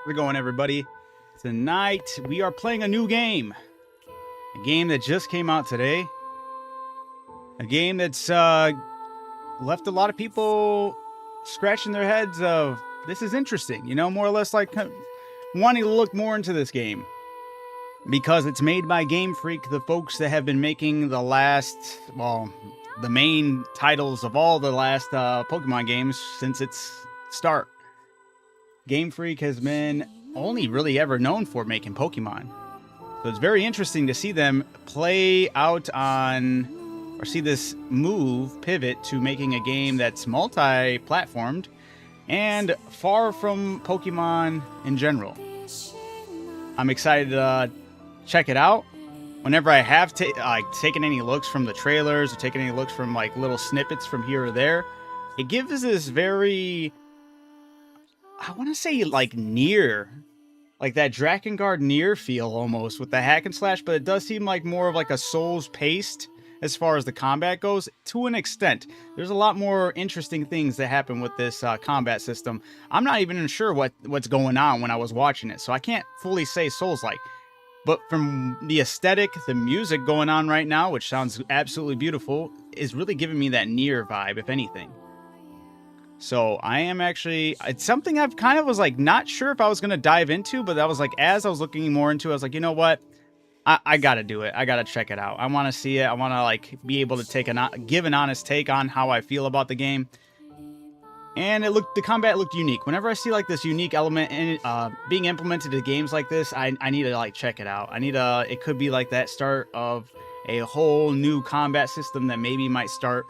How's it going, everybody? Tonight, we are playing a new game. A game that just came out today. A game that's left a lot of people scratching their heads of, this is interesting, you know, more or less like wanting to look more into this game. Because it's made by Game Freak, the folks that have been making the last, well, the main titles of all the last Pokemon games since its start. Game Freak has been only really ever known for making Pokemon. So it's very interesting to see them play out on, or see this move pivot to making a game that's multi-platformed and far from Pokemon in general. I'm excited to check it out. Whenever I have taken any looks from the trailers or taken any looks from like little snippets from here or there, it gives this very, I want to say like Nier, like that Drakengard Nier feel almost with the hack and slash, but it does seem like more of like a Souls paced as far as the combat goes to an extent. There's a lot more interesting things that happen with this combat system. I'm not even sure what's going on when I was watching it, so I can't fully say Souls-like. But from the aesthetic, the music going on right now, which sounds absolutely beautiful, is really giving me that Nier vibe, if anything. So I am actually, it's something I've kind of was like not sure if I was going to dive into, but that was like, as I was looking more into it, I was like, you know what? I got to do it. I got to check it out. I want to see it. I want to like be able to give an honest take on how I feel about the game. And the combat looked unique. Whenever I see like this unique element in being implemented in games like this, I need to like check it out. It could be like that start of a whole new combat system that maybe might start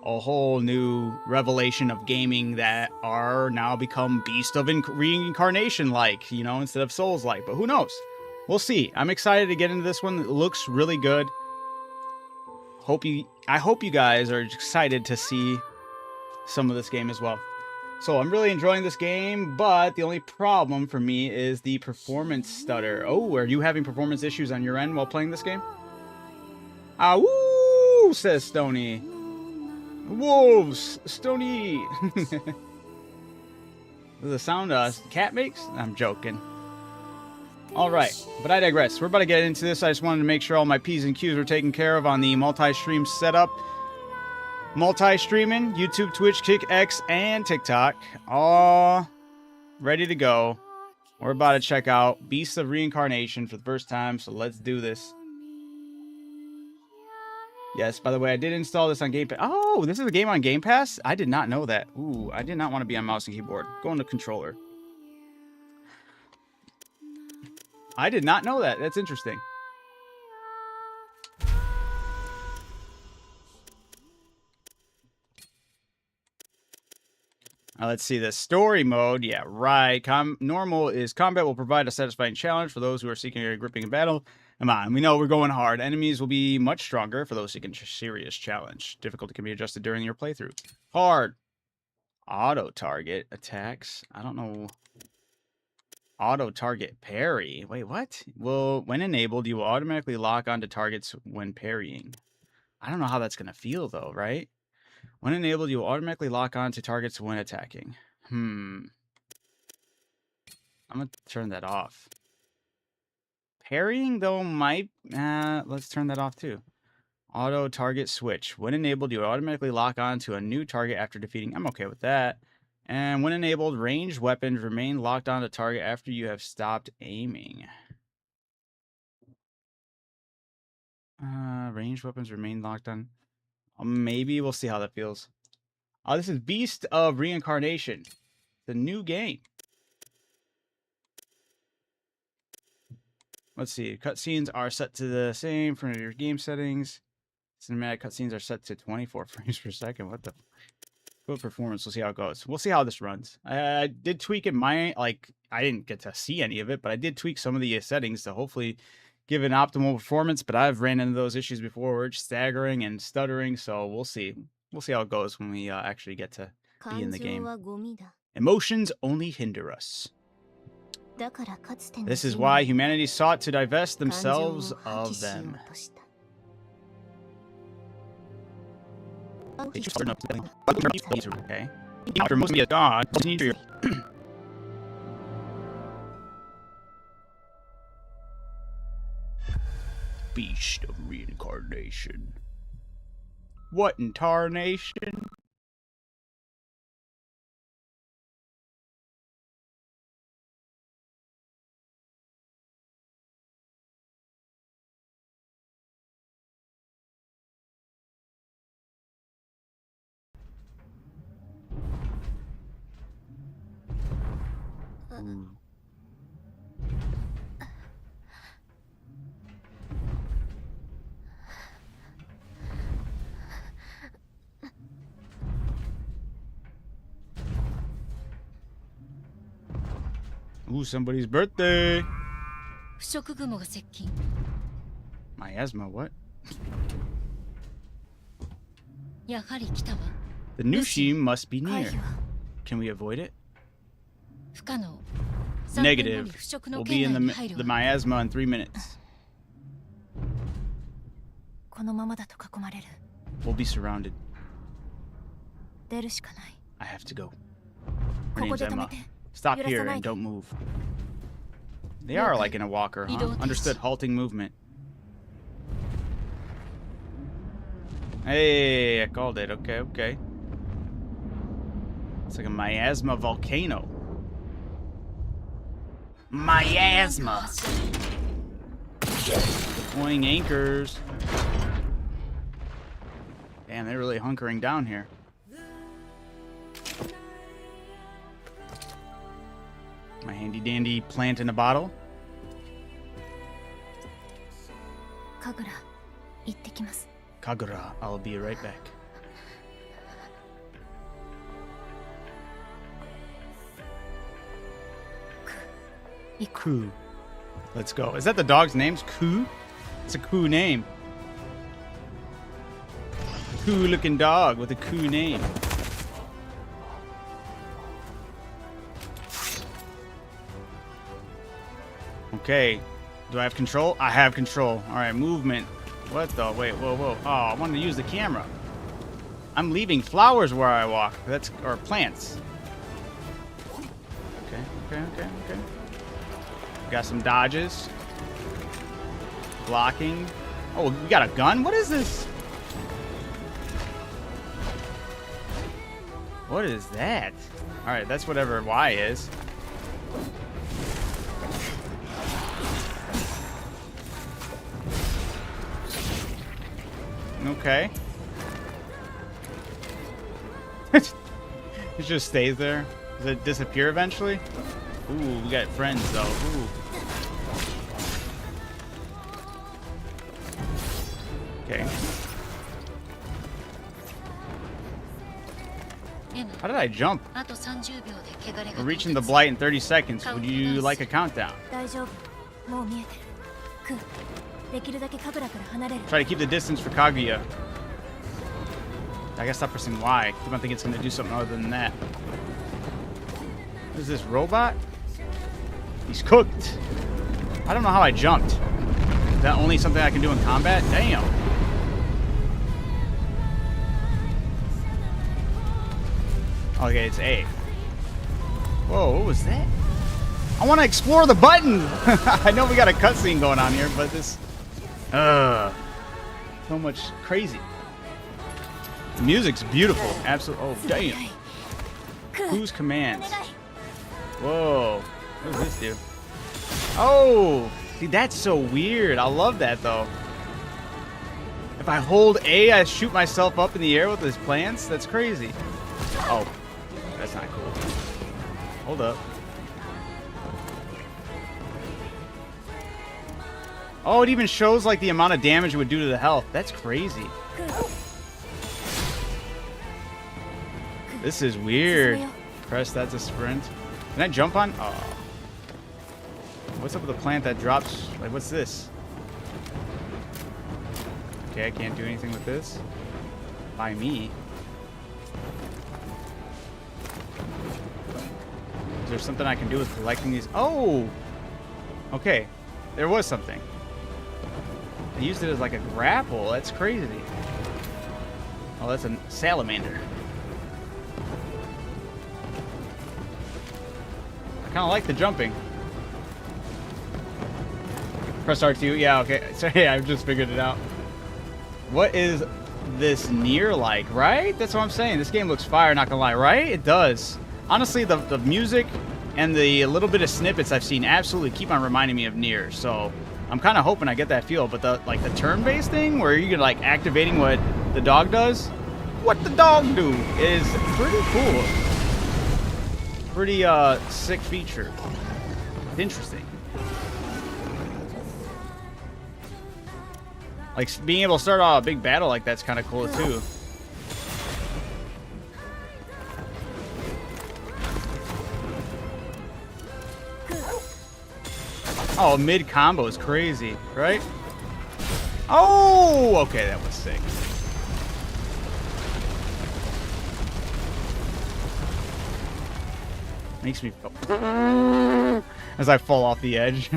a whole new revelation of gaming that are now become Beast of Reincarnation like, you know, instead of Souls like. But who knows? We'll see. I'm excited to get into this one. It looks really good. I hope you guys are excited to see some of this game as well. So I'm really enjoying this game, but the only problem for me is the performance stutter. Oh, are you having performance issues on your end while playing this game? Ah, woo, says Stony. Wolves, Stony. The sound cat makes? I'm joking. All right, but I digress. We're about to get into this. I just wanted to make sure all my P's and Q's were taken care of on the multi-stream setup. Multi-streaming, YouTube, Twitch, Kick, X, and TikTok. All ready to go. We're about to check out Beast of Reincarnation for the first time, so let's do this. Yes, by the way, I did install this on Game Pass. Oh, this is a game on Game Pass? I did not know that. Ooh, I did not want to be on mouse and keyboard. Go on the controller. I did not know that. That's interesting. Let's see the story mode. Yeah, right. Normal is combat will provide a satisfying challenge for those who are seeking a gripping battle. Come on, we know we're going hard. Enemies will be much stronger for those seeking a serious challenge. Difficulty can be adjusted during your playthrough. Hard. Auto target attacks. I don't know. Auto target parry. Wait, what? Well, when enabled, you will automatically lock onto targets when parrying. I don't know how that's going to feel, though, right? When enabled, you will automatically lock on to targets when attacking. I'm going to turn that off. Parrying, though, might... let's turn that off, too. Auto target switch. When enabled, you will automatically lock on to a new target after defeating... I'm okay with that. And when enabled, ranged weapons remain locked on to target after you have stopped aiming. Ranged weapons remain locked on... maybe we'll see how that feels. Oh, this is Beast of Reincarnation. The new game. Let's see. Cutscenes are set to the same for your game settings. Cinematic cutscenes are set to 24 frames per second. What the... Good performance. We'll see how it goes. We'll see how this runs. I did tweak it. I didn't get to see any of it, but I did tweak some of the settings to hopefully give an optimal performance. But I've ran into those issues before, where it's staggering and stuttering. So we'll see. We'll see how it goes when we actually get to be in the game. Emotions only hinder us. This is why humanity sought to divest themselves of them. Okay. After most of the god, continue your Beast of Reincarnation. What in tarnation? Ooh, somebody's birthday. Miasma, what? The new Shim must be near. Can we avoid it? Negative. We'll be in the miasma in 3 minutes. We'll be surrounded. I have to go. Her name's Emma. Stop here and don't move. They are like in a walker, huh? Understood. Halting movement. Hey, I called it. Okay, okay. It's like a miasma volcano. Miasma! Deploying anchors. Damn, they're really hunkering down here. My handy dandy plant in a bottle. Kagura, I'll be right back. Ku. Let's go. Is that the dog's name? Ku? It's a Ku name. Cool looking dog with a Ku name. Okay. Do I have control? I have control. Alright, movement. What the? Wait, whoa, whoa. Oh, I wanted to use the camera. I'm leaving flowers where I walk. That's, or plants. Okay, okay, okay, okay. Got some dodges. Blocking. Oh, we got a gun? What is this? What is that? Alright, that's whatever Y is. Okay. It just stays there. Does it disappear eventually? Ooh, we got friends though. Ooh. Okay. How did I jump? We're reaching the blight in 30 seconds. Would you like a countdown? Try to keep the distance for Kaguya. I gotta stop pressing Y. I keep on thinking it's gonna do something other than that. What is this, robot? He's cooked. I don't know how I jumped. Is that only something I can do in combat? Damn. Okay, it's A. Whoa, what was that? I want to explore the button! I know we got a cutscene going on here, but this... so much crazy. The music's beautiful. Absolutely. Oh, damn. Whose commands? Whoa. What does this do? Oh! See, that's so weird. I love that, though. If I hold A, I shoot myself up in the air with his plants? That's crazy. Oh. That's not cool. Hold up. Oh, it even shows like the amount of damage it would do to the health. That's crazy. This is weird. Press that to sprint. Can I jump on? Oh. What's up with the plant that drops? Like, what's this? Okay, I can't do anything with this. By me. Is there something I can do with collecting these? Oh! Okay. There was something. I used it as like a grapple. That's crazy. Oh, that's a salamander. I kind of like the jumping. Press R2. Yeah, okay. So yeah, I've just figured it out. What is this Nier like, right? That's what I'm saying. This game looks fire, not gonna lie, right? It does. Honestly, the music and the little bit of snippets I've seen absolutely keep on reminding me of Nier. So I'm kind of hoping I get that feel. But the turn-based thing where you're like activating what the dog does, what the dog do, is pretty cool. Pretty sick feature. Interesting. Like being able to start off a big battle like that's kind of cool too. Oh, mid combo is crazy, right? Oh, okay, that was sick. Makes me feel as I fall off the edge.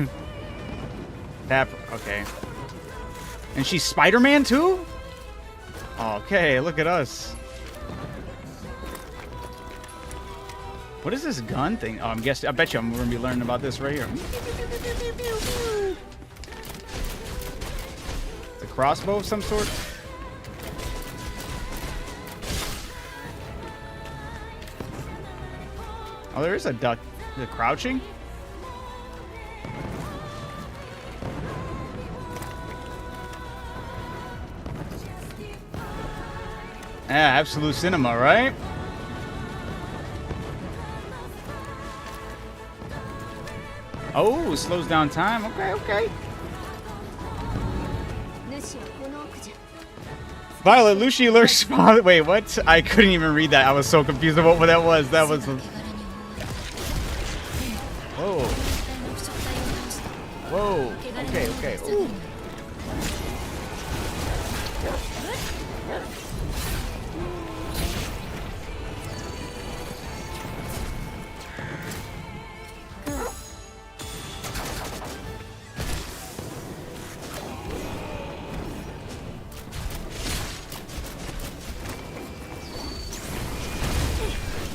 Tap. Okay. And she's Spider-Man too? Okay, look at us. What is this gun thing? Oh, I bet you I'm gonna be learning about this right here. It's a crossbow of some sort? Oh, there is a duck. Is it crouching? Yeah, absolute cinema, right? Oh, slows down time. Okay, okay. Violet, Lucy lurks. Wait, what? I couldn't even read that. I was so confused about what that was. That was. Whoa. Whoa. Okay, okay. Ooh.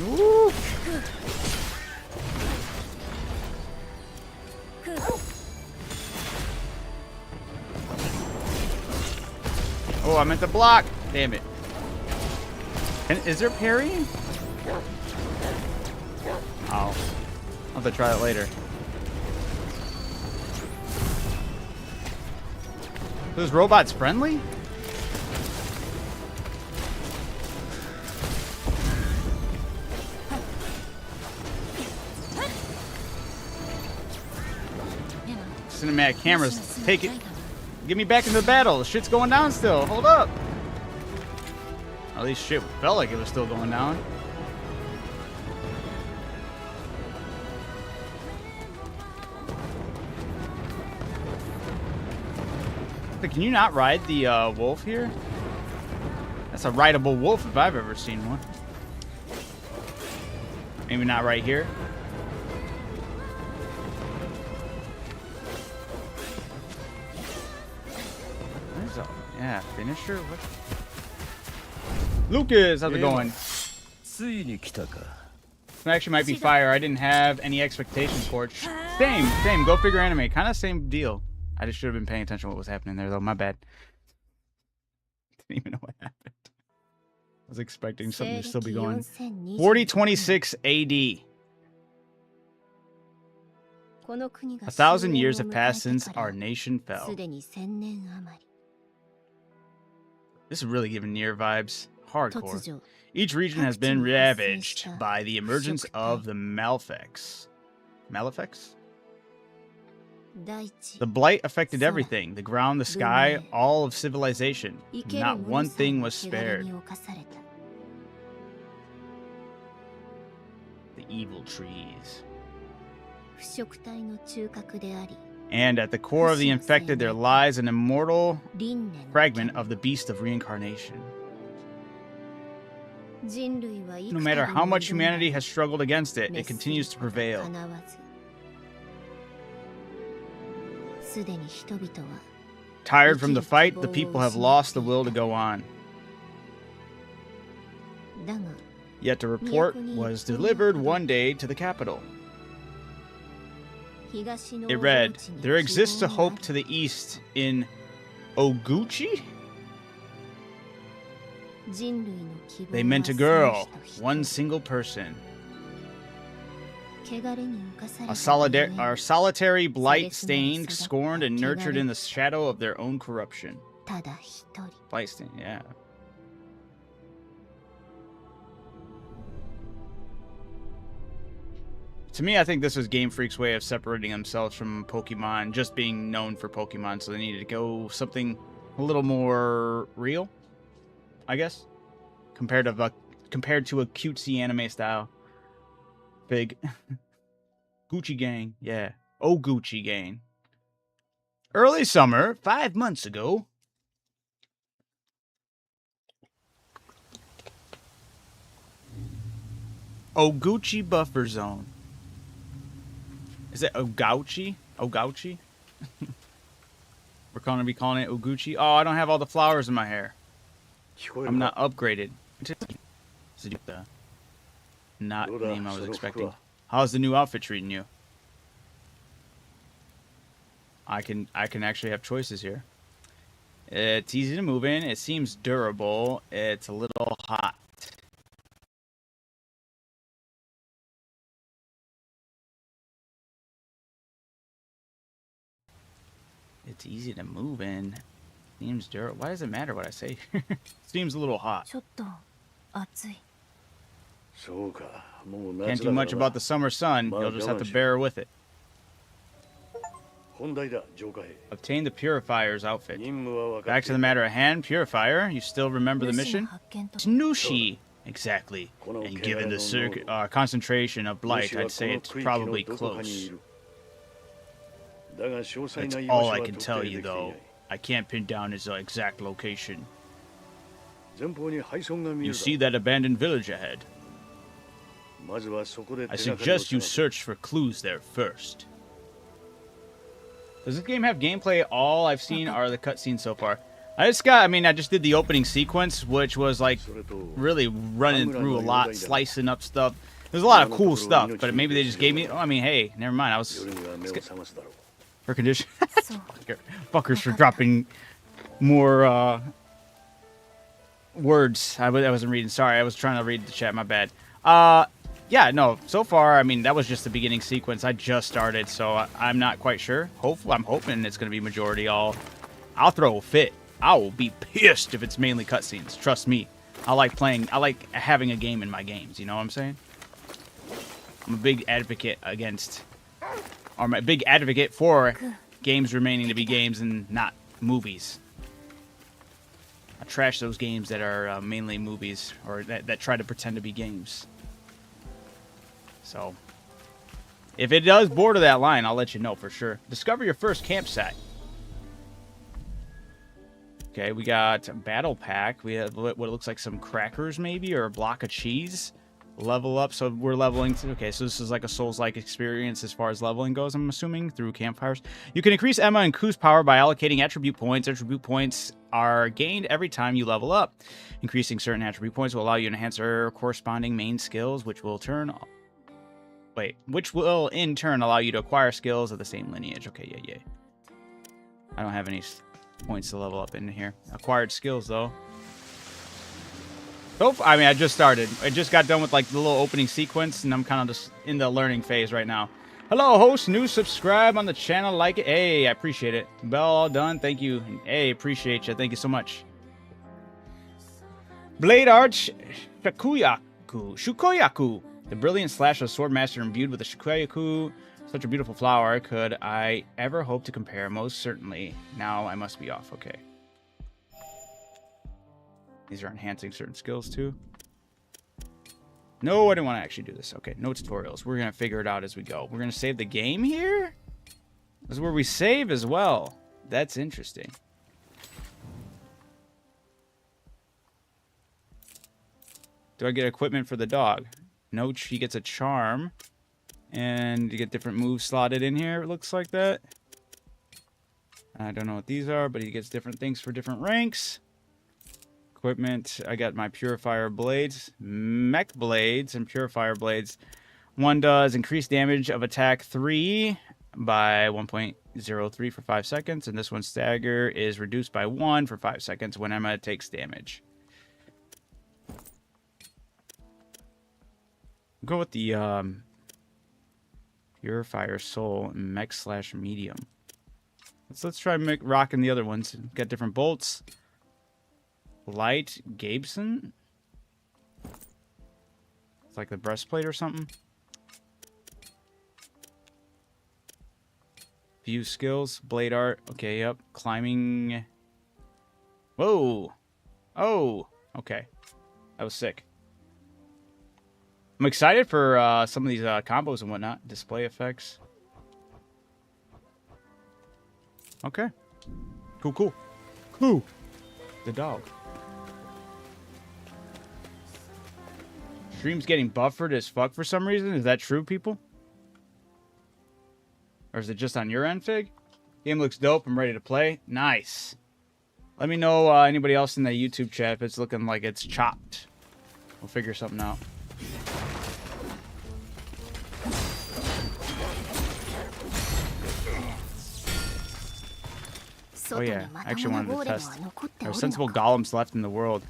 Ooh. Oh, I meant to block. Damn it. And is there parrying? Oh. I'll have to try it later. Those robots friendly? Cinematic cameras, take it. Get me back into the battle. The shit's going down still. Hold up. At least shit felt like it was still going down. But can you not ride the wolf here? That's a rideable wolf if I've ever seen one. Maybe not right here. Yeah, finisher? What? Lucas, how's it going? It actually might be fire. I didn't have any expectations for it. Same. Go figure anime. Kind of same deal. I just should have been paying attention to what was happening there, though. My bad. Didn't even know what happened. I was expecting something to still be going. 4026 AD. 1,000 years have passed since our nation fell. This is really giving Nier vibes. Hardcore. Each region has been ravaged by the emergence of the Malefics. Malefics? The blight affected everything. The ground, the sky, all of civilization. Not one thing was spared. The evil trees. And at the core of the infected there lies an immortal fragment of the beast of reincarnation. No matter how much humanity has struggled against it, it continues to prevail. Tired from the fight, the people have lost the will to go on. Yet a report was delivered one day to the capital. It read, "There exists a hope to the east in Oguchi?" They meant a girl, one single person. A solitary blight-stained, scorned, and nurtured in the shadow of their own corruption. Blight-stained, yeah. To me, I think this was Game Freak's way of separating themselves from Pokemon, just being known for Pokemon, so they needed to go something a little more real, I guess, compared to a cutesy anime style. Big Gucci Gang, yeah. Oh, Gucci Gang. Early summer, 5 months ago. Oguchi Buffer Zone. Is it Ogauchi? Ogauchi? We're going to be calling it Oguchi. Oh, I don't have all the flowers in my hair. I'm not upgraded. Not the name I was expecting. How's the new outfit treating you? I can actually have choices here. It's easy to move in. It seems durable. It's a little hot. It's easy to move in. Seems durable. Why does it matter what I say? Seems a little hot. Can't do much about the summer sun. You'll just have to bear with it. Obtain the Purifier's outfit. Back to the matter at hand, Purifier. You still remember the mission? Nushi. Exactly. And given the concentration of blight, I'd say it's probably close. That's all I can tell you, though. I can't pin down its exact location. You see that abandoned village ahead? I suggest you search for clues there first. Does this game have gameplay? All I've seen are the cutscenes so far. I just did the opening sequence, which was like really running through a lot, slicing up stuff. There's a lot of cool stuff, but maybe they just gave me. Oh, I mean, hey, never mind. I was. Her condition. Fuckers for dropping more words. I wasn't reading. Sorry, I was trying to read the chat. My bad. Yeah, no. So far, I mean, that was just the beginning sequence. I just started, so I'm not quite sure. I'm hoping it's going to be majority all. I'll throw a fit. I will be pissed if it's mainly cutscenes. Trust me. I like having a game in my games. You know what I'm saying? I'm a big advocate for games remaining to be games and not movies. I trash those games that are mainly movies or that try to pretend to be games. So, if it does border that line, I'll let you know for sure. Discover your first campsite. Okay, we got a battle pack. We have what looks like some crackers maybe, or a block of cheese. Level up, so we're leveling. Okay, so this is like a Souls-like experience as far as leveling goes, I'm assuming, through campfires. You can increase Emma and Ku's power by allocating attribute points. Attribute points are gained every time you level up. Increasing certain attribute points will allow you to enhance their corresponding main skills, which will in turn allow you to acquire skills of the same lineage. Okay, yeah. I don't have any points to level up in here. Acquired skills, though. I mean, I just started. I just got done with, like, the little opening sequence, and I'm kind of just in the learning phase right now. Hello, host. New subscribe on the channel. Like it. Hey, I appreciate it. Bell all done. Thank you. Hey, appreciate you. Thank you so much. Blade Arch Shukoyaku. The brilliant slash of Swordmaster imbued with the Shukoyaku. Such a beautiful flower. Could I ever hope to compare? Most certainly. Now I must be off. Okay. These are enhancing certain skills too. No, I didn't want to actually do this. Okay, no tutorials. We're going to figure it out as we go. We're going to save the game here? This is where we save as well. That's interesting. Do I get equipment for the dog? No, he gets a charm. And you get different moves slotted in here, it looks like that. I don't know what these are, but he gets different things for different ranks. Equipment, I got my Purifier Blades, Mech Blades, and Purifier Blades. One does increased damage of attack 3. by 1.03 for 5 seconds, and this one's stagger is reduced by 1 for 5 seconds when Emma takes damage. Go with the Purifier Soul Mech/Medium. Let's try rocking the other ones. Got different bolts. Light Gabeson. It's like the breastplate or something. View skills, blade art. Okay, yep. Climbing. Whoa. Oh. Okay. That was sick. I'm excited for some of these combos and whatnot. Display effects. Okay. Cool, cool. Cool. The dog. Stream's getting buffered as fuck for some reason. Is that true, people? Or is it just on your end, Fig? Game looks dope. I'm ready to play. Nice. Let me know anybody else in the YouTube chat if it's looking like it's chopped. We'll figure something out. Oh yeah, I actually wanted to test. There are sensible golems left in the world.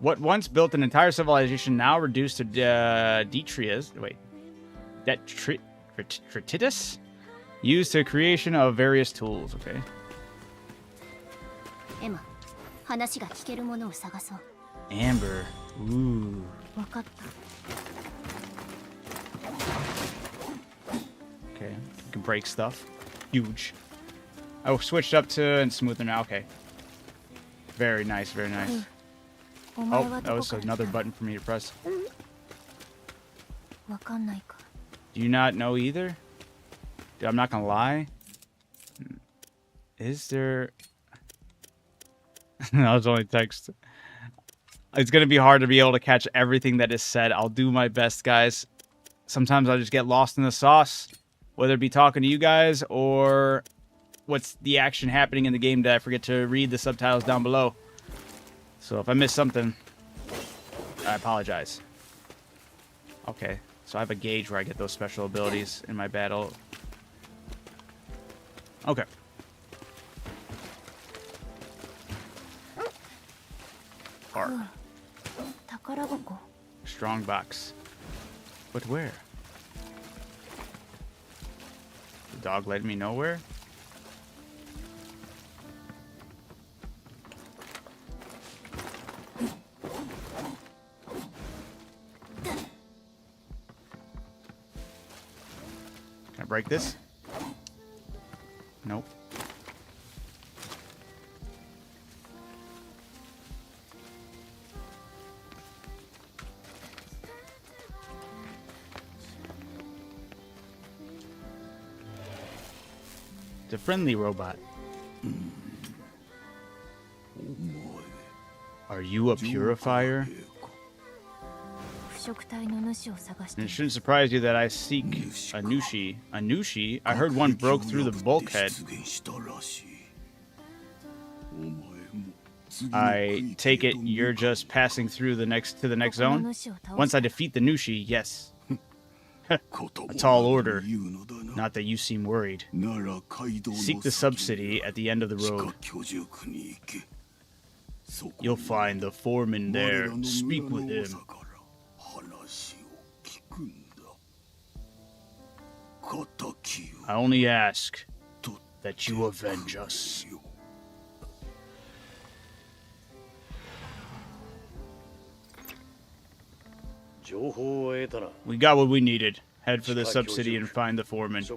What once built an entire civilization now reduced to detritus. Wait. Detritus? Used to creation of various tools, okay. Amber. Ooh. Okay, you can break stuff. Huge. Oh, switched up to and smoother now. Okay. Very nice, very nice. Oh, that was another button for me to press. Do you not know either? Dude, I'm not gonna lie. Is there... That was only text. It's gonna be hard to be able to catch everything that is said. I'll do my best, guys. Sometimes I just get lost in the sauce. Whether it be talking to you guys or what's the action happening in the game that I forget to read the subtitles down below. So if I miss something, I apologize. Okay, so I have a gauge where I get those special abilities in my battle. Okay. Park. Strong box. But where? The dog led me nowhere? Can I break this? Nope. It's a friendly robot. Are you a purifier? And it shouldn't surprise you that I seek a Nushi. A Nushi? I heard one broke through the bulkhead. I take it you're just passing through the next zone? Once I defeat the Nushi, yes. A tall order. Not that you seem worried. Seek the subsidy at the end of the road. You'll find the foreman there. Speak with him. I only ask that you avenge us. We got what we needed. Head for the subsidy and find the foreman. Still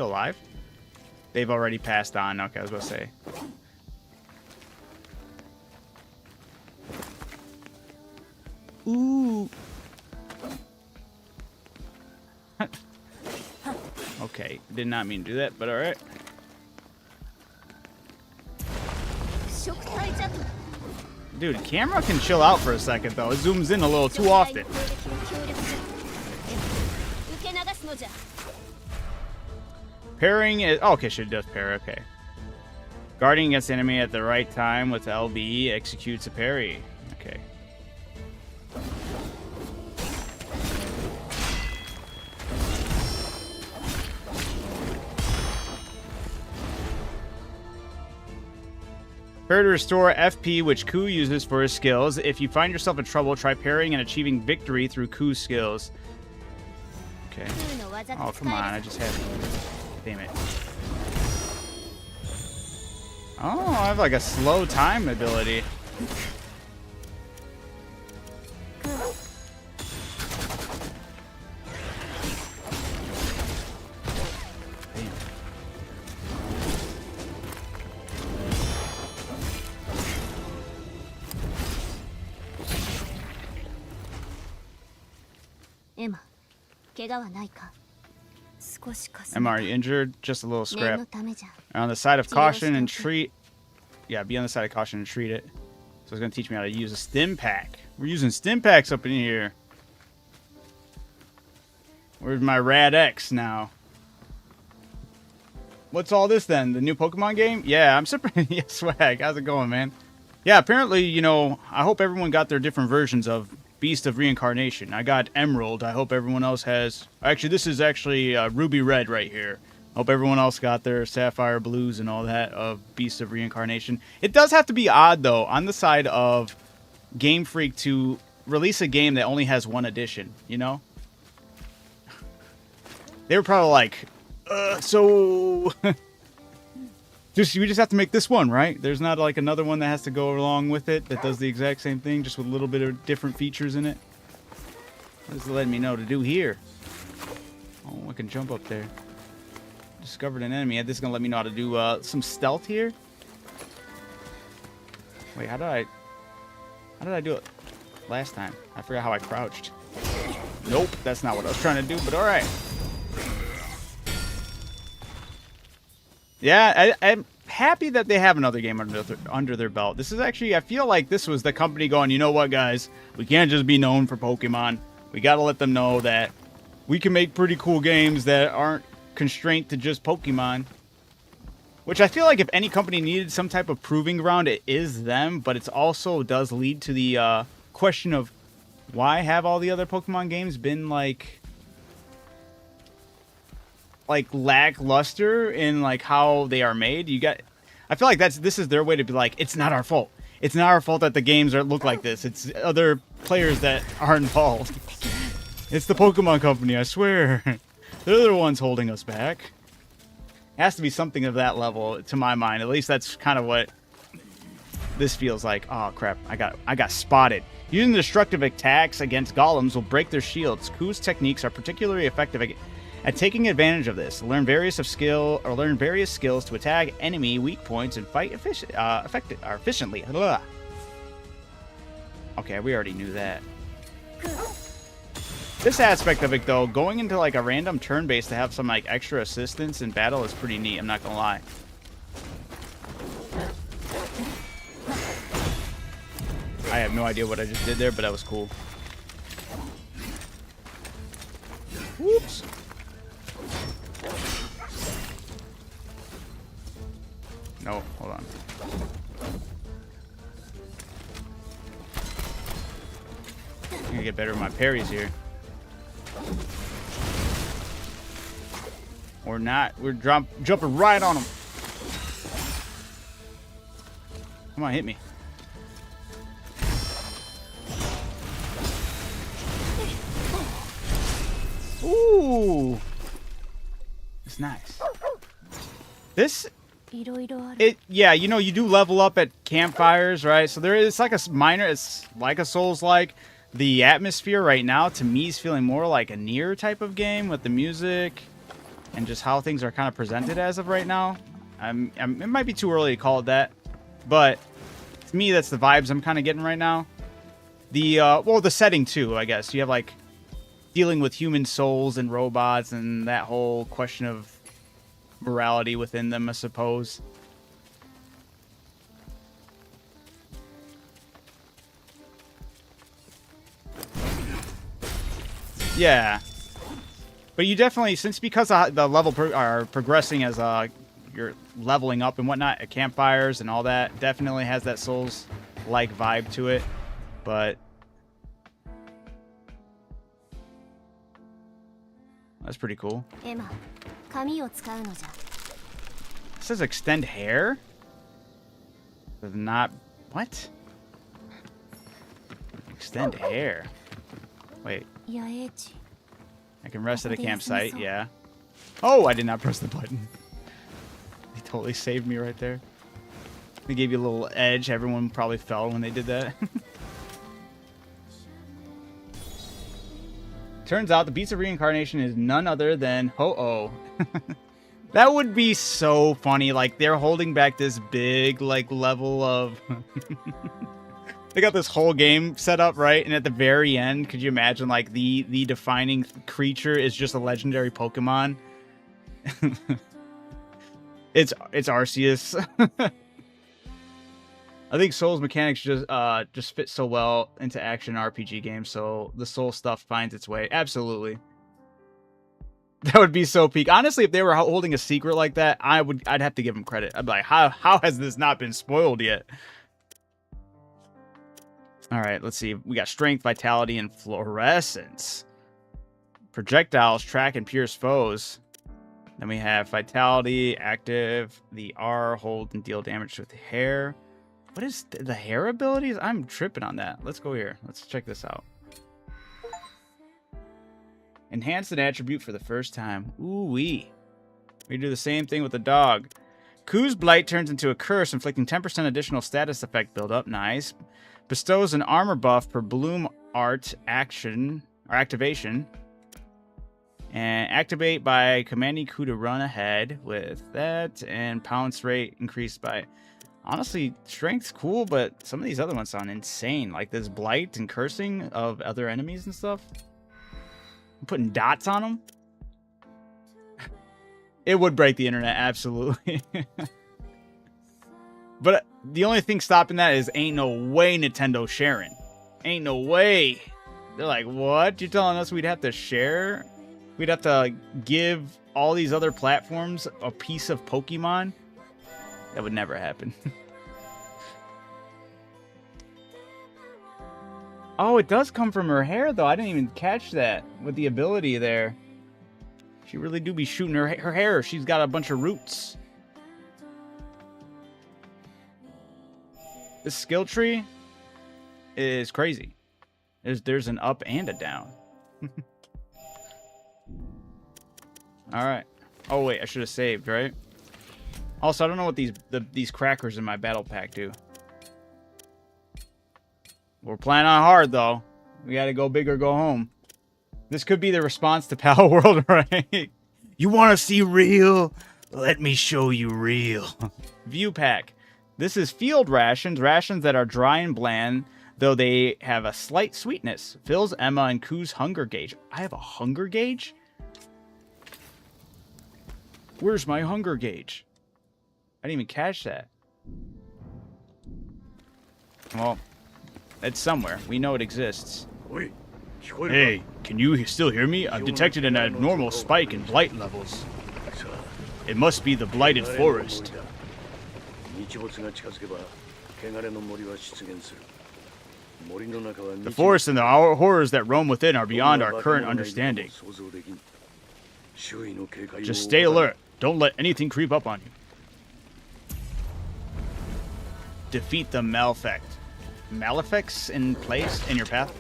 alive? They've already passed on. Okay, I was about to say. Ooh. Okay, did not mean to do that, but alright. Dude, camera can chill out for a second, though. It zooms in a little too often. Parrying is... Oh, okay, should does parry, okay. Guarding against enemy at the right time with LB executes a parry. Okay. Parry to restore FP, which Ku uses for his skills. If you find yourself in trouble, try parrying and achieving victory through Ku's skills. Okay. Oh, come on. I just had... Damn it. Oh, I have like a slow time ability. Emma, are you injured? Just a little scrap. On the side of caution and treat. Yeah, be on the side of caution and treat it. So it's going to teach me how to use a stim pack. We're using stim packs up in here. Where's my Rad X now? What's all this then? The new Pokemon game? Yeah, I'm surprised. Yeah, Swag. How's it going, man? Yeah, apparently, you know, I hope everyone got their different versions of Beast of Reincarnation. I got Emerald. I hope everyone else has... Actually, this is actually Ruby Red right here. Hope everyone else got their Sapphire Blues and all that of Beast of Reincarnation. It does have to be odd, though, on the side of Game Freak to release a game that only has one edition, you know? They were probably like, so... we just have to make this one, right? There's not like another one that has to go along with it that does the exact same thing, just with a little bit of different features in it. What is it letting me know to do here? Oh, I can jump up there. Discovered an enemy. This is going to let me know how to do some stealth here. Wait, how did I do it last time? I forgot how I crouched. Nope, that's not what I was trying to do, but alright. Yeah, I'm happy that they have another game under their belt. This is actually, I feel like this was the company going, you know what, guys? We can't just be known for Pokemon. We got to let them know that we can make pretty cool games that aren't constrained to just Pokemon. Which I feel like if any company needed some type of proving ground, it is them. But it also does lead to the question of why have all the other Pokemon games been like lackluster in like how they are made. I feel like this is their way to be like, it's not our fault. It's not our fault that the games look like this. It's other players that are involved. It's the Pokemon Company, I swear. They're the ones holding us back. It has to be something of that level, to my mind. At least that's kind of what this feels like. Oh crap! I got spotted. Using destructive attacks against golems will break their shields. Ku's techniques are particularly effective at taking advantage of this. Learn various skills to attack enemy weak points and fight efficiently. Ugh. Okay, we already knew that. This aspect of it, though, going into like a random turn base to have some like extra assistance in battle is pretty neat. I'm not gonna lie. I have no idea what I just did there, but that was cool. Whoops. No, hold on. I'm gonna get better with my parries here. Or not. We're jumping right on them. Come on, hit me. Ooh. It's nice. Yeah, you know, you do level up at campfires, right? So it's like it's like a Souls-like. The atmosphere right now, to me, is feeling more like a Nier type of game with the music and just how things are kind of presented as of right now. It might be too early to call it that, but to me, that's the vibes I'm kind of getting right now. The setting too, I guess. You have like dealing with human souls and robots and that whole question of morality within them, I suppose. Yeah, but you definitely, because the level are progressing as you're leveling up and whatnot at campfires and all that, definitely has that Souls-like vibe to it. But that's pretty cool. It says extend hair. Does not... What? Extend air. Wait. I can rest at a campsite, yeah. Oh, I did not press the button. They totally saved me right there. They gave you a little edge. Everyone probably fell when they did that. Turns out the beast of reincarnation is none other than Ho-Oh. That would be so funny. Like, they're holding back this big, like, level of... They got this whole game set up, right? And at the very end, could you imagine, like, the defining creature is just a legendary Pokemon? It's Arceus. I think Soul's mechanics just fit so well into action RPG games, so the Soul stuff finds its way. Absolutely. That would be so peak. Honestly, if they were holding a secret like that, I'd have to give them credit. I'd be like, how has this not been spoiled yet? All right, let's see. We got strength, vitality, and fluorescence. Projectiles track and pierce foes. Then we have vitality, active, the R, hold and deal damage with hair. What is the hair abilities? I'm tripping on that. Let's go here. Let's check this out. Enhance an attribute for the first time. Ooh-wee. We do the same thing with the dog. Ku's Blight turns into a curse, inflicting 10% additional status effect buildup. Nice. Bestows an armor buff per bloom art action or activation. And activate by commanding Ku to run ahead with that. And pounce rate increased by... Honestly, strength's cool, but some of these other ones sound insane. Like this blight and cursing of other enemies and stuff. I'm putting dots on them. It would break the internet, absolutely. But the only thing stopping that is ain't no way Nintendo sharing. Ain't no way. They're like, what? You're telling us we'd have to share? We'd have to give all these other platforms a piece of Pokemon? That would never happen. Oh, it does come from her hair, though. I didn't even catch that with the ability there. She really do be shooting her hair. She's got a bunch of roots. This skill tree is crazy. There's an up and a down. Alright. Oh, wait. I should have saved, right? Also, I don't know what these crackers in my battle pack do. We're playing on hard, though. We gotta go big or go home. This could be the response to Pal World, right? You want to see real? Let me show you real. View pack. This is field rations. Rations that are dry and bland, though they have a slight sweetness. Fills Emma and Ku's hunger gauge. I have a hunger gauge? Where's my hunger gauge? I didn't even catch that. Well, it's somewhere. We know it exists. Hey, can you still hear me? I've detected an abnormal spike in blight levels. It must be the blighted forest. The forest and the horrors that roam within are beyond our current understanding. Just stay alert. Don't let anything creep up on you. Defeat the Malefic. Malefics in place in your path?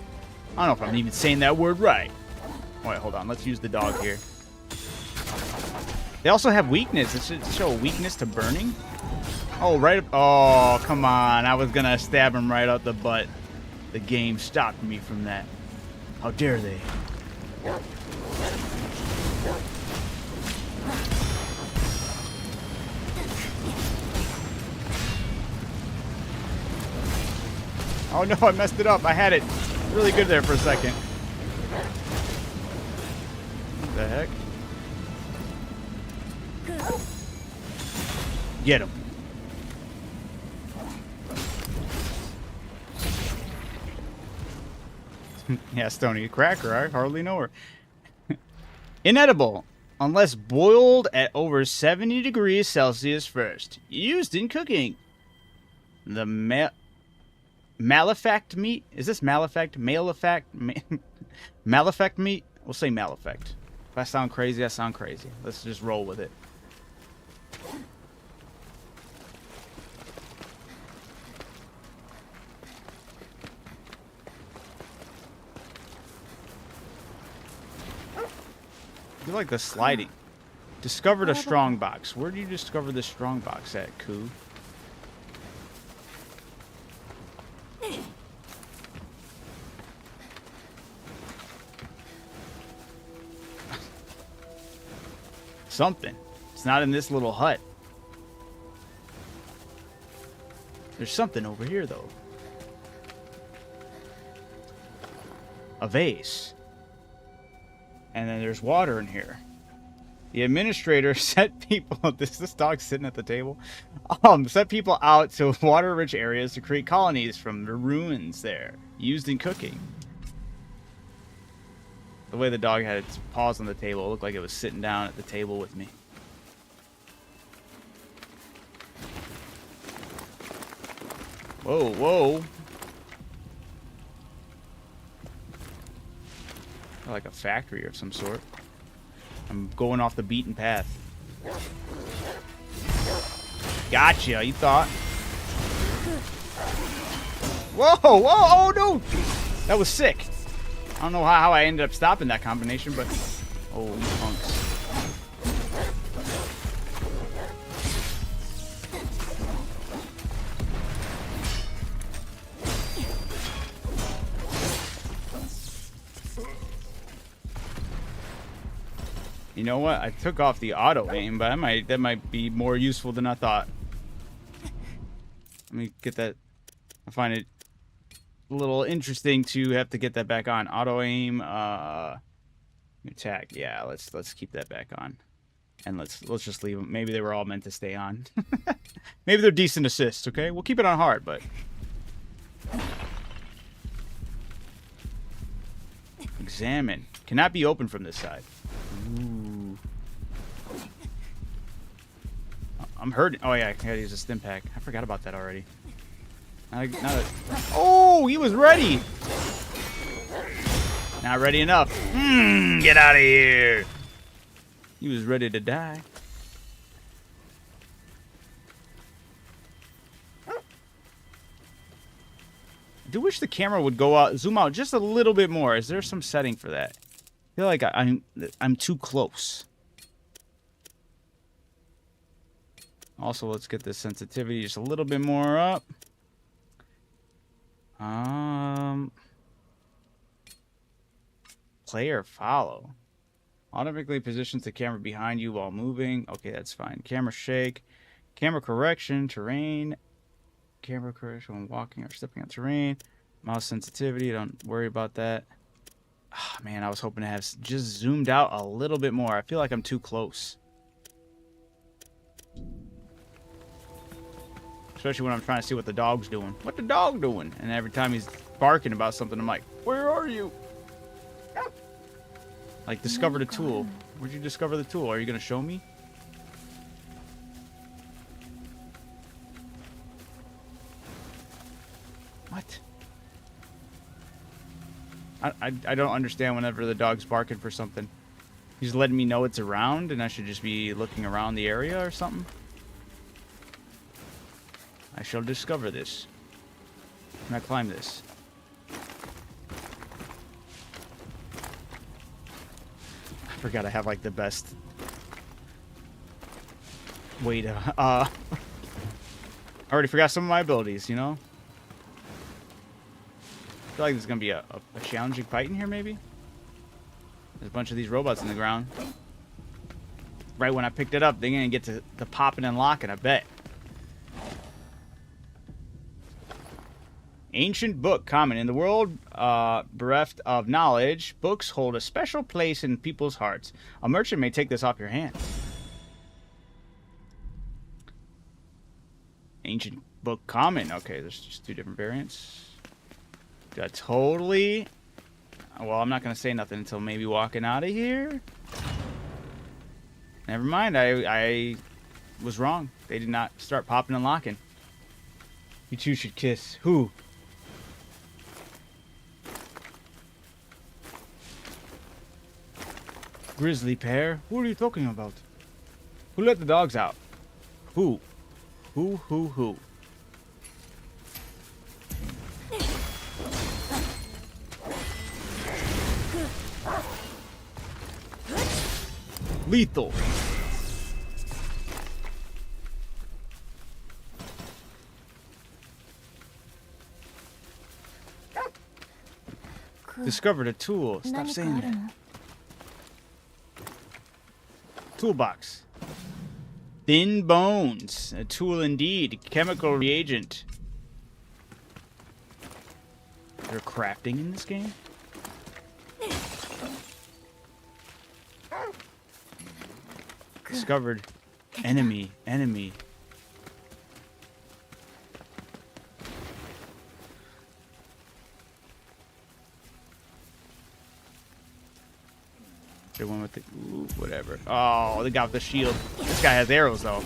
I don't know if I'm even saying that word right. Wait, hold on. Let's use the dog here. They also have weakness. It should show weakness to burning. Oh, right. Oh, come on. I was going to stab him right out the butt. The game stopped me from that. How dare they? Oh no, I messed it up. I had it really good there for a second. What the heck? Get him. Yeah, Stony Cracker. I hardly know her. Inedible. Unless boiled at over 70 degrees Celsius first. Used in cooking. The Malefic meat? Is this Malefic? Malefic? Malefic meat? We'll say Malefic. If I sound crazy, I sound crazy. Let's just roll with it. feel like the sliding. Discovered a strong box. Where do you discover this strong box at, Koo? Something. It's not in this little hut. There's something over here, though. A vase. And then there's water in here. The administrator set people... This dog's sitting at the table. Set people out to water-rich areas to create colonies from the ruins there, used in cooking. The way the dog had its paws on the table, it looked like it was sitting down at the table with me. Whoa, whoa. Like a factory of some sort. I'm going off the beaten path. Gotcha, you thought. Whoa, whoa, oh no! That was sick. I don't know how I ended up stopping that combination, but... Oh, you punks. You know what? I took off the auto aim, but that might be more useful than I thought. Let me get that. I find it a little interesting to have to get that back on. Auto aim, attack. Yeah, let's keep that back on, and let's just leave them. Maybe they were all meant to stay on. Maybe they're decent assists. Okay, we'll keep it on hard, but examine cannot be opened from this side. Ooh. I'm hurting. Oh yeah, I gotta use a stim pack. I forgot about that already. Oh, he was ready. Not ready enough. Get out of here. He was ready to die. I do wish the camera would go out, zoom out just a little bit more. Is there some setting for that? I feel like I'm too close. Also, let's get this sensitivity just a little bit more up. Play or follow. Automatically positions the camera behind you while moving. Okay, that's fine. Camera shake. Camera correction. Terrain. Camera correction when walking or stepping on terrain. Mouse sensitivity. Don't worry about that. Oh, man, I was hoping to have just zoomed out a little bit more. I feel like I'm too close. Especially when I'm trying to see what the dog's doing. What the dog doing? And every time he's barking about something, I'm like, where are you? Like, discovered a tool. Where'd you discover the tool? Are you going to show me? What? I don't understand whenever the dog's barking for something. He's letting me know it's around and I should just be looking around the area or something. I shall discover this. Can I climb this? I forgot I have like the best way to I already forgot some of my abilities, you know? I feel like there's gonna be a challenging fight in here, maybe? There's a bunch of these robots in the ground. Right when I picked it up, they're gonna get to popping and locking, I bet. Ancient book common. In the world bereft of knowledge, books hold a special place in people's hearts. A merchant may take this off your hands. Ancient book common. Okay, there's just two different variants. Got totally... Well, I'm not going to say nothing until maybe walking out of here. Never mind, I was wrong. They did not start popping and locking. You two should kiss. Who? Grizzly pair? Who are you talking about? Who let the dogs out? Who? Who? Lethal. Discovered a tool. Stop saying that. Toolbox. Thin bones. A tool indeed. Chemical reagent. Is there crafting in this game? Discovered. Enemy. Enemy. The one with the ooh, whatever. Oh, the guy with the shield. This guy has arrows though.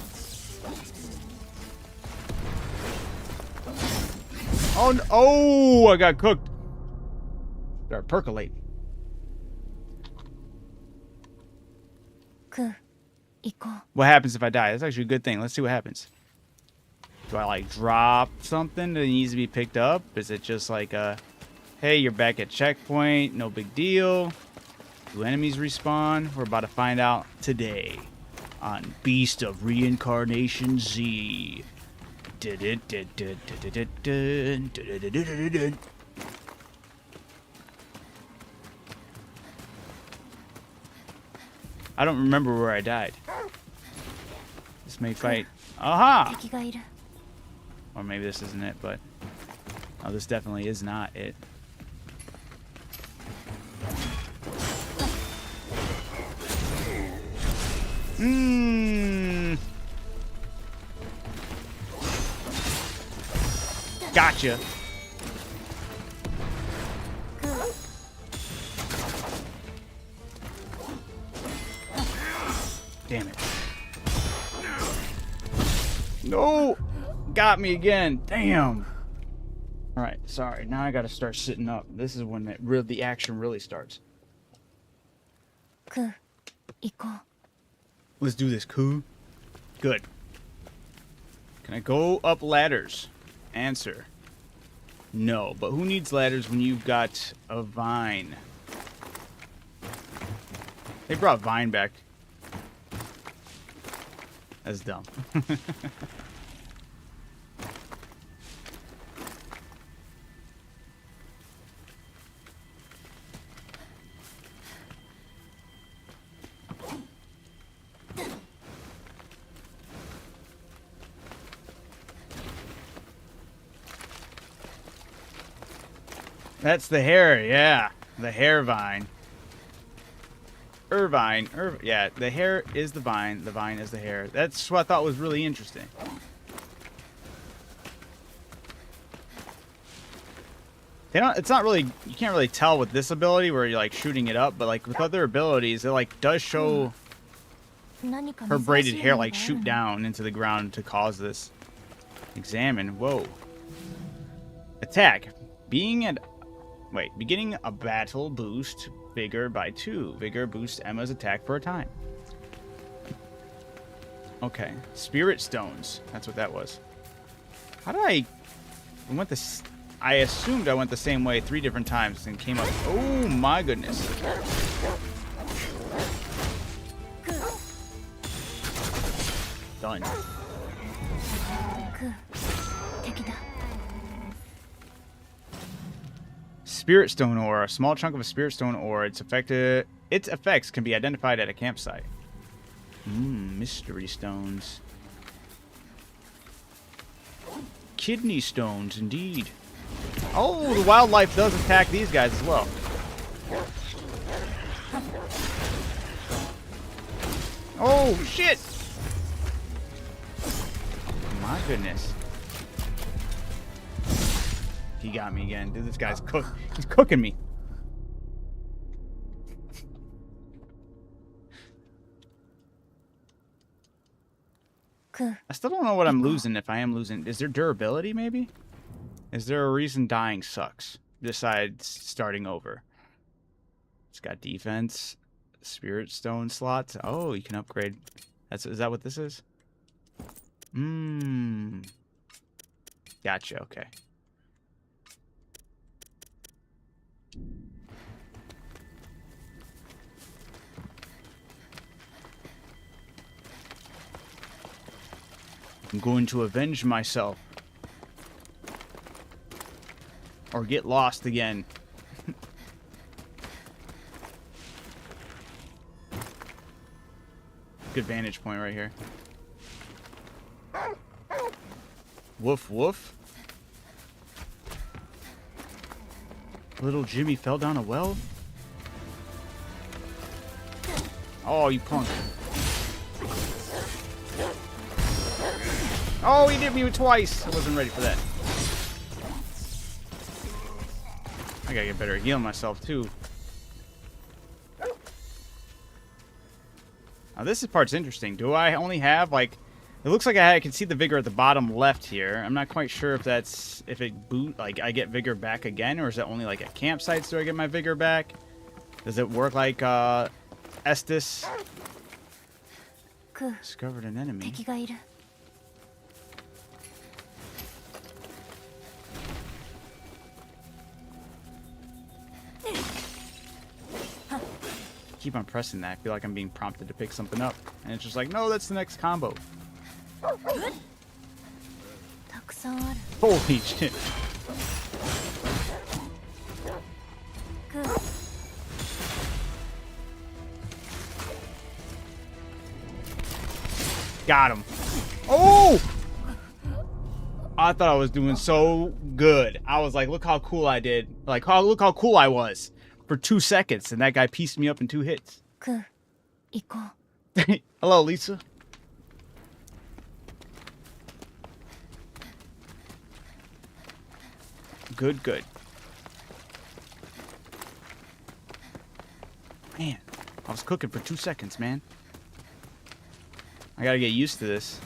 Oh no. Oh, I got cooked. They're percolating. What happens if I die? That's actually a good thing. Let's see what happens. Do I like drop something that needs to be picked up? Is it just like a, hey, you're back at checkpoint, no big deal? Do enemies respawn? We're about to find out today on Beast of Reincarnation Z. I don't remember where I died. This may fight. Aha! Or maybe this isn't it, but... Oh, this definitely is not it. Gotcha. Damn it. No! Got me again. Damn. Alright, sorry. Now I gotta start sitting up. This is when the action really starts. Let's do this, Ku. Good. Can I go up ladders? Answer. No, but who needs ladders when you've got a vine? They brought Vine back. That's dumb. That's the hair, yeah. The hair vine. Irvine. Yeah, the hair is the vine is the hair. That's what I thought was really interesting. They don't, it's not really, you can't really tell with this ability where you're like shooting it up, but like with other abilities, it like does show her braided hair like shoot down into the ground to cause this. Examine. Whoa. Attack. Beginning a battle boost Vigor by 2. Vigor boosts Emma's attack for a time. Okay. Spirit stones. That's what that was. How did I went this? I assumed I went the same way 3 different times and came up. Oh my goodness. Done. Spirit stone ore. A small chunk of a spirit stone ore. Its effects can be identified at a campsite. Mystery stones. Kidney stones, indeed. Oh, the wildlife does attack these guys as well. Oh, shit! My goodness. He got me again. Dude, this guy's he's cooking me. I still don't know what I'm losing, if I am losing. Is there durability, maybe? Is there a reason dying sucks besides starting over? It's got defense, spirit stone slots. Oh, you can upgrade. Is that what this is? Gotcha, okay. I'm going to avenge myself. Or get lost again. Good vantage point right here. Woof woof. Little Jimmy fell down a well? Oh, you punk. Oh, he did me twice. I wasn't ready for that. I gotta get better at healing myself, too. Now, this part's interesting. Do I only have, like... It looks like I can see the vigor at the bottom left here. I'm not quite sure if that's... If it like, I get vigor back again, or is that only, like, at campsites do I get my vigor back? Does it work like, Estes? Discovered an enemy. Keep on pressing that. I feel like I'm being prompted to pick something up. And it's just like, no, that's the next combo. Holy shit. Got him. Oh! I thought I was doing so good. I was like, look how cool I did. Like, look how cool I was. For 2 seconds, and that guy pieced me up in 2 hits. Hello, Lisa. Good, good. Man, I was cooking for 2 seconds, man. I gotta get used to this.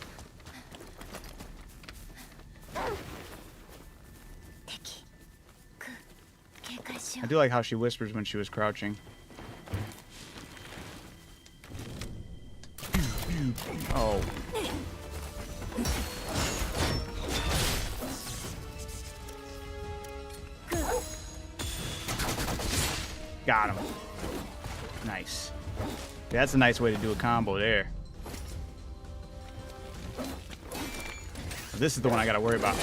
I do like how she whispers when she was crouching. Oh. Got him. Nice. That's a nice way to do a combo there. This is the one I gotta worry about.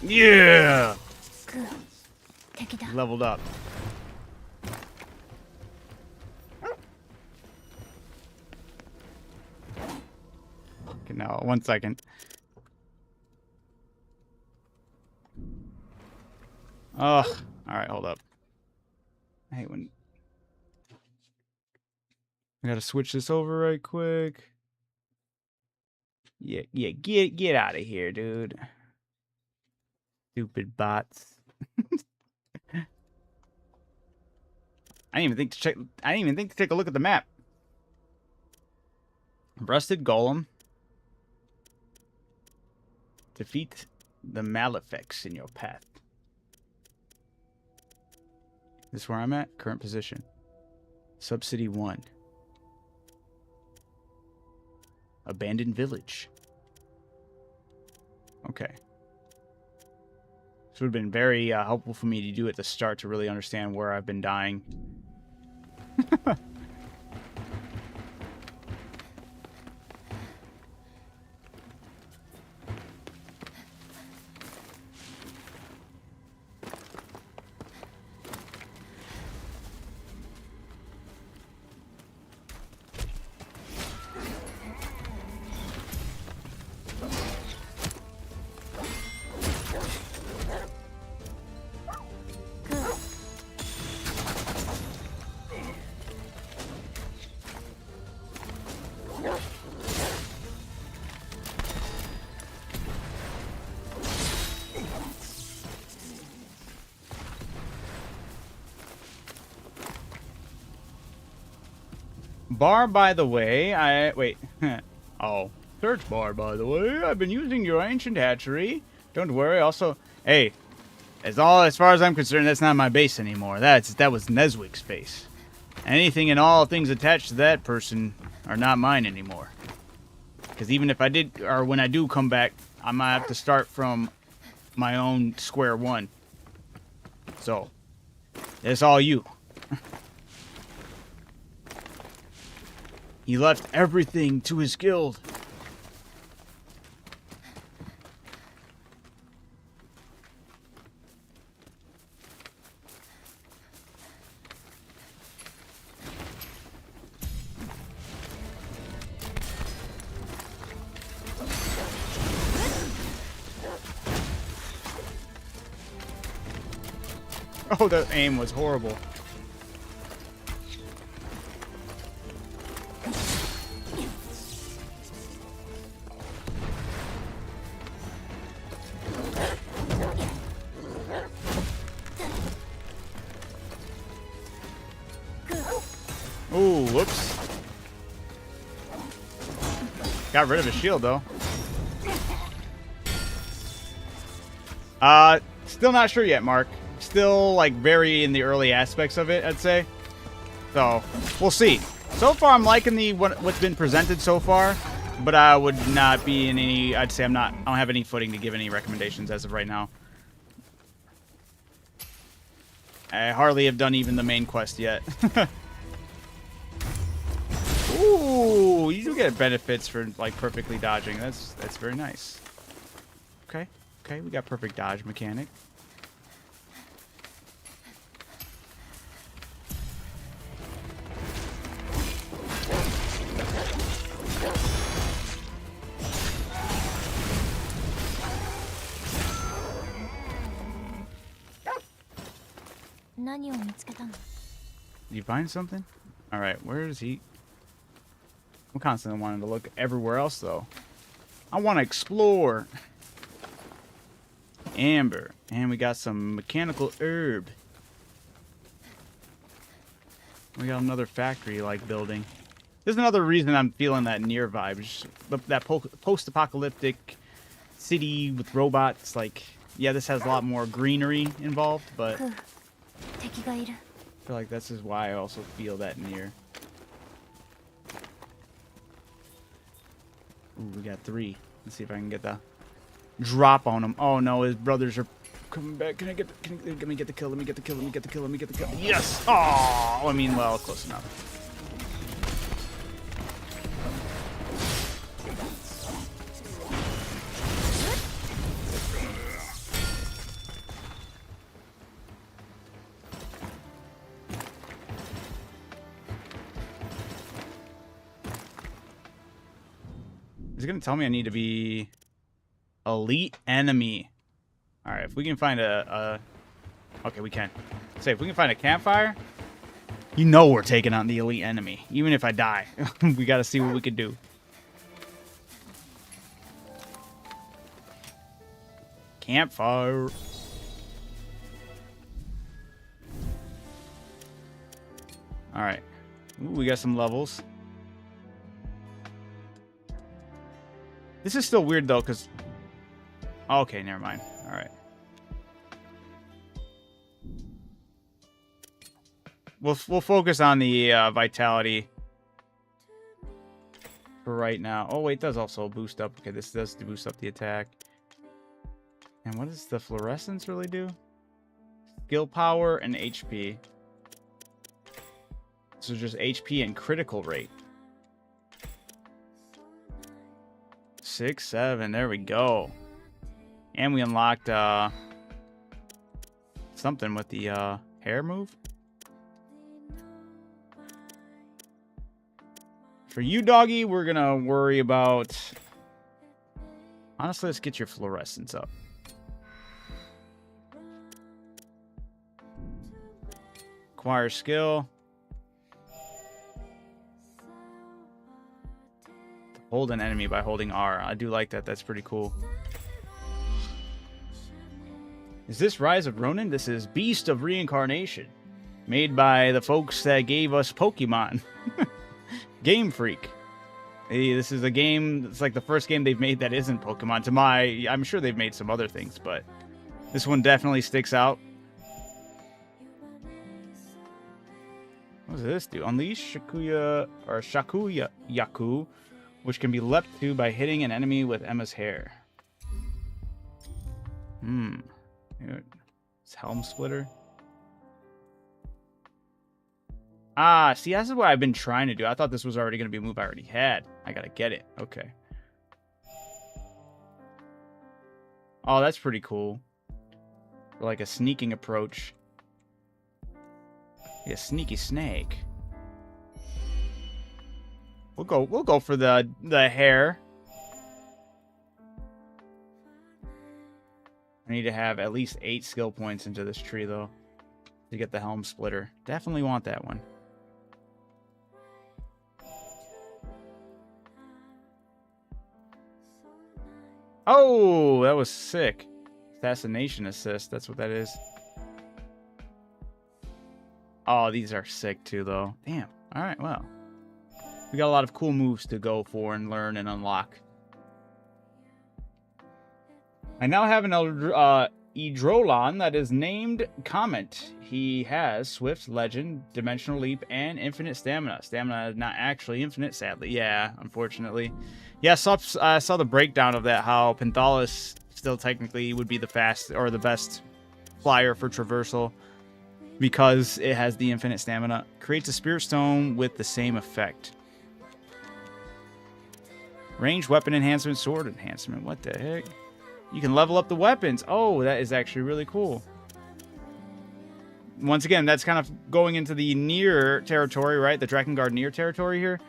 Yeah! Leveled up. Okay, now, 1 second. Ugh. Alright, hold up. I hate when... I gotta switch this over right quick. Yeah, get out of here, dude. Stupid bots. I didn't even think to check. I didn't even think to take a look at the map. Rusted Golem. Defeat the Malefics in your path. This is where I'm at. Current position. Subcity 1. Abandoned village. Okay. This would have been very helpful for me to do at the start to really understand where I've been dying. Bar, by the way, wait. Oh. Search bar, by the way. I've been using your ancient hatchery. Don't worry. Also, hey, as far as I'm concerned, that's not my base anymore. That was Neswick's base. Anything and all things attached to that person are not mine anymore. Because even if I did, or when I do come back, I'm gonna have to start from my own square one. So, it's all you. He left everything to his guild. Oh, the aim was horrible. Ooh, whoops. Got rid of his shield, though. Still not sure yet, Mark. Still, like, very in the early aspects of it, I'd say. So, we'll see. So far, I'm liking what's been presented so far, but I would not be in any... I'd say I don't have any footing to give any recommendations as of right now. I hardly have done even the main quest yet. Ooh, you do get benefits for, like, perfectly dodging. That's very nice. Okay, we got perfect dodge mechanic. Did you find something? Alright, where is he? I'm constantly wanting to look everywhere else, though. I want to explore. Amber. And we got some mechanical herb. We got another factory-like building. There's another reason I'm feeling that near vibe. Just that post-apocalyptic city with robots. Like, yeah, this has a lot more greenery involved, but... I feel like this is why I also feel that near. Ooh, we got 3. Let's see if I can get the drop on him. Oh no, his brothers are coming back. Let me get the kill. Let me get the kill. Let me get the kill. Let me get the kill. Yes! Oh, I mean, well, close enough. Is it gonna tell me I need to be elite enemy? All right, if we can find okay, we can. Say if we can find a campfire, you know we're taking on the elite enemy, even if I die. We got to see what we can do. Campfire. All right, ooh, we got some levels. This is still weird, though, because... Okay, never mind. All right. We'll focus on the vitality for right now. Oh, wait, it does also boost up. Okay, this does boost up the attack. And what does the fluorescence really do? Skill power and HP. So just HP and critical rate. 6, 7, there we go. And we unlocked something with the hair move. For you, doggy, we're gonna worry about... Honestly, let's get your fluorescence up. Acquire skill. Hold an enemy by holding R. I do like that. That's pretty cool. Is this Rise of Ronin? This is Beast of Reincarnation. Made by the folks that gave us Pokemon. Game Freak. Hey, this is a game... It's like the first game they've made that isn't Pokemon. To my... I'm sure they've made some other things, but... This one definitely sticks out. What does this do? Unleash Shakuya... Or Shakuya Yaku... which can be leapt to by hitting an enemy with Emma's hair. It's Helm Splitter. Ah, see, that's what I've been trying to do. I thought this was already going to be a move I already had. I got to get it. Okay. Oh, that's pretty cool. Like a sneaking approach. Yeah, sneaky snake. We'll go for the hair. I need to have at least 8 skill points into this tree though to get the Helm Splitter. Definitely want that one. Oh, that was sick. Assassination assist, that's what that is. Oh, these are sick too, though. Damn. All right, well. We got a lot of cool moves to go for and learn and unlock. I now have an Eidolon that is named Comet. He has Swift, Legend, Dimensional Leap, and Infinite Stamina. Stamina is not actually infinite, sadly. Yeah, unfortunately. Yeah, I saw the breakdown of that, how Penthalis still technically would be the best flyer for traversal because it has the infinite stamina. Creates a Spirit Stone with the same effect. Range, weapon enhancement, sword enhancement. What the heck? You can level up the weapons. Oh, that is actually really cool. Once again, that's kind of going into the near territory, right? The Drakengard near territory here.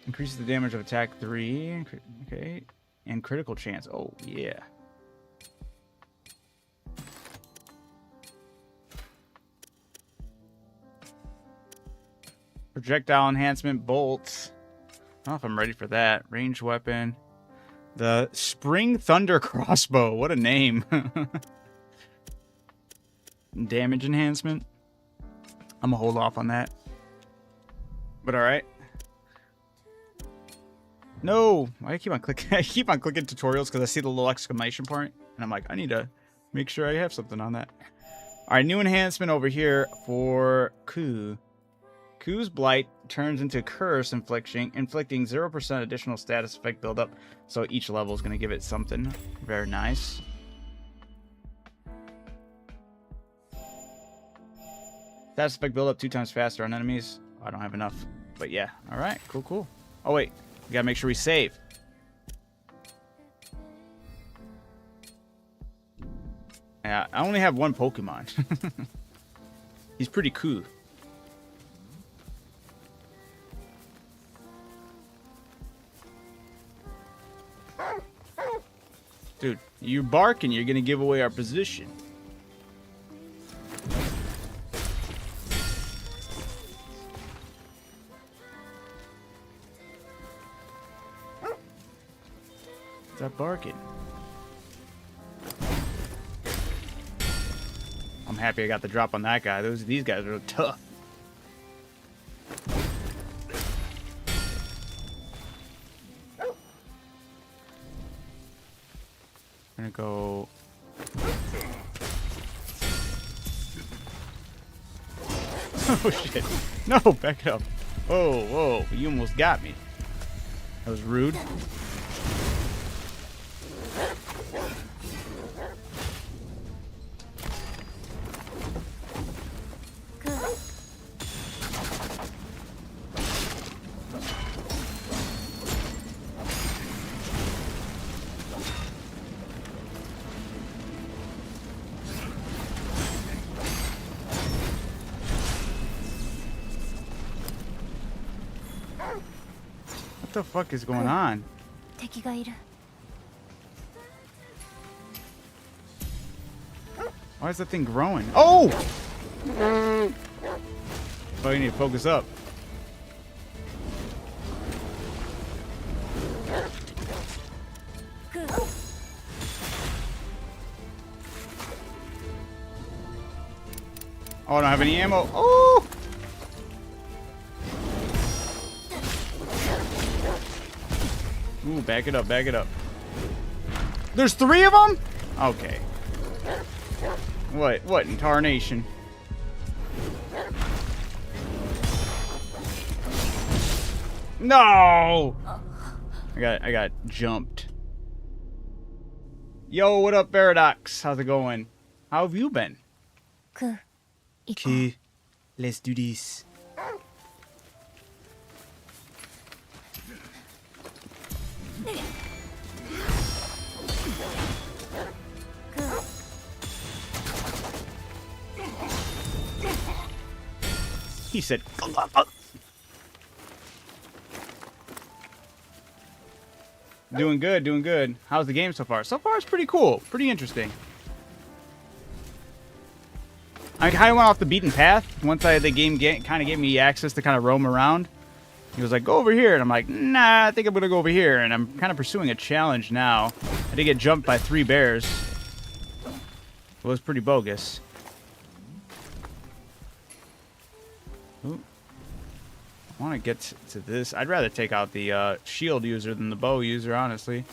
Increases the damage of attack 3. Okay. And critical chance. Oh, yeah. Projectile enhancement bolts. I don't know if I'm ready for that. Ranged weapon. The Spring Thunder Crossbow. What a name. Damage enhancement. I'm going to hold off on that. But alright. No! I keep on clicking tutorials because I see the little exclamation point. And I'm like, I need to make sure I have something on that. Alright, new enhancement over here for Ku. Ku's Blight turns into Curse, inflicting 0% additional status effect buildup. So each level is going to give it something. Very nice. Status effect buildup 2 times faster on enemies. Oh, I don't have enough. But yeah. Alright, cool. Oh wait, we got to make sure we save. Yeah, I only have one Pokemon. He's pretty cool. Dude, you barking, you're gonna give away our position. Stop barking. I'm happy I got the drop on that guy. These guys are tough. Gonna go. Oh shit! No, back it up. Whoa! You almost got me. That was rude. What the fuck is going on? Why is that thing growing? Oh! Oh, you need to focus up. Oh, I don't have any ammo. Oh! Ooh, back it up. There's 3 of them? Okay. What in tarnation? No! I got jumped. Yo, what up, Paradox? How's it going? How have you been? Okay, let's do this. He said, doing good, doing good. How's the game so far? So far, it's pretty cool. Pretty interesting. I kind of went off the beaten path. Once the game kind of gave me access to kind of roam around. He was like, go over here. And I'm like, nah, I think I'm going to go over here. And I'm kind of pursuing a challenge now. I did get jumped by 3 bears. It was pretty bogus. Ooh. I want to get to this. I'd rather take out the shield user than the bow user, honestly.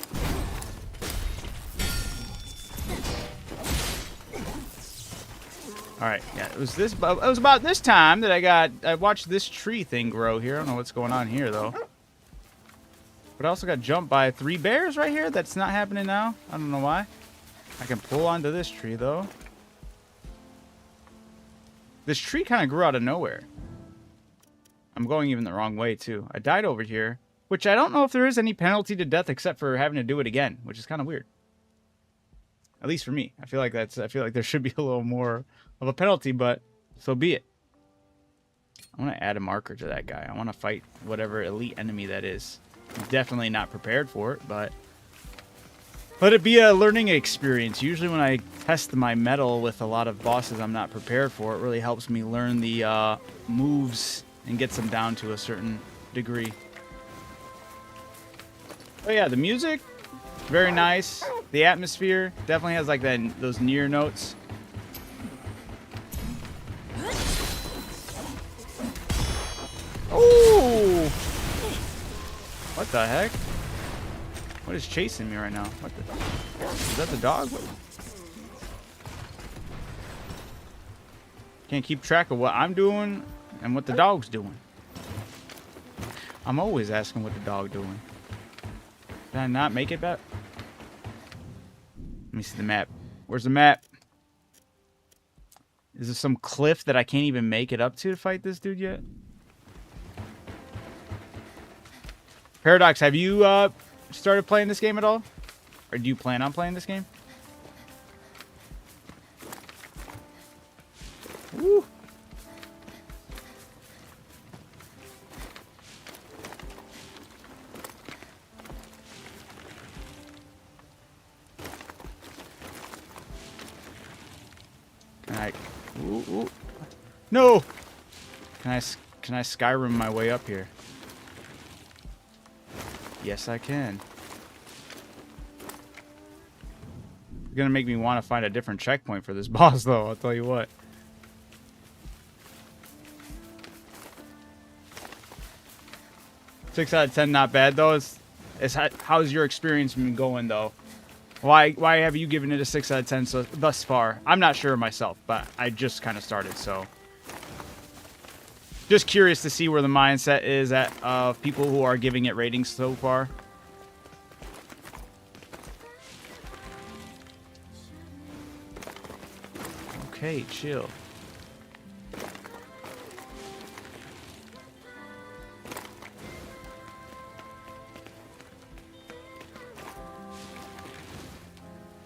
All right, yeah, it was about this time that I watched this tree thing grow here. I don't know what's going on here though. But I also got jumped by 3 bears right here. That's not happening now. I don't know why. I can pull onto this tree though. This tree kind of grew out of nowhere. I'm going even the wrong way too. I died over here, which I don't know if there is any penalty to death except for having to do it again, which is kind of weird. At least for me. I feel like there should be a little more of a penalty, but so be it. I want to add a marker to that guy. I want to fight whatever elite enemy that is. I'm definitely not prepared for it, but let it be a learning experience. Usually when I test my metal with a lot of bosses I'm not prepared for, it really helps me learn the moves and gets them down to a certain degree. Oh yeah, the music, very nice. The atmosphere definitely has like those near notes. Oh! What the heck? What is chasing me right now? What the? Is that the dog? Can't keep track of what I'm doing and what the dog's doing. I'm always asking what the dog doing. Did I not make it back? Let me see the map. Where's the map? Is there some cliff that I can't even make it up to fight this dude yet? Paradox, have you started playing this game at all? Or do you plan on playing this game? Woo. Can I? Ooh, ooh. No. Can I Skyrim my way up here? Yes, I can. It's gonna make me want to find a different checkpoint for this boss, though. I'll tell you what. Six out of 10, not bad though. How's your experience been going though? Why have you given it a 6 out of 10 so thus far? I'm not sure myself, but I just kind of started, so just curious to see where the mindset is at of people who are giving it ratings so far. Okay, chill.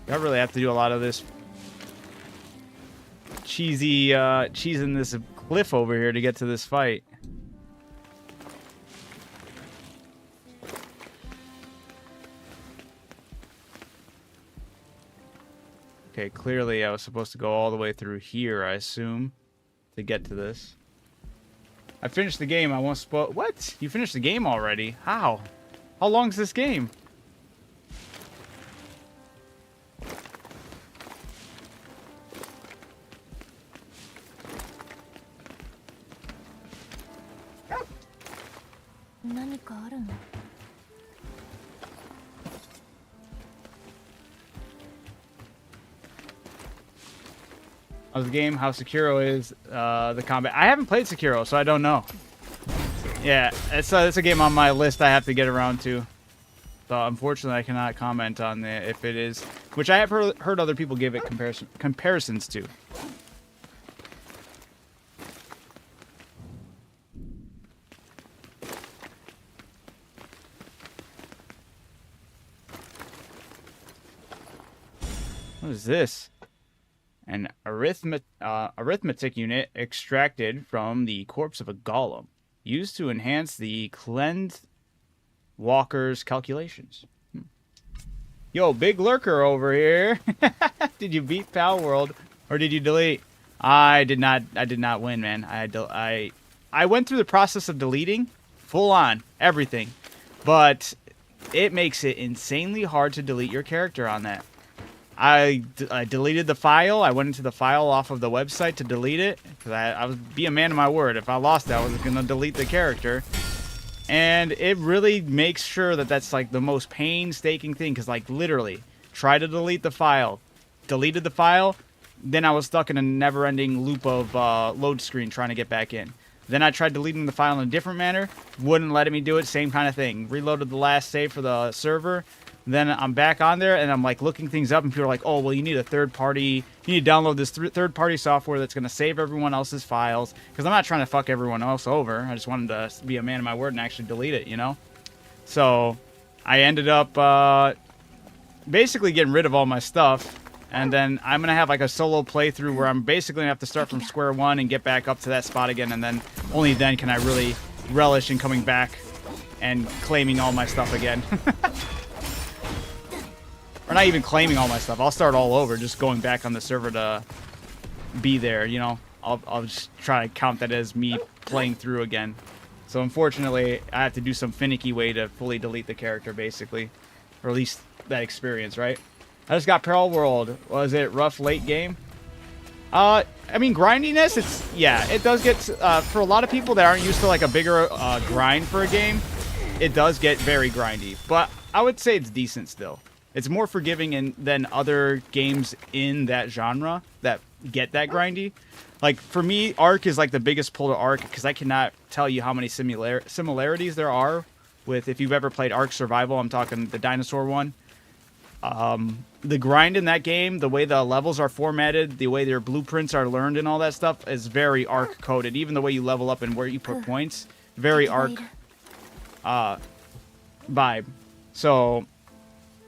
I really have to do a lot of this cheesing this cliff over here to get to this fight. Okay, clearly I was supposed to go all the way through here, I assume, to get to this. I finished the game. I won't spoil. What? You finished the game already? How? How long is this game? How's the game? How Sekiro is the combat? I haven't played Sekiro, so I don't know. Yeah, it's a game on my list I have to get around to. So unfortunately, I cannot comment on if it is which I have heard other people give it comparisons to. What is this? An arithmetic unit extracted from the corpse of a golem, used to enhance the cleansed walker's calculations. Yo, big lurker over here. Did you beat Pal World, or did you delete? I did not win, man. I went through the process of deleting, full on everything, but it makes it insanely hard to delete your character on that. I deleted the file. I went into the file off of the website to delete it, because I was be a man of my word. If I lost that, I was gonna delete the character. And it really makes sure that that's like the most painstaking thing, because like literally, try to delete the file, deleted the file, then I was stuck in a never-ending loop of load screen trying to get back in. Then I tried deleting the file in a different manner, wouldn't let me do it, same kind of thing. Reloaded the last save for the server, then I'm back on there, and I'm like looking things up, and people are like, oh, well, you need a third-party, you need to download this third-party software that's going to save everyone else's files, because I'm not trying to fuck everyone else over. I just wanted to be a man of my word and actually delete it, you know? So I ended up basically getting rid of all my stuff, and then I'm going to have like a solo playthrough where I'm basically going to have to start from square one and get back up to that spot again, and then only then can I really relish in coming back and claiming all my stuff again. Or not even claiming all my stuff. I'll start all over, just going back on the server to be there, you know? I'll just try to count that as me playing through again. So unfortunately, I have to do some finicky way to fully delete the character, basically. Or at least that experience, right? I just got Peril World. Was it rough late game? I mean, grindiness, it does get, for a lot of people that aren't used to like a bigger grind for a game, it does get very grindy. But I would say it's decent still. It's more forgiving than other games in that genre that get that grindy. Like, for me, Ark is like the biggest pull to Ark, because I cannot tell you how many similarities there are with, if you've ever played Ark Survival, I'm talking the dinosaur one. The grind in that game, the way the levels are formatted, the way their blueprints are learned and all that stuff is very Ark coded. Even the way you level up and where you put points, very Ark vibe. So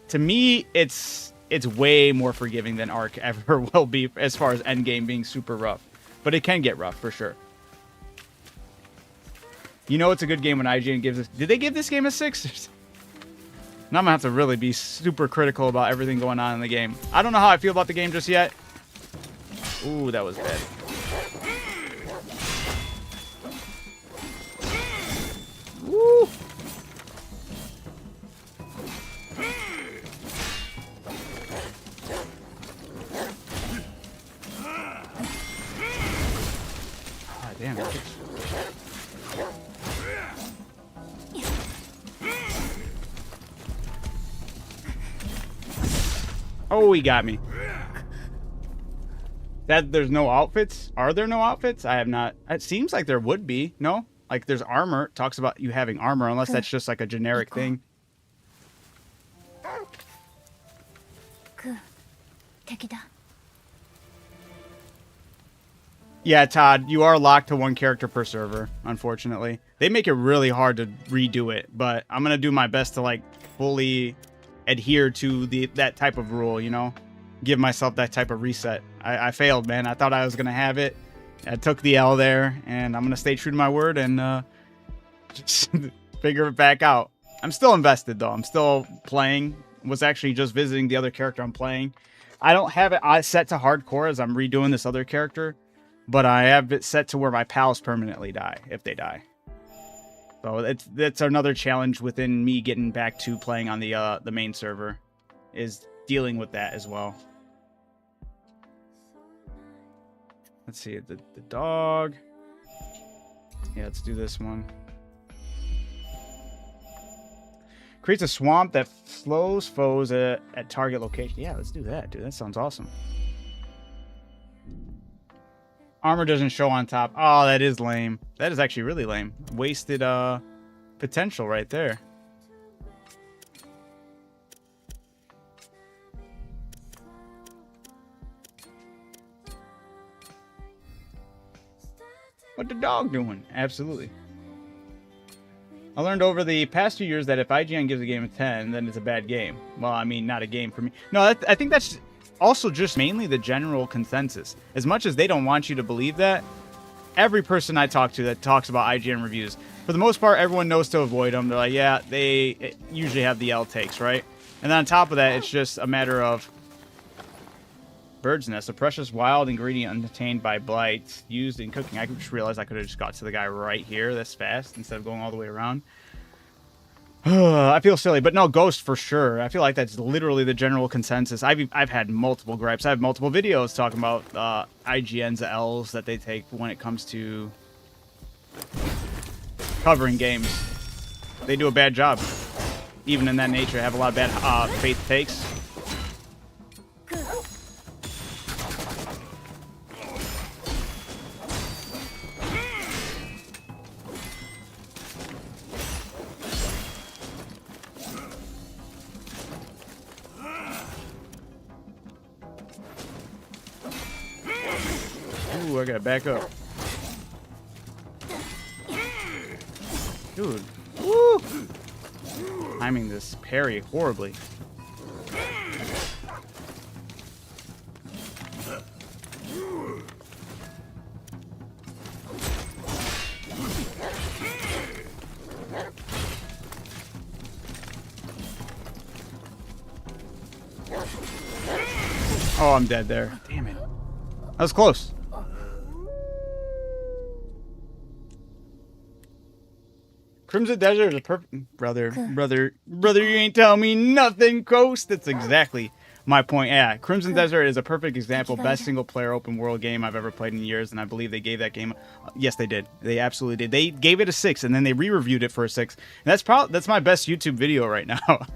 to me, it's way more forgiving than Ark ever will be as far as endgame being super rough. But it can get rough for sure. You know it's a good game when IGN gives it. Did they give this game a 6? Now I'm going to have to really be super critical about everything going on in the game. I don't know how I feel about the game just yet. Ooh, that was bad. Woo! Ah, damn it. Oh, he got me. That there's no outfits? Are there no outfits? I have not. It seems like there would be. No? Like there's armor. It talks about you having armor, unless that's just like a generic thing. Yeah, Todd, you are locked to one character per server, unfortunately. They make it really hard to redo it, but I'm going to do my best to like fully adhere to that type of rule, you know? Give myself that type of reset. I failed, man. I thought I was going to have it. I took the L there, and I'm going to stay true to my word and just figure it back out. I'm still invested, though. I'm still playing. Was actually just visiting the other character I'm playing. I don't have it set to hardcore as I'm redoing this other character, but I have it set to where my pals permanently die, if they die. So that's another challenge within me getting back to playing on the main server, is dealing with that as well. Let's see, the dog. Yeah, let's do this one. Creates a swamp that slows foes at target location. Yeah, let's do that, dude. That sounds awesome. Armor doesn't show on top. Oh, that is lame. That is actually really lame. Wasted potential right there. What the dog doing? Absolutely. I learned over the past 2 years that if IGN gives a game a 10, then it's a bad game. Well, I mean, not a game for me. No, I think that's also just mainly the general consensus. As much as they don't want you to believe that, every person I talk to that talks about IGN reviews, for the most part, everyone knows to avoid them. They're like, yeah, they usually have the L takes, right? And then on top of that, it's just a matter of bird's nest, a precious wild ingredient obtained by blight, used in cooking. I just realized I could have just got to the guy right here this fast instead of going all the way around. I feel silly, but no, Ghost for sure. I feel like that's literally the general consensus. I've had multiple gripes. I have multiple videos talking about IGN's L's that they take when it comes to covering games. They do a bad job. Even in that nature, have a lot of bad faith takes. Ooh, I gotta back up. Dude. Woo! Timing this parry horribly. Oh, I'm dead there. Damn it. That was close. Crimson Desert is a perfect... Brother, you ain't telling me nothing, Ghost. That's exactly my point. Yeah, Crimson Desert is a perfect example. Best single-player open-world game I've ever played in years, and I believe they gave that game... Yes, they did. They absolutely did. They gave it a 6, and then they re-reviewed it for a 6. And that's my best YouTube video right now.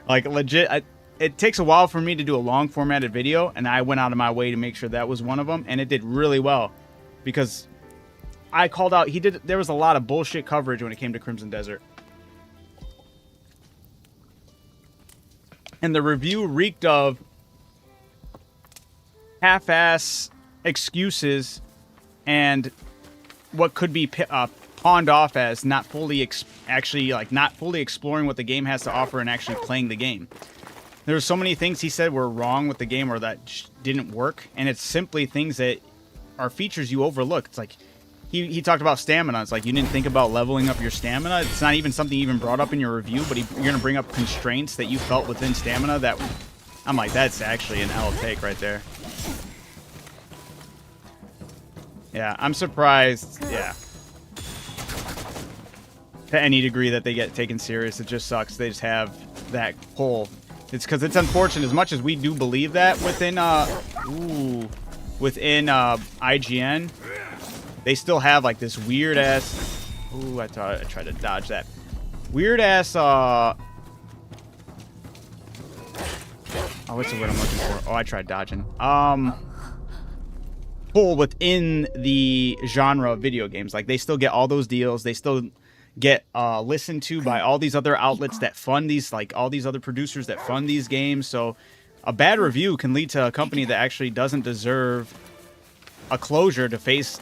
Like, legit... It takes a while for me to do a long-formatted video, and I went out of my way to make sure that was one of them, and it did really well. Because... I called out, there was a lot of bullshit coverage when it came to Crimson Desert. And the review reeked of half-ass excuses and what could be pawned off as not fully not fully exploring what the game has to offer and actually playing the game. There were so many things he said were wrong with the game or that didn't work, and it's simply things that are features you overlook. It's like he talked about stamina. It's like you didn't think about leveling up your stamina. It's not even something you even brought up in your review, but you're going to bring up constraints that you felt within stamina that... I'm like, that's actually an L take right there. Yeah, I'm surprised, yeah. To any degree that they get taken serious, it just sucks. They just have that pull. It's because it's unfortunate, as much as we do believe that within, IGN... They still have, like, this weird-ass... Ooh, I tried to dodge that. Weird-ass, Oh, what's the word I'm looking for? Oh, I tried dodging. Pull within the genre of video games. Like, they still get all those deals. They still get listened to by all these other outlets that fund these, like, all these other producers that fund these games. So, a bad review can lead to a company that actually doesn't deserve a closure to face...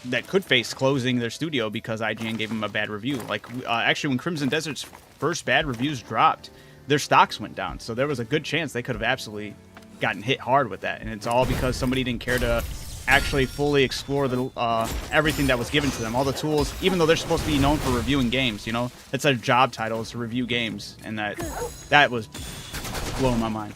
that could face closing their studio because IGN gave them a bad review. Like, actually, when Crimson Desert's first bad reviews dropped, their stocks went down. So there was a good chance they could have absolutely gotten hit hard with that. And it's all because somebody didn't care to actually fully explore the everything that was given to them. All the tools, even though they're supposed to be known for reviewing games, you know? That's their job title, is to review games. And that was blowing my mind.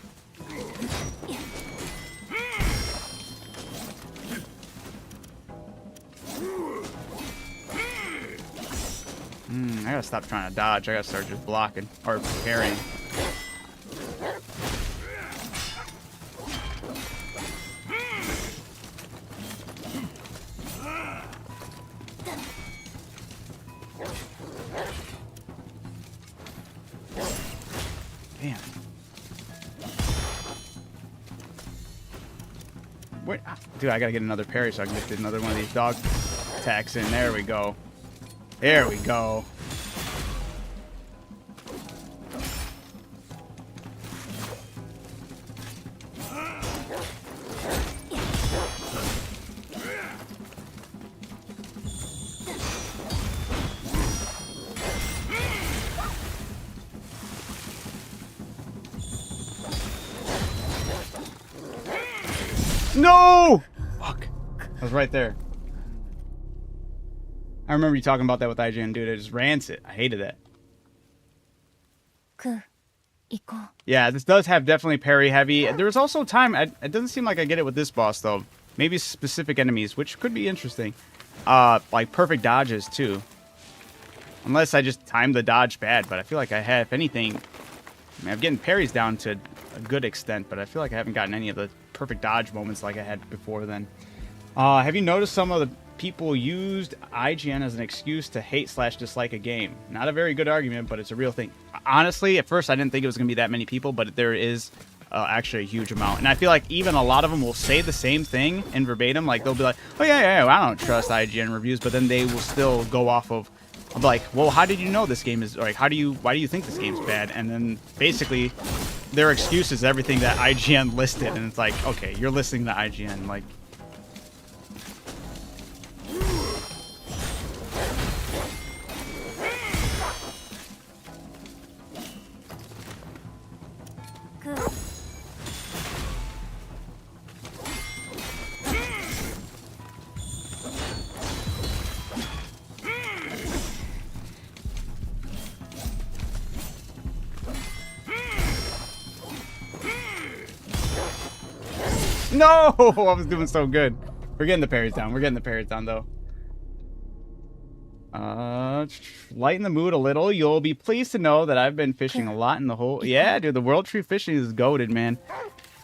I gotta stop trying to dodge. I gotta start just blocking or parrying. Damn. Wait, dude, I gotta get another parry so I can get another one of these dog attacks in. There we go. There we go. No! Fuck. I was right there. I remember you talking about that with IGN, dude. It just rancid. I hated that. Yeah, this does have definitely parry heavy. There was also time. It doesn't seem like I get it with this boss, though. Maybe specific enemies, which could be interesting. Like perfect dodges, too. Unless I just timed the dodge bad, but I feel like I have, if anything... I mean, I'm getting parries down to a good extent, but I feel like I haven't gotten any of the perfect dodge moments like I had before then. Have you noticed some of the people used IGN as an excuse to hate/dislike a game? Not a very good argument, but it's a real thing. Honestly, at first I didn't think it was going to be that many people, but there is actually a huge amount. And I feel like even a lot of them will say the same thing in verbatim. Like, they'll be like, oh, yeah, I don't trust IGN reviews, but then they will still go off of, like, well, how did you know this game is, like, why do you think this game's bad? And then basically their excuse is everything that IGN listed, and it's like, okay, you're listening to IGN, like... No! I was doing so good. We're getting the parries down. We're getting the parries down, though. Lighten the mood a little. You'll be pleased to know that I've been fishing a lot in the hole. Yeah, dude, the World Tree fishing is goated, man.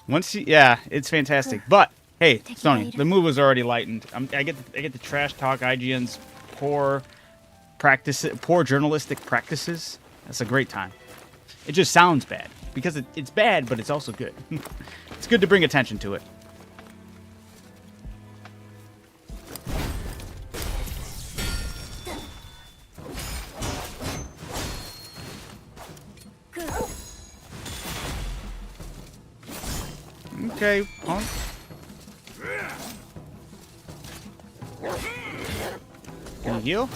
Once you... Yeah, it's fantastic. But, hey, Sony, the mood was already lightened. I get the trash talk IGN's poor journalistic practices. That's a great time. It just sounds bad. Because it's bad, but it's also good. It's good to bring attention to it. Okay, punk. Can you heal?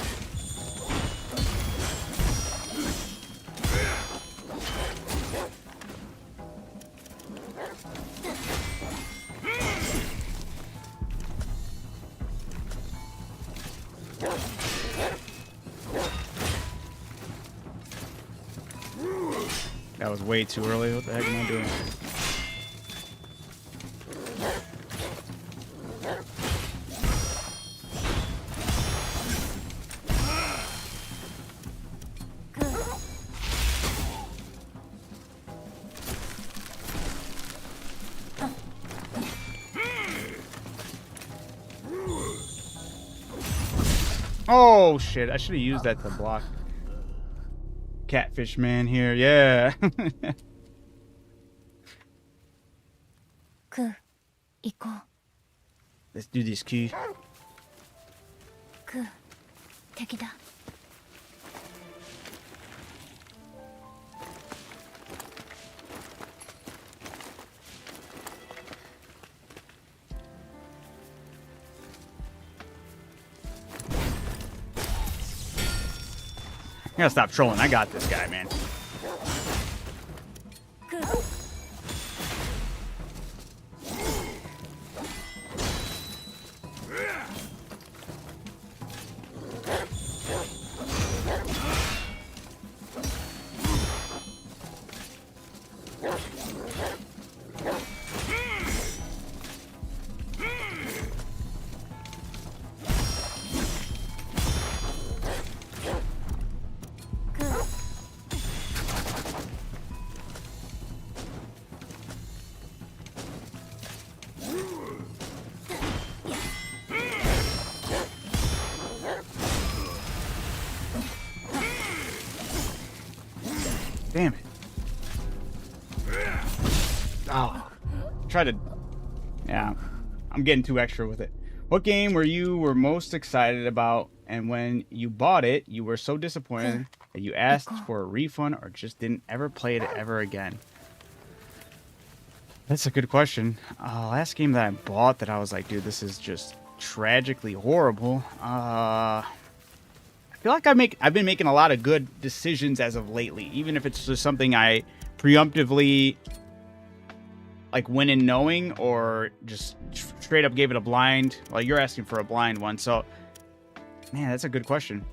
That was way too early. What the heck am I doing? Oh shit, I should have used that to block Catfish Man here, yeah. Let's do this, Q. I gotta stop trolling. I got this guy, man. Damn it. Oh. Try to... Yeah. I'm getting too extra with it. What game were you most excited about, and when you bought it, you were so disappointed that you asked for a refund or just didn't ever play it ever again? That's a good question. Last game that I bought that I was like, dude, this is just tragically horrible. I feel like I've been making a lot of good decisions as of lately, even if it's just something I preemptively like went in knowing, or just straight up gave it a blind? Well, you're asking for a blind one, so man, that's a good question.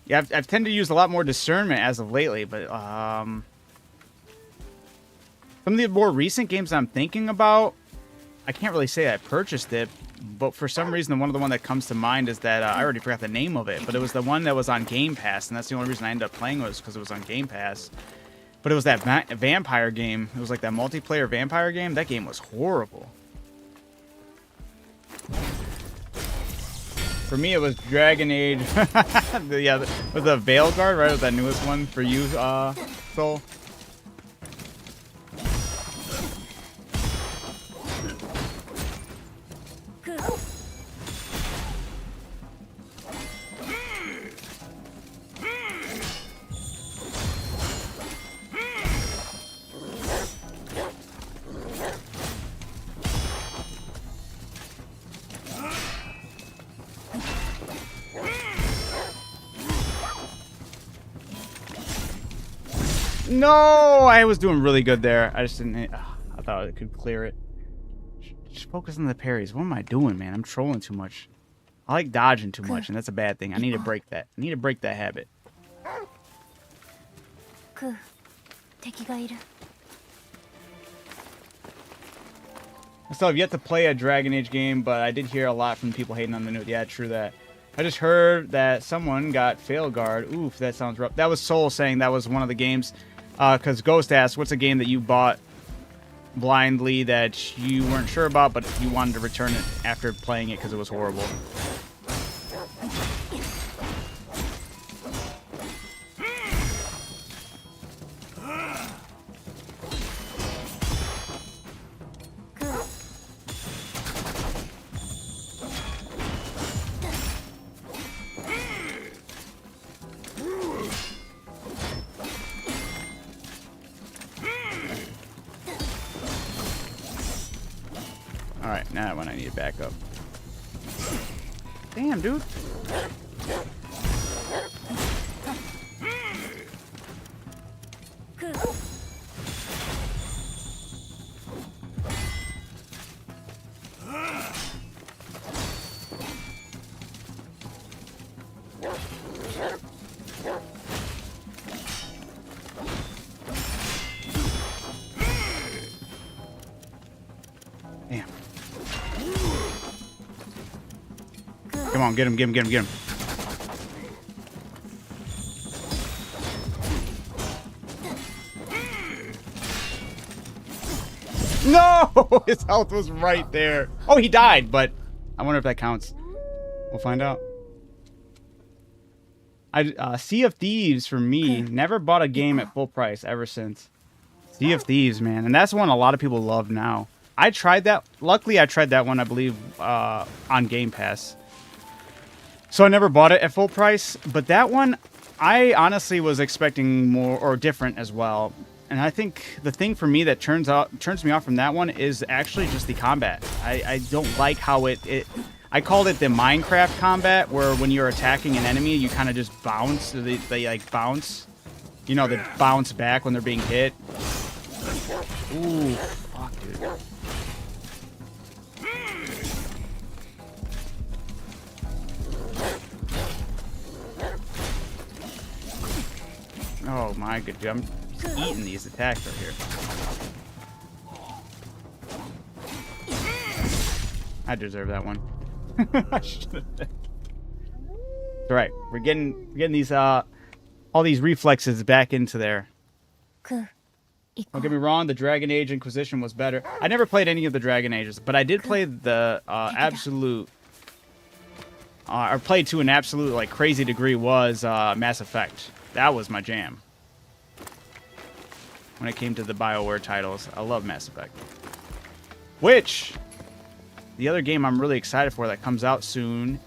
Yeah, I've tended to use a lot more discernment as of lately, but some of the more recent games I'm thinking about, I can't really say I purchased it, but for some reason, one that comes to mind is that I already forgot the name of it, but it was the one that was on Game Pass, and that's the only reason I ended up playing was because it was on Game Pass. But it was that vampire game. It was like that multiplayer vampire game. That game was horrible. For me, it was Dragon Age. Yeah, with the Veil Guard, right? Was that newest one for you, Soul? No, I was doing really good there. I just didn't. I thought I could clear it. Just focus on the parries. What am I doing, man? I'm trolling too much. I like dodging too much, and that's a bad thing. I need to break that. I need to break that habit. I still have yet to play a Dragon Age game, but I did hear a lot from people hating on the new. Yeah, true that. I just heard that someone got Fail Guard. Oof, that sounds rough. That was Soul saying that was one of the games. Because Ghost asked, what's a game that you bought blindly that you weren't sure about, but you wanted to return it after playing it because it was horrible? Alright, now when I need to back up. Damn, dude. Damn. Come on, get him, get him, get him, get him. No! His health was right there. Oh, he died, but I wonder if that counts. We'll find out. Sea of Thieves, for me, never bought a game at full price ever since. Sea of Thieves, man. And that's one a lot of people love now. I tried that. Luckily, I tried that one, I believe, on Game Pass. So I never bought it at full price. But that one, I honestly was expecting more or different as well. And I think the thing for me that turns me off from that one is actually just the combat. I don't like how I called it the Minecraft combat, where when you're attacking an enemy, you kind of just bounce. They like bounce. You know, they bounce back when they're being hit. Ooh, fuck, dude. Oh my god, dude, I'm just eating these attacks right here. I deserve that one. I should. All right, we're getting these all these reflexes back into there. Don't get me wrong, the Dragon Age Inquisition was better. I never played any of the Dragon Ages, but I did play the absolute. Or played to an absolute like crazy degree was Mass Effect. That was my jam. When it came to the BioWare titles, I love Mass Effect. Which, the other game I'm really excited for that comes out soon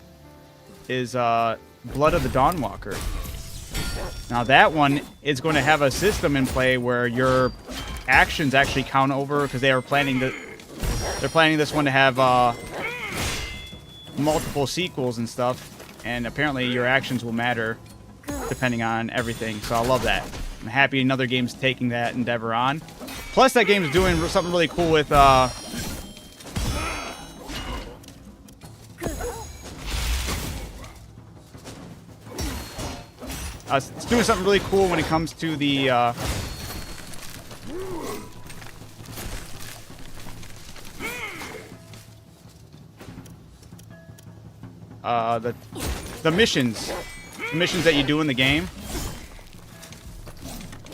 is Blood of the Dawnwalker. Now that one is going to have a system in play where your actions actually count over, because they're planning this one to have multiple sequels and stuff, and apparently your actions will matter depending on everything. So I love that. I'm happy another game's taking that endeavor on. Plus, that game's doing something really cool with it's doing something really cool when it comes to the missions. The missions that you do in the game.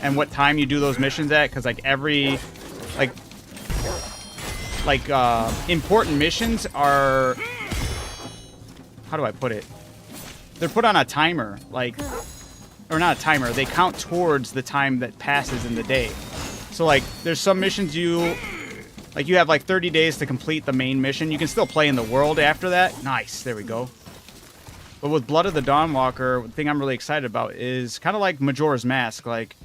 And what time you do those missions at, because like every important missions are, how do I put it? They're put on a timer, or not a timer, they count towards the time that passes in the day. So like there's some missions you have like 30 days to complete the main mission. You can still play in the world after that. Nice, there we go. But with Blood of the Dawnwalker, the thing I'm really excited about is kind of like Majora's Mask. Like,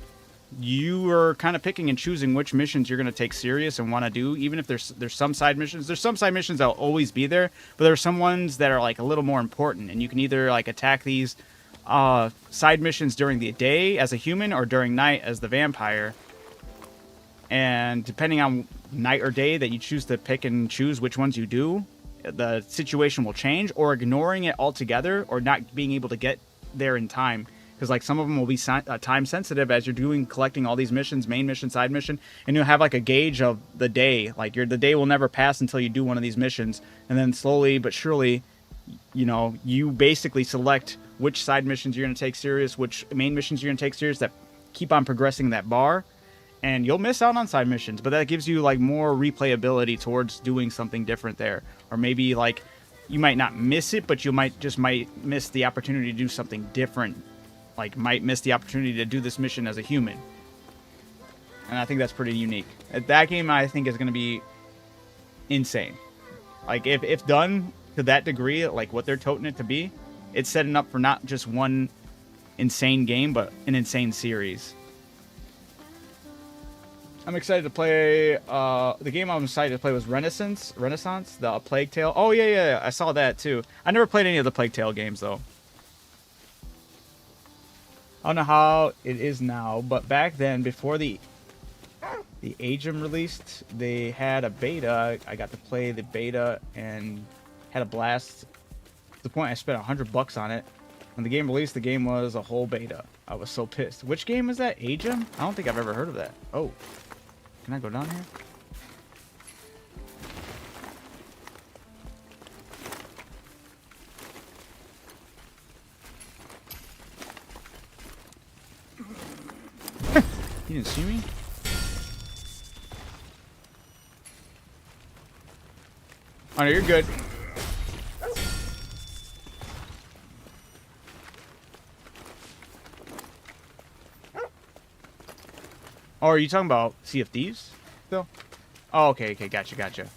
you are kind of picking and choosing which missions you're going to take serious and want to do, even if there's some side missions. There's some side missions that will always be there, but there are some ones that are like a little more important, and you can either like attack these side missions during the day as a human or during night as the vampire. And depending on night or day that you choose to pick and choose which ones you do, the situation will change, or ignoring it altogether, or not being able to get there in time. Because like some of them will be time sensitive as you're collecting all these missions, main mission, side mission, and you'll have like a gauge of the day. Like the day will never pass until you do one of these missions, and then slowly but surely, you basically select which side missions you're going to take serious, which main missions you're going to take serious, that keep on progressing that bar, and you'll miss out on side missions, but that gives you like more replayability towards doing something different there, or maybe like you might not miss it, but you might miss the opportunity to do something different. Like, might miss the opportunity to do this mission as a human. And I think that's pretty unique. That game, I think, is going to be insane. Like, if done to that degree, like what they're toting it to be, it's setting up for not just one insane game, but an insane series. I'm excited to play, the game I'm excited to play was Renaissance, the Plague Tale. Oh, yeah, I saw that, too. I never played any of the Plague Tale games, though. I don't know how it is now, but back then, before the Agem released, they had a beta. I got to play the beta and had a blast. To the point I spent $100 on it. When the game released, the game was a whole beta. I was so pissed. Which game is that? Agem? I don't think I've ever heard of that. Oh, can I go down here? You didn't see me? Oh, no, you're good. Oh, are you talking about Sea of Thieves still? Oh, okay, gotcha.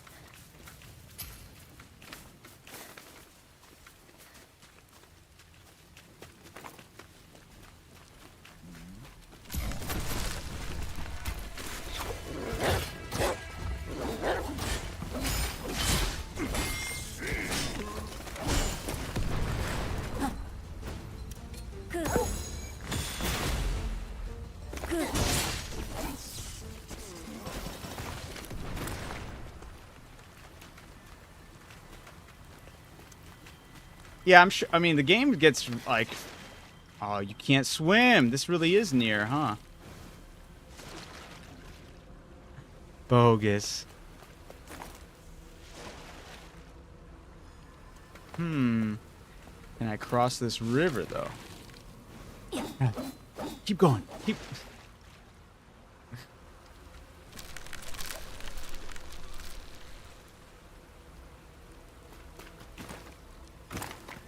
Yeah, I'm sure. I mean, the game gets like, oh, you can't swim. This really is near, huh? Bogus. Can I cross this river, though? Keep going.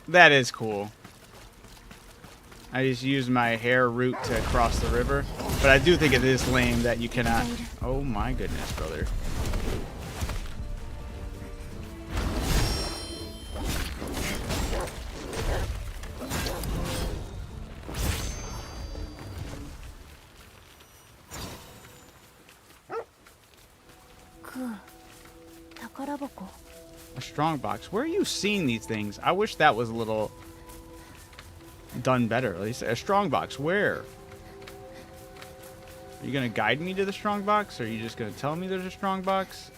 That is cool. I just used my hair route to cross the river, but I do think it is lame that you cannot. Oh my goodness, brother. A strong box. Where are you seeing these things? I wish that was a little done better. At least a strong box. Where? Are you gonna guide me to the strong box, or are you just gonna tell me there's a strong box?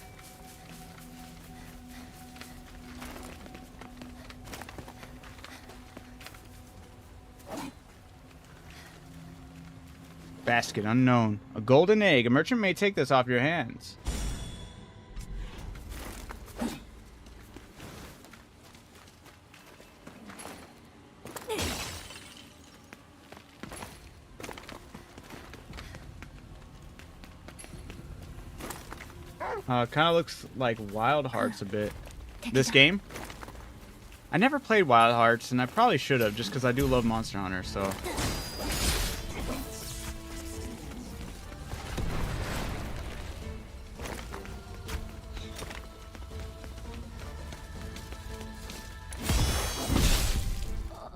Basket unknown. A golden egg. A merchant may take this off your hands. Kind of looks like Wild Hearts a bit. This game? I never played Wild Hearts, and I probably should have, just because I do love Monster Hunter, so...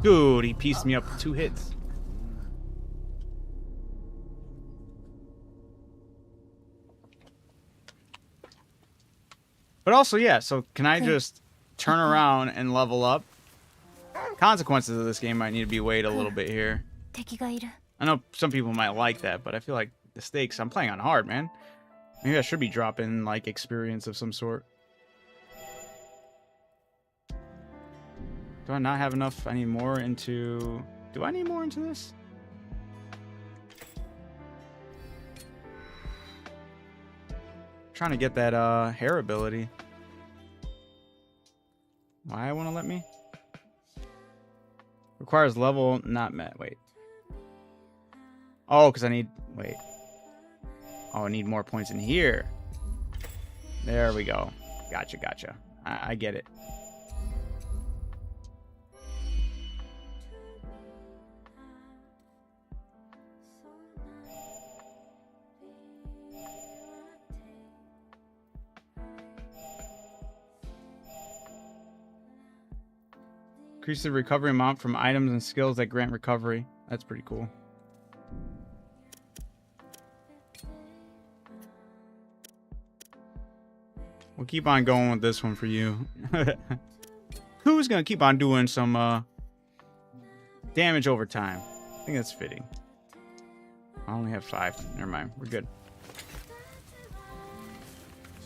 Dude, he pieced me up with 2 hits. But also, yeah, so can I just turn around and level up? Consequences of this game might need to be weighed a little bit here. I know some people might like that, but I feel like the stakes, I'm playing on hard, man. Maybe I should be dropping, like, experience of some sort. Do I not have enough? I need more into... Do I need more into this? Trying to get that hair ability. Why won't it let me? Requires level not met. Wait. Oh, because I need... Wait. Oh, I need more points in here. There we go. Gotcha, gotcha. I get it. Increase the recovery amount from items and skills that grant recovery. That's pretty cool. We'll keep on going with this one for you. Who's gonna keep on doing some damage over time? I think that's fitting. I only have 5. Never mind. We're good.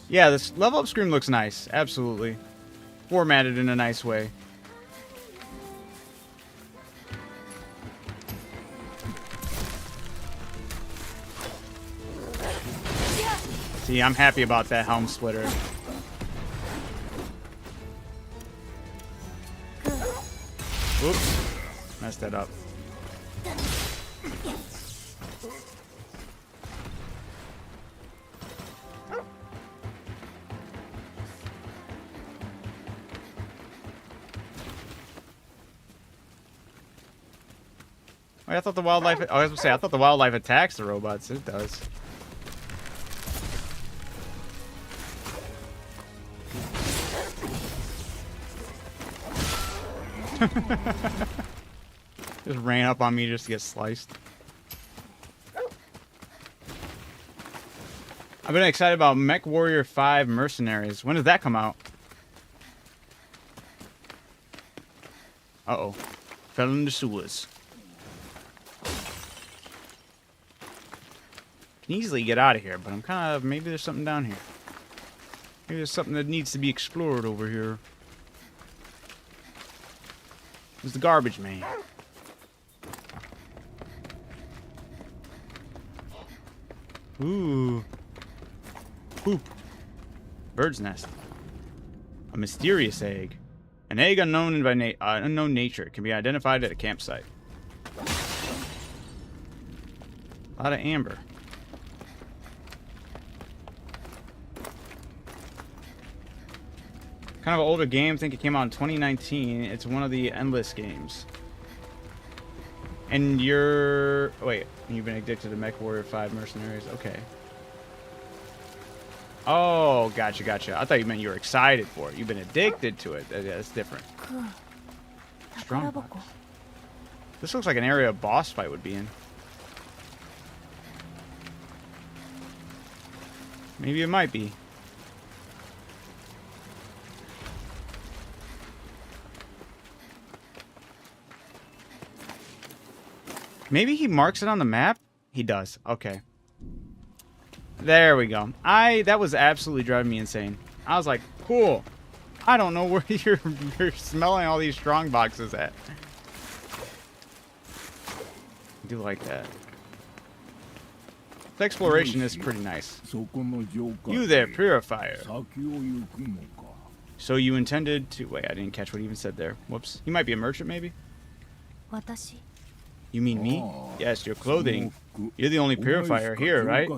Yeah, this level up screen looks nice. Absolutely. Formatted in a nice way. See, I'm happy about that helm splitter. Oops. Messed that up. Wait, I thought the wildlife... Oh, I was gonna say, I thought the wildlife attacks the robots. It does. Just ran up on me just to get sliced. I've been excited about Mech Warrior 5 Mercenaries. When did that come out? Uh-oh. Fell into sewers. Can easily get out of here, but I'm kind of... Maybe there's something down here. Maybe there's something that needs to be explored over here. Who's the garbage man? Ooh. Poop. Bird's nest. A mysterious egg. An egg unknown by unknown nature. It can be identified at a campsite. A lot of amber. Kind of an older game. I think it came out in 2019. It's one of the Endless games. And you're... Wait. You've been addicted to Mech Warrior 5 Mercenaries. Okay. Oh, gotcha, gotcha. I thought you meant you were excited for it. You've been addicted to it. Yeah, that's different. Strong box. This looks like an area a boss fight would be in. Maybe it might be. Maybe he marks it on the map? He does. Okay. There we go. That was absolutely driving me insane. I was like, cool. I don't know where you're smelling all these strong boxes at. I do like that. The exploration is pretty nice. You there, purifier. So you intended to... Wait, I didn't catch what he even said there. Whoops. You might be a merchant, maybe? You mean me? Yes, your clothing. You're the only purifier here, right?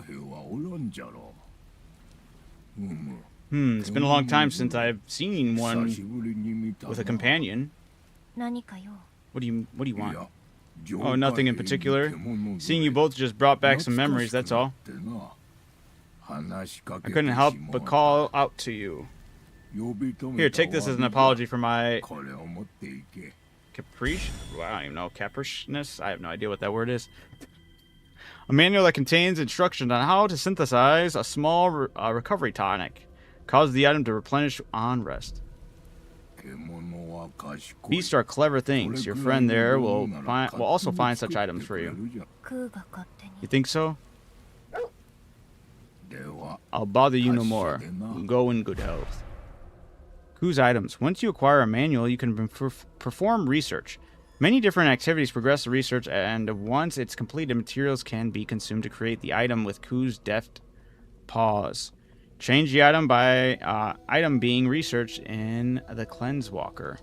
It's been a long time since I've seen one with a companion. What do you want? Oh, nothing in particular. Seeing you both just brought back some memories, that's all. I couldn't help but call out to you. Here, take this as an apology for my... Caprice? Well, I don't even know. Capriciousness? I have no idea what that word is. A manual that contains instructions on how to synthesize a small recovery tonic. Cause the item to replenish on rest. Beasts are clever things. Your friend there will also find such items for you. You think so? I'll bother you no more. Go in good health. Whose items? Once you acquire a manual, you can perform research. Many different activities progress the research, and once it's completed, materials can be consumed to create the item with Ku's deft paws. Change the item by item being researched in the Cleanse Walker.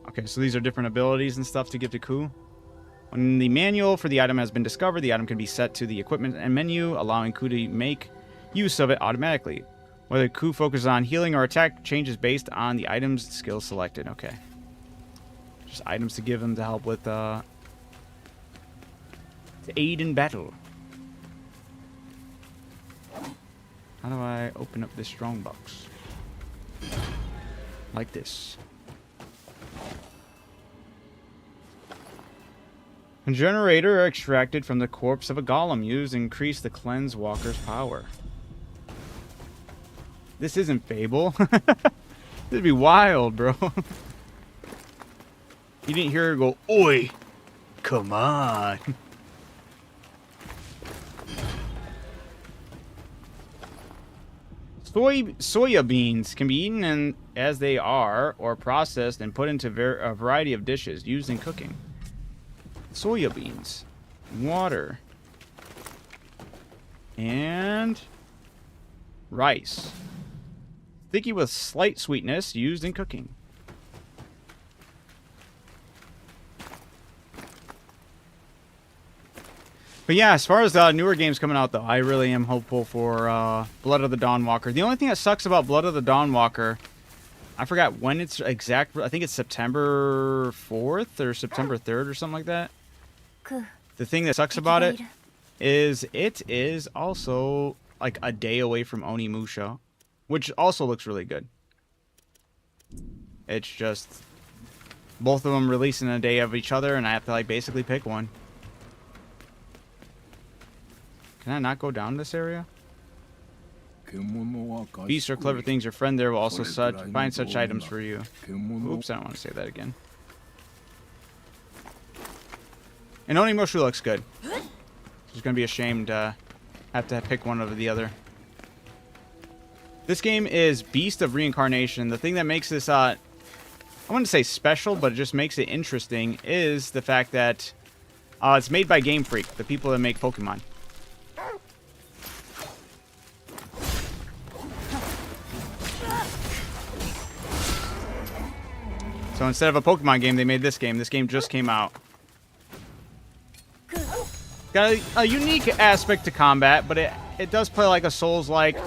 Okay, so these are different abilities and stuff to give to Ku. When the manual for the item has been discovered, the item can be set to the equipment and menu, allowing Ku to make use of it automatically. Whether Ku focuses on healing or attack changes based on the item's skill selected. Okay. Just items to give him to help with, to aid in battle. How do I open up this strongbox? Like this. A generator extracted from the corpse of a golem used to increase the Cleanse Walker's power. This isn't Fable. This'd be wild, bro. You didn't hear her go, "Oi, come on." Soya beans can be eaten as they are, or processed and put into a variety of dishes used in cooking. Soya beans, water, and rice. Sticky with slight sweetness, used in cooking. But yeah, as far as newer games coming out, though, I really am hopeful for Blood of the Dawnwalker. The only thing that sucks about Blood of the Dawnwalker, I forgot when it's exact. I think it's September 4th or September 3rd or something like that. The thing that sucks about it is also like a day away from Onimusha, which also looks really good. It's just both of them releasing a day of each other, and I have to like basically pick one. Can I not go down this area? Beasts are clever things. Your friend there will also find such items for you. Oops, I don't want to say that again. And Onimusha looks good. It's going to be a shame to have to pick one over the other. This game is Beast of Reincarnation. The thing that makes this, I wouldn't say special, but it just makes it interesting, is the fact that it's made by Game Freak, the people that make Pokemon. So instead of a Pokemon game, they made this game. This game just came out. Got a unique aspect to combat, but it does play like a Souls-like,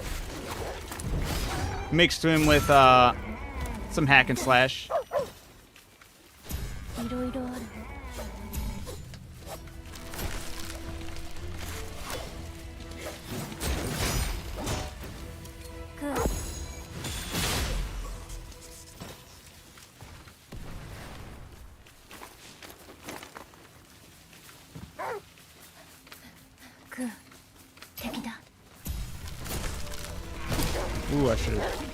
mixed in with some hack and slash. Ooh, I should have.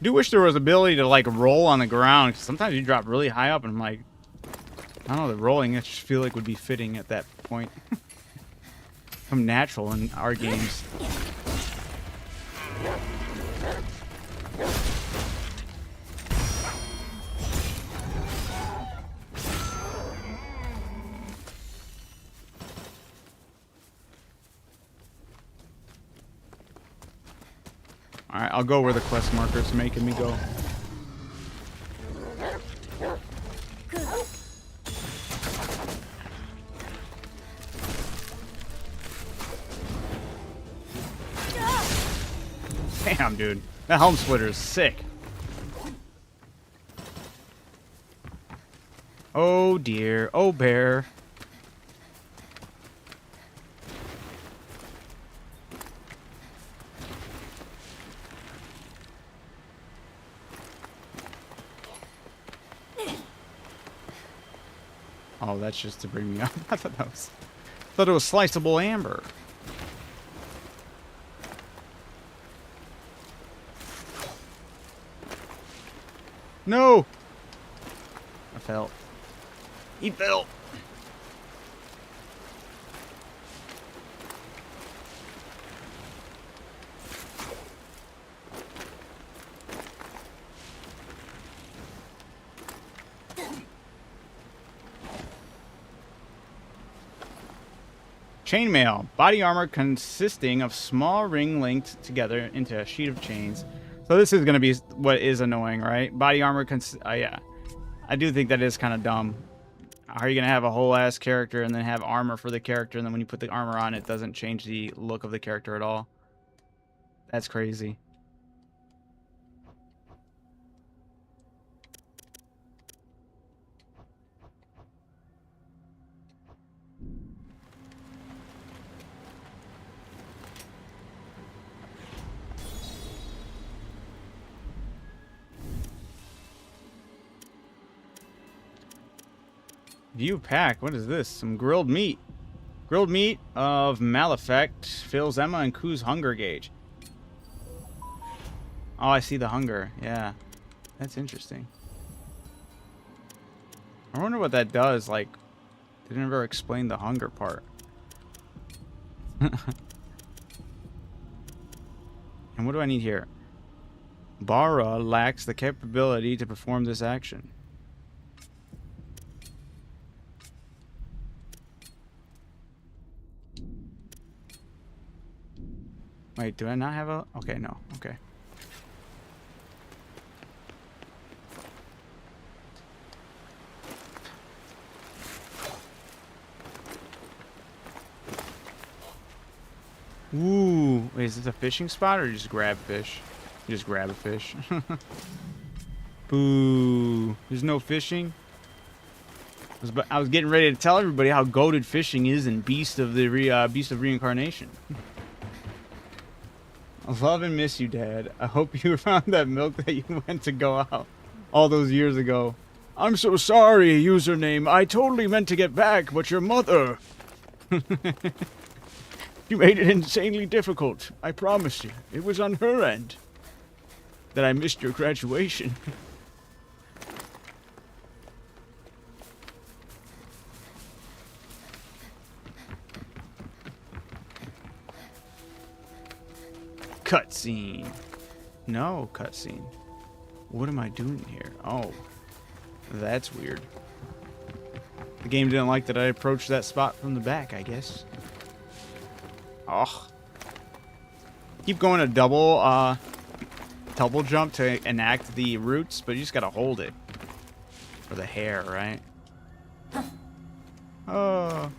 do wish there was ability to like roll on the ground, because sometimes you drop really high up and I'm like, I don't know, the rolling I just feel like would be fitting at that point. Come natural in our games. Alright, I'll go where the quest marker's making me go. Damn, dude. That helm splitter is sick. Oh dear. Oh bear. Oh, that's just to bring me up. I thought it was sliceable amber. No! I fell. He fell. Chainmail. Body armor consisting of small ring linked together into a sheet of chains. So this is going to be what is annoying, right? Body armor yeah. I do think that is kind of dumb. How are you going to have a whole ass character and then have armor for the character, and then when you put the armor on, it doesn't change the look of the character at all? That's crazy. View pack. What is this? Some grilled meat. Grilled meat of Maleffect fills Emma and Ku's hunger gauge. Oh, I see the hunger. Yeah. That's interesting. I wonder what that does. Like, they never explain the hunger part. And what do I need here? Bara lacks the capability to perform this action. Wait, do I not have a... Okay, no. Okay. Ooh. Wait, is this a fishing spot or you just grab fish? You just grab a fish. Boo. There's no fishing? I was getting ready to tell everybody how goated fishing is in Beast of Reincarnation. I love and miss you, Dad. I hope you found that milk that you went to go out all those years ago. I'm so sorry, username. I totally meant to get back, but your mother... You made it insanely difficult. I promise you. It was on her end that I missed your graduation. Cutscene. No cutscene. What am I doing here? Oh, that's weird. The game didn't like that I approached that spot from the back, I guess. Oh. Keep going a double jump to enact the roots, but you just gotta hold it. For the hair, right? Oh.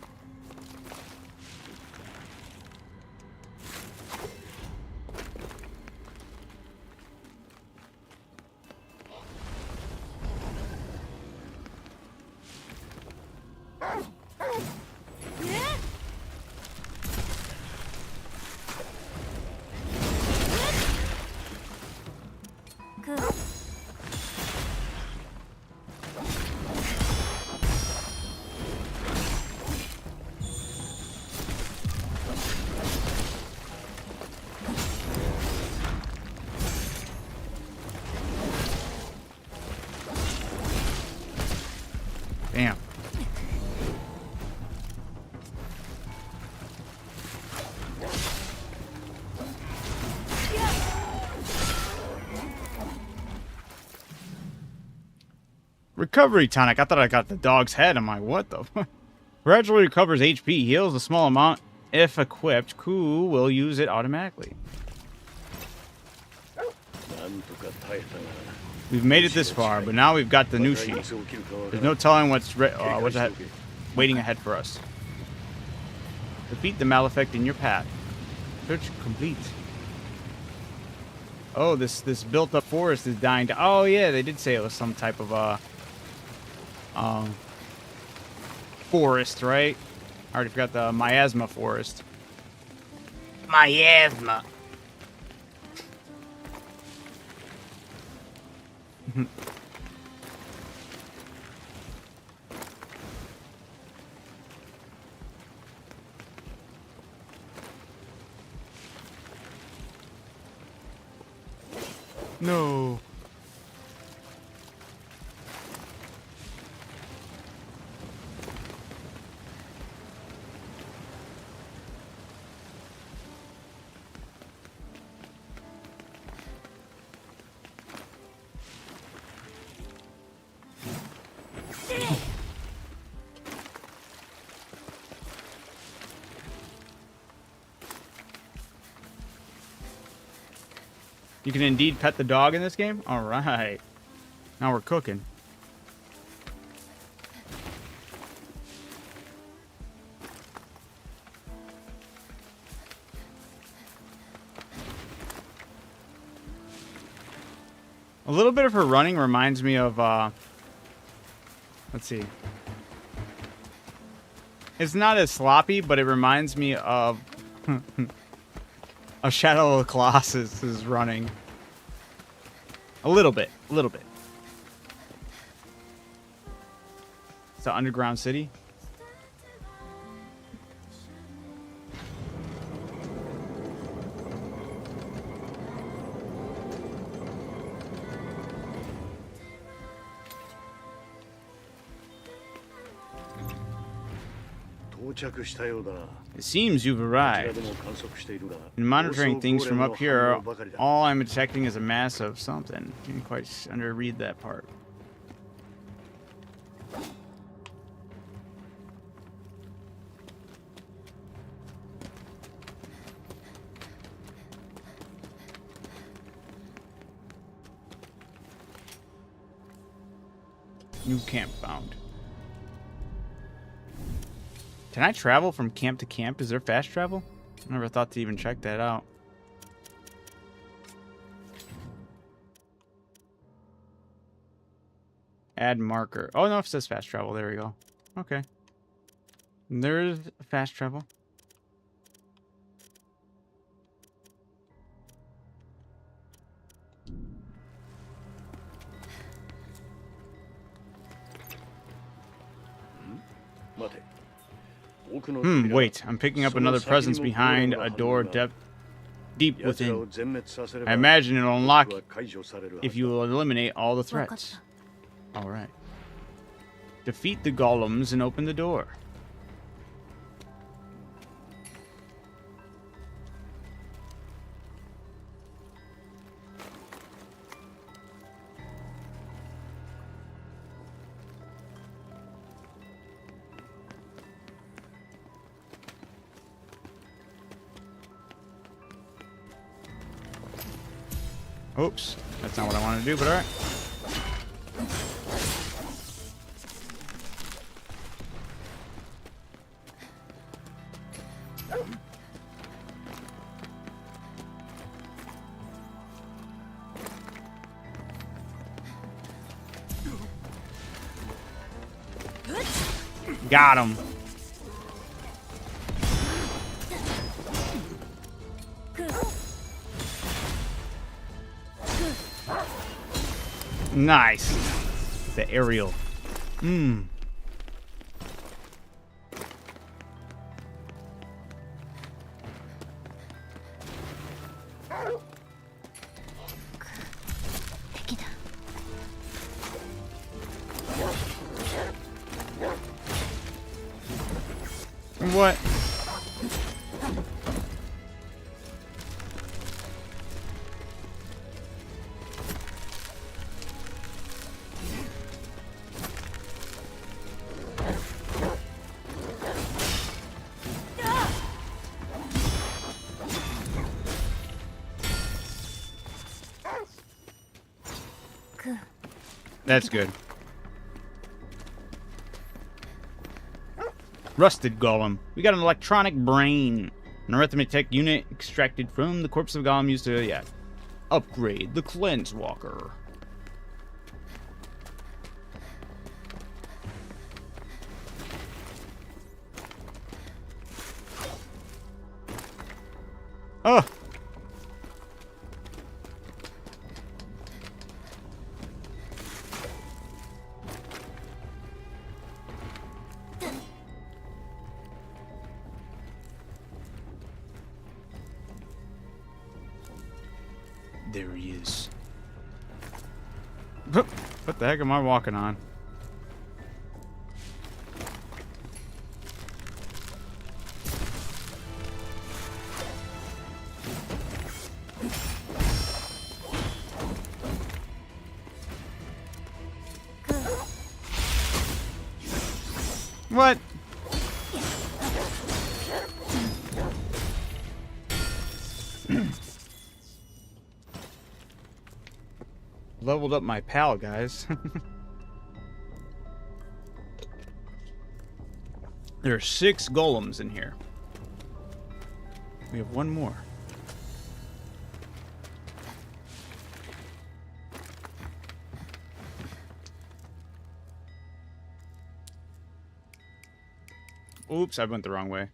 Damn. Recovery tonic. I thought I got the dog's head. I'm like, what the fuck? Gradually recovers HP. Heals a small amount if equipped. Cool. Will use it automatically. We've made it this far, but now we've got the new sheet. There's no telling what's waiting ahead for us. Defeat the Malefic in your path. Search complete. Oh, this built-up forest is dying down. Oh yeah, they did say it was some type of forest, right? I already forgot the miasma forest. Miasma. No. You can indeed pet the dog in this game? Alright. Now we're cooking. A little bit of her running reminds me of, let's see. It's not as sloppy, but it reminds me of a Shadow of the Colossus is running. A little bit. It's the underground city. It seems you've arrived. In monitoring things from up here, all I'm detecting is a mass of something. Didn't quite underread that part. New camp found. Can I travel from camp to camp? Is there fast travel? I never thought to even check that out. Add marker. Oh, no, it says fast travel. There we go. Okay. There's fast travel. Wait. I'm picking up another presence behind a door deep within. I imagine it'll unlock if you eliminate all the threats. Alright. Defeat the golems and open the door. Oops, that's not what I wanted to do, but alright. Got him. Nice. The aerial. What? That's good. Rusted Golem. We got an electronic brain. An arithmetic unit extracted from the corpse of Golem used to, yeah, upgrade the Cleanse Walker. Oh! There he is. What the heck am I walking on? What? Leveled up my pal, guys. There are 6 golems in here. We have one more. Oops, I went the wrong way.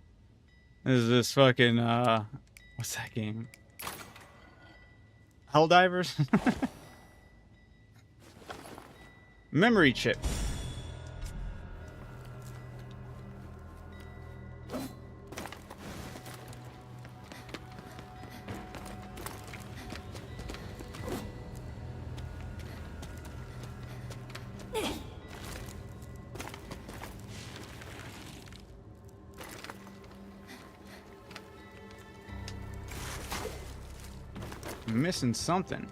This is this fucking, what's that game? Helldivers? Memory chip. I'm missing something.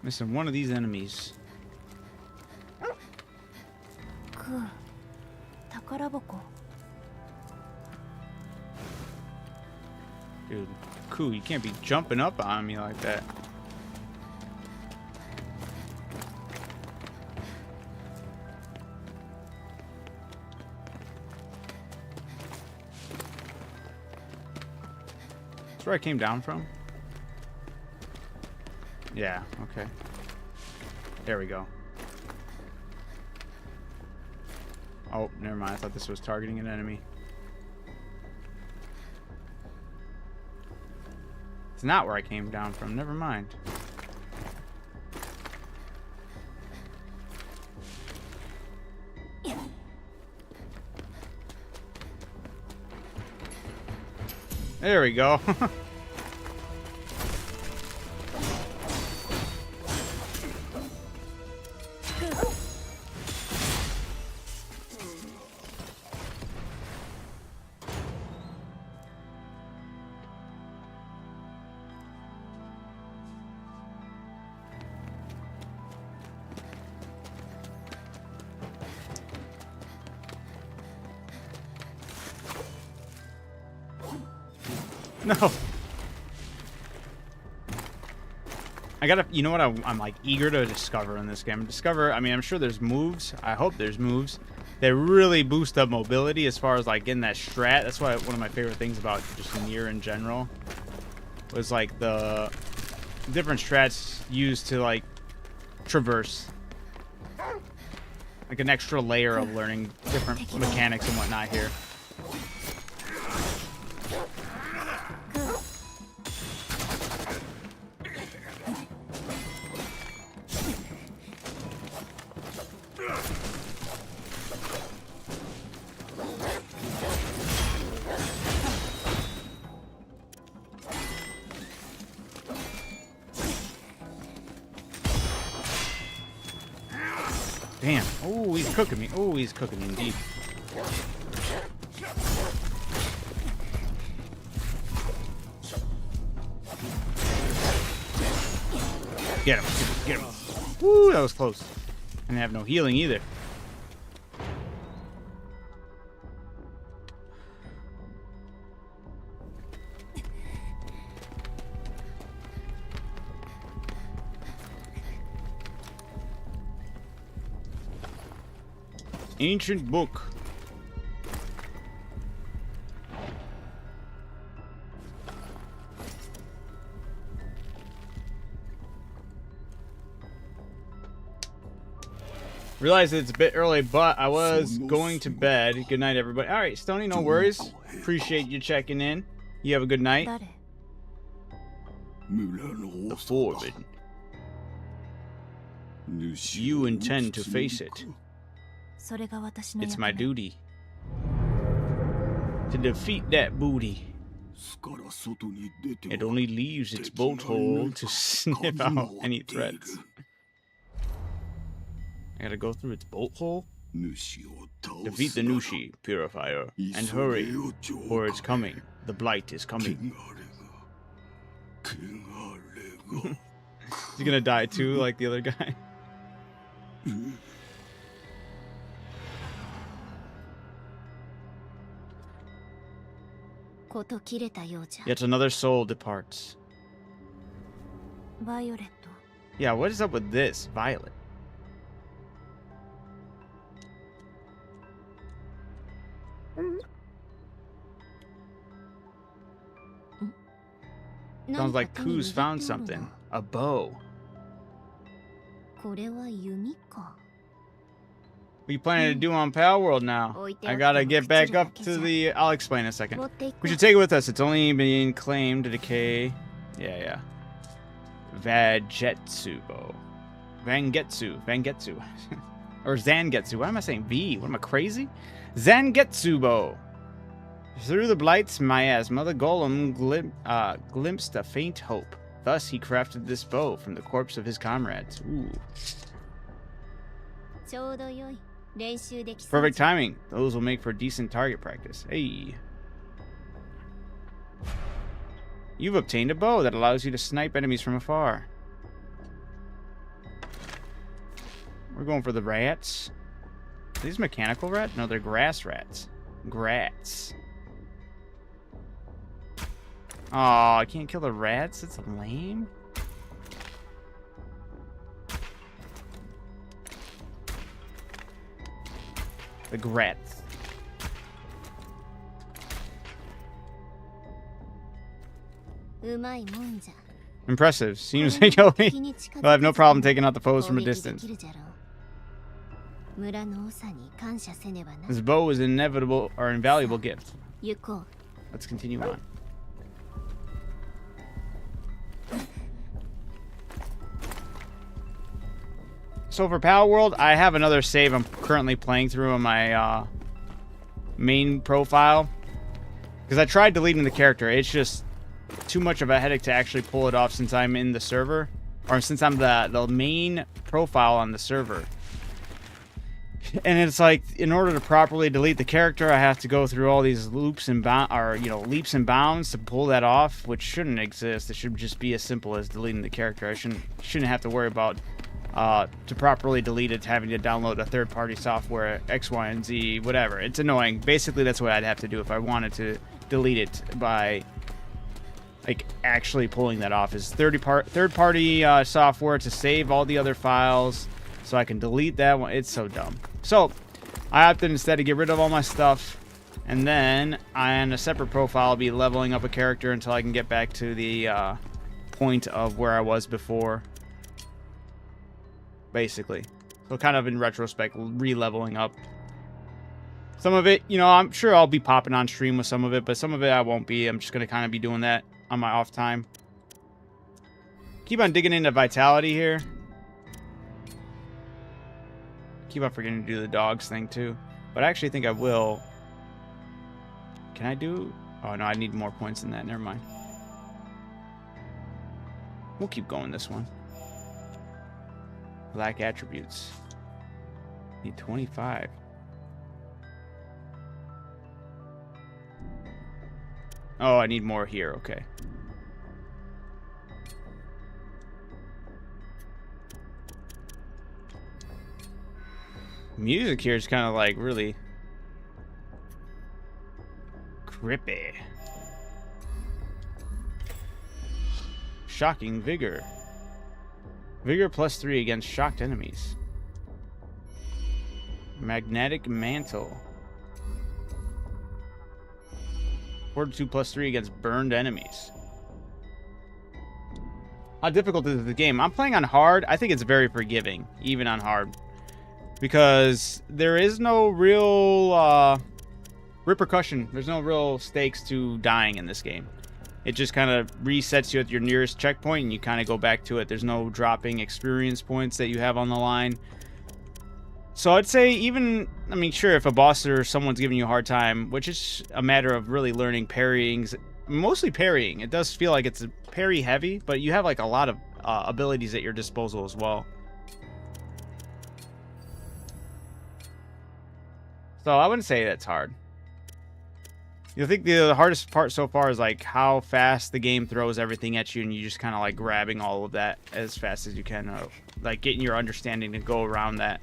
Missing one of these enemies. Dude, Ku, you can't be jumping up on me like that. That's where I came down from? Yeah, okay. There we go. Oh, never mind. I thought this was targeting an enemy. It's not where I came down from. Never mind. There we go. No. I gotta, you know what I'm like eager to discover in this game. I mean, I'm sure there's moves. I hope there's moves that really boost up mobility as far as like getting that strat. That's why one of my favorite things about just Nier in general was like the different strats used to like traverse. Like an extra layer of learning different mechanics and whatnot here. Damn. Oh, he's cooking me. Oh, he's cooking me indeed. Get him. Get him. Woo, that was close. And I have no healing either. Ancient book. Realize it's a bit early, but I was going to bed. Good night, everybody. All right, Stony, no worries. Appreciate you checking in. You have a good night. The Forbidden. You intend to face it. It's my duty to defeat that booty. It only leaves its bolt hole to sniff out any threats. I gotta go through its bolt hole? Defeat the Nushi purifier and hurry, for it's coming. The blight is coming. He's gonna die too, like the other guy. Yet another soul departs. Yeah, what is up with this? Violet. Sounds like Ku's found something. A bow. What are you planning to do on Pal World now? I gotta get back up to the... I'll explain in a second. We should take it with us. It's only being claimed to decay. Yeah. Vajetsu bow. Vangetsu. Or Zangetsu. Why am I saying V? What am I, crazy? Zangetsu bow. Through the blight's miasma, the golem glimpsed a faint hope. Thus he crafted this bow from the corpse of his comrades. Ooh. Perfect timing. Those will make for decent target practice. Hey. You've obtained a bow that allows you to snipe enemies from afar. We're going for the rats. Are these mechanical rats? No, they're grass rats. Grats. Oh, I can't kill the rats? That's lame. The grats. Impressive. Seems like you'll have no problem taking out the foes from a distance. This bow is an inevitable or invaluable gift. Let's continue on. So for Pal World, I have another save I'm currently playing through on my main profile. Because I tried deleting the character. It's just too much of a headache to actually pull it off since I'm in the server. Or since I'm the main profile on the server. And it's like, in order to properly delete the character, I have to go through all these loops and leaps and bounds to pull that off, which shouldn't exist. It should just be as simple as deleting the character. I shouldn't have to worry about to properly delete it, having to download a third-party software, X, Y, and Z, whatever. It's annoying. Basically, that's what I'd have to do if I wanted to delete it by, like, actually pulling that off. Is third-party software to save all the other files, so I can delete that one. It's so dumb. So I opted instead to get rid of all my stuff, and then on a separate profile, I'll be leveling up a character until I can get back to the point of where I was before. Basically. So kind of in retrospect, re-leveling up. Some of it, I'm sure I'll be popping on stream with some of it, but some of it I won't be. I'm just going to kind of be doing that on my off time. Keep on digging into Vitality here. Keep on forgetting to do the dogs thing too. But I actually think I will. Can I do... Oh no, I need more points than that. Never mind. We'll keep going this one. Black attributes. Need 25. Oh, I need more here. Okay. Music here is kind of like really creepy. Shocking vigor. Vigor +3 against shocked enemies. Magnetic mantle. Fortitude +3 against burned enemies. How difficult is the game? I'm playing on hard. I think it's very forgiving, even on hard. Because there is no real repercussion. There's no real stakes to dying in this game. It just kind of resets you at your nearest checkpoint and you kind of go back to it. There's no dropping experience points that you have on the line. So I'd say even, I mean, sure, if a boss or someone's giving you a hard time, which is a matter of really learning parrying, mostly parrying. It does feel like it's parry heavy, but you have like a lot of abilities at your disposal as well. So I wouldn't say that's hard. I think the hardest part so far is like how fast the game throws everything at you and you just kind of like grabbing all of that as fast as you can. Like getting your understanding to go around that.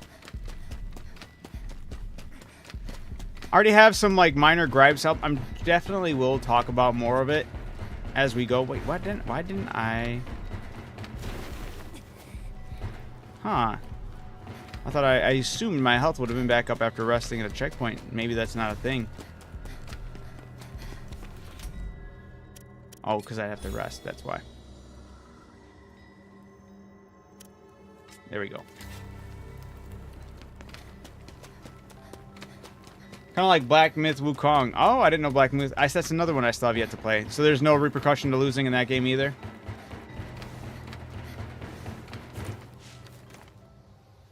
I already have some like minor gripes up. I'm definitely will talk about more of it as we go. Wait, why didn't I? Huh. I thought I assumed my health would have been back up after resting at a checkpoint. Maybe that's not a thing. Oh, because I have to rest. That's why. There we go. Kind of like Black Myth Wukong. Oh, I didn't know Black Myth. That's another one I still have yet to play. So there's no repercussion to losing in that game either.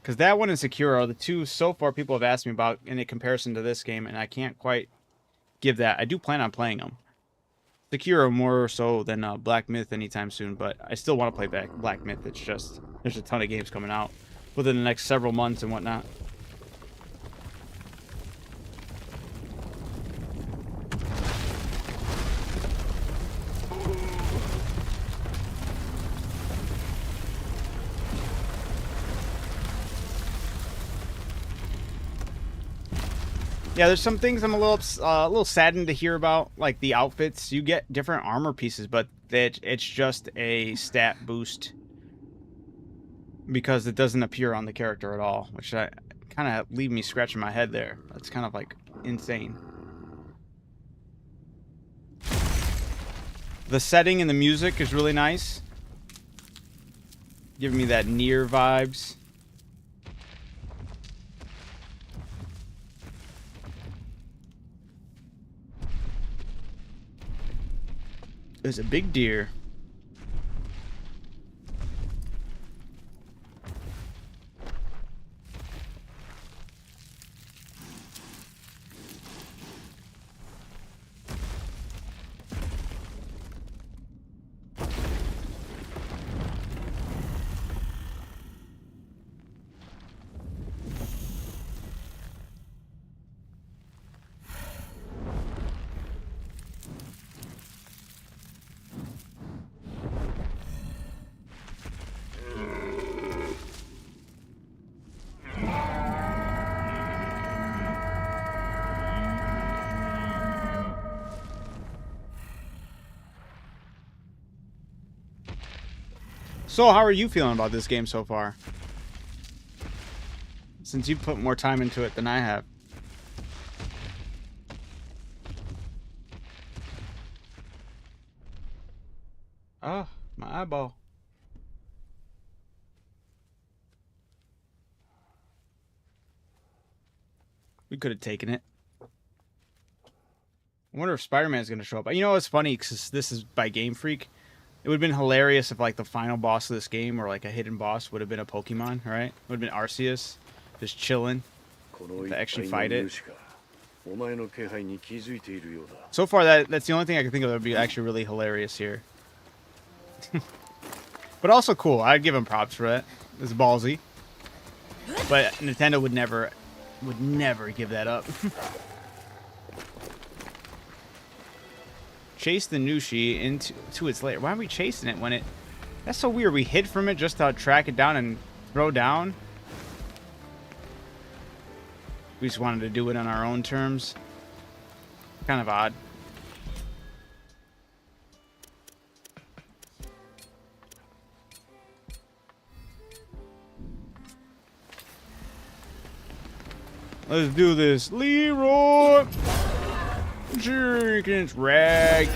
Because that one and Sekiro are the two so far people have asked me about in a comparison to this game, and I can't quite give that. I do plan on playing them. Sekiro more so than Black Myth anytime soon, but I still want to play Black Myth. It's just, there's a ton of games coming out within the next several months and whatnot. Yeah, there's some things I'm a little saddened to hear about, like the outfits. You get different armor pieces, but it's just a stat boost because it doesn't appear on the character at all, which kind of leave me scratching my head there. That's kind of like insane. The setting and the music is really nice, giving me that Nier vibes. There's a big deer. So, how are you feeling about this game so far? Since you put more time into it than I have. Oh, my eyeball. We could have taken it. I wonder if Spider-Man's going to show up. You know what's funny? Because this is by Game Freak. It would have been hilarious if, like, the final boss of this game or, like, a hidden boss would have been a Pokemon, right? It would have been Arceus, just chilling to actually fight it. So far, that's the only thing I can think of that would be actually really hilarious here. But also cool. I'd give him props for that. It's ballsy. But Nintendo would never give that up. Chase the Nushi into its lair. Why are we chasing it when it... That's so weird. We hid from it just to track it down and throw down. We just wanted to do it on our own terms. Kind of odd. Let's do this. Leroy Jenkins. Rangifier.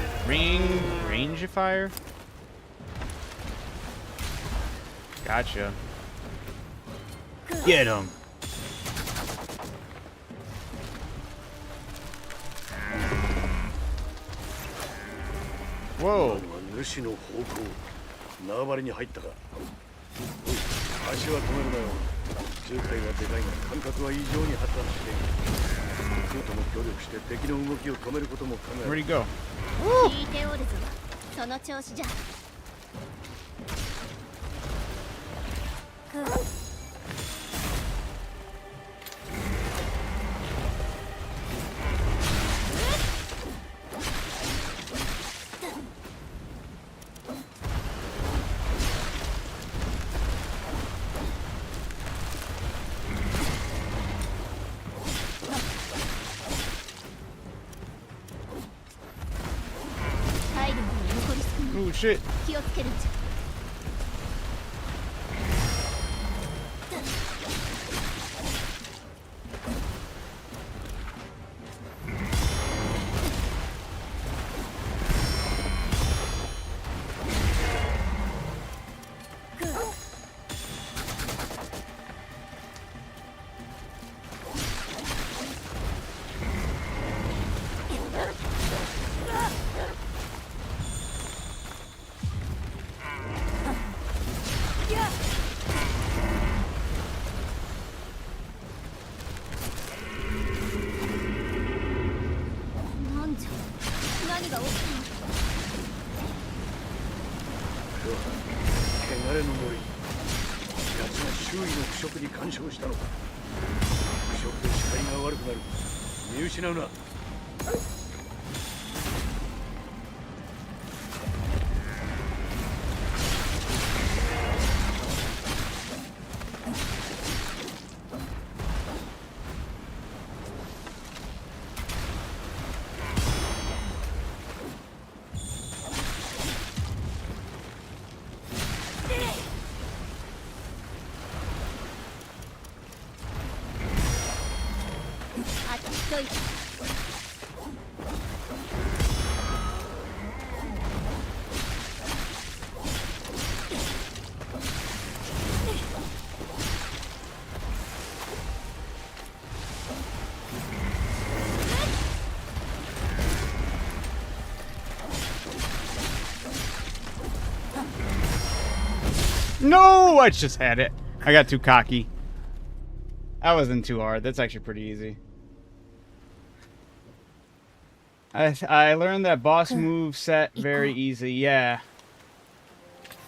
Gotcha. Get him. Whoa. 主の方向縄張りに入ったか。足は止めるなよ。渋滞はでかいが感覚は異常に発達している。空とも協力して敵の動きを止めることも考える。 Where'd he go? 聞いておるぞ。その調子じゃ。Oh shit. 気をつけるんじゃ。汚れの森。奴が周囲の腐食に干渉したのか。腐食で視界が悪くなる。見失うな。No, I just had it. I got too cocky. That wasn't too hard. That's actually pretty easy. I learned that boss move set very easy. Yeah.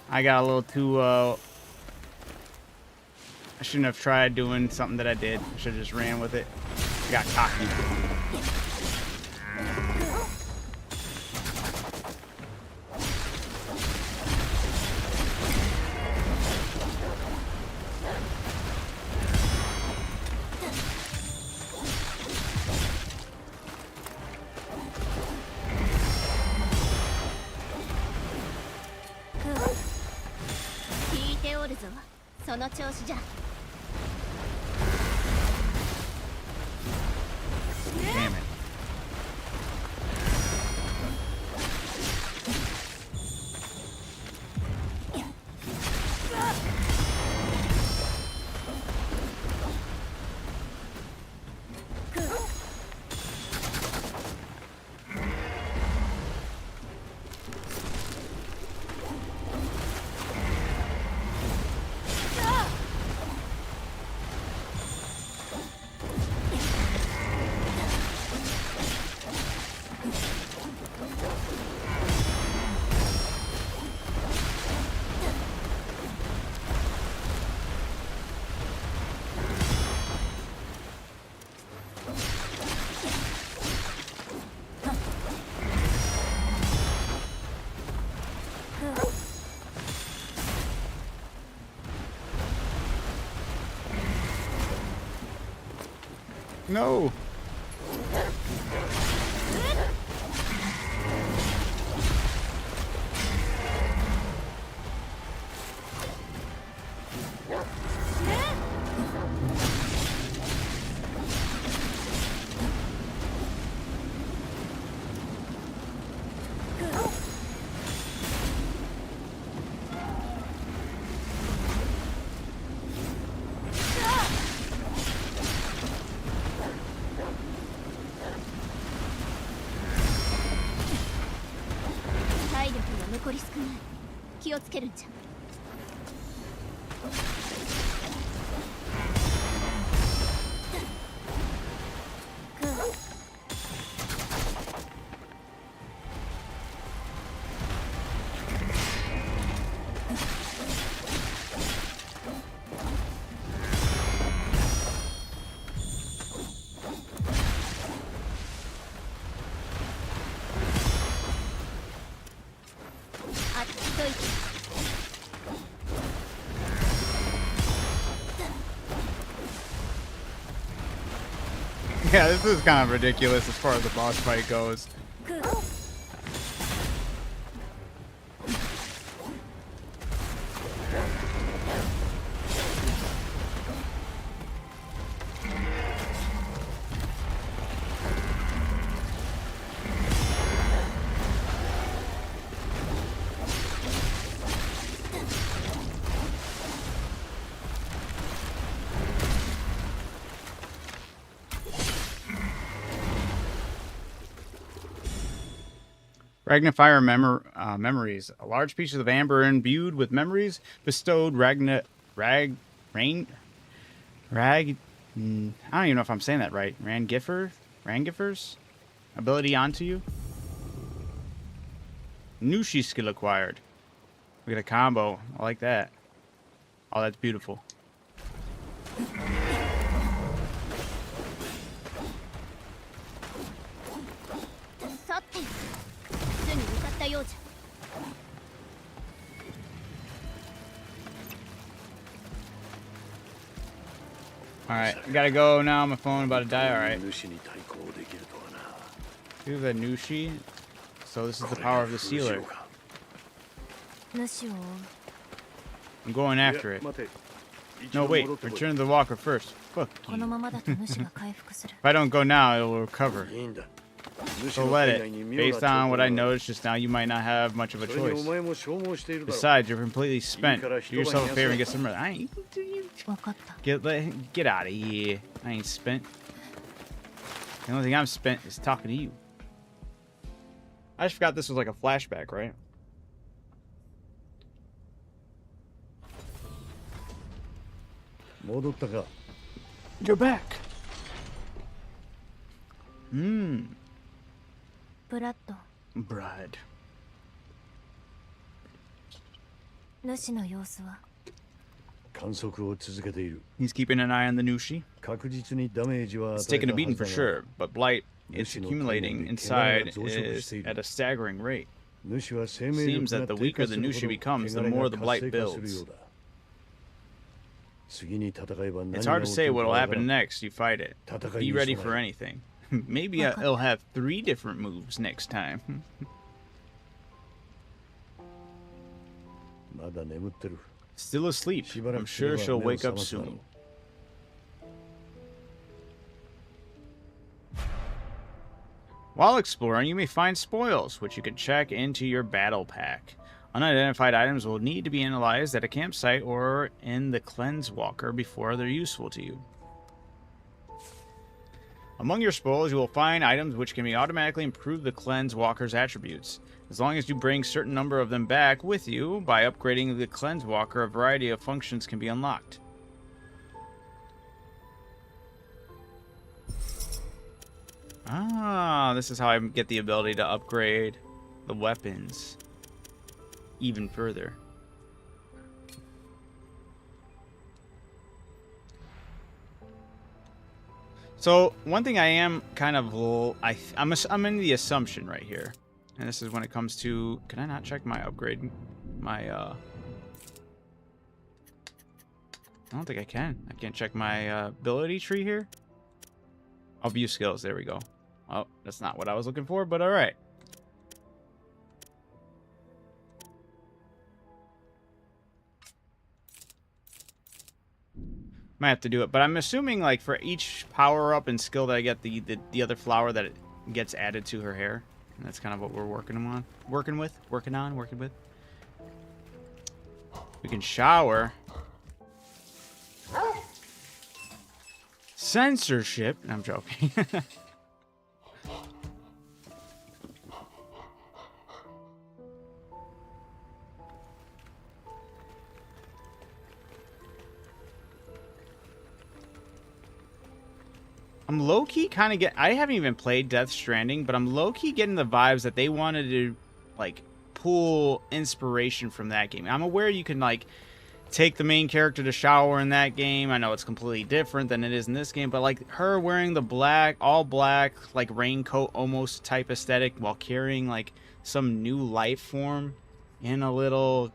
I got a little too I shouldn't have tried doing something that I did. I should have just ran with it. I got cocky. Damn it. No. Yeah, this is kind of ridiculous as far as the boss fight goes. Ragnifier memories. A large piece of amber imbued with memories bestowed I don't even know if I'm saying that right. Rangiffer's ability onto you. Nushi skill acquired. We get a combo. I like that. Oh, that's beautiful. Alright, I gotta go now. My phone about to die. Alright. Here's a Nushi. So this is the power of the sealer. I'm going after it. No, wait. Return to the walker first. Fuck you. If I don't go now, it will recover. So let it. Based on what I noticed just now, you might not have much of a choice. Besides, you're completely spent. Do yourself a favor and get some rest. I ain't... Get out of here. I ain't spent. The only thing I'm spent is talking to you. I just forgot this was like a flashback, right? You're back. Bread. He's keeping an eye on the Nushi. It's taking a beating for sure, but blight is accumulating inside is at a staggering rate. Seems that the weaker the Nushi becomes, the more the blight builds. It's hard to say what will happen next you fight it. Be ready for anything. Maybe it'll have 3 different moves next time. Still asleep. I'm sure she'll wake up soon. While exploring, you may find spoils, which you can check into your battle pack. Unidentified items will need to be analyzed at a campsite or in the Cleanse Walker before they're useful to you. Among your spoils, you will find items which can be automatically improve the Cleanse Walker's attributes. As long as you bring a certain number of them back with you, by upgrading the Cleanse Walker, a variety of functions can be unlocked. Ah, this is how I get the ability to upgrade the weapons even further. So one thing I am kind of I'm in the assumption right here, and this is when it comes to, can I not check my upgrade? I don't think I can. I can't check my ability tree here. I'll view skills. There we go. Oh, that's not what I was looking for, but all right. Might have to do it, but I'm assuming like for each power up and skill that I get, the other flower that it gets added to her hair. And that's kind of what we're working with. We can shower. Censorship. I'm joking. I'm low-key kind of I haven't even played Death Stranding, but I'm low-key getting the vibes that they wanted to, like, pull inspiration from that game. I'm aware you can, like, take the main character to shower in that game. I know it's completely different than it is in this game, but, like, her wearing the black, all black, like, raincoat almost type aesthetic while carrying, like, some new life form in a little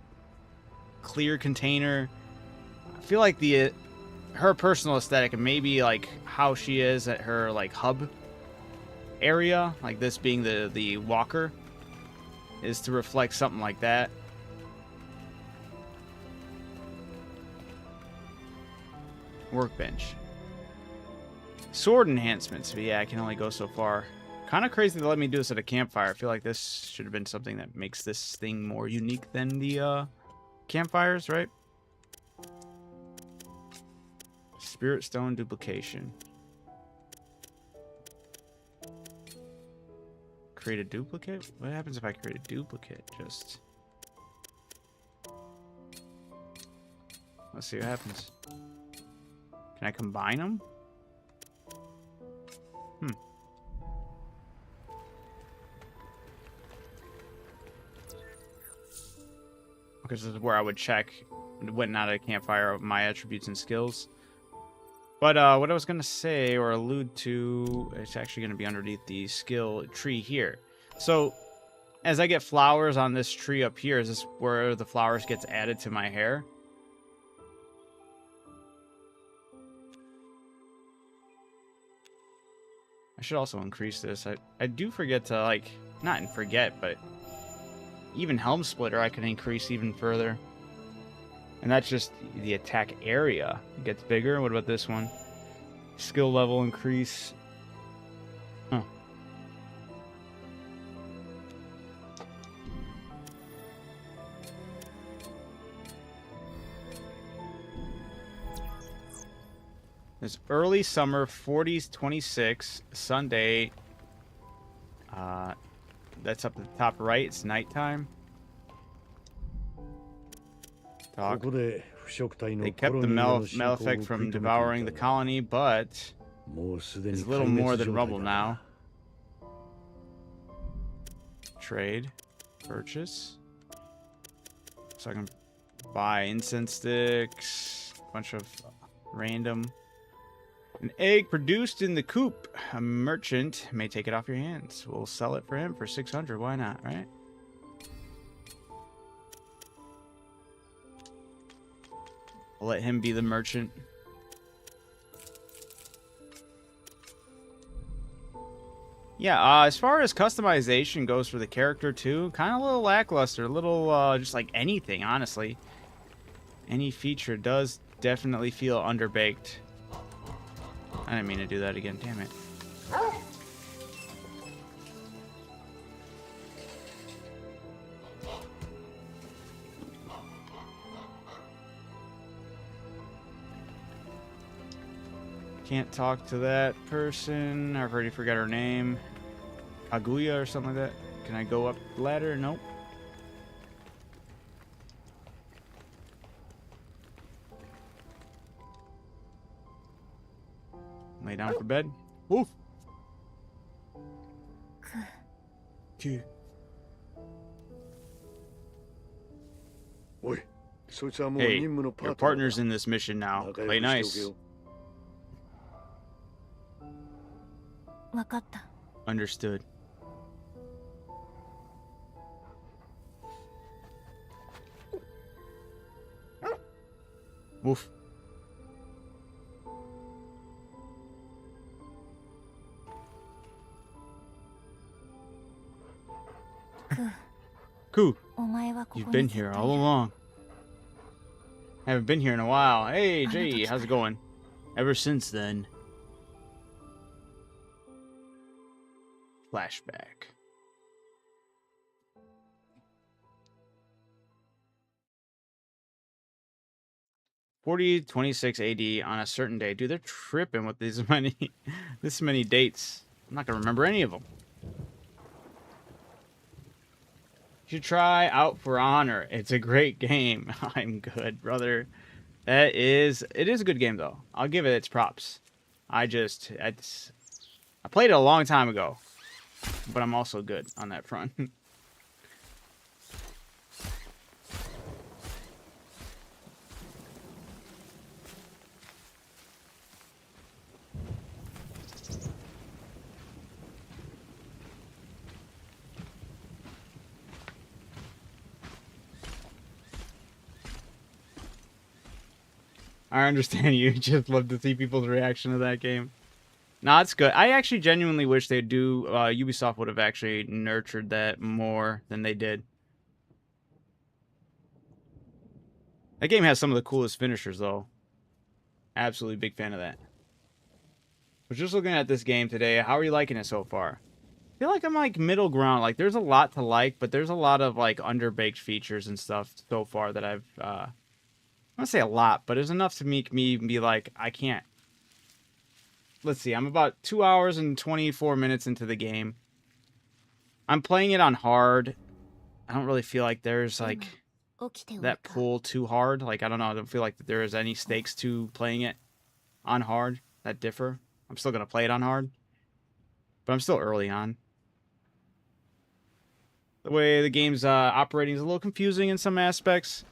clear container. I feel like her personal aesthetic and maybe like how she is at her like hub area, like this being the walker, is to reflect something like that. Workbench. Sword enhancements, but yeah, I can only go so far. Kind of crazy to let me do this at a campfire. I feel like this should have been something that makes this thing more unique than the campfires, right? Spirit Stone duplication. Create a duplicate? What happens if I create a duplicate? Just... let's see what happens. Can I combine them? Because this is where I would check when not a campfire my attributes and skills. But what I was going to say or allude to, it's actually going to be underneath the skill tree here. So as I get flowers on this tree up here, is this where the flowers gets added to my hair? I should also increase this. I do forget to, like, not forget, but even Helm Splitter I can increase even further. And that's just the attack area gets bigger. What about this one? Skill level increase. Huh. There's early summer 40s 26 Sunday. That's up at the top right. It's nighttime. Talk. They kept the Malefic from devouring the colony, but it's a little more than rubble now. Trade. Purchase. So I can buy incense sticks. A bunch of random. An egg produced in the coop. A merchant may take it off your hands. We'll sell it for him for 600. Why not, right? I'll let him be the merchant. Yeah, as far as customization goes for the character too, kind of a little lackluster, a little just like anything, honestly. Any feature does definitely feel underbaked. I didn't mean to do that again, damn it. Can't talk to that person. I've already forgot her name. Kaguya or something like that. Can I go up the ladder? Nope. Lay down for bed. Woof. Hey, your partner's in this mission now. Play nice. Understood. Woof. Cool. お前はここ You've に been ずっ here と all いる along. Haven't been here in a while. Hey, Jay, Another how's it time. going? Ever since then. Flashback. (4026 AD on a certain day. Dude, they're tripping with this many dates. I'm not gonna remember any of them. You should try Out for Honor. It's a great game. I'm good, brother. It is a good game though. I'll give it its props. I played it a long time ago, but I'm also good on that front. I understand you just love to see people's reaction to that game. Nah, it's good. I actually genuinely wish they'd do. Ubisoft would have actually nurtured that more than they did. That game has some of the coolest finishers, though. Absolutely big fan of that. Was just looking at this game today. How are you liking it so far? I feel like I'm like middle ground. Like there's a lot to like, but there's a lot of like underbaked features and stuff so far that I've. I don't say a lot, but there's enough to make me be like, I can't. Let's see. I'm about 2 hours and 24 minutes into the game. I'm playing it on hard. I don't really feel like there's like that pull too hard. Like I don't know. I don't feel like there is any stakes to playing it on hard that differ. I'm still gonna play it on hard, but I'm still early on. The way the game's operating is a little confusing in some aspects.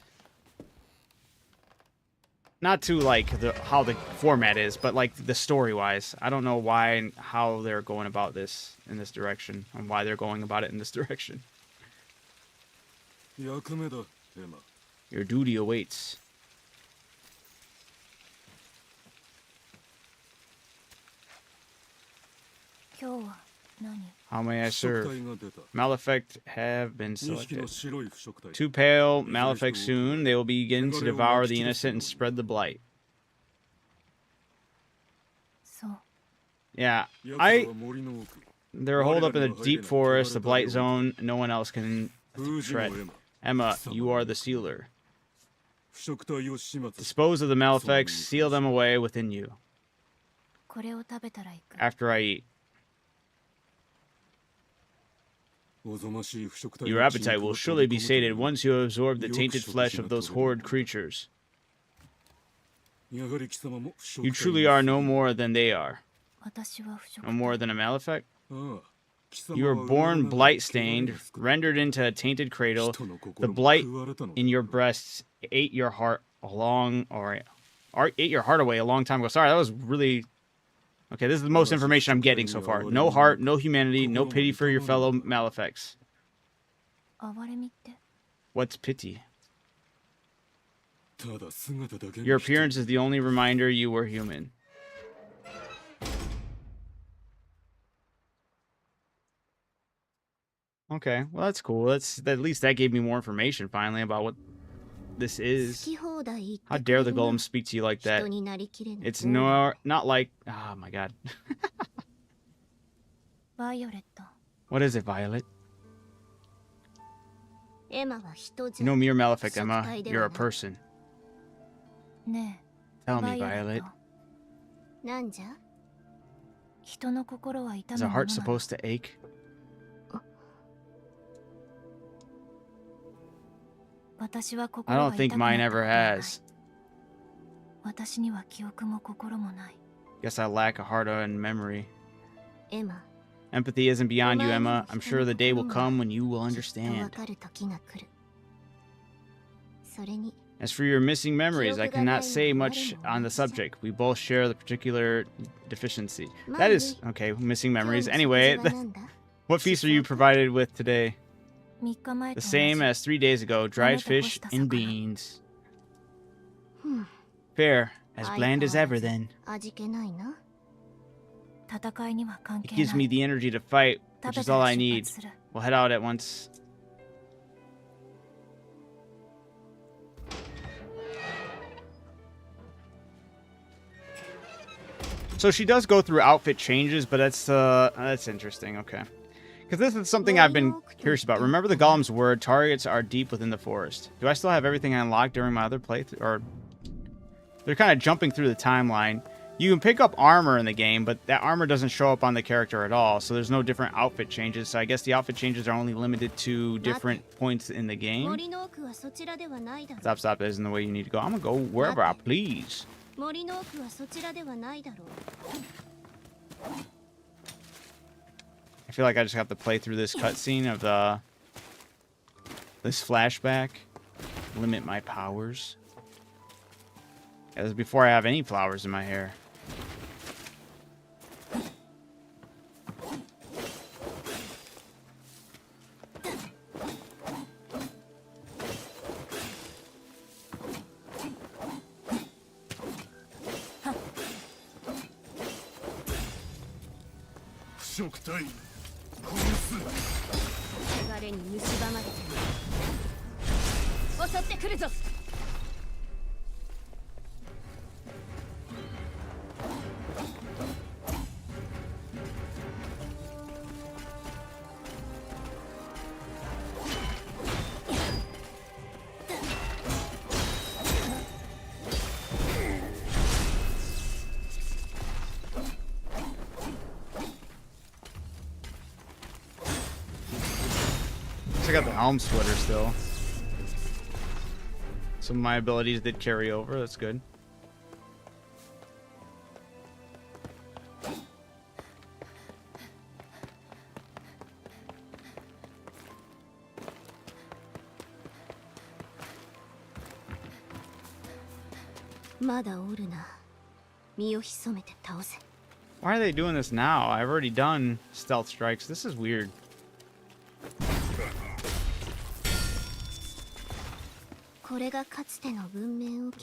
Not to like how the format is, but like the story-wise. I don't know why and how they're going about this in this direction, and why they're going about it in this direction. Your duty awaits. How may I serve? Malefic have been selected. Too pale, Malefic soon. They will begin to devour the innocent and spread the blight. Yeah, they're holed up in a deep forest, the blight zone. No one else can tread. Emma, you are the sealer. Dispose of the Malefics, seal them away within you. After I eat. Your appetite will surely be sated once you have absorbed the tainted flesh of those horrid creatures. You truly are no more than they are. No more than a Malefic? You were born blight-stained, rendered into a tainted cradle. The blight in your breasts ate your heart ate your heart away a long time ago. Sorry, that was really... Okay, this is the most information I'm getting so far. No heart, no humanity, no pity for your fellow Malefics. What's pity? Your appearance is the only reminder you were human. Okay, well that's cool. At least that gave me more information finally about what this is. How dare the golem speak to you like that? It's not like... Oh my god. What is it, Violet? No mere Malefic, Emma. You're a person. Tell me, Violet. Is a heart supposed to ache? I don't think mine ever has. Guess I lack a heart and memory. Empathy isn't beyond you, Emma. I'm sure the day will come when you will understand. As for your missing memories, I cannot say much on the subject. We both share the particular deficiency. That is... Okay, missing memories. Anyway, what feast are you provided with today? The same as 3 days ago. Dried fish and beans. Fair. As bland as ever, then. It gives me the energy to fight, which is all I need. We'll head out at once. So she does go through outfit changes, but that's interesting. Okay. Because this is something I've been curious about. Remember the golem's word, targets are deep within the forest. Do I still have everything unlocked during my other playthrough? Or they're kind of jumping through the timeline. You can pick up armor in the game, but that armor doesn't show up on the character at all. So there's no different outfit changes. So I guess the outfit changes are only limited to different points in the game. Stop, stop. That isn't the way you need to go. I'm going to go wherever I please. I feel like I just have to play through this cutscene of this flashback. Limit my powers. Yeah, this is before I have any flowers in my hair. I got the helm splitter still. Some of my abilities did carry over. That's good. Why are they doing this now? I've already done stealth strikes. This is weird.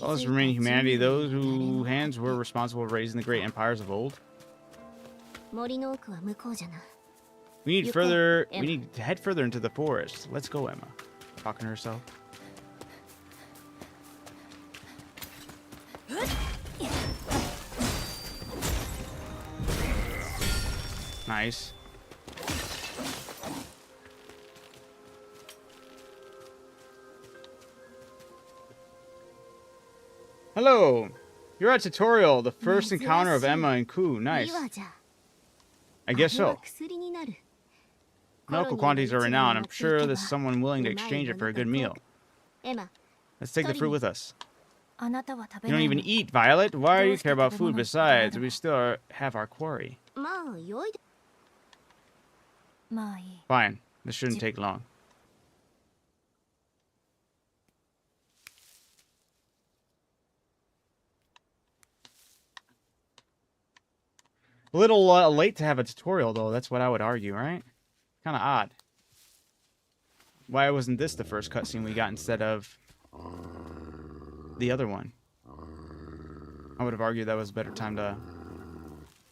All this remaining humanity, those whose hands were responsible for raising the great empires of old. We need to head further into the forest. Let's go, Emma. Talking to herself. Nice. Hello. You're at tutorial, the first encounter of Emma and Ku. Nice. I guess so. Medical quantities are renowned. I'm sure there's someone willing to exchange it for a good meal. Let's take the fruit with us. You don't even eat, Violet. Why do you care about food? Besides, we still have our quarry. Fine. This shouldn't take long. A little late to have a tutorial, though. That's what I would argue, right? Kind of odd. Why wasn't this the first cutscene we got instead of the other one? I would have argued that was a better time to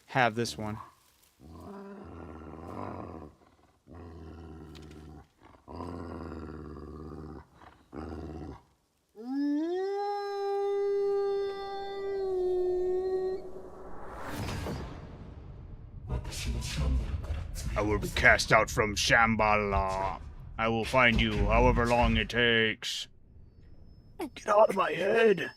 have this one. I will be cast out from Shambhala. I will find you, however long it takes. Get out of my head.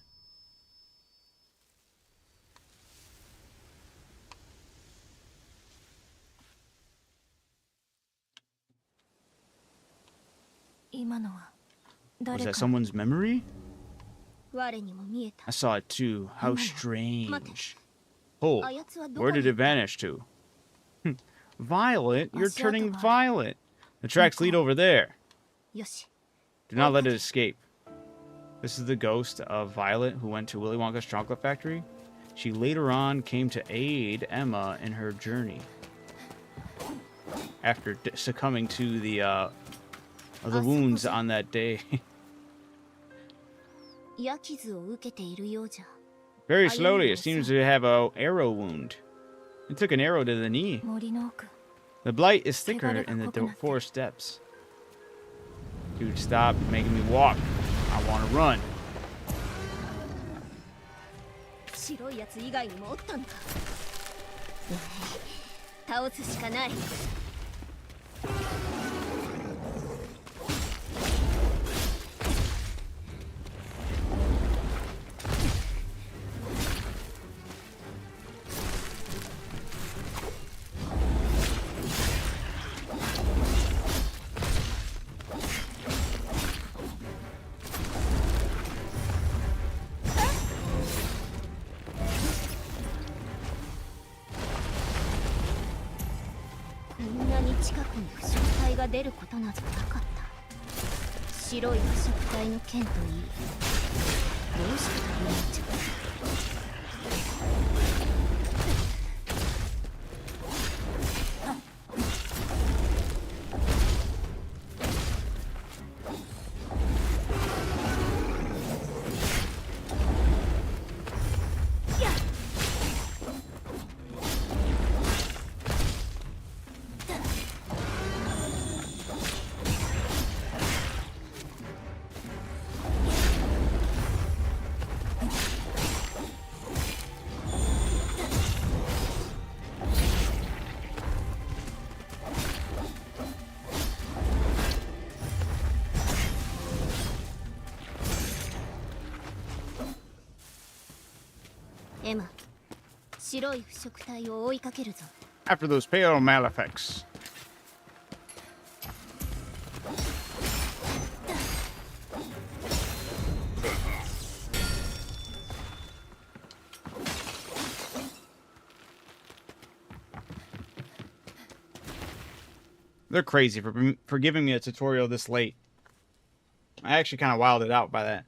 Was that someone's memory? I saw it too. How strange. Oh, where did it vanish to? Violet? You're turning violet. The tracks lead over there. Do not let it escape. This is the ghost of Violet who went to Willy Wonka's chocolate factory. She later on came to aid Emma in her journey. After succumbing to the wounds on that day. Very slowly, it seems to have an arrow wound. It took an arrow to the knee. The blight is thicker in the forest depths. Dude, stop making me walk. I want to run. 倒すしかない。こんなに近くに腐食体が出ることなどなかった。白い腐食体の剣といい、どうして足りないんじゃ。エマ、白い腐食体を追いかけるぞ。 After those pale malefics. They're crazy for giving me a tutorial this late. I actually kind of wilded out by that.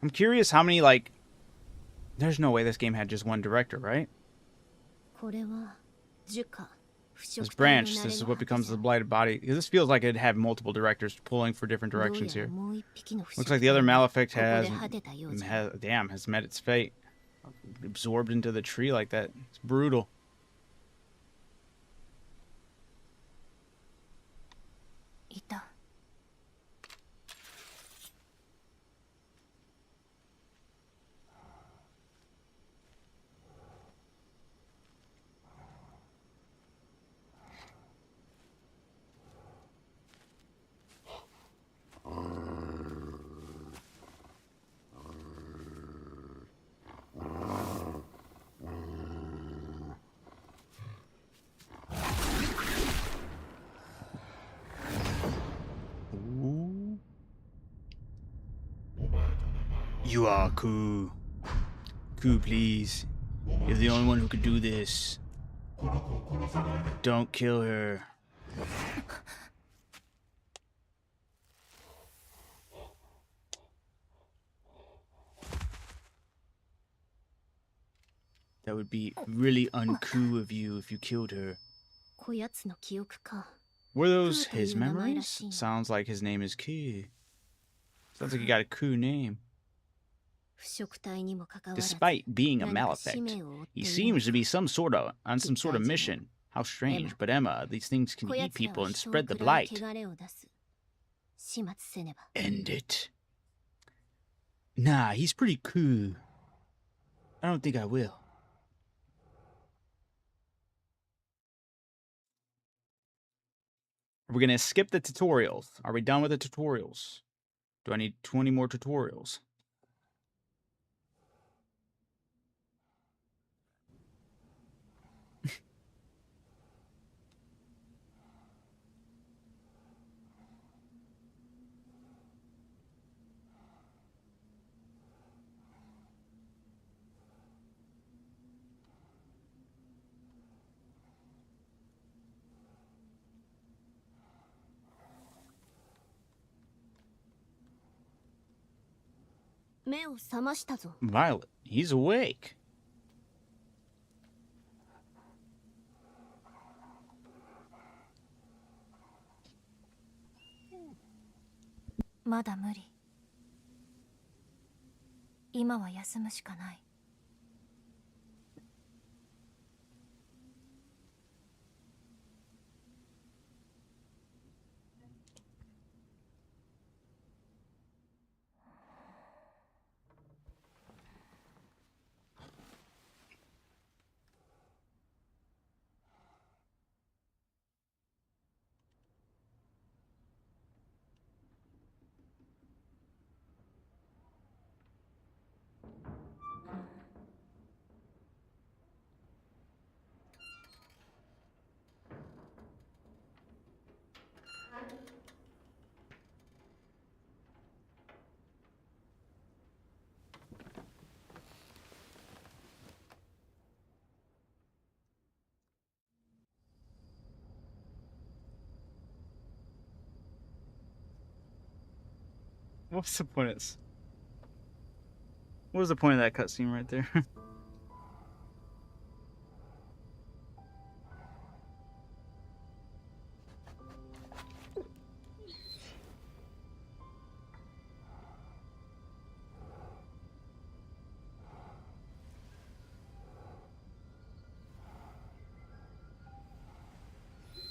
I'm curious how many, like... There's no way this game had just one director, right? This branch, this is what becomes the blighted body. This feels like it had multiple directors pulling for different directions here. Looks like the other malefic has met its fate. Absorbed into the tree like that. It's brutal. You are Ku. Ku, please. You're the only one who could do this. Don't kill her. That would be really uncouth of you if you killed her. Were those his memories? Sounds like his name is Ku. Sounds like he got a Ku name. Despite being a malefic, he seems to be on some sort of mission. How strange, but Emma, these things can eat people and spread the blight. End it. Nah, he's pretty cool. I don't think I will. We're gonna skip the tutorials. Are we done with the tutorials? Do I need 20 more tutorials? Violet, he's awake. What's the point of this? What was the point of that cutscene right there?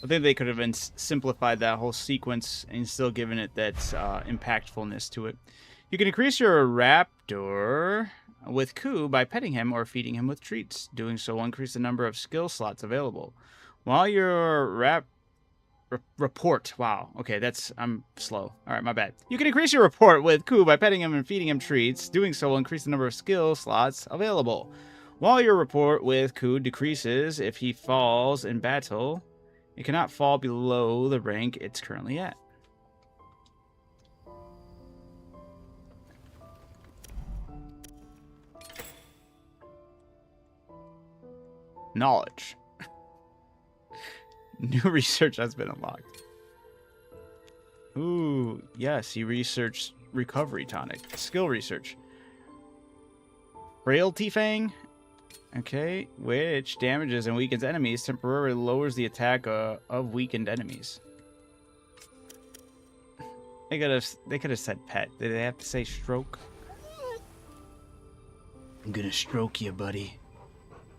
I think they could have simplified that whole sequence and still given it that impactfulness to it. You can increase your raptor with Ku by petting him or feeding him with treats. Doing so will increase the number of skill slots available. While your report. Wow. Okay, I'm slow. All right, my bad. You can increase your report with Ku by petting him and feeding him treats. Doing so will increase the number of skill slots available. While your report with Ku decreases if he falls in battle, it cannot fall below the rank it's currently at. Knowledge. New research has been unlocked. Ooh, yes, he researched recovery tonic. Skill research. Frailty Fang. Okay, which damages and weakens enemies, temporarily lowers the attack of weakened enemies. They could have said pet. Did they have to say stroke? I'm gonna stroke you, buddy.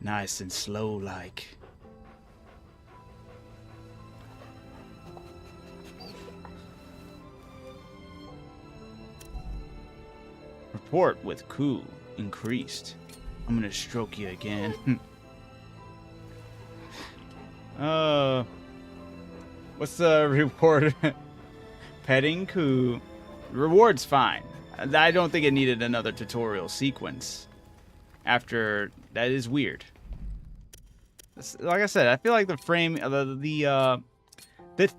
Nice and slow like. Report with Ku increased. I'm gonna stroke you again. What's the reward? Petting Ku. Reward's fine. I don't think it needed another tutorial sequence. After that is weird. Like I said, I feel like the frame,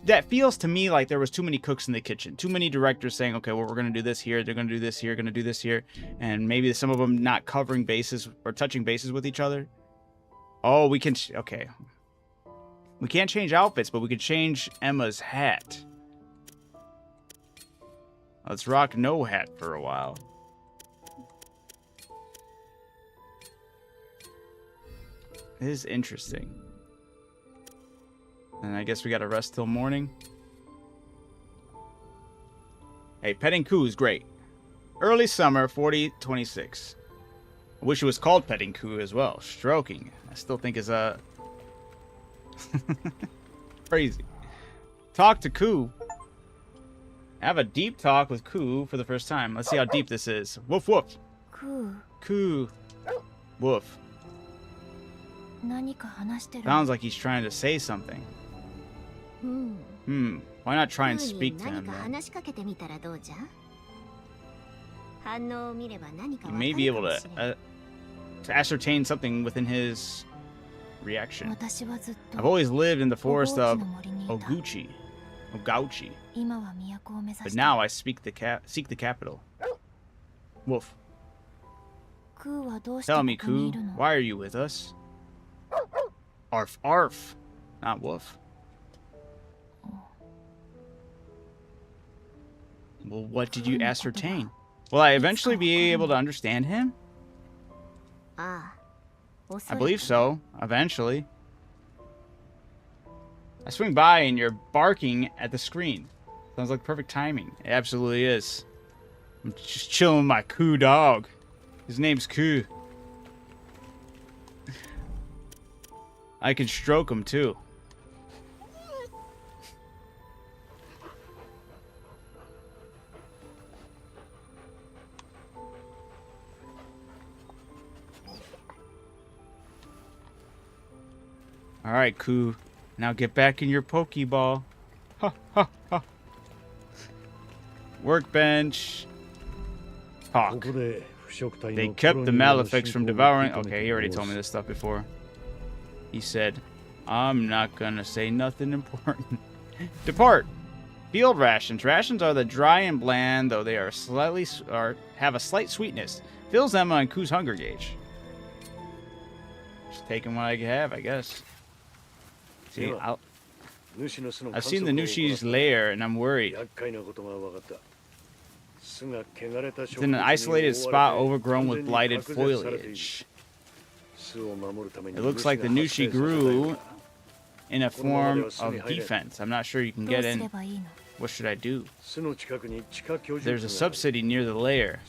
that feels to me like there was too many cooks in the kitchen. Too many directors saying, okay, well, we're going to do this here. They're going to do this here. Going to do this here. And maybe some of them not covering bases or touching bases with each other. Oh, we can... Okay. We can't change outfits, but we could change Emma's hat. Let's rock no hat for a while. It is interesting. And I guess we gotta rest till morning. Hey, petting Ku is great. Early summer, 4026. I wish it was called petting Ku as well. Stroking. I still think is a... crazy. Talk to Ku. Have a deep talk with Ku for the first time. Let's see how deep this is. Woof woof. Ku. Woof. Sounds like he's trying to say something. Why not try and speak to him, though? You may be able to ascertain something within his reaction. I've always lived in the forest of Ogauchi. But now I seek the capital. Wolf. Tell me, Ku, why are you with us? Arf, arf. Not woof. Well, what did you ascertain? Will I eventually be able to understand him? I believe so. Eventually. I swing by and you're barking at the screen. Sounds like perfect timing. It absolutely is. I'm just chilling with my Ku dog. His name's Ku. I can stroke him too. All right, Ku. Now get back in your Pokeball. Ha ha ha. Workbench. Talk. They kept the Malefics from devouring. Okay, he already told me this stuff before. He said, I'm not gonna say nothing important. Depart. Field rations. Rations are the dry and bland, though they are have a slight sweetness. Fills Emma and Ku's hunger gauge. Just taking what I have, I guess. See, I've seen the Nushi's lair, and I'm worried. It's in an isolated spot overgrown with blighted foliage. It looks like the Nushi grew in a form of defense. I'm not sure you can get in. What should I do? There's a subsidy near the lair.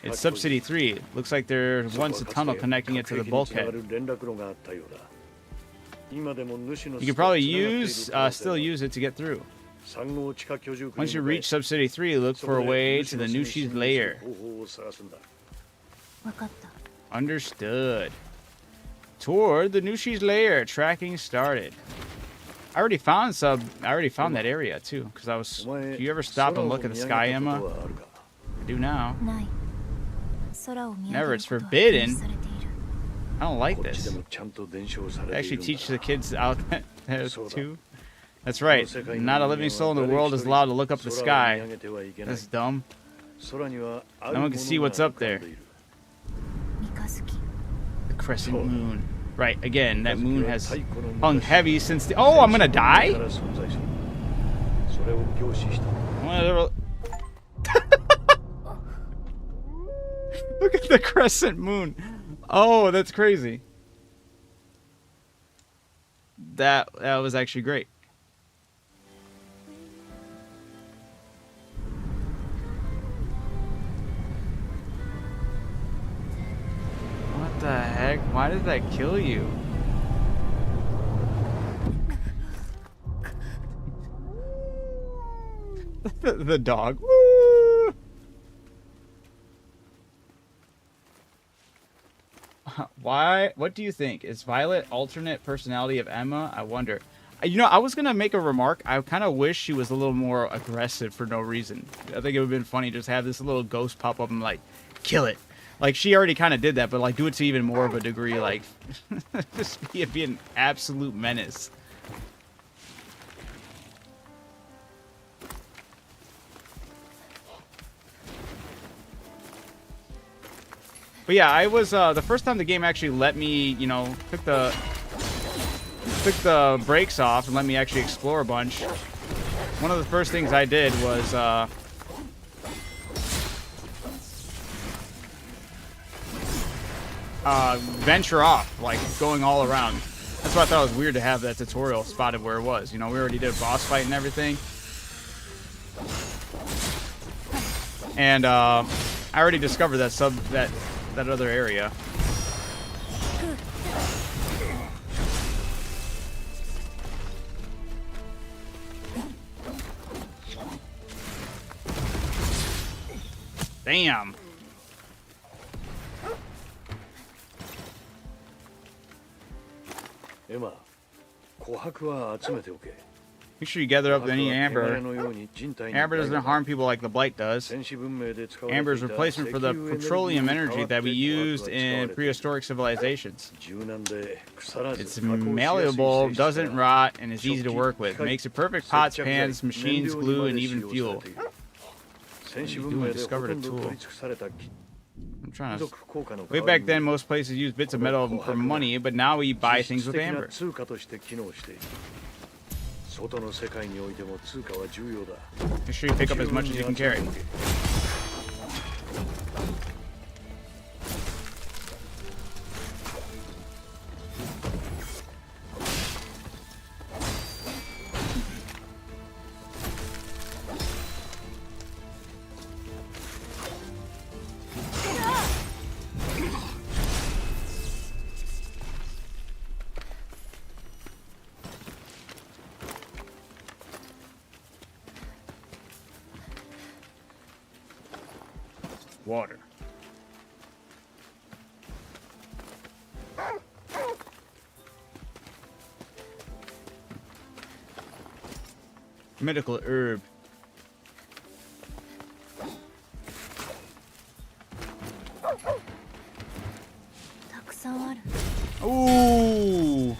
It's subsidy 3. Looks like there's once a tunnel connecting it to the bulkhead. You can probably still use it to get through. Once you reach subsidy 3, look for a way to the Nushi's lair. Understood. Toward the Nushi's lair, tracking started. I already found that area too, because I was. Do you ever stop and look at the sky, Emma? I do now. Never. It's forbidden. I don't like this. They actually teach the kids out there too. That's right. Not a living soul in the world is allowed to look up the sky. That's dumb. No one can see what's up there. The crescent moon. Right, again, that moon has hung heavy since the... Oh, I'm gonna die? Look at the crescent moon. Oh, that's crazy. That was actually great. What the heck? Why did that kill you? The dog. Woo! Why? What do you think? Is Violet alternate personality of Emma? I wonder. You know, I was gonna make a remark. I kind of wish she was a little more aggressive for no reason. I think it would have been funny just have this little ghost pop up and like, kill it. Like, she already kind of did that, but, like, do it to even more of a degree, like, just be an absolute menace. But yeah, I was, the first time the game actually let me, you know, took the brakes off and let me actually explore a bunch. One of the first things I did was, venture off, like going all around. That's why I thought it was weird to have that tutorial spotted where it was. You know, we already did a boss fight and everything. And I already discovered that other area. Damn. Make sure you gather up any amber. Amber doesn't harm people like the blight does. Amber is replacement for the petroleum energy that we used in prehistoric civilizations. It's malleable, doesn't rot, and is easy to work with. Makes it perfect pots, pans, machines, glue, and even fuel. You discovered a tool. I'm trying to... Way back then, most places used bits of metal for money, but now we buy things with amber. Make sure you pick up as much as you can carry. Water. Medical herb. Ooh.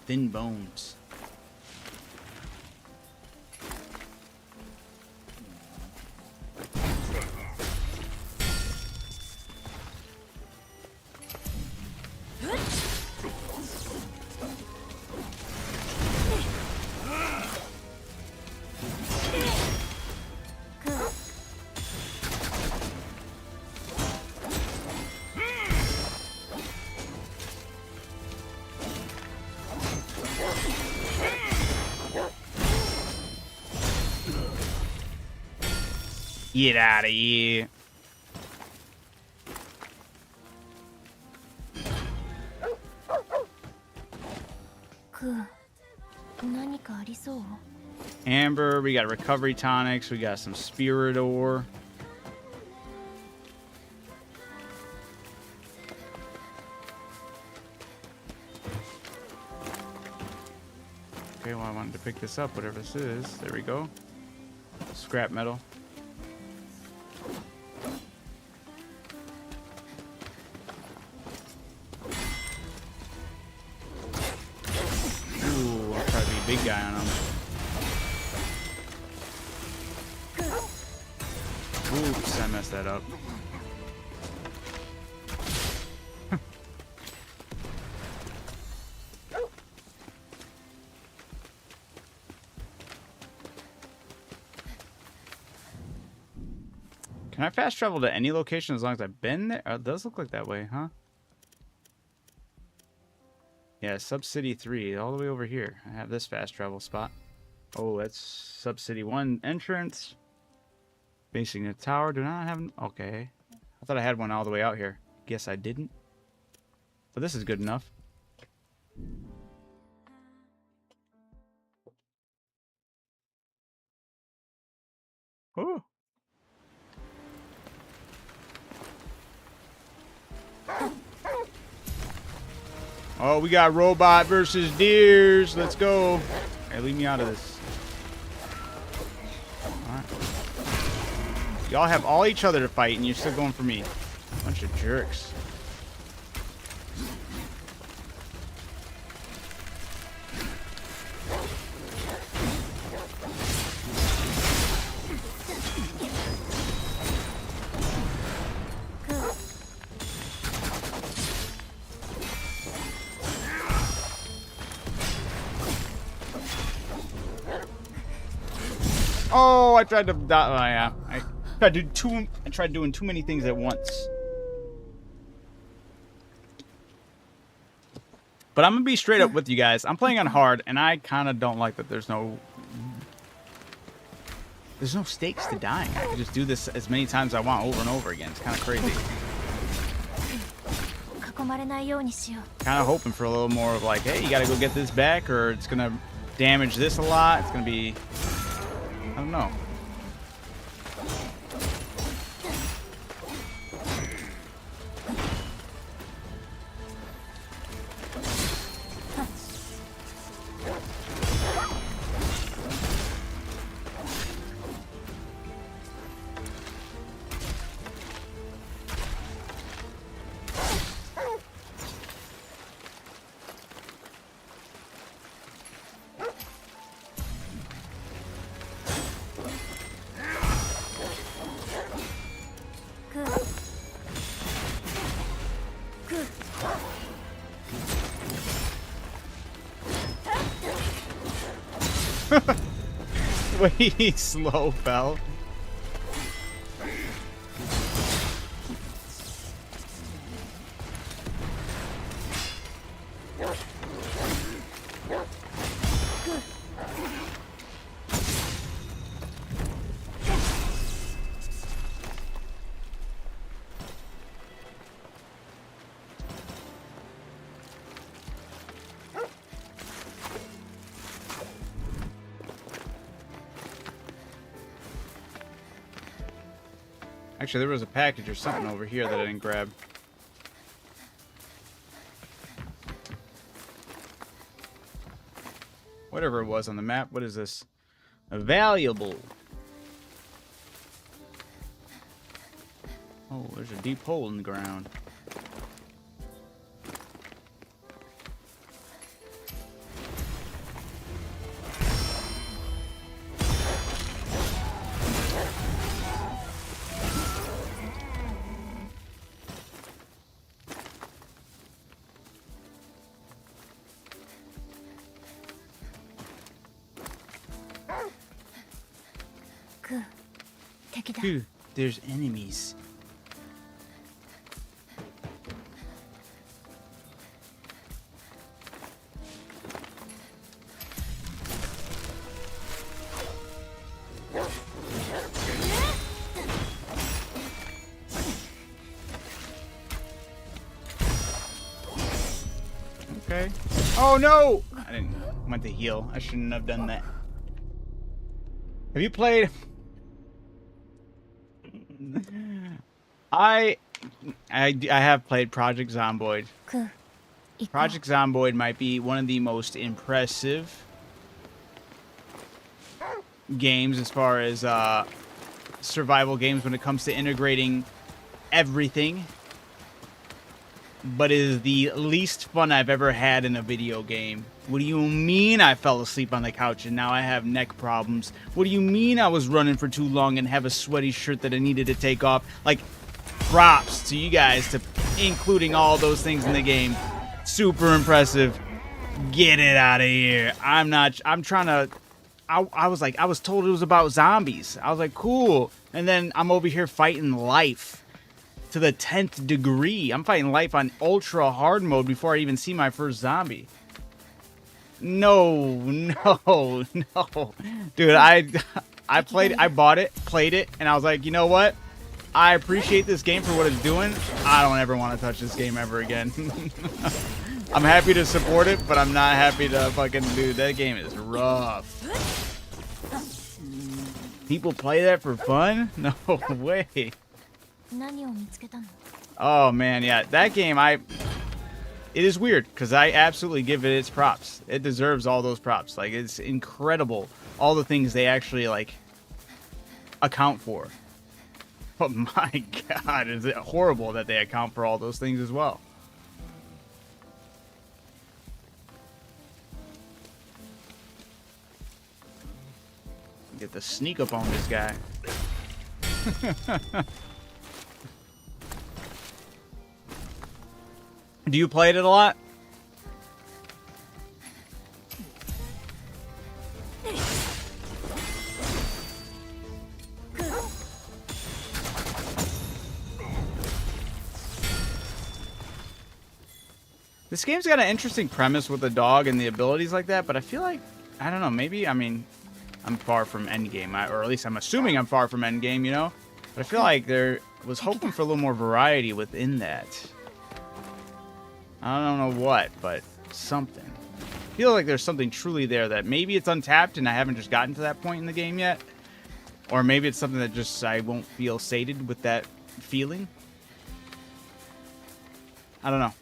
Thin bones. Get out of here. Amber, we got recovery tonics, we got some spirit ore. Okay, well I wanted to pick this up, whatever this is. There we go. Scrap metal. Ooh, I'll try to be a big guy on him. Oops, I messed that up. Can I fast travel to any location as long as I've been there? It does look like that way, huh? Yeah, Sub-City 3, all the way over here. I have this fast travel spot. Oh, that's Sub-City 1 entrance. Facing the tower. Do not have... Okay. I thought I had one all the way out here. Guess I didn't. But this is good enough. Oh. Oh, we got robot versus deers. Let's go. Hey, leave me out of this. Alright. Y'all have all each other to fight, and you're still going for me. Bunch of jerks. Oh, I tried to. Oh, yeah. I tried doing too many things at once. But I'm gonna be straight up with you guys. I'm playing on hard, and I kind of don't like that. There's no stakes to dying. I can just do this as many times as I want, over and over again. It's kind of crazy. Kind of hoping for a little more of like, hey, you gotta go get this back, or it's gonna damage this a lot. It's gonna be. I don't know. The way he slow fell. Actually, there was a package or something over here that I didn't grab. Whatever it was on the map. What is this? A valuable. Oh, there's a deep hole in the ground. Phew, there's enemies. Okay. Oh no! I didn't went to heal. I shouldn't have done that. Have you played? I have played Project Zomboid. Project Zomboid might be one of the most impressive games as far as survival games when it comes to integrating everything, but is the least fun I've ever had in a video game. What do you mean I fell asleep on the couch and now I have neck problems? What do you mean I was running for too long and have a sweaty shirt that I needed to take off? Like, props to you guys to including all those things in the game. Super impressive. Get it out of here. I'm trying to... I was told it was about zombies. I was like, cool. And then I'm over here fighting life to the 10th degree. I'm fighting life on ultra hard mode before I even see my first zombie. No. Dude, I bought it, played it, and I was like, you know what? I appreciate this game for what it's doing. I don't ever want to touch this game ever again. I'm happy to support it, but I'm not happy to fucking do that. Game is rough. People play that for fun? No way. Oh man, yeah, that game it is weird because I absolutely give it its props. It deserves all those props. Like, it's incredible all the things they actually like account for. But my god, is it horrible that they account for all those things as well. Get the sneak up on this guy. Do you play it a lot? This game's got an interesting premise with the dog and the abilities like that, but I feel like, I don't know, maybe, I mean, I'm far from endgame, or at least I'm assuming I'm far from endgame, you know? But I feel like there was hoping for a little more variety within that. I don't know what, but something. I feel like there's something truly there that maybe it's untapped and I haven't just gotten to that point in the game yet. Or maybe it's something that just I won't feel sated with that feeling. I don't know.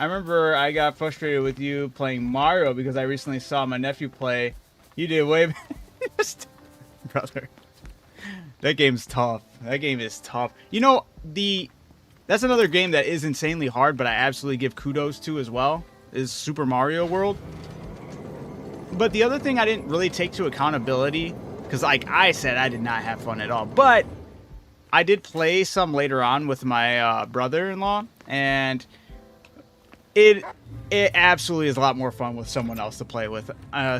I remember I got frustrated with you playing Mario because I recently saw my nephew play. You did way better. Brother. That game's tough. That game is tough. You know, that's another game that is insanely hard, but I absolutely give kudos to as well, is Super Mario World. But the other thing I didn't really take to accountability, because like I said, I did not have fun at all. But I did play some later on with my brother-in-law, and it absolutely is a lot more fun with someone else to play with.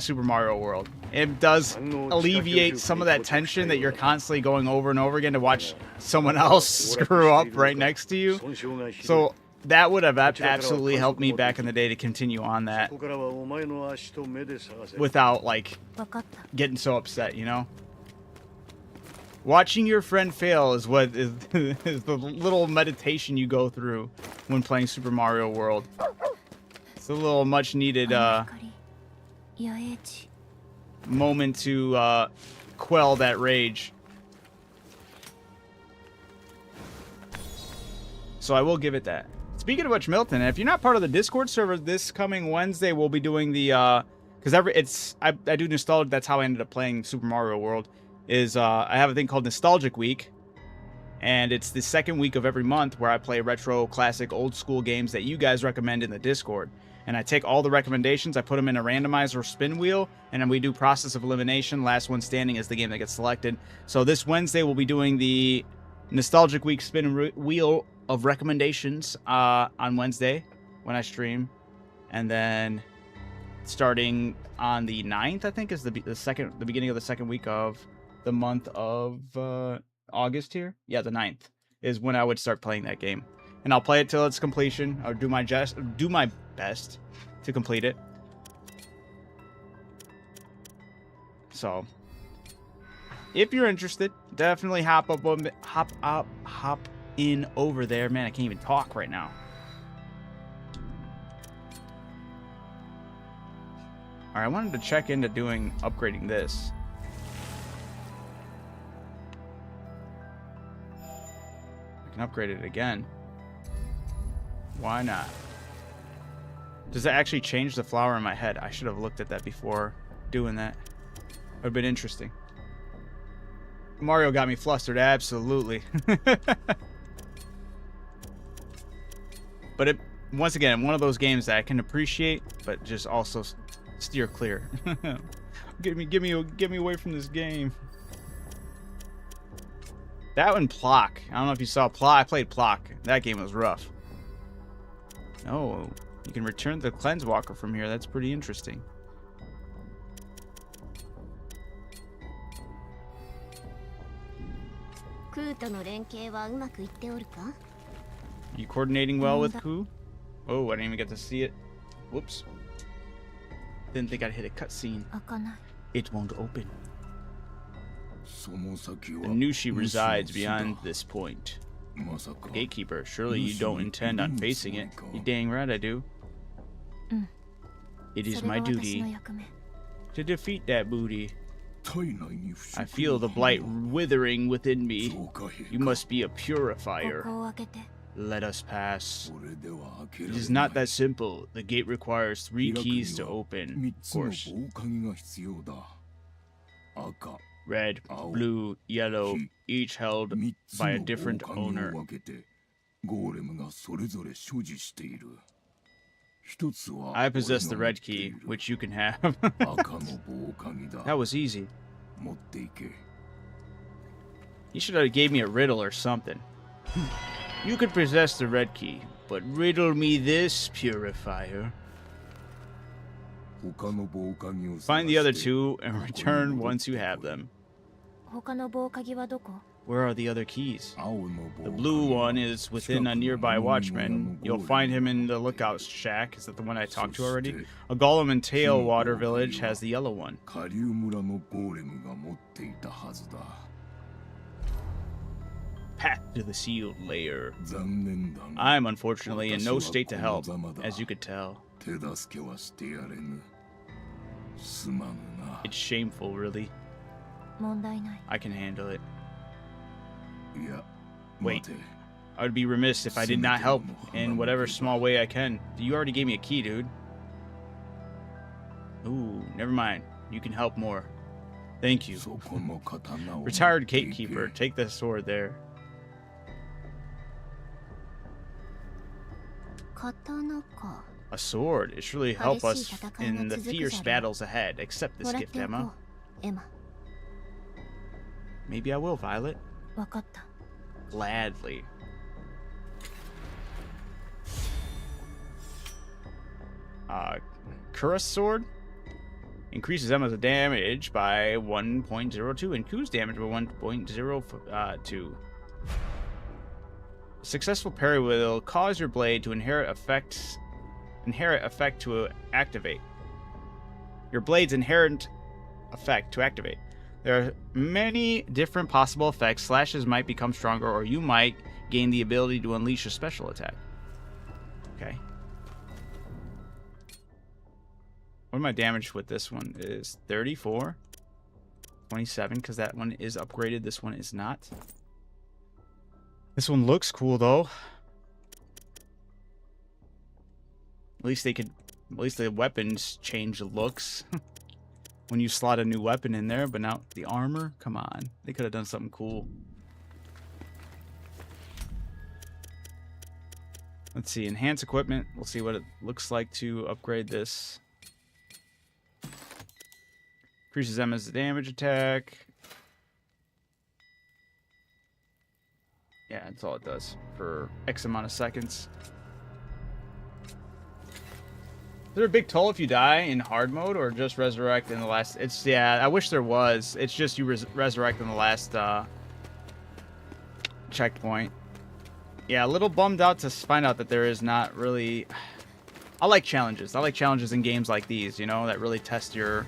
Super Mario World. It does alleviate some of that tension that you're constantly going over and over again to watch someone else screw up right next to you. So that would have absolutely helped me back in the day to continue on that without like getting so upset, you know? Watching your friend fail is what is the little meditation you go through when playing Super Mario World. It's a little much needed moment to quell that rage. So I will give it that. Speaking of which, Milton, if you're not part of the Discord server, this coming Wednesday we'll be doing the because I do nostalgia. That's how I ended up playing Super Mario World. I have a thing called Nostalgic Week, and it's the second week of every month where I play retro, classic, old school games that you guys recommend in the Discord. And I take all the recommendations, I put them in a randomizer spin wheel, and then we do process of elimination. Last one standing is the game that gets selected. So this Wednesday we'll be doing the Nostalgic Week spin wheel of recommendations on Wednesday when I stream, and then starting on the 9th, I think, is the beginning of the second week of the month of August here. Yeah, the 9th is when I would start playing that game, and I'll play it till its completion. I'll do my best to complete it. if you're interested, definitely hop in over there. Man, I can't even talk right now. All right, I wanted to check into upgrading this. I can upgrade it again. Why not? Does it actually change the flower in my head? I should have looked at that before doing that. Would have been interesting. Mario got me flustered, absolutely. But once again, one of those games that I can appreciate, but just also steer clear. Get me away from this game. That one, Plock. I don't know if you saw Plock. I played Plock. That game was rough. Oh, you can return the Cleanse Walker from here. That's pretty interesting. You coordinating well with Ku? Oh, I didn't even get to see it. Whoops. Didn't think I'd hit a cutscene. It won't open. The Nushi resides beyond this point. The gatekeeper. Surely you don't intend on facing it. You dang right I do. It is my duty to defeat that booty. I feel the blight withering within me. You must be a purifier. Let us pass. It is not that simple. The gate requires 3 keys to open. Of course. Red, blue, yellow, each held by a different owner. I possess the red key, which you can have. That was easy. You should have gave me a riddle or something. You could possess the red key, but riddle me this, purifier. Find the other 2 and return once you have them. Where are the other keys? The blue one is within a nearby watchman. You'll find him in the lookout shack. Is that the one I talked to already? A golem in Tailwater Village has the yellow one. Path to the sealed lair. I'm unfortunately in no state to help, as you could tell. It's shameful, really. I can handle it. Wait, I would be remiss if I did not help in whatever small way I can. You already gave me a key, dude. Ooh, never mind. You can help more. Thank you. Retired gatekeeper, take the sword there. A sword. It surely help us in the fierce battles ahead. Accept this gift, Emma. Maybe I will, Violet. Gladly. Kura's sword increases Emma's damage by 1.02 and Ku's damage by 1.02. Successful parry will cause your blade to inherit effect to activate. Your blade's inherent effect to activate. There are many different possible effects. Slashes might become stronger, or you might gain the ability to unleash a special attack. Okay. What my damage with this one is 34, 27, because that one is upgraded. This one is not. This one looks cool though. At least the weapons change looks. When you slot a new weapon in there, but now the armor, come on. They could have done something cool. Let's see, enhance equipment. We'll see what it looks like to upgrade this. Increases Emma's damage attack. Yeah, that's all it does for X amount of seconds. Is there a big toll if you die in hard mode or just resurrect in the last? It's, yeah, I wish there was. It's just you resurrect in the last checkpoint. Yeah, a little bummed out to find out that there is not really. I like challenges. I like challenges in games like these, you know, that really test your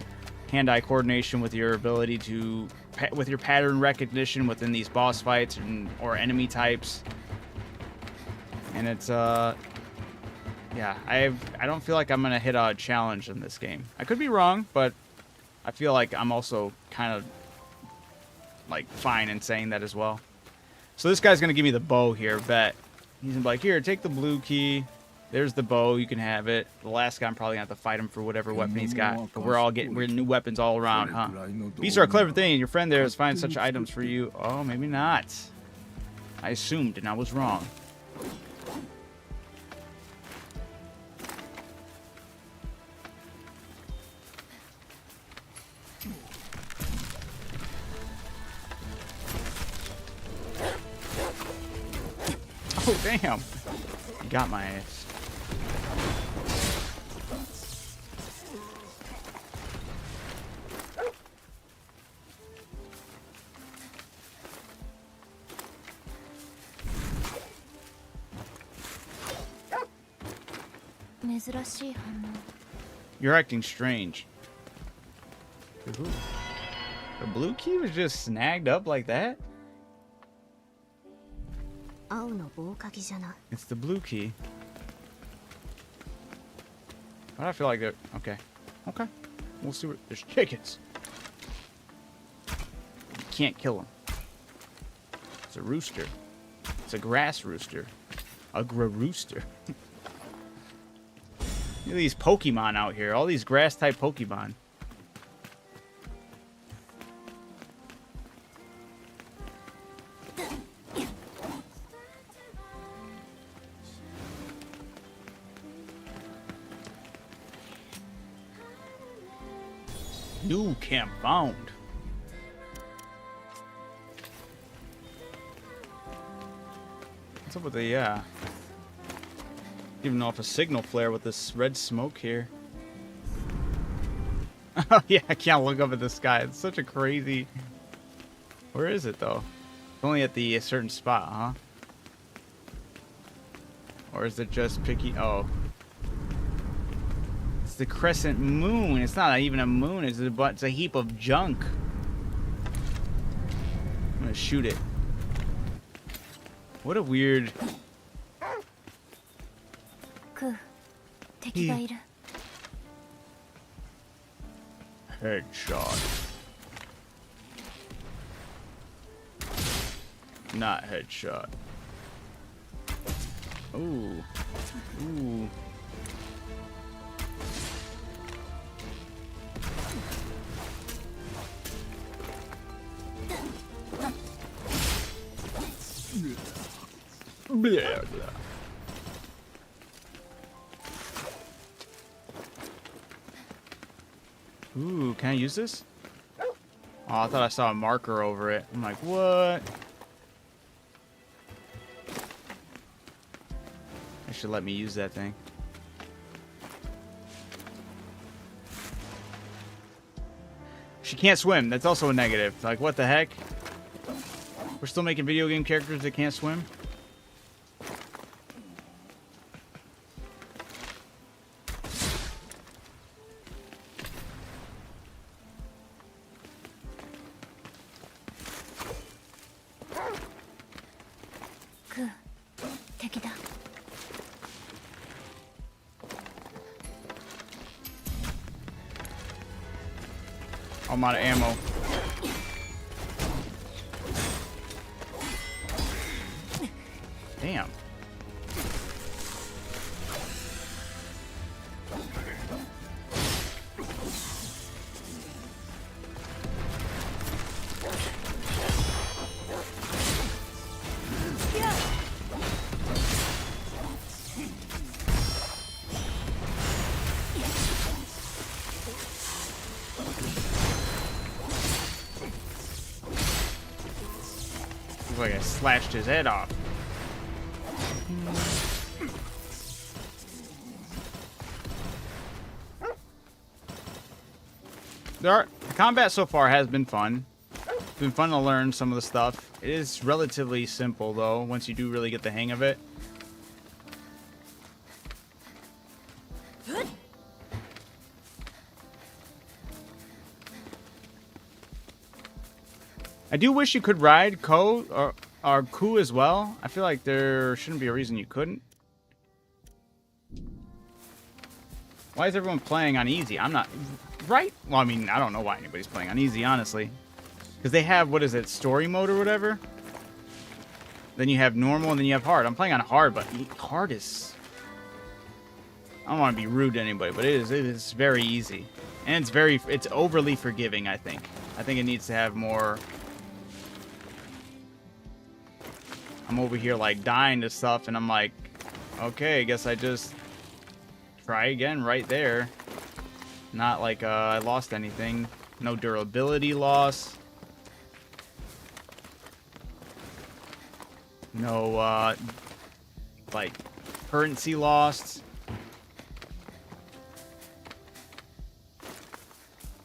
hand-eye coordination with your ability to with your pattern recognition within these boss fights or enemy types. And it's yeah, I don't feel like I'm gonna hit a challenge in this game. I could be wrong, but I feel like I'm also kind of like fine in saying that as well. So this guy's gonna give me the bow here, bet. He's gonna be like, here, take the blue key. There's the bow, you can have it. The last guy, I'm probably gonna have to fight him for whatever weapon he's got. But we're new weapons all around, huh? Beasts are a clever thing. Your friend there is finding such items for you. Oh, maybe not. I assumed, and I was wrong. Oh, damn. You got my ass. You're acting strange. Ooh. The blue key was just snagged up like that? It's the blue key. Why do I feel like they're... Okay. Okay. We'll see what... There's chickens. You can't kill them. It's a rooster. It's a grass rooster. A rooster. Look at these Pokemon out here. All these grass-type Pokemon. New camp found. What's up with the, giving off a signal flare with this red smoke here. Oh yeah, I can't look up at the sky. It's such a crazy... Where is it though? It's only at a certain spot, huh? Or is it just picky? Oh. It's the crescent moon. It's not even a moon. It's a heap of junk. I'm gonna shoot it. What a weird... Headshot. Not headshot. Ooh. Ooh. Blah, blah. Ooh, can I use this? Oh, I thought I saw a marker over it. I'm like, what? They should let me use that thing. She can't swim. That's also a negative. Like, what the heck? We're still making video game characters that can't swim? I'm out of ammo. Damn. Looks like I slashed his head off. The combat so far has been fun. It's been fun to learn some of the stuff. It is relatively simple though, once you do really get the hang of it. I do wish you could ride Ko or Ku as well. I feel like there shouldn't be a reason you couldn't. Why is everyone playing on easy? I'm not... Right? Well, I mean, I don't know why anybody's playing on easy, honestly. Because they have, what is it, story mode or whatever? Then you have normal, and then you have hard. I'm playing on hard, but hard is... I don't want to be rude to anybody, but it is very easy. And it's overly forgiving, I think. I think it needs to have more... I'm over here, like, dying to stuff, and I'm like, okay, I guess I just try again right there. Not like I lost anything. No durability loss. No, like, currency lost.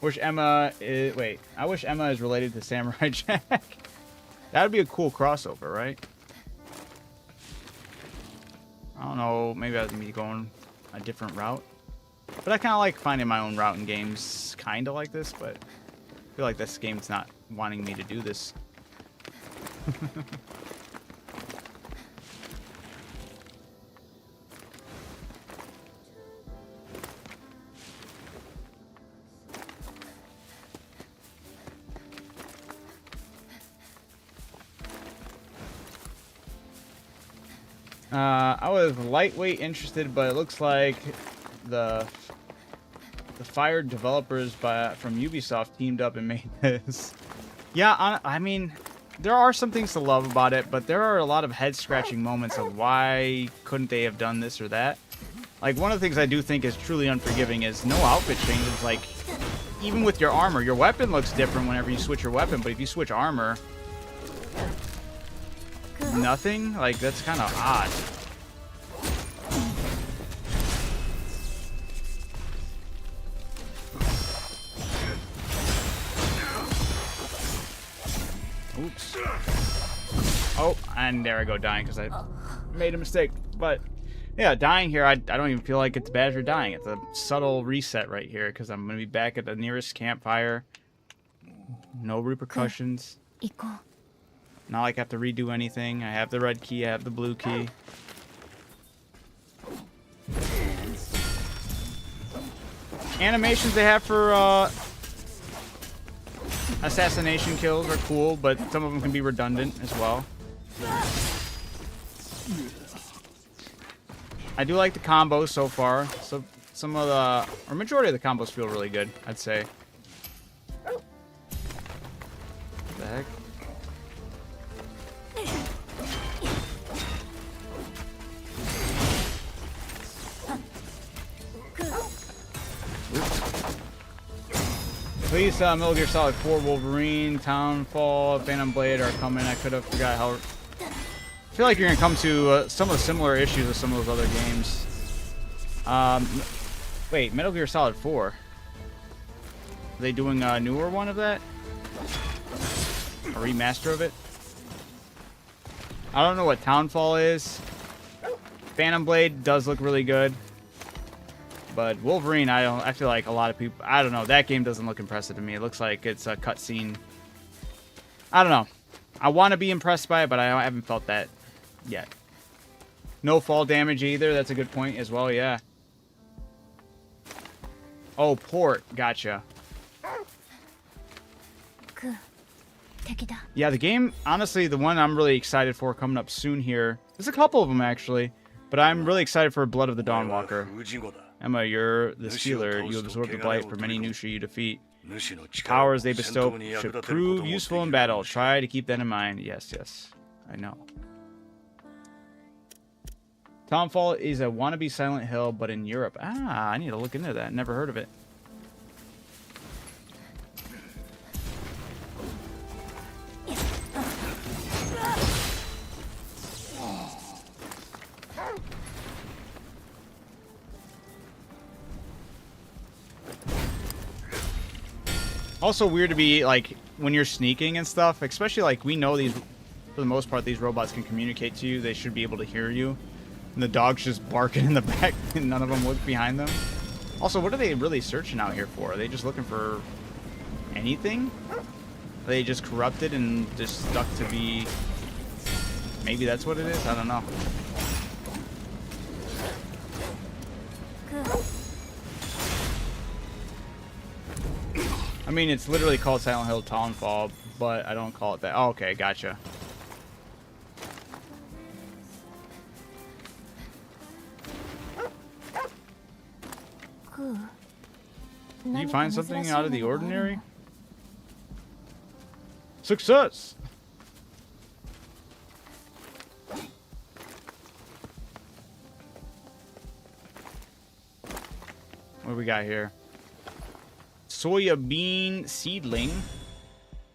Wish Emma is... Wait, I wish Emma is related to Samurai Jack. That would be a cool crossover, right? I don't know, maybe I was maybe going a different route. But I kind of like finding my own route in games, kind of like this, but I feel like this game's not wanting me to do this. I was lightweight interested, but it looks like the fired developers from Ubisoft teamed up and made this. Yeah, I mean, there are some things to love about it, but there are a lot of head-scratching moments of why couldn't they have done this or that. Like, one of the things I do think is truly unforgiving is no outfit changes. Like, even with your armor, your weapon looks different whenever you switch your weapon, but if you switch armor... Nothing? Like, that's kind of odd. Oops. Oh, and there I go, dying because I made a mistake. But, yeah, dying here, I don't even feel like it's bad for dying. It's a subtle reset right here because I'm going to be back at the nearest campfire. No repercussions. Not like I have to redo anything. I have the red key, I have the blue key. Animations they have for assassination kills are cool, but some of them can be redundant as well. I do like the combos so far. So some of the, or majority of the combos feel really good, I'd say. What the heck? Please, Metal Gear Solid 4, Wolverine, Townfall, Phantom Blade are coming. I could have forgot how... I feel like you're going to come to some of the similar issues with some of those other games. Wait, Metal Gear Solid 4. Are they doing a newer one of that? A remaster of it? I don't know what Townfall is. Phantom Blade does look really good. But Wolverine, I feel like a lot of people... I don't know. That game doesn't look impressive to me. It looks like it's a cutscene. I don't know. I want to be impressed by it, but I haven't felt that yet. No fall damage either. That's a good point as well, yeah. Oh, port. Gotcha. Yeah, the game, honestly, the one I'm really excited for coming up soon here. There's a couple of them, actually. But I'm really excited for Blood of the Dawnwalker. Emma, you're the Stealer. You absorb the blight from any Nusha you defeat. Powers they bestow should prove useful in battle. Try to keep that in mind. Yes, yes. I know. Townfall is a wannabe Silent Hill, but in Europe. Ah, I need to look into that. Never heard of it. Also weird to be, like, when you're sneaking and stuff, especially, like, we know these, for the most part, these robots can communicate to you. They should be able to hear you. And the dog's just barking in the back, and none of them look behind them. Also, what are they really searching out here for? Are they just looking for anything? They just corrupted and just stuck to be... Maybe that's what it is? I don't know. I mean, it's literally called Silent Hill Townfall, but I don't call it that. Oh, okay, gotcha. Did you find something out of the ordinary? Success! What do we got here? Soya bean seedling.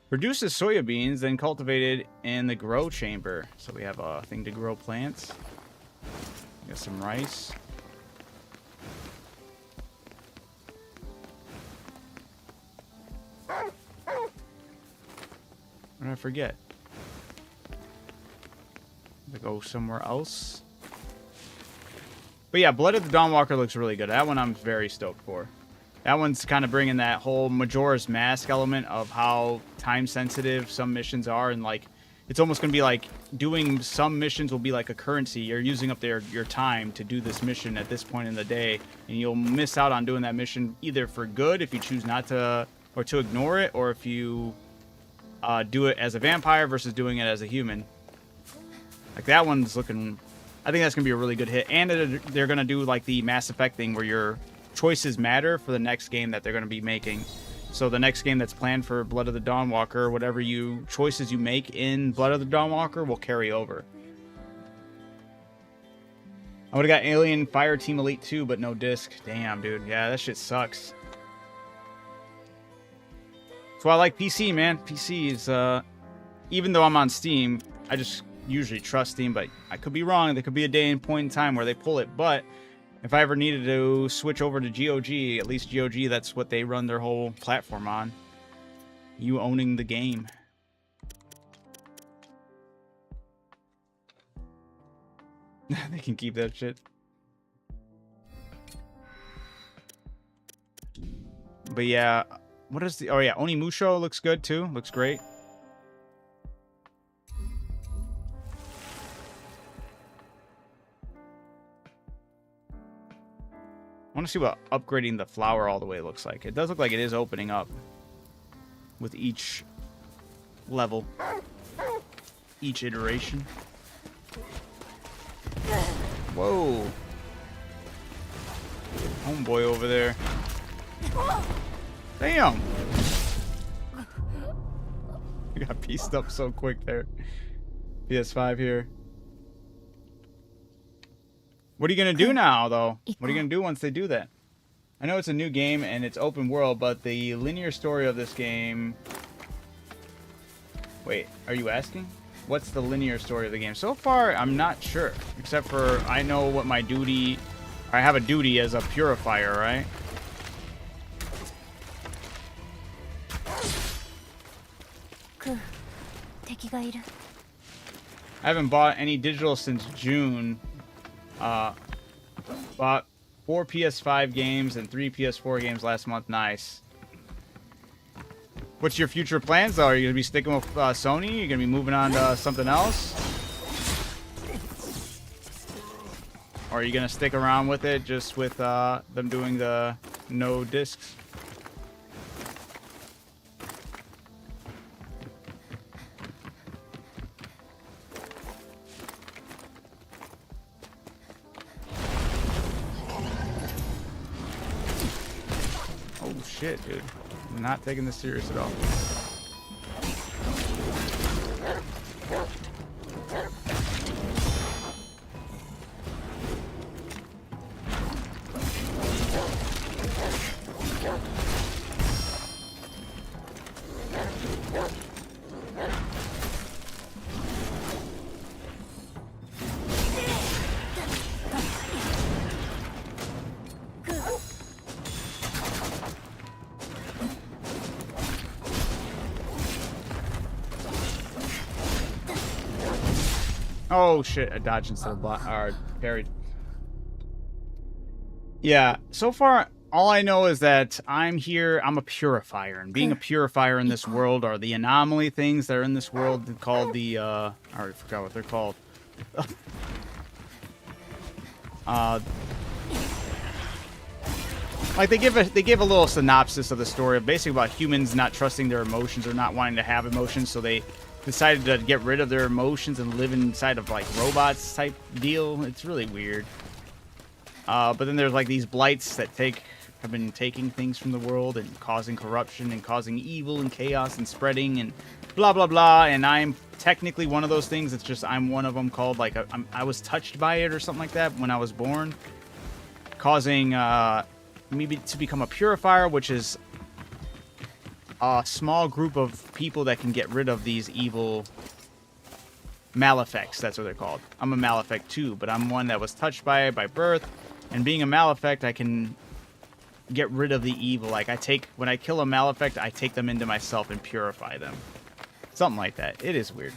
Produces soya beans, then cultivated in the grow chamber. So we have a thing to grow plants. Got some rice. What did I forget? To go somewhere else. But yeah, Blood of the Dawnwalker looks really good. That one I'm very stoked for. That one's kind of bringing that whole Majora's Mask element of how time sensitive some missions are, and like it's almost going to be like doing some missions will be like a currency. You're using up your time to do this mission at this point in the day, and you'll miss out on doing that mission either for good if you choose not to, or to ignore it, or if you do it as a vampire versus doing it as a human. Like that one's looking... I think that's going to be a really good hit. And they're going to do like the Mass Effect thing where your choices matter for the next game that they're going to be making. So the next game that's planned for Blood of the Dawnwalker, whatever choices you make in Blood of the Dawnwalker will carry over. I would have got Alien Fireteam Elite 2, but no disc. Damn, dude. Yeah, that shit sucks. That's why I like PC, man. PC is, even though I'm on Steam, I just usually trust Steam, but I could be wrong. There could be a day and point in time where they pull it, but if I ever needed to switch over to GOG, at least GOG, that's what they run their whole platform on. You owning the game. They can keep that shit. But yeah, what is the... Oh yeah, Onimusho looks good too. Looks great. I want to see what upgrading the flower all the way looks like. It does look like it is opening up with each level, each iteration. Whoa. Homeboy over there. Damn. You got pieced up so quick there. PS5 here. What are you going to do now, though? What are you going to do once they do that? I know it's a new game and it's open world, but the linear story of this game... Wait, are you asking? What's the linear story of the game? So far, I'm not sure. Except for I know what my duty... I have a duty as a purifier, right? I haven't bought any digital since June. Bought 4 PS5 games and 3 PS4 games last month. Nice. What's your future plans, though? Are you going to be sticking with Sony? Are you going to be moving on to something else? Or are you going to stick around with it just with them doing the no discs? Shit, dude. I'm not taking this serious at all. Oh shit, I dodged instead of block or parried. Yeah, so far all I know is that I'm here. I'm a purifier, and being a purifier in this world are the anomaly things that are in this world called the. I already forgot what they're called. Like they give a little synopsis of the story of basically about humans not trusting their emotions or not wanting to have emotions, so they decided to get rid of their emotions and live inside of like robots type deal. It's really weird. But then there's like these blights that have been taking things from the world and causing corruption and causing evil and chaos and spreading and blah blah blah. And I'm technically one of those things. It's just I'm one of them called like I was touched by it or something like that when I was born, causing me to become a purifier, which is a small group of people that can get rid of these evil malefacts. That's what they're called. I'm a malefic too, but I'm one that was touched by it by birth. And being a malefic, I can get rid of the evil. Like when I kill a malefic, I take them into myself and purify them. Something like that. It is weird.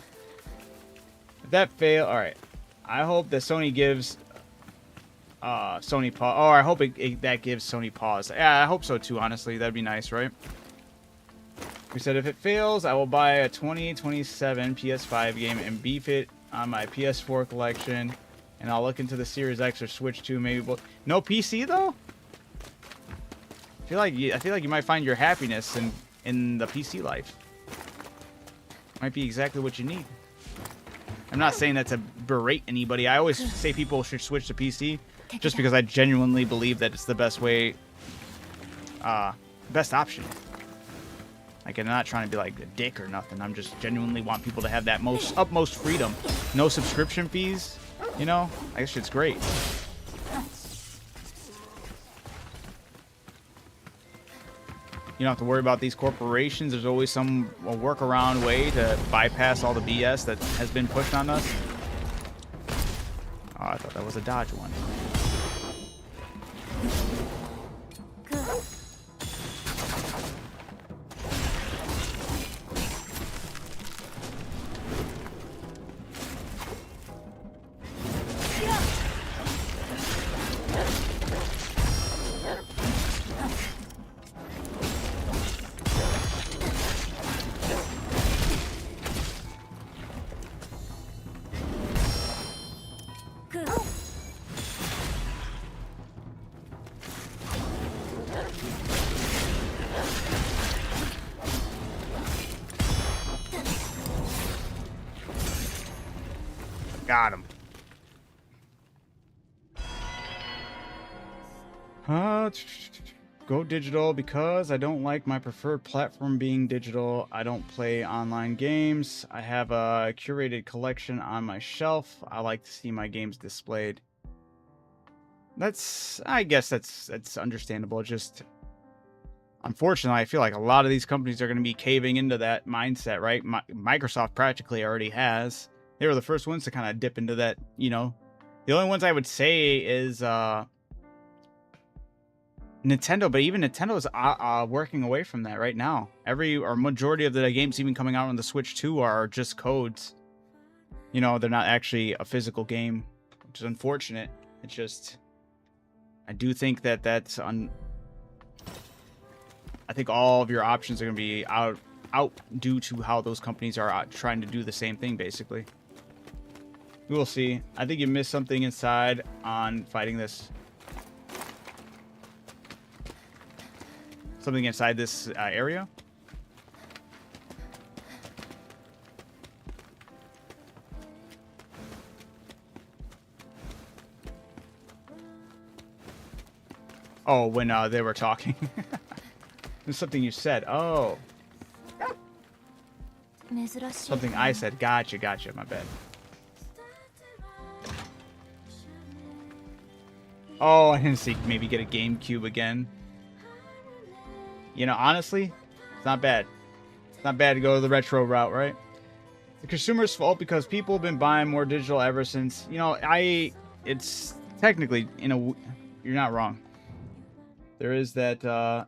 If that fail, all right. I hope that Sony gives Sony pause. Oh, I hope that gives Sony pause. Yeah, I hope so too. Honestly, that'd be nice, right? We said if it fails, I will buy a 2027 PS5 game and beef it on my PS4 collection. And I'll look into the Series X or Switch 2, maybe. No PC though. I feel like you might find your happiness in the PC life. Might be exactly what you need. I'm not saying that to berate anybody. I always say people should switch to PC, just because I genuinely believe that it's the best way, best option. Like, I'm not trying to be like a dick or nothing. I'm just genuinely want people to have that utmost freedom. No subscription fees. You know, I guess it's great. You don't have to worry about these corporations. There's always a workaround way to bypass all the BS that has been pushed on us. Oh, I thought that was a dodge one. Got him. Go digital because I don't like my preferred platform being digital. I don't play online games. I have a curated collection on my shelf. I like to see my games displayed. I guess that's understandable. Just unfortunately, I feel like a lot of these companies are going to be caving into that mindset, right? Microsoft practically already has. They were the first ones to kind of dip into that, you know. The only ones I would say is Nintendo, but even Nintendo is working away from that right now. Majority of the games even coming out on the Switch 2 are just codes. You know, they're not actually a physical game, which is unfortunate. It's just, I do think that's I think all of your options are going to be out due to how those companies are trying to do the same thing, basically. We will see. I think you missed something inside on fighting this. Something inside this area. Oh, when they were talking. There's something you said. Oh. Something I said. Gotcha, my bad. Oh, I didn't see maybe get a GameCube again. You know, honestly, it's not bad. It's not bad to go the retro route, right? The consumer's fault because people have been buying more digital ever since. You know, it's technically, you're not wrong. There is that,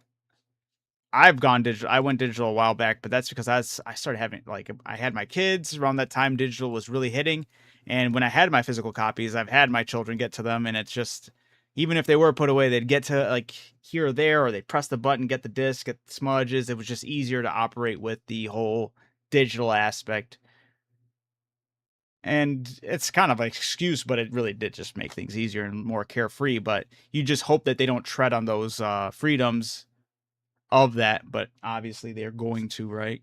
I've gone digital. I went digital a while back, but that's because I started having, like, I had my kids around that time. Digital was really hitting. And when I had my physical copies, I've had my children get to them, and it's just, Even if they were put away, they'd get to like here or there, or they'd press the button, get the disc, get the smudges. It was just easier to operate with the whole digital aspect. And it's kind of an excuse, but it really did just make things easier and more carefree. But you just hope that they don't tread on those freedoms of that. But obviously they're going to, right?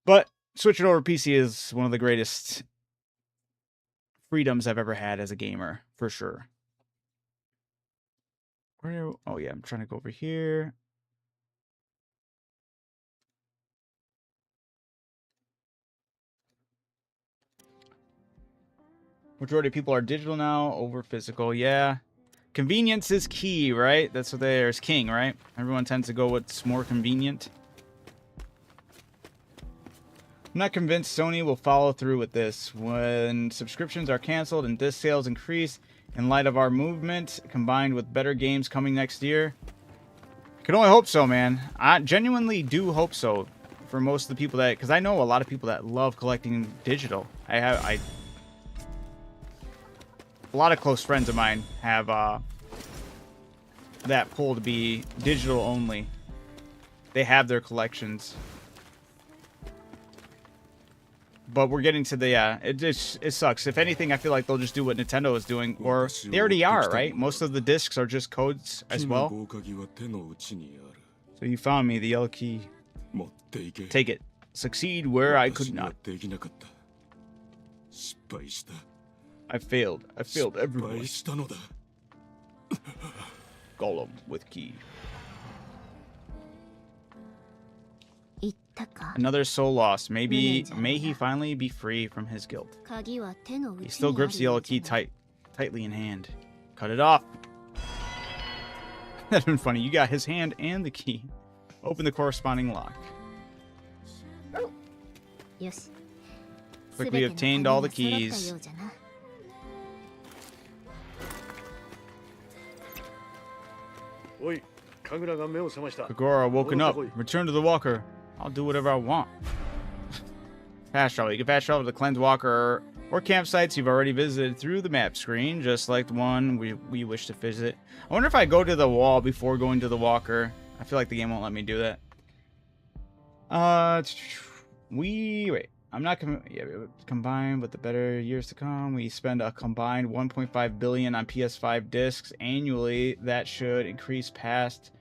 But switching over to PC is one of the greatest freedoms I've ever had as a gamer, for sure. Oh yeah, I'm trying to go over here. Majority of people are digital now over physical. Yeah. Convenience is key, right? That's what there's king, right? Everyone tends to go what's more convenient. I'm not convinced Sony will follow through with this. When subscriptions are canceled and disc sales increase in light of our movement, combined with better games coming next year. I can only hope so, man. I genuinely do hope so for most of the people that... Because I know a lot of people that love collecting digital. A lot of close friends of mine have that pull to be digital only. They have their collections. But we're getting to the, it sucks. If anything, I feel like they'll just do what Nintendo is doing, or they already are, right? Most of the discs are just codes as well. So you found me, the yellow key. Take it. Succeed where I could not. I failed. I failed everyone. Golem with key. Another soul lost. May he finally be free from his guilt. He still grips the yellow key tightly in hand. Cut it off. That'd been funny. You got his hand and the key. Open the corresponding lock. Quickly obtained all the keys. Kagura woken up. Return to the walker. I'll do whatever I want. Fast travel. You can fast travel to the cleanse walker or campsites you've already visited through the map screen, just like the one we wish to visit. I wonder if I go to the wall before going to the walker. I feel like the game won't let me do that. Wait. I'm not combined with the better years to come. We spend a combined 1.5 billion on PS5 discs annually. That should increase past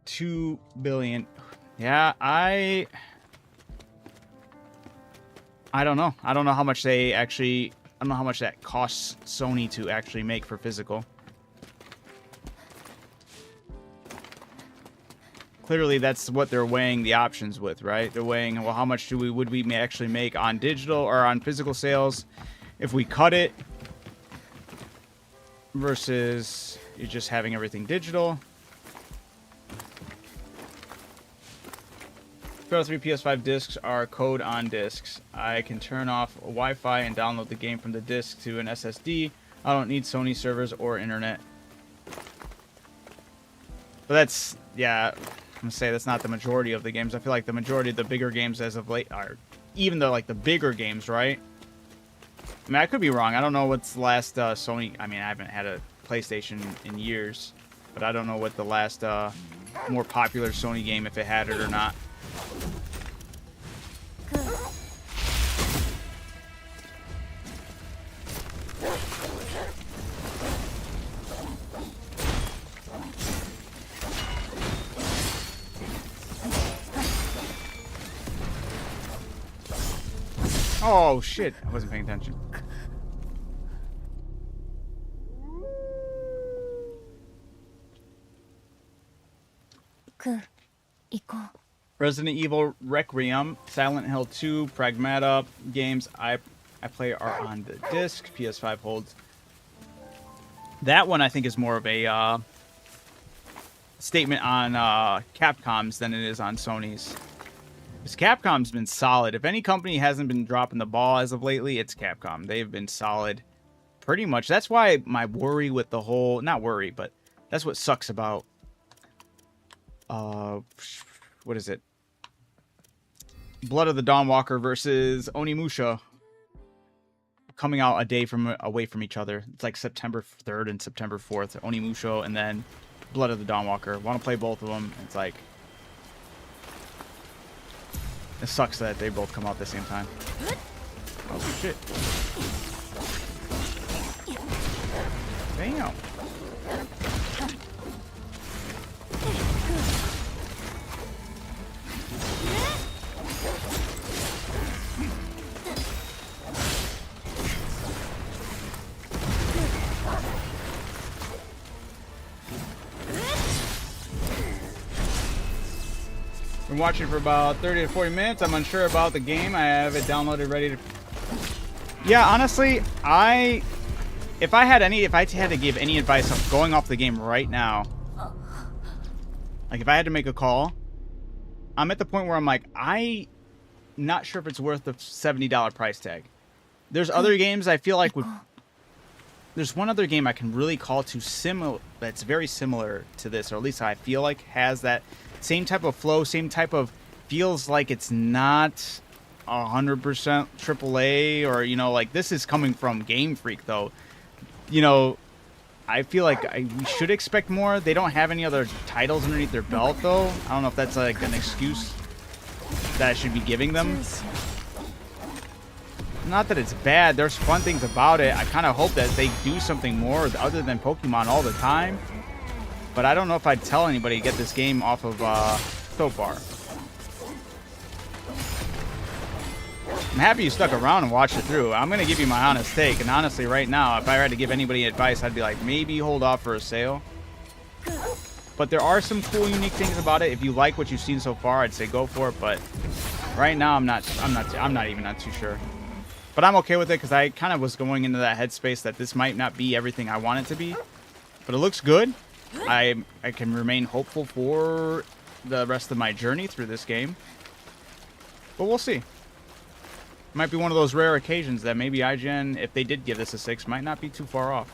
2 billion. Yeah, I don't know. I don't know how much they actually... I don't know how much that costs Sony to actually make for physical. Clearly, that's what they're weighing the options with, right? They're weighing, well, how much would we actually make on digital or on physical sales if we cut it versus you just having everything digital. Pro 3 PS5 discs are code on discs. I can turn off Wi-Fi and download the game from the disc to an SSD. I don't need Sony servers or internet. But that's, yeah, I'm gonna say that's not the majority of the games. I feel like the majority of the bigger games as of late are, even though like the bigger games, right? I mean, I could be wrong. I don't know what's the last Sony. I mean, I haven't had a PlayStation in years, but I don't know what the last more popular Sony game, if it had it or not. Oh shit, I wasn't paying attention. Resident Evil Requiem, Silent Hill 2, Pragmata games I play are on the disc. PS5 holds. That one I think is more of a statement on Capcom's than it is on Sony's. Because Capcom's been solid. If any company hasn't been dropping the ball as of lately, it's Capcom. They've been solid pretty much. That's why my worry with the whole... Not worry, but that's what sucks about... what is it? Blood of the Dawnwalker versus Onimusha. coming out a day away from each other. It's like September 3rd and September 4th. Onimusho and then Blood of the Dawnwalker. Want to play both of them. It's like, it sucks that they both come out at the same time. Oh shit. Damn. Been watching for about 30 to 40 minutes. I'm unsure about the game. I have it downloaded, ready to... Yeah, honestly, if I had to give any advice of going off the game right now, like if I had to make a call, I'm at the point where I'm like, I'm not sure if it's worth the $70 price tag. There's other games I feel like would... There's one other game I can really call to similar, that's very similar to this, or at least I feel like has that same type of flow, same type of, feels like it's not 100% AAA, or, you know, like this is coming from Game Freak though. You know, I feel like we should expect more. They don't have any other titles underneath their belt though. I don't know if that's like an excuse that I should be giving them. Not that it's bad. There's fun things about it. I kind of hope that they do something more other than Pokemon all the time. But I don't know if I'd tell anybody to get this game off of so far. I'm happy you stuck around and watched it through. I'm going to give you my honest take. And honestly, right now, if I had to give anybody advice, I'd be like, maybe hold off for a sale. But there are some cool, unique things about it. If you like what you've seen so far, I'd say go for it. But right now, I'm not too sure. But I'm okay with it because I kind of was going into that headspace that this might not be everything I want it to be. But it looks good. I can remain hopeful for the rest of my journey through this game. But we'll see. Might be one of those rare occasions that maybe IGN, if they did give this a 6, might not be too far off.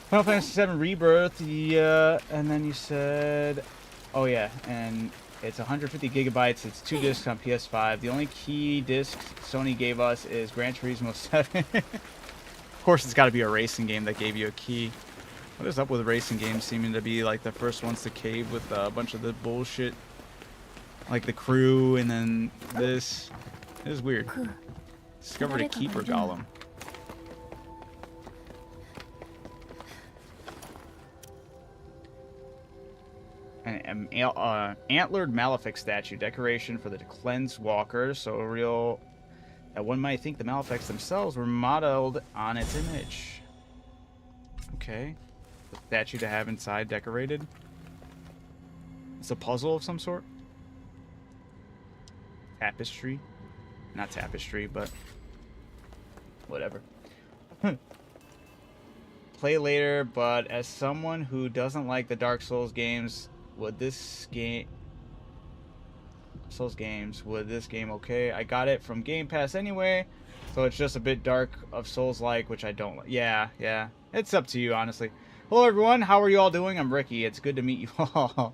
Final Fantasy VII Rebirth, yeah, and then you said, oh yeah, and it's 150 gigabytes, it's 2 discs on PS5. The only key disc Sony gave us is Gran Turismo 7. Of course, it's got to be a racing game that gave you a key. What is up with racing games seeming to be like the first ones to cave with a bunch of the bullshit? Like the crew and then this. It is weird. Discovered a keeper golem. An antlered Malefic statue. Decoration for the cleansed walkers. So a real... That one might think the Malefics themselves were modeled on its image. Okay. The statue to have inside decorated. It's a puzzle of some sort. Tapestry. Not tapestry, but whatever. Play later, but as someone who doesn't like the Dark Souls games, would this game okay? I got it from Game Pass anyway, so it's just a bit dark of Souls-like, which I don't like. Yeah. It's up to you, honestly. Hello, everyone. How are you all doing? I'm Ricky. It's good to meet you all.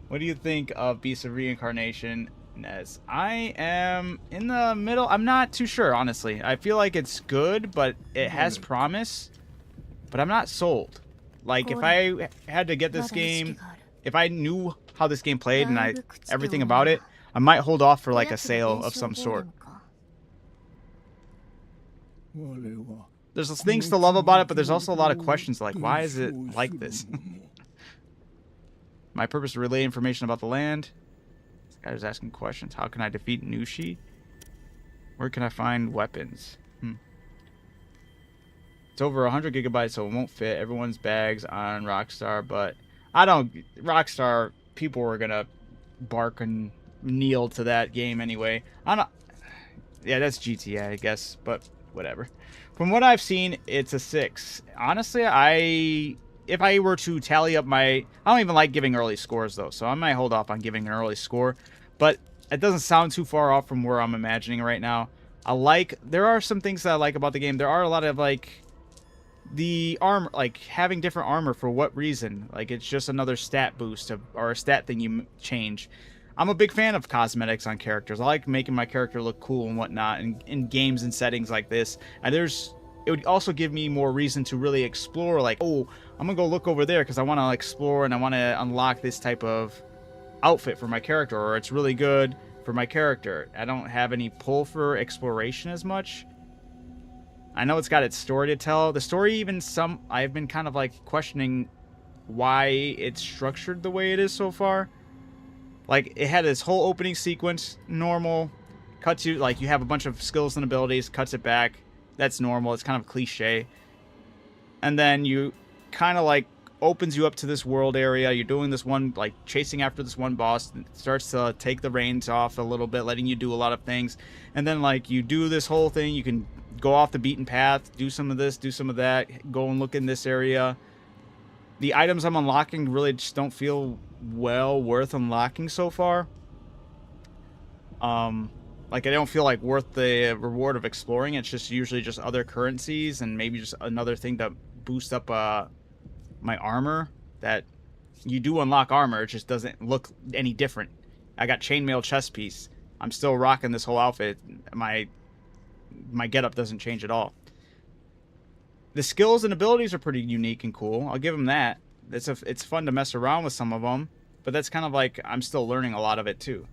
What do you think of Beasts of Reincarnation? As I am in the middle. I'm not too sure, honestly. I feel like it's good, but it has promise. But I'm not sold. Like, if I had to get this game, if I knew how this game played and everything about it, I might hold off for like a sale of some sort. There's things to love about it, but there's also a lot of questions like, why is it like this? My purpose is to relay information about the land. This guy was asking questions. How can I defeat Nushi? Where can I find weapons? It's over 100 gigabytes, so it won't fit everyone's bags on Rockstar, but I don't... Rockstar, people were gonna bark and kneel to that game anyway. I'm not... Yeah, that's GTA, I guess, but whatever. From what I've seen, it's a 6. Honestly, if I were to tally up my... I don't even like giving early scores, though, so I might hold off on giving an early score. But it doesn't sound too far off from where I'm imagining right now. There are some things that I like about the game. There are a lot of, like... The armor, like, having different armor for what reason? Like, it's just another stat boost, or a stat thing you change. I'm a big fan of cosmetics on characters. I like making my character look cool and whatnot in games and settings like this. And it would also give me more reason to really explore, like, oh, I'm gonna go look over there because I want to explore and I want to unlock this type of outfit for my character, or it's really good for my character. I don't have any pull for exploration as much. I know it's got its story to tell. The story, even I've been kind of like questioning why it's structured the way it is so far. Like, it had this whole opening sequence, normal, cuts you, like, you have a bunch of skills and abilities, cuts it back. That's normal. It's kind of cliche. And then you kind of, like, opens you up to this world area. You're doing this one, like, chasing after this one boss. And it starts to take the reins off a little bit, letting you do a lot of things. And then, like, you do this whole thing. You can go off the beaten path, do some of this, do some of that, go and look in this area. The items I'm unlocking really just don't feel well worth unlocking so far. Like, I don't feel like worth the reward of exploring. It's just usually just other currencies and maybe just another thing to boost up my armor. That you do unlock armor, it just doesn't look any different. I got chainmail chest piece. I'm still rocking this whole outfit. My getup doesn't change at all. The skills and abilities are pretty unique and cool. I'll give them that. It's fun to mess around with some of them, but that's kind of like I'm still learning a lot of it too.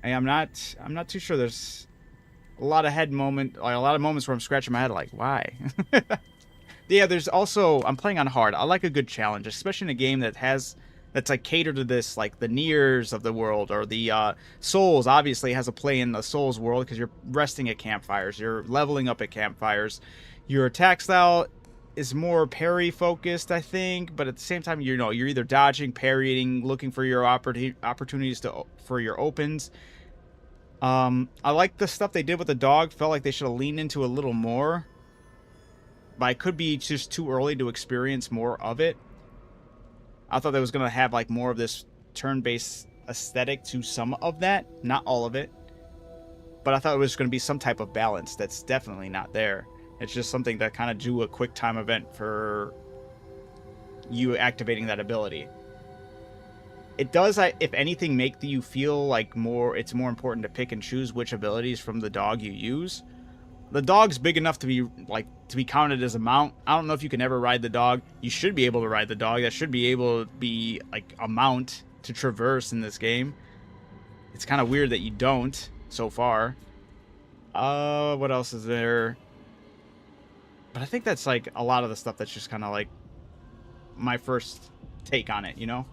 And I'm not too sure. There's a lot of moments where I'm scratching my head like, why? Yeah, there's also, I'm playing on hard. I like a good challenge, especially in a game that's like catered to this, like the Niers of the world, or the Souls obviously has a play in the Souls world because you're resting at campfires, you're leveling up at campfires. Your attack style is more parry focused, I think, but at the same time, you're either dodging, parrying, looking for your opportunities for your opens. I like the stuff they did with the dog. Felt like they should have leaned into a little more, but I could be just too early to experience more of it. I thought that was going to have like more of this turn-based aesthetic to some of that. Not all of it. But I thought it was going to be some type of balance that's definitely not there. It's just something that kind of do a quick time event for you activating that ability. It does, if anything, make you feel like it's more important to pick and choose which abilities from the dog you use. The dog's big enough to be counted as a mount. I don't know if you can ever ride the dog. You should be able to ride the dog. That should be able to be like a mount to traverse in this game. It's kind of weird that you don't so far. What else is there? But I think that's like a lot of the stuff that's just kind of like my first take on it, you know?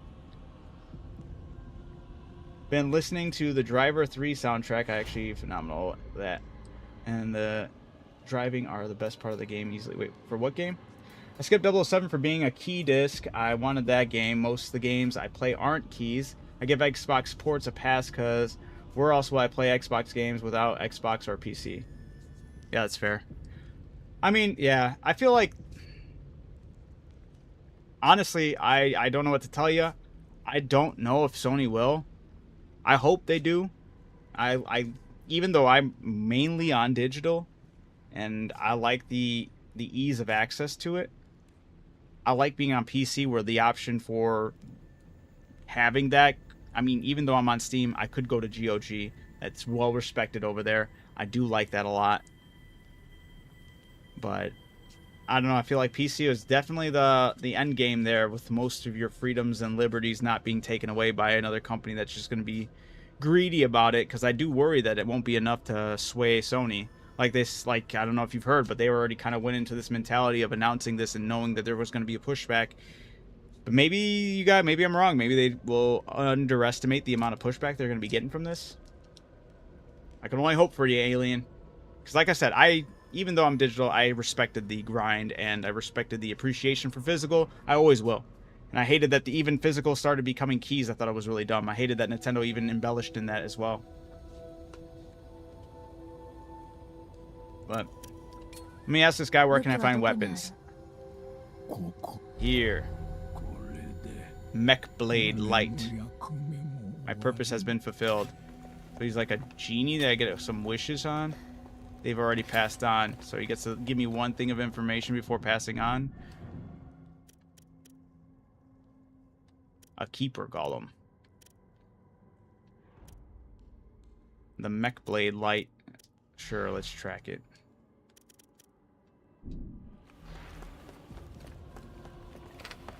Been listening to the Driver 3 soundtrack. Actually, phenomenal that. And the driving are the best part of the game easily. Wait, for what game? I skipped 007 for being a key disc. I wanted that game. Most of the games I play aren't keys. I give Xbox ports a pass because where else will I play Xbox games without Xbox or PC? Yeah, that's fair. I mean, yeah, I feel like, honestly, I don't know what to tell you. I don't know if Sony will. I hope they do. Even though I'm mainly on digital and I like the ease of access to it, I like being on PC where the option for having that, I mean, even though I'm on Steam, I could go to GOG. That's well respected over there. I do like that a lot. But I don't know, I feel like PC is definitely the end game there, with most of your freedoms and liberties not being taken away by another company that's just going to be greedy about it, because I do worry that it won't be enough to sway Sony. Like this, like, I don't know if you've heard, but they already kind of went into this mentality of announcing this and knowing that there was going to be a pushback. But maybe I'm wrong. Maybe they will underestimate the amount of pushback they're going to be getting from this. I can only hope for you, Alien. Because like I said, even though I'm digital, I respected the grind and I respected the appreciation for physical. I always will. And I hated that even physical started becoming keys. I thought it was really dumb. I hated that Nintendo even embellished in that as well. But let me ask this guy, where can I find weapons? Here. Mech Blade Light. My purpose has been fulfilled. So he's like a genie that I get some wishes on. They've already passed on. So he gets to give me one thing of information before passing on. A keeper golem. The mech blade light. Sure, let's track it.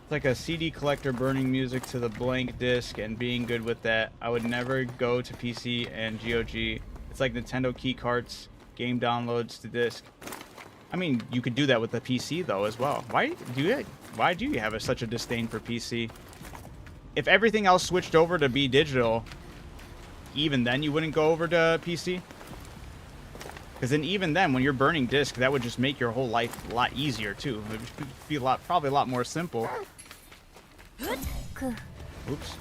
It's like a CD collector burning music to the blank disc and being good with that. I would never go to PC and GOG. It's like Nintendo key carts, game downloads to disc. I mean, you could do that with the PC though as well. Why do you have such a disdain for PC? If everything else switched over to be digital, even then you wouldn't go over to PC? Because then even then, when you're burning disc, that would just make your whole life a lot easier too. It would be probably a lot more simple. Oops.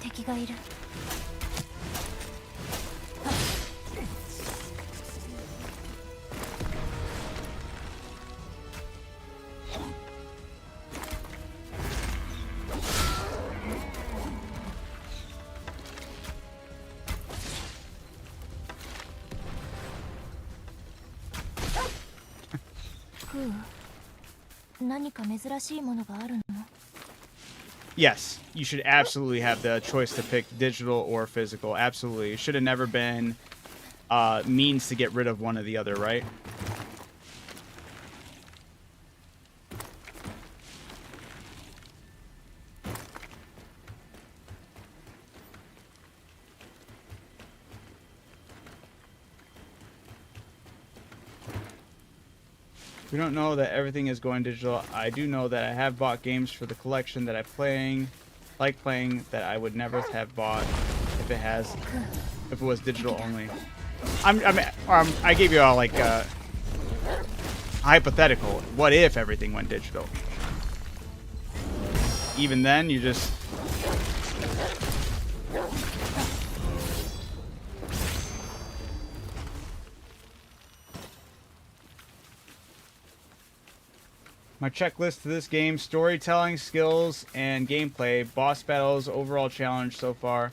Yes, you should absolutely have the choice to pick digital or physical. Absolutely. It should have never been means to get rid of one or the other, right? We don't know that everything is going digital. I do know that I have bought games for the collection that I like playing that I would never have bought if it was digital only. I gave you all like a hypothetical. What if everything went digital? Even then, you just. My checklist to this game: storytelling, skills, and gameplay, boss battles, overall challenge so far.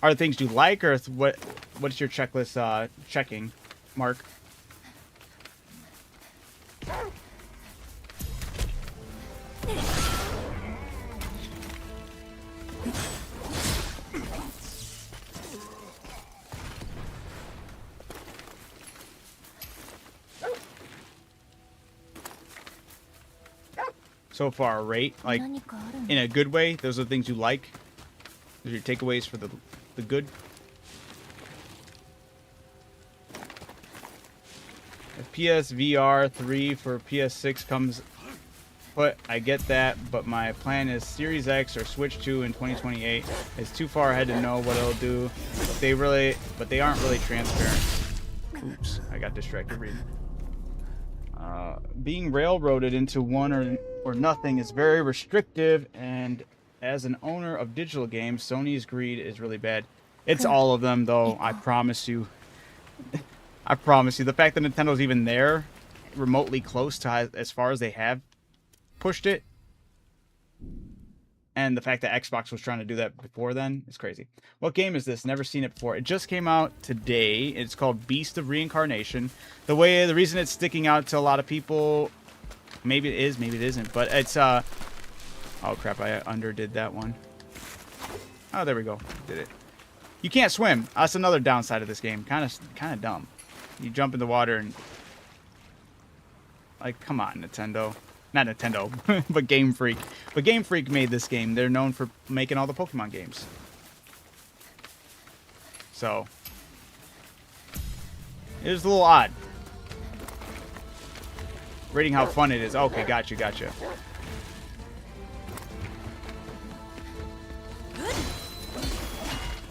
Are the things you like, or what's your checklist checking, Mark? So far, rate, like, in a good way. Those are the things you like. Those are your takeaways for the good. If PSVR 3 for PS6 comes, I get that, but my plan is Series X or Switch 2 in 2028. It's too far ahead to know what it'll do, but they aren't really transparent. Oops, I got distracted reading. Being railroaded into one or nothing is very restrictive, and as an owner of digital games, Sony's greed is really bad. It's all of them, though. I promise you. I promise you. The fact that Nintendo's even there, remotely close to as far as they have pushed it, and the fact that Xbox was trying to do that before then is crazy. What game is this? Never seen it before. It just came out today. It's called Beast of Reincarnation. The reason it's sticking out to a lot of people, maybe it is, maybe it isn't, but it's oh crap, I underdid that one. Oh, there we go. Did it. You can't swim. That's another downside of this game. Kind of dumb. You jump in the water and, like, come on, Nintendo. Not Nintendo, but Game Freak. But Game Freak made this game. They're known for making all the Pokemon games. So, it was a little odd. Rating how fun it is. Okay, gotcha.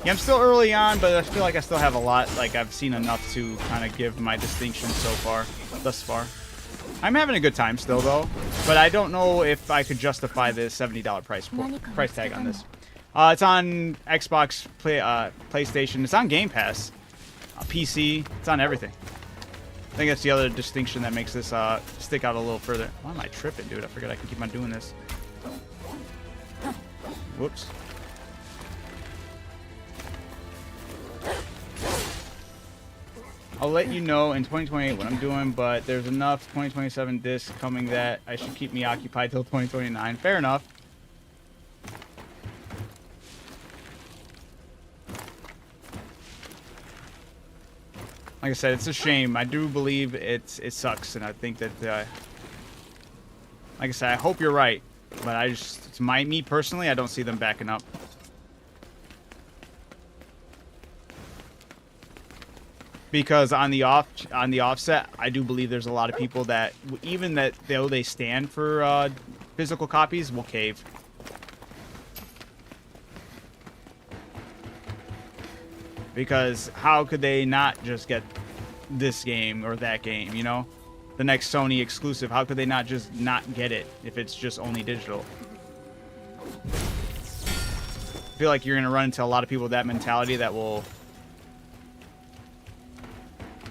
Yeah, I'm still early on, but I feel like I still have a lot. Like, I've seen enough to kind of give my distinction thus far. I'm having a good time still, though, but I don't know if I could justify the $70 price tag on this. It's on Xbox, PlayStation. It's on Game Pass, PC. It's on everything. I think that's the other distinction that makes this stick out a little further. Why am I tripping, dude? I forget I can keep on doing this. Whoops. I'll let you know in 2028 what I'm doing, but there's enough 2027 discs coming that I should keep me occupied till 2029. Fair enough. Like I said, it's a shame. I do believe it sucks, and I think that, like I said, I hope you're right. But it's me personally, I don't see them backing up. Because on the offset, I do believe there's a lot of people that, even that though they stand for physical copies, will cave. Because how could they not just get this game or that game, you know? The next Sony exclusive, how could they not just not get it if it's just only digital? I feel like you're going to run into a lot of people with that mentality that will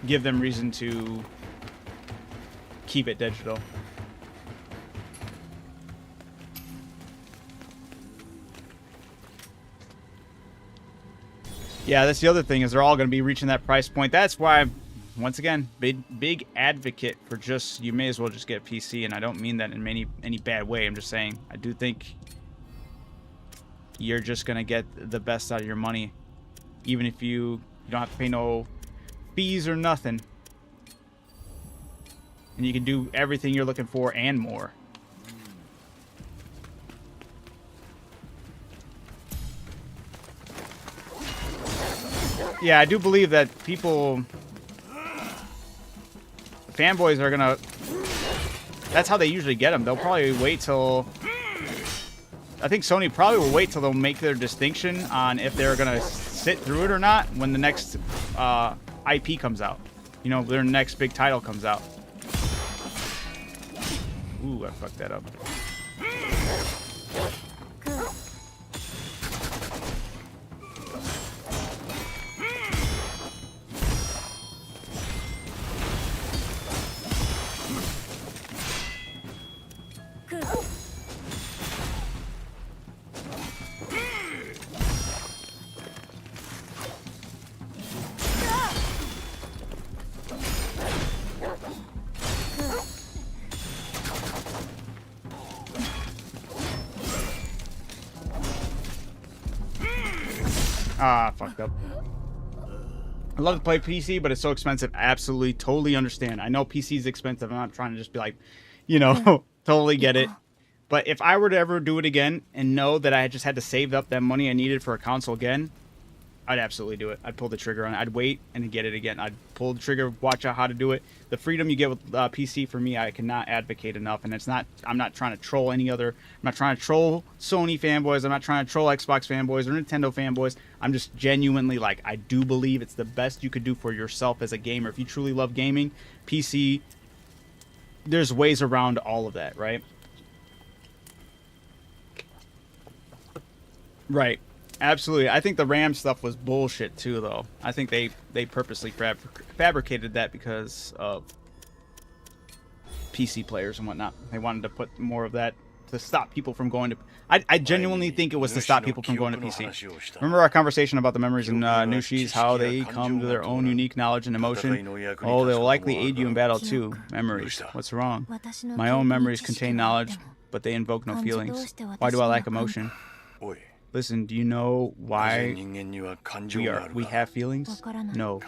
give them reason to keep it digital. Yeah, that's the other thing, is they're all going to be reaching that price point. That's why I'm, once again, big advocate for just, you may as well just get a PC, and I don't mean that in any bad way. I'm just saying, I do think you're just going to get the best out of your money, even if you don't have to pay no fees or nothing. And you can do everything you're looking for and more. Yeah, I do believe that fanboys are gonna, that's how they usually get them. They'll probably wait till, I think Sony probably will wait till they'll make their distinction on if they're gonna sit through it or not when the next IP comes out. You know, their next big title comes out. Ooh, I fucked that up. Ah, fucked up. I love to play PC, but it's so expensive. Absolutely, totally understand. I know PC is expensive. I'm not trying to just be like, you know, totally get it. But if I were to ever do it again and know that I just had to save up that money I needed for a console again, I'd absolutely do it. I'd pull the trigger on it. I'd wait and get it again. I'd pull the trigger, watch out how to do it. The freedom you get with PC, for me, I cannot advocate enough. And it's not, I'm not trying to troll any other, I'm not trying to troll Sony fanboys. I'm not trying to troll Xbox fanboys or Nintendo fanboys. I'm just genuinely like, I do believe it's the best you could do for yourself as a gamer. If you truly love gaming, PC, there's ways around all of that, right? Right. Absolutely. I think the RAM stuff was bullshit too, though. I think they purposely fabricated that because of PC players and whatnot. They wanted to put more of that to stop people from going to... I genuinely think it was to stop people from going to PC. Remember our conversation about the memories in Nushi's, how they come to their own unique knowledge and emotion? Oh, they will likely aid you in battle too. Memories. What's wrong? My own memories contain knowledge, but they invoke no feelings. Why do I lack emotion? Listen, do you know why we have feelings? No.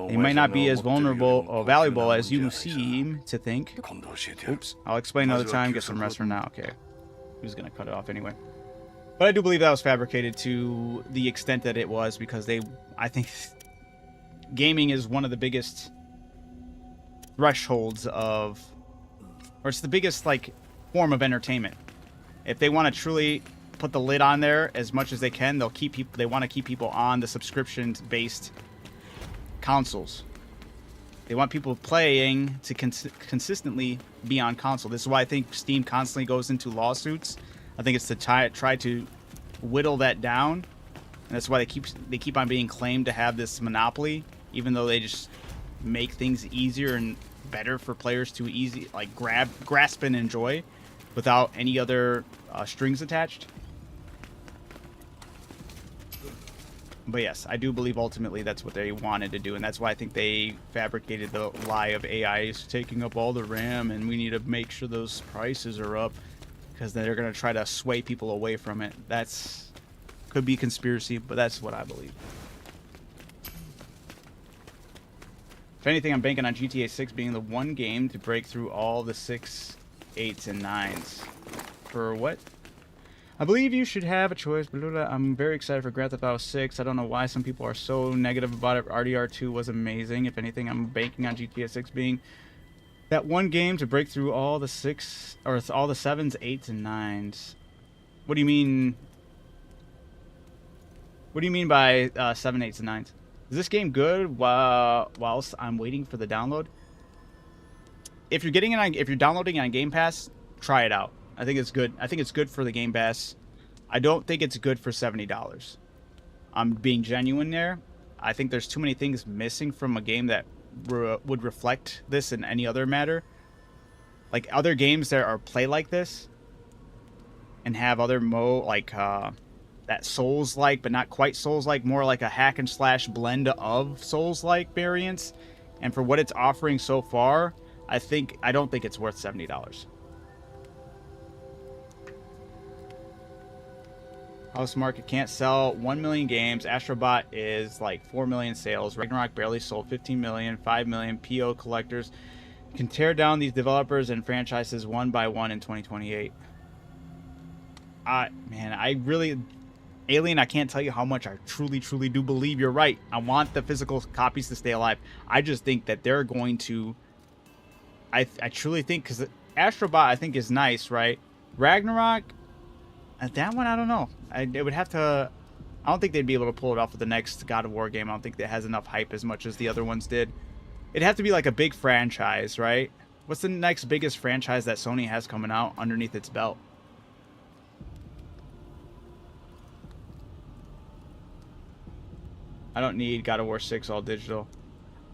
They might not be as vulnerable or valuable as you seem to think. Oops. I'll explain another time. Get some rest for now. Okay. He was going to cut it off anyway. But I do believe that was fabricated to the extent that it was, because I think gaming is one of the biggest thresholds of, or it's the biggest like form of entertainment. If they want to truly put the lid on there as much as they can, they'll keep people, they want to keep people on the subscription-based consoles. They want people playing to consistently be on console. This is why I think Steam constantly goes into lawsuits. I think it's to try to whittle that down, and that's why they keep on being claimed to have this monopoly, even though they just make things easier and better for players to grasp and enjoy without any other strings attached. But yes, I do believe ultimately that's what they wanted to do, and that's why I think they fabricated the lie of AI is taking up all the RAM, and we need to make sure those prices are up, because they're going to try to sway people away from it. That's could be conspiracy, but that's what I believe. If anything, I'm banking on GTA 6 being the one game to break through all the 6, 8s, and 9s. For what? I believe you should have a choice. Blah, blah, blah. I'm very excited for Grand Theft Auto 6. I don't know why some people are so negative about it. RDR2 was amazing. If anything, I'm banking on GTA 6 being that one game to break through all the 6 or all the 7s, 8s, and 9s. What do you mean? What do you mean by 7, 8s, and 9s? Is this game good whilst I'm waiting for the download? If you're getting it on, if you're downloading it on Game Pass, try it out. I think it's good. I think it's good for the Game Pass. I don't think it's good for $70. I'm being genuine there. I think there's too many things missing from a game that would reflect this in any other matter. Like other games that are play like this and have other like that Souls-like, but not quite Souls-like, more like a hack and slash blend of Souls-like variants. And for what it's offering so far, I don't think it's worth $70. House market can't sell 1 million games. Astrobot is like 4 million sales. Ragnarok barely sold 15 million, 5 million. PO collectors can tear down these developers and franchises one by one in 2028. Man, I really... Alien, I can't tell you how much I truly, truly do believe you're right. I want the physical copies to stay alive. I just think that they're going to... I truly think... Because Astrobot, I think, is nice, right? Ragnarok... that one, I don't know. It would have to... I don't think they'd be able to pull it off with the next God of War game. I don't think that has enough hype as much as the other ones did. It'd have to be like a big franchise, right? What's the next biggest franchise that Sony has coming out underneath its belt? I don't need God of War 6 all digital.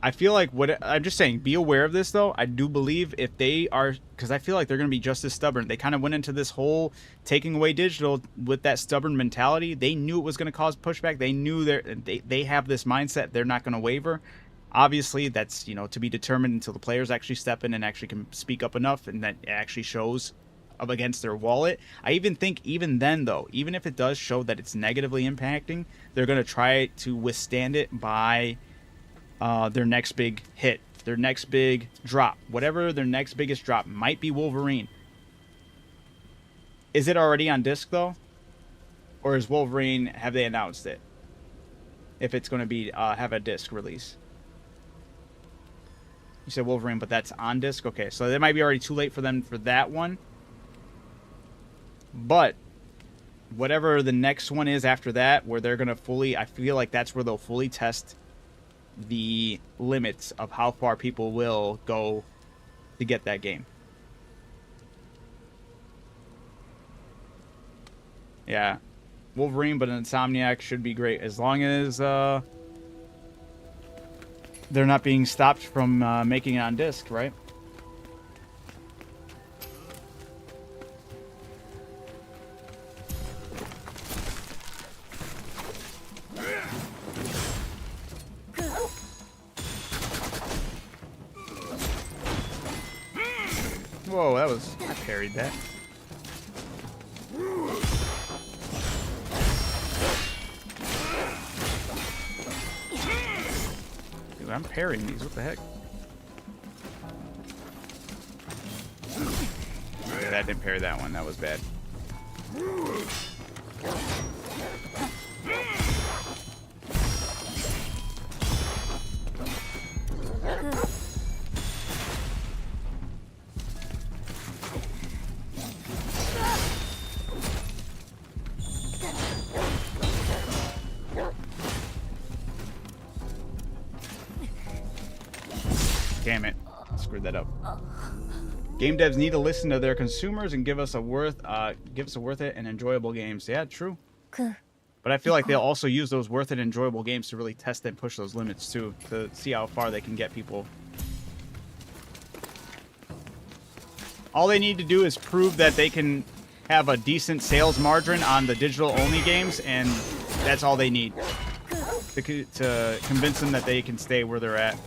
I feel like I'm just saying, be aware of this though. I do believe if they are, because I feel like they're going to be just as stubborn. They kind of went into this whole taking away digital with that stubborn mentality. They knew it was going to cause pushback. They knew they have this mindset. They're not going to waver. Obviously, that's, you know, to be determined until the players actually step in and actually can speak up enough, and that it actually shows up against their wallet. I even think even then though, even if it does show that it's negatively impacting, they're going to try to withstand it by their next big hit, their next big drop, whatever their next biggest drop might be. Wolverine. Is it already on disc though? Or is Wolverine, have they announced it? If it's going to be, have a disc release. You said Wolverine, but that's on disc? Okay, so that might be already too late for them for that one. But whatever the next one is after that, where they're going to fully, I feel like that's where they'll fully test the limits of how far people will go to get that game. Yeah, Wolverine, but Insomniac should be great as long as they're not being stopped from making it on disc, right? Whoa, that was... I parried that. Dude, I'm parrying these. What the heck? Yeah, that didn't parry that one. That was bad. Damn it. Screwed that up. Game devs need to listen to their consumers and give us a worth it and enjoyable games. Yeah, true. But I feel like they'll also use those worth it and enjoyable games to really test and push those limits too, to see how far they can get people. All they need to do is prove that they can have a decent sales margin on the digital only games, and that's all they need to convince them that they can stay where they're at.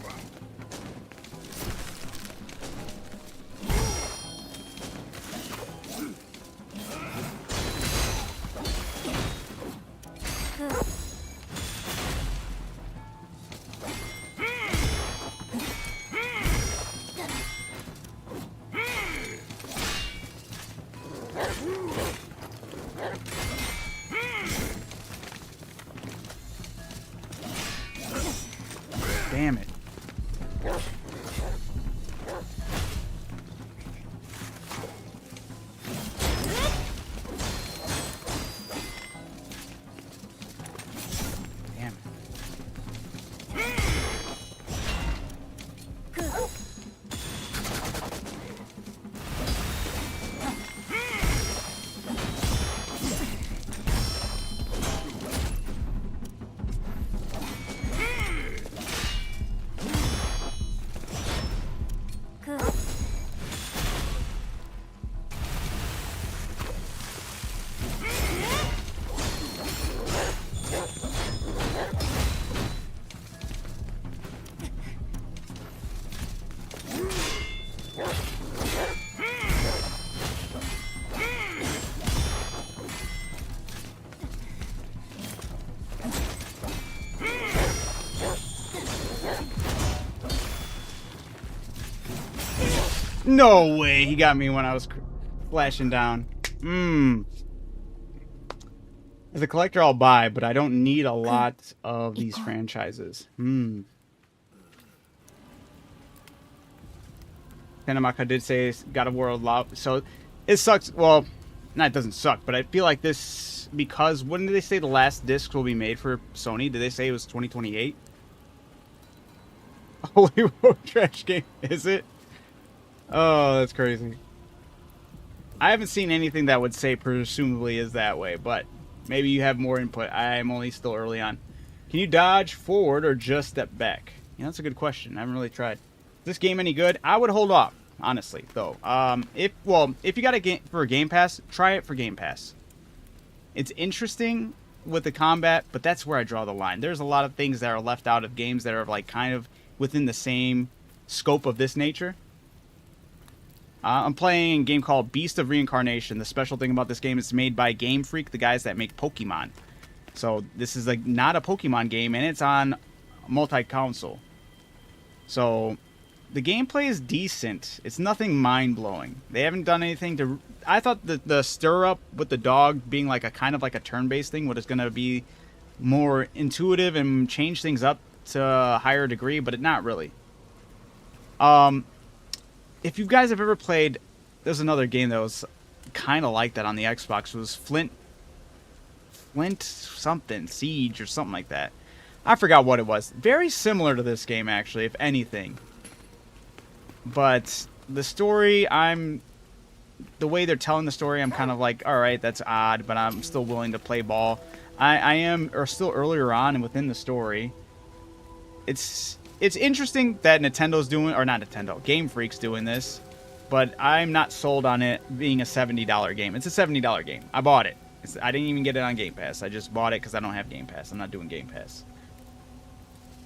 Damn it. Damn it. No way, he got me when I was flashing down. As a collector, I'll buy, but I don't need a lot of these franchises. Tanamaka did say God of War a lot, so it sucks. Well, no, it doesn't suck, but I feel like this, because when did they say the last disc will be made for Sony? Did they say it was 2028? Holy road trash game, is it? Oh, that's crazy. I haven't seen anything that would say presumably is that way, but maybe you have more input. I am only still early on. Can you dodge forward or just step back? Yeah, that's a good question. I haven't really tried. Is this game any good? I would hold off, honestly, though. If you got a game for a Game Pass, try it for Game Pass. It's interesting with the combat, but that's where I draw the line. There's a lot of things that are left out of games that are like kind of within the same scope of this nature. I'm playing a game called Beast of Reincarnation. The special thing about this game is it's made by Game Freak, the guys that make Pokemon. So this is like not a Pokemon game, and it's on multi-console. So the gameplay is decent. It's nothing mind-blowing. They haven't done anything to... I thought the stir-up with the dog being like a kind of like a turn-based thing was going to be more intuitive and change things up to a higher degree, but not really. If you guys have ever played, there's another game that was kind of like that on the Xbox. It was Flint something, Siege or something like that. I forgot what it was. Very similar to this game, actually, if anything. But the story, the way they're telling the story, I'm kind of like, all right, that's odd, but I'm still willing to play ball. I am, or still earlier on and within the story. It's interesting that Nintendo's doing, or not Nintendo, Game Freak's doing this, but I'm not sold on it being a $70 game. It's a $70 game. I bought it. I didn't even get it on Game Pass. I just bought it because I don't have Game Pass. I'm not doing Game Pass.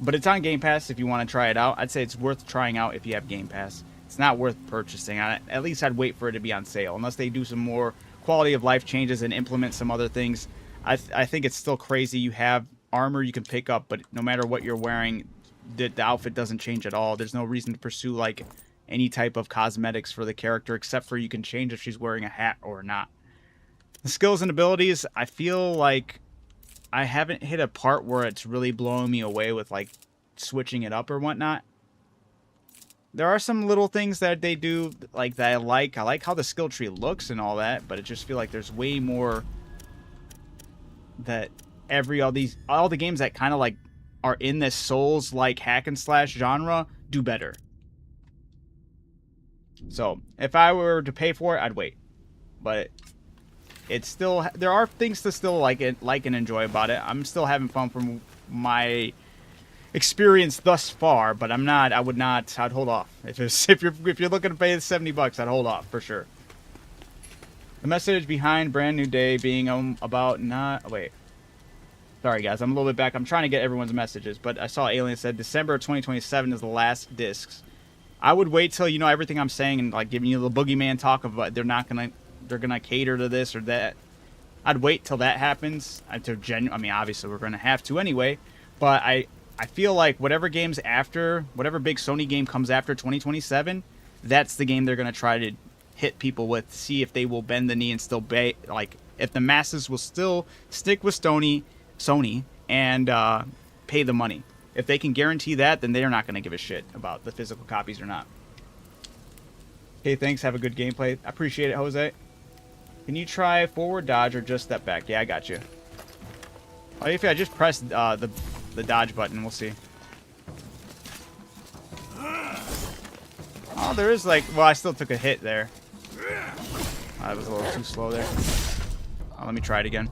But it's on Game Pass if you want to try it out. I'd say it's worth trying out if you have Game Pass. It's not worth purchasing. At least I'd wait for it to be on sale, unless they do some more quality of life changes and implement some other things. I think it's still crazy. You have armor you can pick up, but no matter what you're wearing, the outfit doesn't change at all. There's no reason to pursue like any type of cosmetics for the character, except for you can change if she's wearing a hat or not. The skills and abilities, I feel like I haven't hit a part where it's really blowing me away with like switching it up or whatnot. There are some little things that they do like that I like. I like how the skill tree looks and all that, but I just feel like there's way more that all the games that kind of like are in this Souls-like hack and slash genre do better. So if I were to pay for it, I'd wait. But it's still, there are things to still like and enjoy about it. I'm still having fun from my experience thus far, but I'd hold off. If you're looking to pay the $70, I'd hold off for sure. The message behind Brand New Day being about not... Wait. Sorry, guys. I'm a little bit back. I'm trying to get everyone's messages, but I saw Alien said December 2027 is the last discs. I would wait till you know everything I'm saying and like giving you the boogeyman talk of they're gonna cater to this or that. I'd wait till that happens. I mean, obviously we're gonna have to anyway, but I feel like whatever big Sony game comes after 2027, that's the game they're gonna try to hit people with, see if they will bend the knee and still if the masses will still stick with Sony and pay the money. If they can guarantee that, then they're not going to give a shit about the physical copies or not. Okay, thanks. Have a good gameplay. I appreciate it, Jose. Can you try forward dodge or just step back? Yeah, I got you. Oh, if I just press the dodge button, we'll see. Oh, there is like... Well, I still took a hit there. I was a little too slow there. Oh, let me try it again.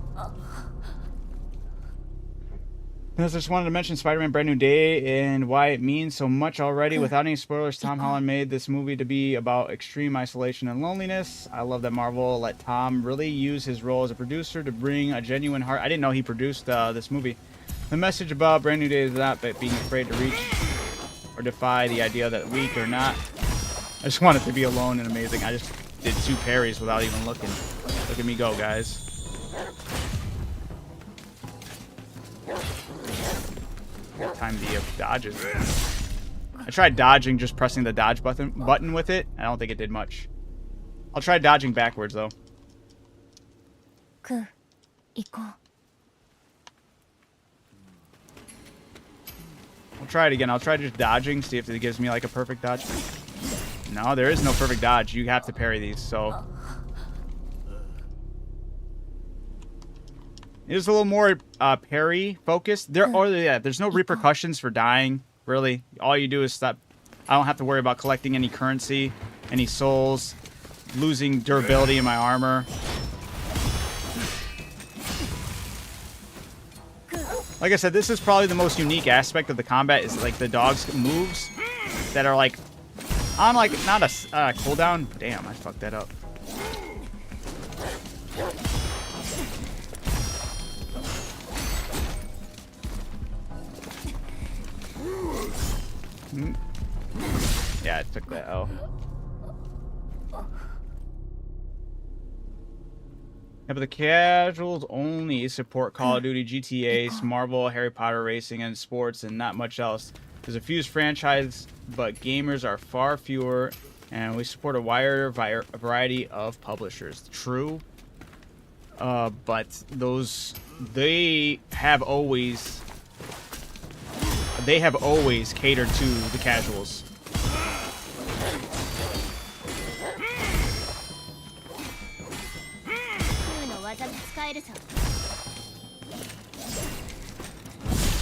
I just wanted to mention Spider-Man Brand New Day and why it means so much already. Without any spoilers, Tom Holland made this movie to be about extreme isolation and loneliness. I love that Marvel let Tom really use his role as a producer to bring a genuine heart. I didn't know he produced this movie. The message about Brand New Day is not about being afraid to reach or defy the idea that weak or not. I just wanted to be alone and amazing. I just did 2 parries without even looking. Look at me go, guys. Time the dodges. I tried dodging, just pressing the dodge button with it. I don't think it did much. I'll try dodging backwards though. I'll try it again. I'll try just dodging, see if it gives me like a perfect dodge. No, there is no perfect dodge. You have to parry these, so. It is a little more parry focused. There's no repercussions for dying, really. All you do is stop. I don't have to worry about collecting any currency, any souls, losing durability in my armor. Like I said, this is probably the most unique aspect of the combat is like the dog's moves that are like on like not a cooldown. Damn, I fucked that up. Yeah, I took that L. Yeah, but the casuals only support Call of Duty, GTA, Marvel, Harry Potter racing, and sports, and not much else. There's a few franchises, but gamers are far fewer, and we support a wider variety of publishers. True, but they have always catered to the casuals.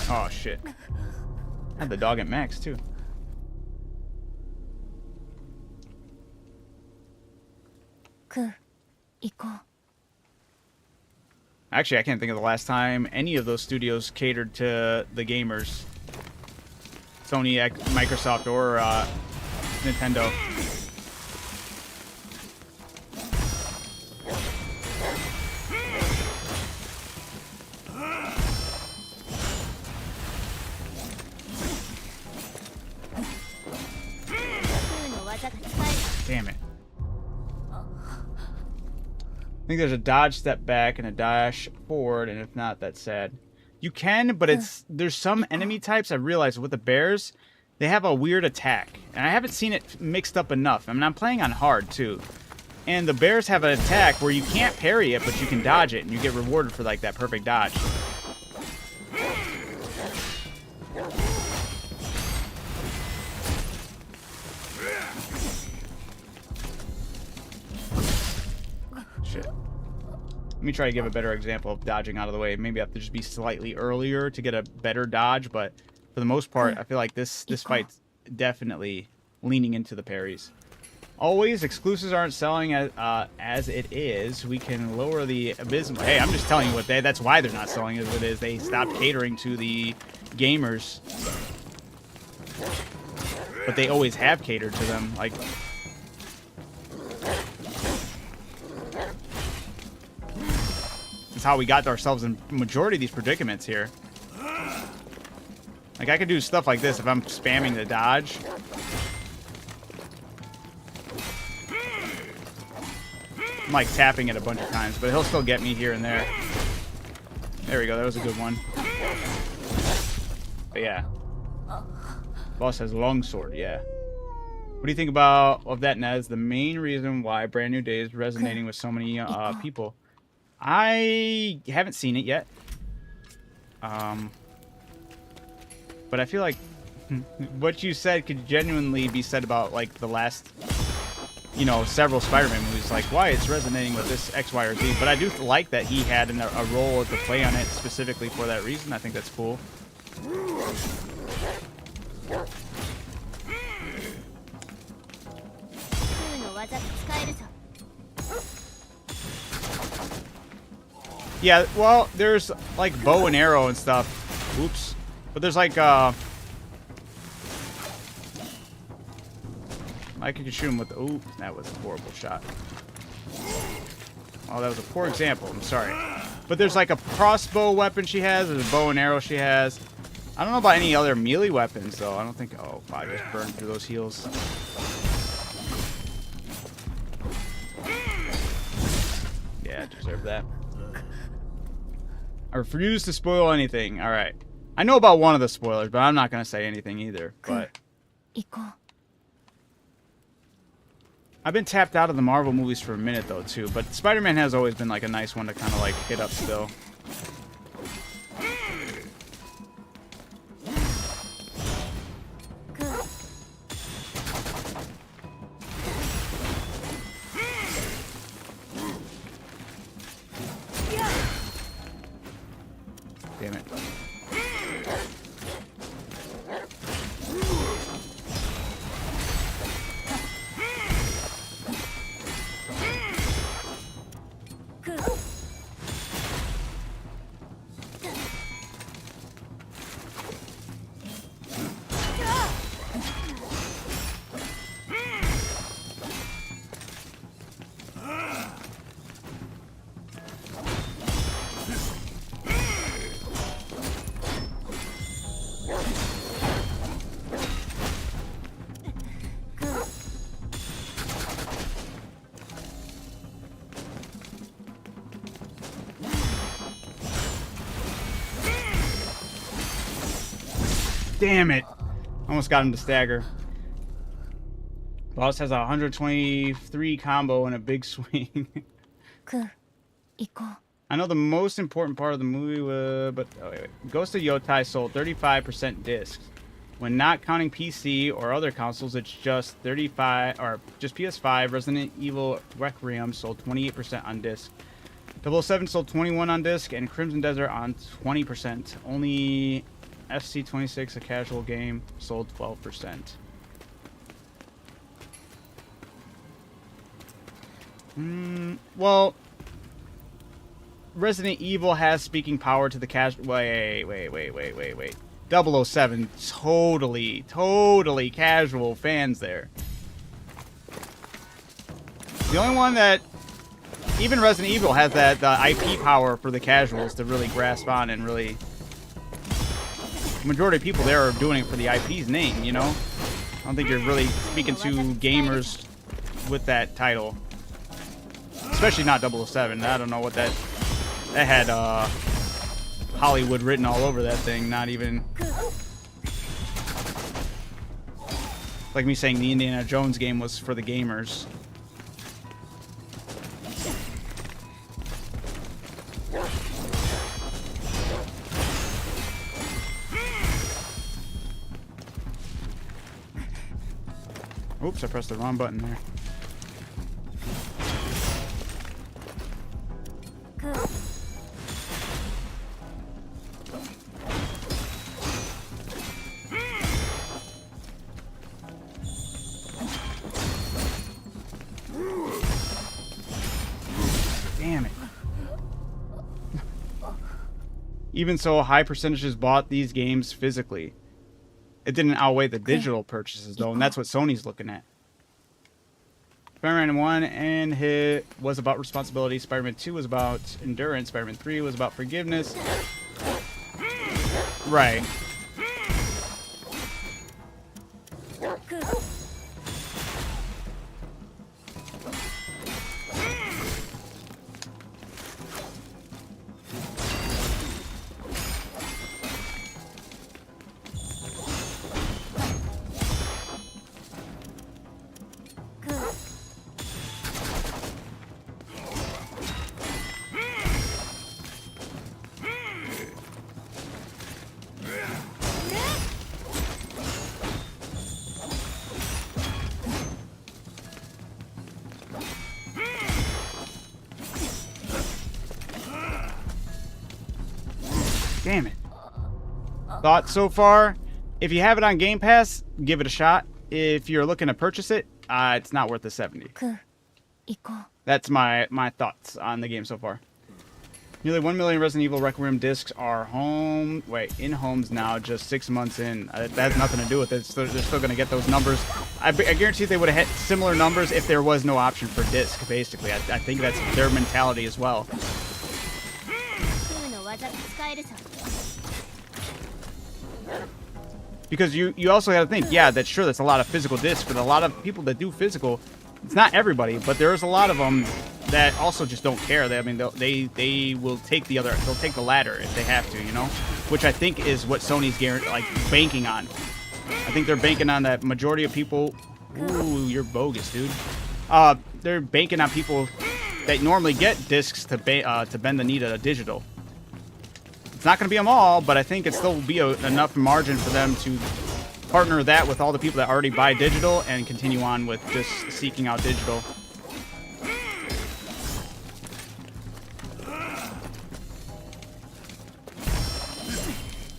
Oh shit. I had the dog at max too. Actually, I can't think of the last time any of those studios catered to the gamers. Sony, Microsoft, or Nintendo. Damn it. I think there's a dodge step back and a dash forward, and if not, that's sad. You can, but there's some enemy types I realize with the bears, they have a weird attack. And I haven't seen it mixed up enough. I mean, I'm playing on hard, too. And the bears have an attack where you can't parry it, but you can dodge it, and you get rewarded for, like, that perfect dodge. Shit. Let me try to give a better example of dodging out of the way. Maybe I have to just be slightly earlier to get a better dodge, but for the most part, I feel like this fight's definitely leaning into the parries. Always, exclusives aren't selling as it is. We can lower the abysmal. Hey, I'm just telling you what that's why they're not selling as it is. They stopped catering to the gamers. But they always have catered to them. Like, that's how we got ourselves in majority of these predicaments here. Like, I could do stuff like this if I'm spamming the dodge. I'm like tapping it a bunch of times, but he'll still get me here and there. There we go, that was a good one. But yeah. Boss has longsword, yeah. What do you think of that, Nez? The main reason why Brand New Day is resonating with so many people. I haven't seen it yet. But but I feel like what you said could genuinely be said about like the last, you know, several Spider-Man movies. Like, why it's resonating with this X, Y, or Z. But I do like that he had a role to play on it specifically for that reason. I think that's cool. Yeah, well, there's like bow and arrow and stuff. Oops. But there's like I could shoot him with the, ooh, that was a horrible shot. Oh, that was a poor example. I'm sorry. But there's like a crossbow weapon she has. There's a bow and arrow she has. I don't know about any other melee weapons, though. I don't think... Oh, I just burned through those heals. Yeah, I deserve that. I refuse to spoil anything. All right. I know about one of the spoilers, but I'm not going to say anything either. But I've been tapped out of the Marvel movies for a minute, though, too. But Spider-Man has always been like a nice one to kind of like hit up still. Damn it. Damn it. Almost got him to stagger. Boss has a 123 combo and a big swing. I know the most important part of the movie but oh, wait. Ghost of Yotai sold 35% discs. When not counting PC or other consoles, it's just 35 or just PS5. Resident Evil Requiem sold 28% on disc. 007 sold 21 on disc and Crimson Desert on 20%. Only FC26, a casual game, sold 12%. Well, Resident Evil has speaking power to the casual. Wait. 007, totally casual fans there. The only one that, even Resident Evil has that IP power for the casuals to really grasp on and really. The majority of people there are doing it for the IP's name, you know? I don't think you're really speaking to gamers with that title. Especially not 007. I don't know what that had Hollywood written all over that thing. Not even... Like me saying the Indiana Jones game was for the gamers. Oops, I pressed the wrong button there. Damn it. Even so, high percentages bought these games physically. It didn't outweigh the digital purchases, though, and that's what Sony's looking at. Spider-Man 1 and hit was about responsibility. Spider-Man 2 was about endurance. Spider-Man 3 was about forgiveness. Right. Damn it. Thoughts so far? If you have it on Game Pass, give it a shot. If you're looking to purchase it, it's not worth the 70. 行こう。 That's my thoughts on the game so far. Nearly 1 million Resident Evil Requiem discs are in homes now, just 6 months in. That has nothing to do with it. They're still going to get those numbers. I guarantee they would have had similar numbers if there was no option for disc, basically. I think that's their mentality as well. 空の技が使えるさ。 Because you also got to think, yeah, that's true, that's a lot of physical discs, but a lot of people that do physical, it's not everybody, but there's a lot of them that also just don't care. They will take they'll take the latter if they have to, you know, which I think is what Sony's banking on. I think they're banking on that majority of people. Ooh, you're bogus, dude. They're banking on people that normally get discs to bend the knee to digital. It's not going to be them all, but I think it still will be enough margin for them to partner that with all the people that already buy digital and continue on with just seeking out digital.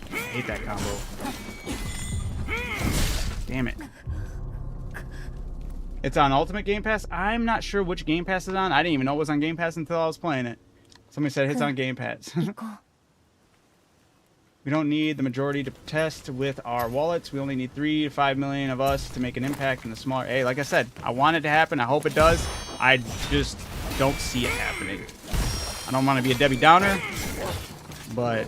I hate that combo. Damn it. It's on Ultimate Game Pass? I'm not sure which Game Pass it's on. I didn't even know it was on Game Pass until I was playing it. Somebody said it's on Game Pass. 行こう。 We don't need the majority to test with our wallets. We only need 3 to 5 million of us to make an impact in the smaller... Hey, like I said, I want it to happen. I hope it does. I just don't see it happening. I don't want to be a Debbie Downer, but...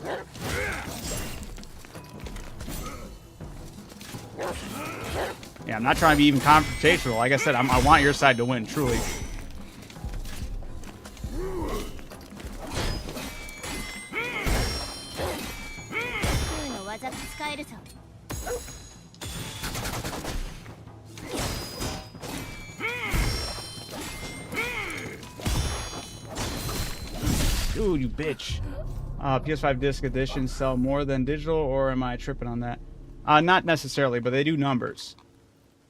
Yeah, I'm not trying to be even confrontational. Like I said, I want your side to win, truly. Dude, you bitch. PS5 disc editions sell more than digital, or am I tripping on that? Not necessarily, but they do numbers.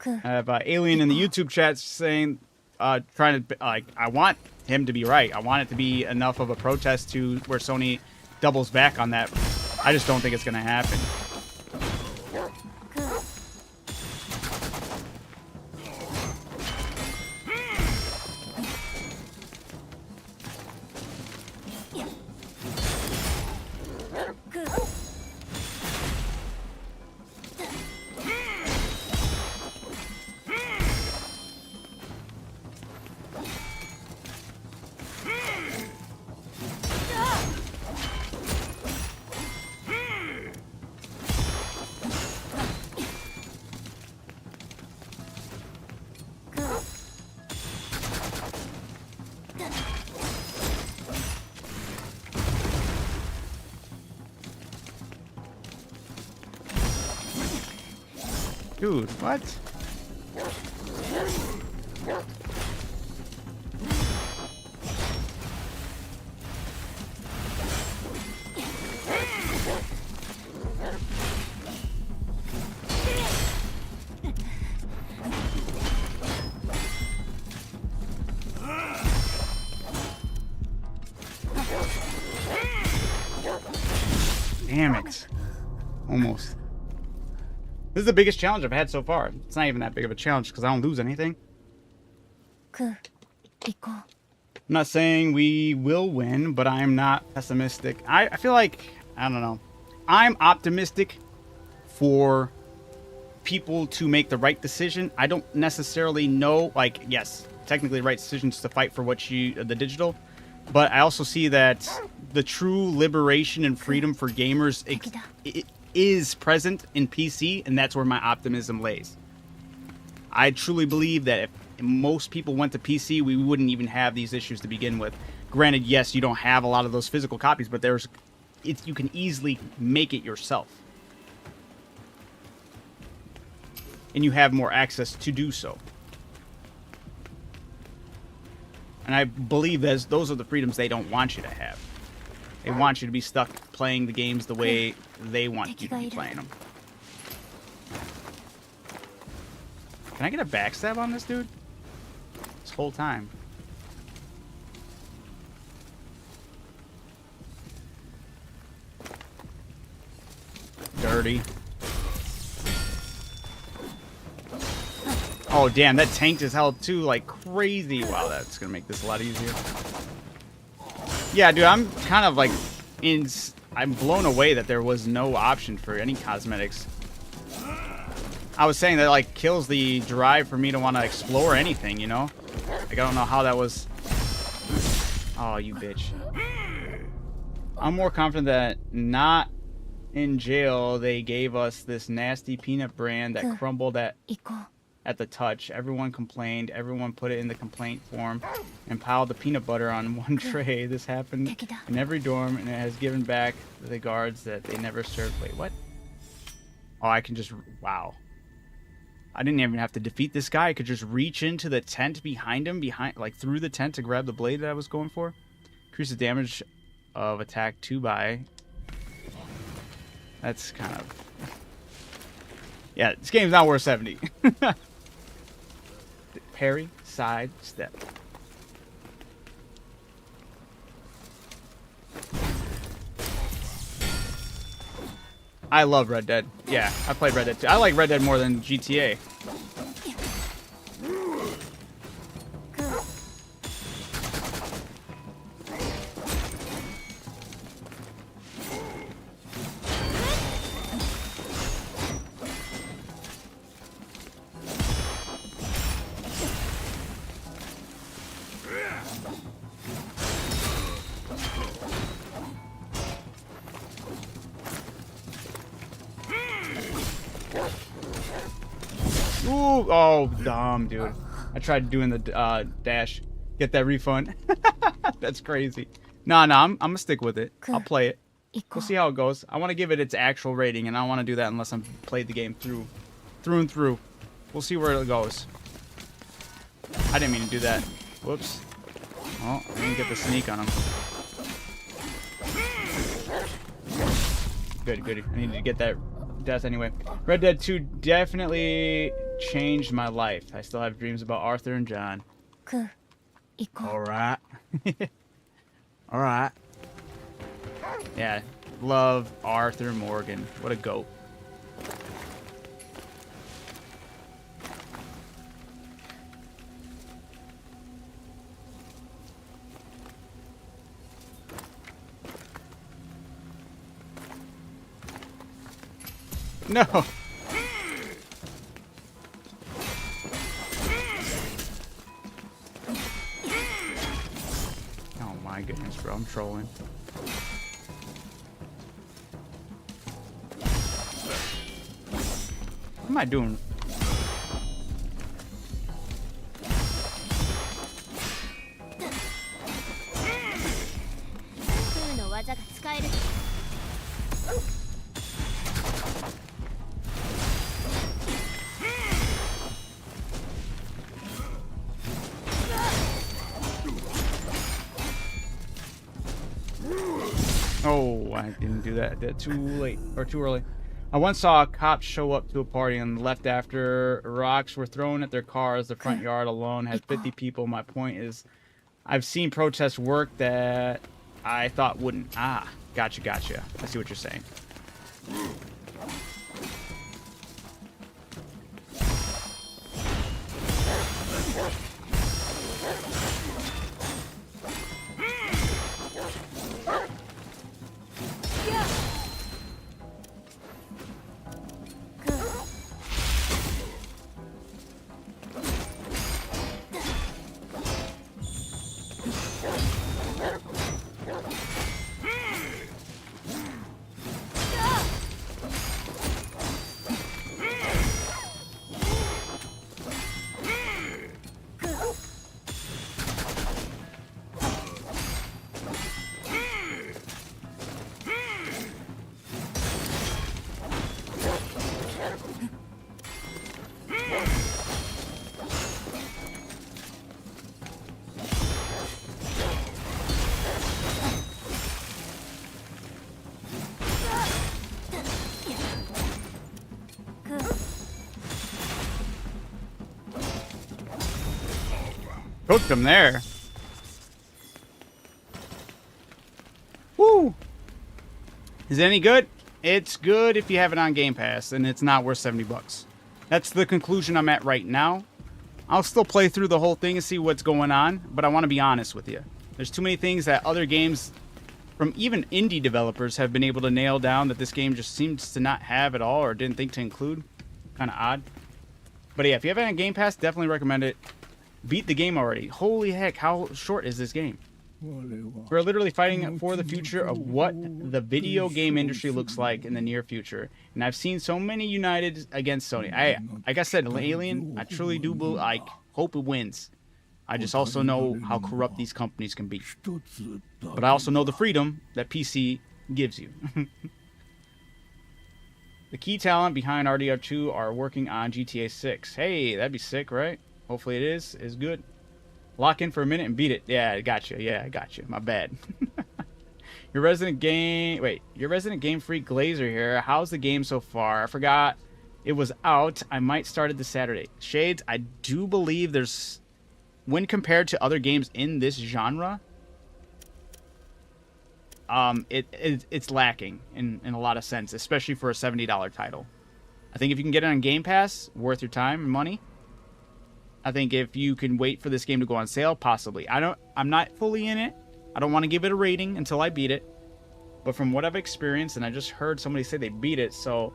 I have Alien in the YouTube chat saying, trying to, I want him to be right. I want it to be enough of a protest to where Sony doubles back on that. I just don't think it's going to happen. Dude, what? Damn it. Almost. This is the biggest challenge I've had so far. It's not even that big of a challenge because I don't lose anything. I'm not saying we will win, but I'm not pessimistic. I feel like, I don't know. I'm optimistic for people to make the right decision. I don't necessarily know, like, yes, technically the right decision is to fight for the digital, but I also see that the true liberation and freedom for gamers it is present in PC, and that's where my optimism lays. I truly believe that if most people went to PC, we wouldn't even have these issues to begin with. Granted, yes, you don't have a lot of those physical copies, but you can easily make it yourself. And you have more access to do so. And I believe those are the freedoms they don't want you to have. They want you to be stuck playing the games the way they want you to be playing them. Can I get a backstab on this dude? This whole time. dirty. Oh, damn, that tanked his health too like crazy. Wow, that's gonna make this a lot easier. Yeah, dude, I'm kind of like I'm blown away that there was no option for any cosmetics. I was saying that like kills the drive for me to want to explore anything, you know? Like, I don't know how that was. Oh, you bitch. I'm more confident that not in jail they gave us this nasty peanut brand that crumbled at the touch. Everyone complained. Everyone put it in the complaint form and piled the peanut butter on one tray. This happened in every dorm, and it has given back to the guards that they never served. Wait, what? Oh, I can just... Wow. I didn't even have to defeat this guy. I could just reach into the tent behind him, like through the tent to grab the blade that I was going for. Increase the damage of attack 2 by... That's kind of... Yeah, this game's not worth 70. Parry, side, step. I love Red Dead. Yeah, I played Red Dead too. I like Red Dead more than GTA. Ooh, oh, dumb, dude. I tried doing the dash. Get that refund. That's crazy. Nah, I'm gonna stick with it. I'll play it. We'll see how it goes. I want to give it its actual rating, and I don't want to do that unless I'm played the game through and through. We'll see where it goes. I didn't mean to do that. Whoops. Oh, I didn't get the sneak on him. Good. I needed to get that death anyway. Red Dead 2 definitely changed my life. I still have dreams about Arthur and John. Alright. Alright. Yeah, love Arthur Morgan. What a goat. No. Oh my goodness, bro, I'm trolling. What am I doing? Oh, I didn't do that. I did it too late, or too early. I once saw a cop show up to a party and left after rocks were thrown at their cars. The front yard alone had 50 people. My point is, I've seen protests work that I thought wouldn't. Ah, gotcha. I see what you're saying. Cooked him there. Woo! Is it any good? It's good if you have it on Game Pass, and it's not worth 70 bucks. That's the conclusion I'm at right now. I'll still play through the whole thing and see what's going on, but I want to be honest with you. There's too many things that other games, from even indie developers, have been able to nail down that this game just seems to not have at all or didn't think to include. Kind of odd. But yeah, if you have it on Game Pass, definitely recommend it. Beat the game already. Holy heck, how short is this game? We're literally fighting for the future of what the video game industry looks like in the near future. And I've seen so many united against Sony. Like I said, Alien, I truly do believe, I hope it wins. I just also know how corrupt these companies can be. But I also know the freedom that PC gives you. The key talent behind RDR2 are working on GTA 6. Hey, that'd be sick, right? Hopefully it is. It's good. Lock in for a minute and beat it. Yeah, I got you. Yeah, I got you. My bad. Your resident game freak Glazer here. How's the game so far? I forgot it was out. I might start it this Saturday. Shades, I do believe there's, when compared to other games in this genre, it's lacking in a lot of sense, especially for a $70 title. I think if you can get it on Game Pass, worth your time and money. I think if you can wait for this game to go on sale, possibly. I'm not fully in it. I don't want to give it a rating until I beat it. But from what I've experienced, and I just heard somebody say they beat it, so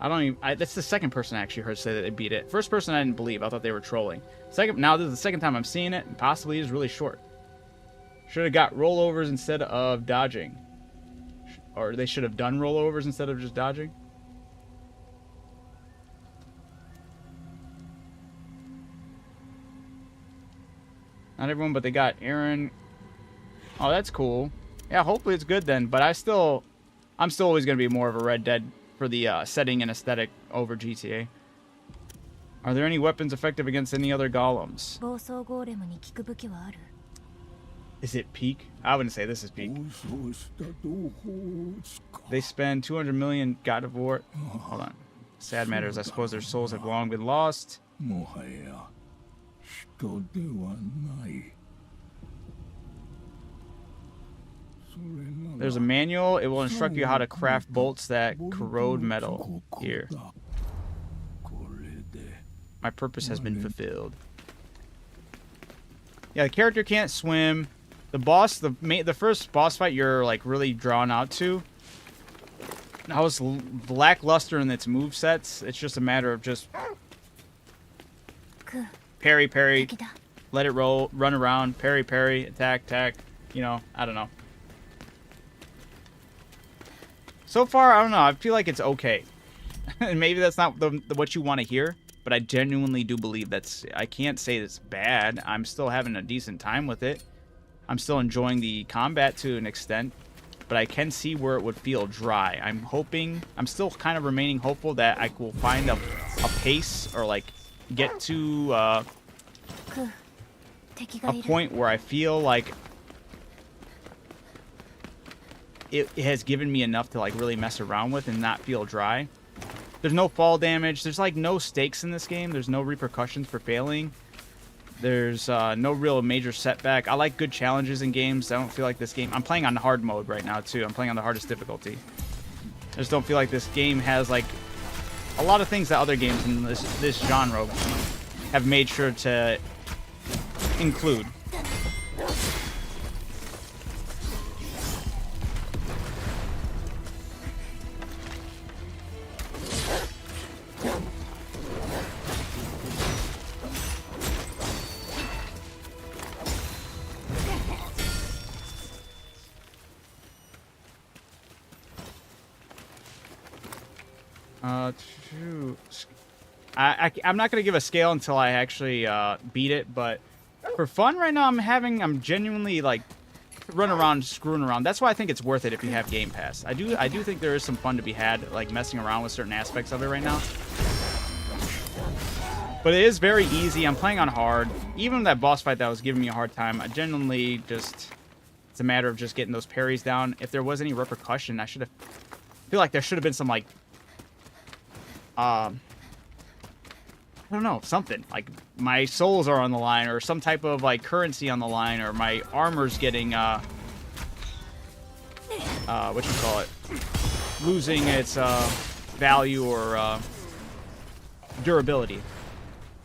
that's the second person I actually heard say that they beat it. First person I didn't believe. I thought they were trolling. Now this is the second time I'm seeing it, and possibly is really short. Should have got rollovers instead of dodging. Or they should have done rollovers instead of just dodging. Not everyone, but they got Aaron. Oh, that's cool. Yeah, hopefully it's good then. But I'm still always going to be more of a Red Dead for the setting and aesthetic over GTA. Are there any weapons effective against any other golems? Is it peak? I wouldn't say this is peak. They spend 200 million God of War. Hold on. Sad matters. I suppose their souls have long been lost. There's a manual. It will instruct you how to craft bolts that corrode metal. Here. My purpose has been fulfilled. Yeah, the character can't swim. The boss, the first boss fight you're like really drawn out to, I was lackluster in its movesets. It's just a matter of just parry, parry, let it roll, run around, parry, parry, attack, attack. You know, I don't know. So far, I don't know. I feel like it's okay. And maybe that's not what you want to hear, but I genuinely do believe I can't say it's bad. I'm still having a decent time with it. I'm still enjoying the combat to an extent, but I can see where it would feel dry. I'm still kind of remaining hopeful that I will find a pace or like get to a point where I feel like it has given me enough to like really mess around with and not feel dry. There's no fall damage. There's like no stakes in this game. There's no repercussions for failing. There's no real major setback. I like good challenges in games. I don't feel like this game... I'm playing on hard mode right now, too. I'm playing on the hardest difficulty. I just don't feel like this game has, like, a lot of things that other games in this genre have made sure to include. I'm not going to give a scale until I actually beat it, but for fun right now, I'm genuinely like running around, screwing around. That's why I think it's worth it if you have Game Pass. I do think there is some fun to be had, like messing around with certain aspects of it right now. But it is very easy. I'm playing on hard. Even that boss fight that was giving me a hard time, I genuinely just... It's a matter of just getting those parries down. If there was any repercussion, I feel like there should have been some, like... I don't know, something. Like, my souls are on the line, or some type of, like, currency on the line, or my armor's getting, losing its value or durability.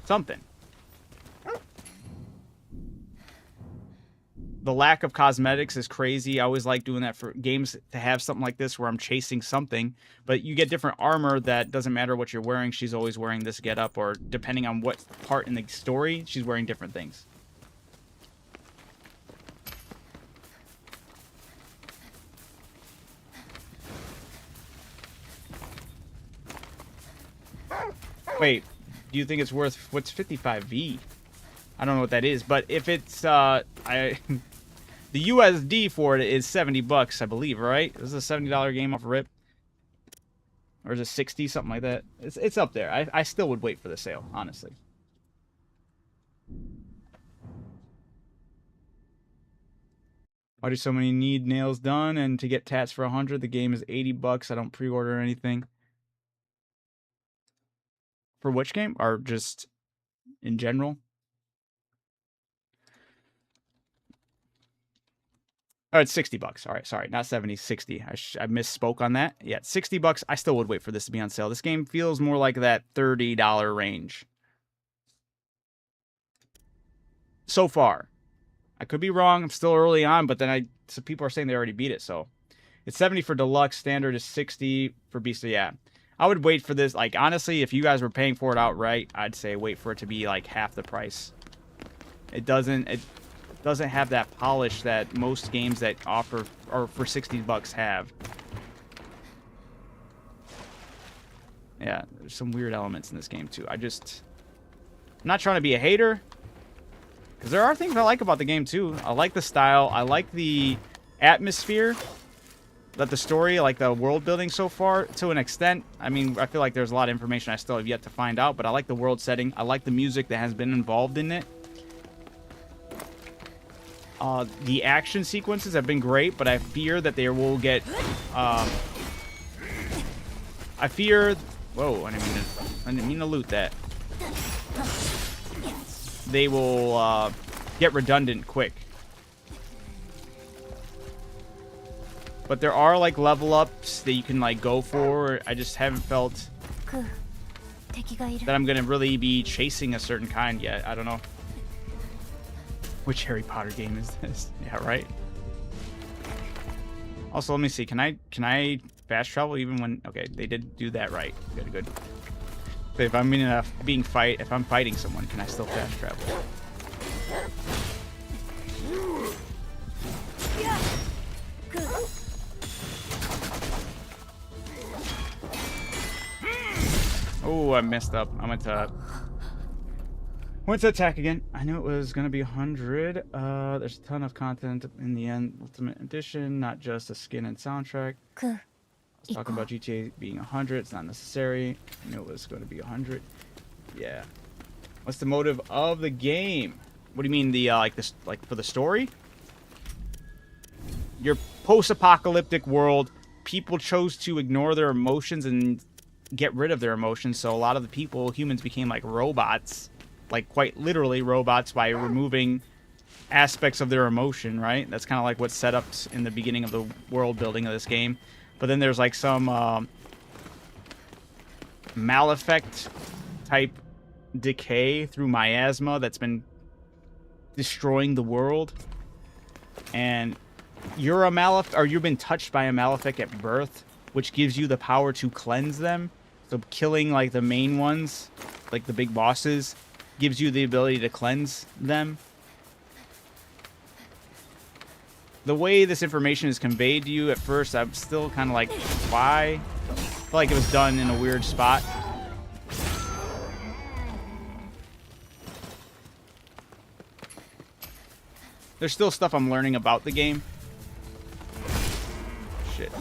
Something. The lack of cosmetics is crazy. I always like doing that for games, to have something like this where I'm chasing something, but you get different armor that doesn't matter what you're wearing. She's always wearing this getup, or depending on what part in the story, she's wearing different things. Wait, do you think it's worth, what's 55V? I don't know what that is, but if it's the USD for it is $70, I believe, right? This is a $70 game off rip. Or is it 60, something like that? It's up there. I still would wait for the sale, honestly. Why do so many need nails done? And to get tats for 100, the game is $80. I don't pre-order anything. For which game? Or just in general? Oh, it's $60. All right, sorry, not 70, 60. I misspoke on that. Yeah, it's $60. I still would wait for this to be on sale. This game feels more like that $30 range. So far. I could be wrong. I'm still early on, but then some people are saying they already beat it, so. It's 70 for deluxe. Standard is 60 for beast. So yeah, I would wait for this. Like, honestly, if you guys were paying for it outright, I'd say wait for it to be like half the price. It doesn't have that polish that most games that offer or for $60 have. Yeah, there's some weird elements in this game too. I'm not trying to be a hater, because there are things I like about the game too. I like the style. I like the atmosphere. That the story, like the world building so far, to an extent. I mean, I feel like there's a lot of information I still have yet to find out, but I like the world setting. I like the music that has been involved in it. The action sequences have been great, but I fear that they will get... I fear... Whoa, I didn't mean to loot that. They will get redundant quick. But there are, like, level ups that you can, like, go for. I just haven't felt that I'm going to really be chasing a certain kind yet. I don't know. Which Harry Potter game is this? Yeah, right? Also, let me see. Can I fast travel even when... Okay, they did do that right. Good. But if I'm if I'm fighting someone, can I still fast travel? Oh, I messed up. I went to attack again. I knew it was going to be 100. There's a ton of content in the end. Ultimate Edition, not just a skin and soundtrack. I was talking about GTA being 100. It's not necessary. I knew it was going to be 100. Yeah. What's the motive of the game? What do you mean, the like for the story? Your post-apocalyptic world, people chose to ignore their emotions and get rid of their emotions, so a lot of the people, humans, became like robots, like quite literally robots, by removing aspects of their emotion, right? That's kind of like what's set up in the beginning of the world building of this game. But then there's like some Malefic type decay through miasma that's been destroying the world, and you're a Malefic, or you've been touched by a Malefic at birth, which gives you the power to cleanse them. So killing, like, the main ones, like the big bosses, gives you the ability to cleanse them. The way this information is conveyed to you at first, I'm still kind of like, why? I feel like it was done in a weird spot. There's still stuff I'm learning about the game. Shit.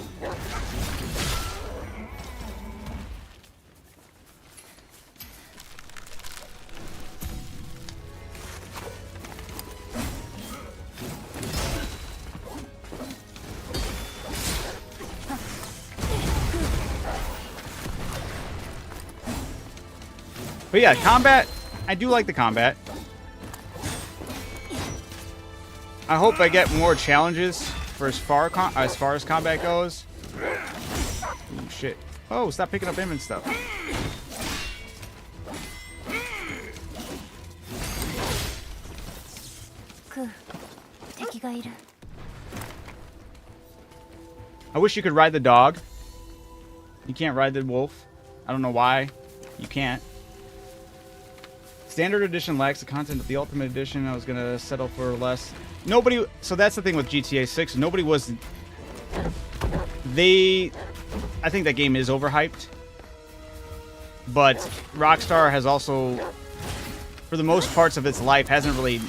But yeah, combat, I do like the combat. I hope I get more challenges for as far as combat goes. shit. Oh, stop picking up Emin stuff. I wish you could ride the dog. You can't ride the wolf. I don't know why. You can't. Standard edition lacks the content of the Ultimate Edition. I was gonna settle for less. Nobody. So that's the thing with GTA 6. Nobody was. I think that game is overhyped. But Rockstar has also, for the most parts of its life, hasn't really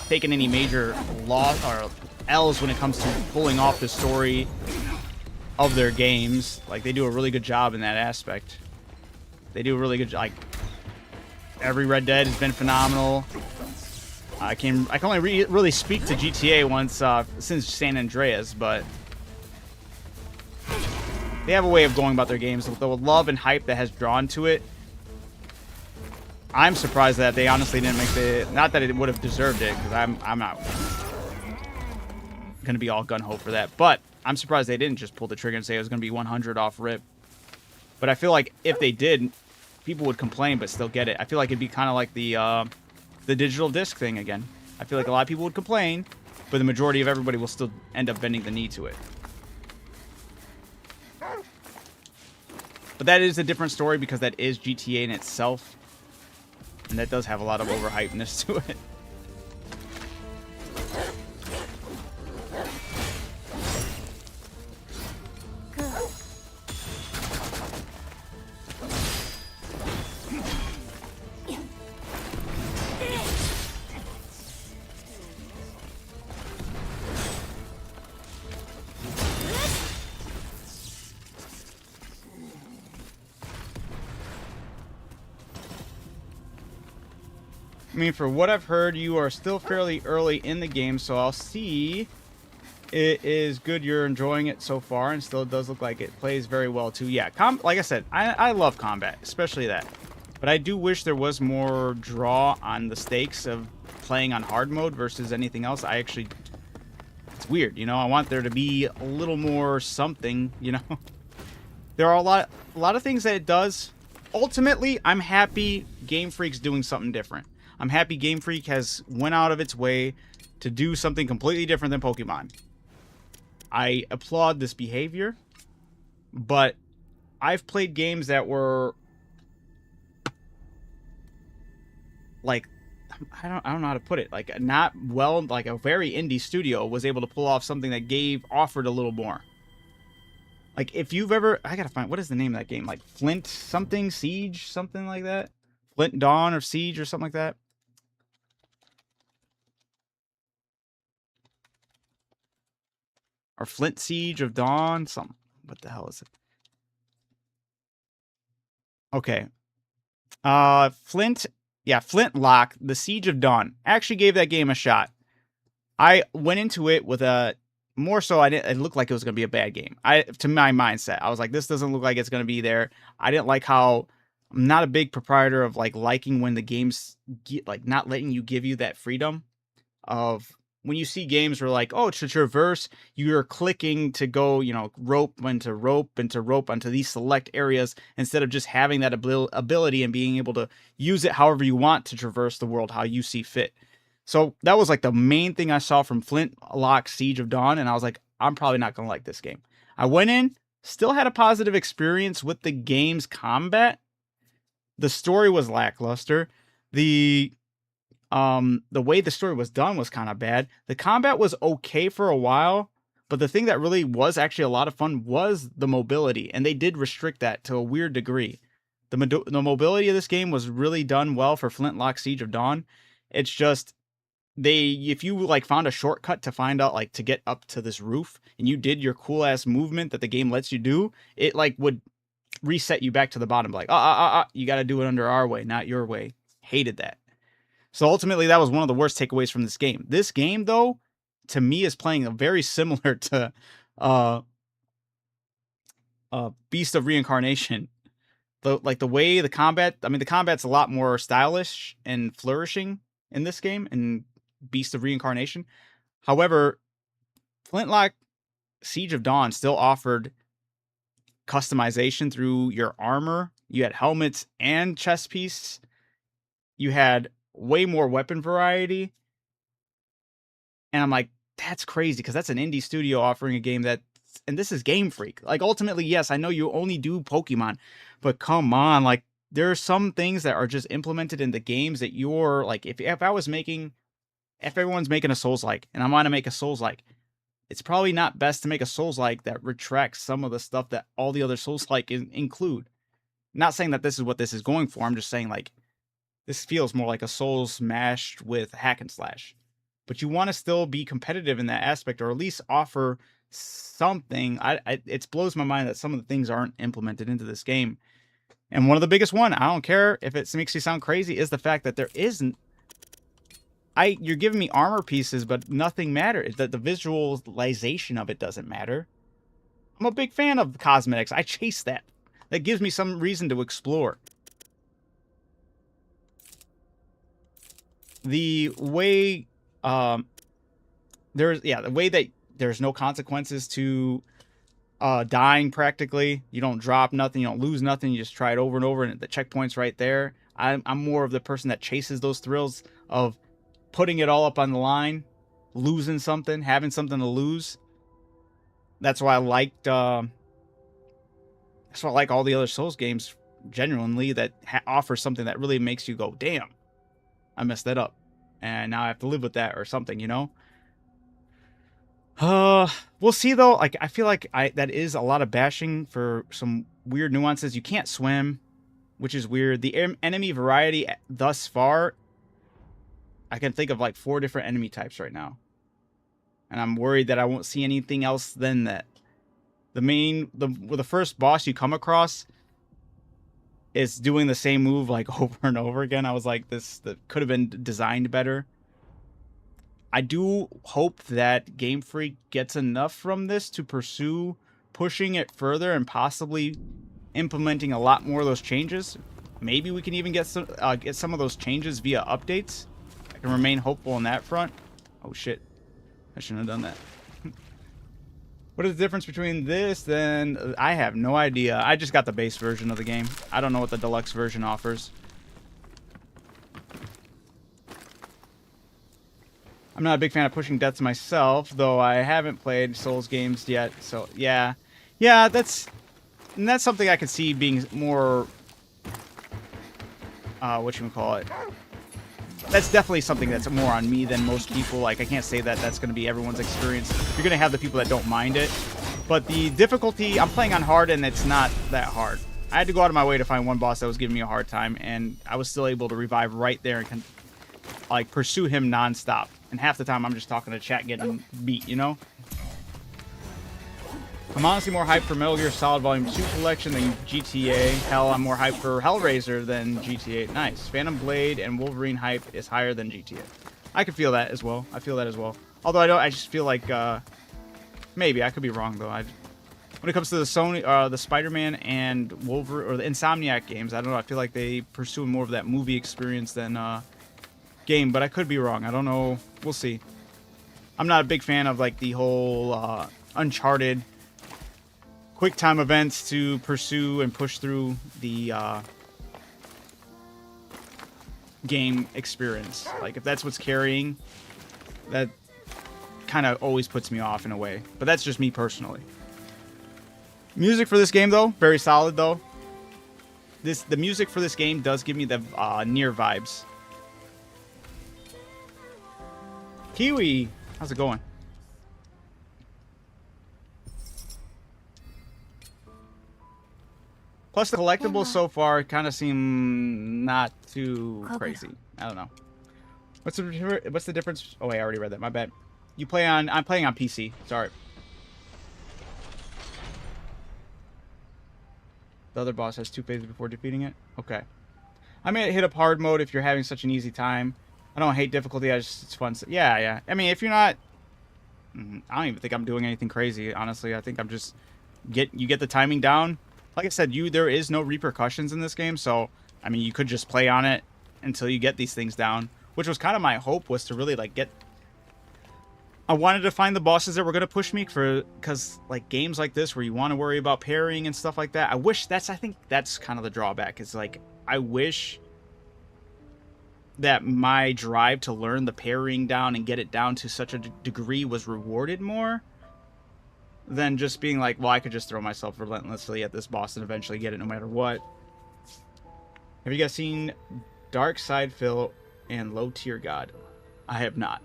taken any major loss or L's when it comes to pulling off the story of their games. Like, they do a really good job in that aspect. They do a really good job. Like, every Red Dead has been phenomenal. I can only really speak to GTA once since San Andreas, but they have a way of going about their games with the love and hype that has drawn to it. I'm surprised that they honestly didn't make the. Not that it would have deserved it, because I'm not gonna be all gun ho for that. But I'm surprised they didn't just pull the trigger and say it was gonna be 100 off rip. But I feel like if they did, people would complain but still get it. I feel like it'd be kind of like the digital disc thing again. I feel like a lot of people would complain, but the majority of everybody will still end up bending the knee to it. But that is a different story because that is GTA in itself. And that does have a lot of overhypeness to it. I mean, for what I've heard, you are still fairly early in the game, so I'll see. It is good you're enjoying it so far, and still it does look like it plays very well, too. Yeah, like I said, I love combat, especially that. But I do wish there was more draw on the stakes of playing on hard mode versus anything else. It's weird, you know? I want there to be a little more something, you know? There are a lot of things that it does. Ultimately, I'm happy Game Freak's doing something different. I'm happy Game Freak has went out of its way to do something completely different than Pokemon. I applaud this behavior, but I've played games that were like, I don't know how to put it, like not well, like a very indie studio was able to pull off something that offered a little more. Like, if you've ever, I gotta find, what is the name of that game? Like Flint something, Siege, something like that? Flint Dawn or Siege or something like that? Or Flint Siege of Dawn? What the hell is it? Okay. Flintlock, The Siege of Dawn. I actually gave that game a shot. I went into it with more so it looked like it was going to be a bad game. To my mindset, I was like, this doesn't look like it's going to be there. I didn't like how, I'm not a big proprietor of liking when the games not letting you give you that freedom of when you see games where to traverse, you're clicking to go, rope into rope into rope onto these select areas instead of just having that ability and being able to use it however you want to traverse the world how you see fit. So that was the main thing I saw from Flintlock Siege of Dawn, and I was like, I'm probably not going to like this game. I went in, still had a positive experience with the game's combat. The story was lackluster. The way the story was done was kind of bad. The combat was okay for a while, but the thing that really was actually a lot of fun was the mobility, and they did restrict that to a weird degree. The mobility of this game was really done well for Flintlock Siege of Dawn. It's just if you found a shortcut to find out to get up to this roof and you did your cool ass movement that the game lets you do, it would reset you back to the bottom. You got to do it under our way, not your way. Hated that. So ultimately, that was one of the worst takeaways from this game. This game, though, to me, is playing very similar to Beast of Reincarnation. The way the combat, I mean, the combat's a lot more stylish and flourishing in this game, in Beast of Reincarnation. However, Flintlock Siege of Dawn still offered customization through your armor. You had helmets and chest piece. You had way more weapon variety. And I'm like, that's crazy, because that's an indie studio offering a game that, and this is Game Freak. Like, ultimately, yes, I know you only do Pokemon, but come on, like, there are some things that are just implemented in the games that you're like, if everyone's making a Souls-like, and I want to make a Souls-like, it's probably not best to make a Souls-like that retracts some of the stuff that all the other Souls-like include. Not saying that this is what this is going for. I'm just saying, like, this feels more like a Souls mashed with hack and slash. But you want to still be competitive in that aspect, or at least offer something. It blows my mind that some of the things aren't implemented into this game. And one of the biggest one, I don't care if it makes you sound crazy, is the fact that there isn't. You're giving me armor pieces, but nothing matters. That the visualization of it doesn't matter. I'm a big fan of cosmetics. I chase that. That gives me some reason to explore. The way the way that there's no consequences to dying, practically. You don't drop nothing, you don't lose nothing, you just try it over and over, and the checkpoint's right there. I'm more of the person that chases those thrills of putting it all up on the line, losing something, having something to lose. That's why I liked all the other Souls games, genuinely, that offer something that really makes you go, damn, I messed that up, and now I have to live with that, or something, you know? We'll see, though. Like, I feel like that is a lot of bashing for some weird nuances. You can't swim, which is weird. The enemy variety thus far, I can think of like 4 different enemy types right now. And I'm worried that I won't see anything else than that. The first boss you come across is doing the same move like over and over again. I was like, that could have been designed better. I do hope that Game Freak gets enough from this to pursue pushing it further and possibly implementing a lot more of those changes. Maybe we can even get some of those changes via updates. I can remain hopeful on that front. Oh shit, I shouldn't have done that. What is the difference between this and... I have no idea. I just got the base version of the game. I don't know what the deluxe version offers. I'm not a big fan of pushing deaths myself, though I haven't played Souls games yet, so yeah. Yeah, that's something I could see being more... whatchamacallit. That's definitely something that's more on me than most people. Like, I can't say that that's going to be everyone's experience. You're going to have the people that don't mind it. But the difficulty... I'm playing on hard, and it's not that hard. I had to go out of my way to find one boss that was giving me a hard time, and I was still able to revive right there and like pursue him non-stop. And half the time I'm just talking to chat getting beat, you know? I'm honestly more hyped for Metal Gear Solid Volume 2 Collection than GTA. Hell, I'm more hyped for Hellraiser than GTA. Nice. Phantom Blade and Wolverine hype is higher than GTA. I could feel that as well. I feel that as well. Although I just feel like, maybe, I could be wrong though. When it comes to the Sony, the Spider-Man and Wolverine, or the Insomniac games, I don't know, I feel like they pursue more of that movie experience than, game, but I could be wrong. I don't know. We'll see. I'm not a big fan of like the whole Uncharted quick time events to pursue and push through the game experience. Like, if that's what's carrying, that kind of always puts me off in a way. But that's just me personally. Music for this game, though, very solid though. The music for this game does give me the Nier vibes. Kiwi, how's it going? Plus, the collectibles so far kind of seem not too crazy. I don't know. What's the difference? Oh wait, I already read that. My bad. You play on? I'm playing on PC. Sorry. The other boss has 2 phases before defeating it. Okay. I may hit up hard mode if you're having such an easy time. I don't hate difficulty. It's fun. Yeah. I mean, if you're not... I don't even think I'm doing anything crazy, honestly. I think I'm just... You get the timing down. Like I said, there is no repercussions in this game, so... I mean, you could just play on it until you get these things down. Which was kind of my hope, was to really, like, get... I wanted to find the bosses that were going to push me because like games like this where you want to worry about parrying and stuff like that. I think that's kind of the drawback. It's like, I wish that my drive to learn the parrying down and get it down to such a degree was rewarded more than just being like, well, I could just throw myself relentlessly at this boss and eventually get it no matter what. Have you guys seen Dark Side Phil and Low Tier God? I have not.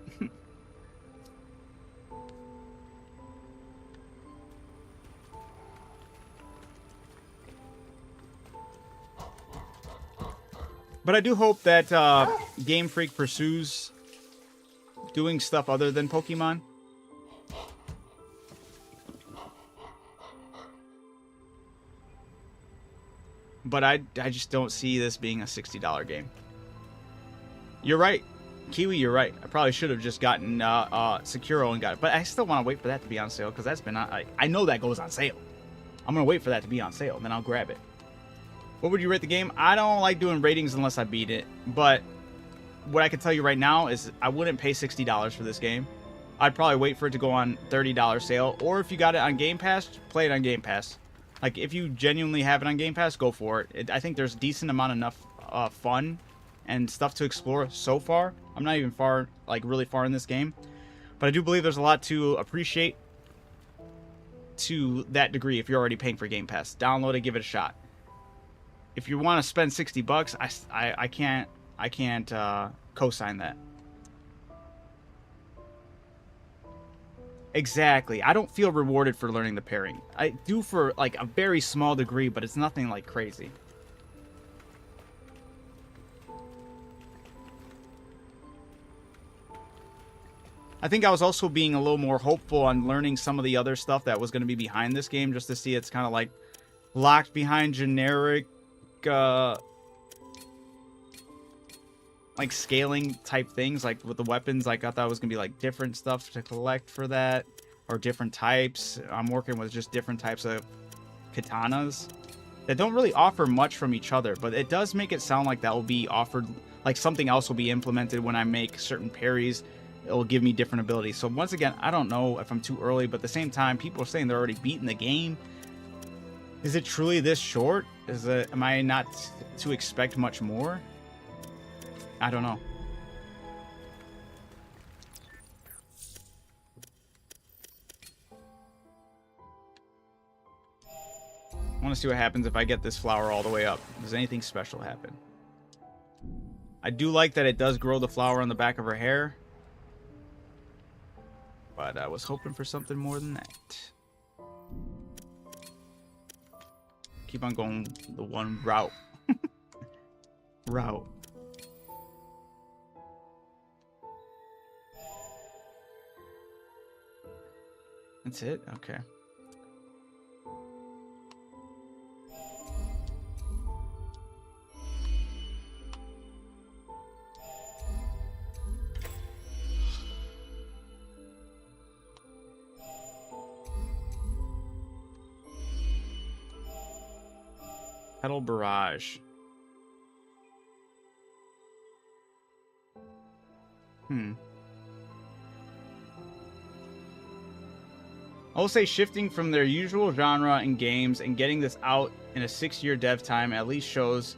But I do hope that Game Freak pursues doing stuff other than Pokemon. But I just don't see this being a $60 game. You're right. Kiwi, you're right. I probably should have just gotten Sekiro and got it. But I still want to wait for that to be on sale because that's been on... I know that goes on sale. I'm going to wait for that to be on sale. Then I'll grab it. What would you rate the game? I don't like doing ratings unless I beat it. But what I can tell you right now is I wouldn't pay $60 for this game. I'd probably wait for it to go on $30 sale. Or if you got it on Game Pass, play it on Game Pass. Like, if you genuinely have it on Game Pass, go for it. I think there's a decent amount enough fun and stuff to explore so far. I'm not even really far in this game. But I do believe there's a lot to appreciate to that degree if you're already paying for Game Pass. Download it, give it a shot. If you want to spend $60, I can't co-sign that. Exactly. I don't feel rewarded for learning the pairing. I do for like a very small degree, but it's nothing like crazy. I think I was also being a little more hopeful on learning some of the other stuff that was going to be behind this game, just to see it's kind of like locked behind generic like scaling type things, like with the weapons. Like I thought it was gonna be like different stuff to collect for that, or different types. I'm working with just different types of katanas that don't really offer much from each other, but it does make it sound like that will be offered, like something else will be implemented when I make certain parries. It will give me different abilities. So once again, I don't know if I'm too early, but at the same time, people are saying they're already beating the game. Is it truly this short? Am I not to expect much more? I don't know. I want to see what happens if I get this flower all the way up. Does anything special happen? I do like that it does grow the flower on the back of her hair. But I was hoping for something more than that. Keep on going the one route. Route. That's it? Okay. Petal Barrage. I will say shifting from their usual genre in games and getting this out in a 6-year dev time at least shows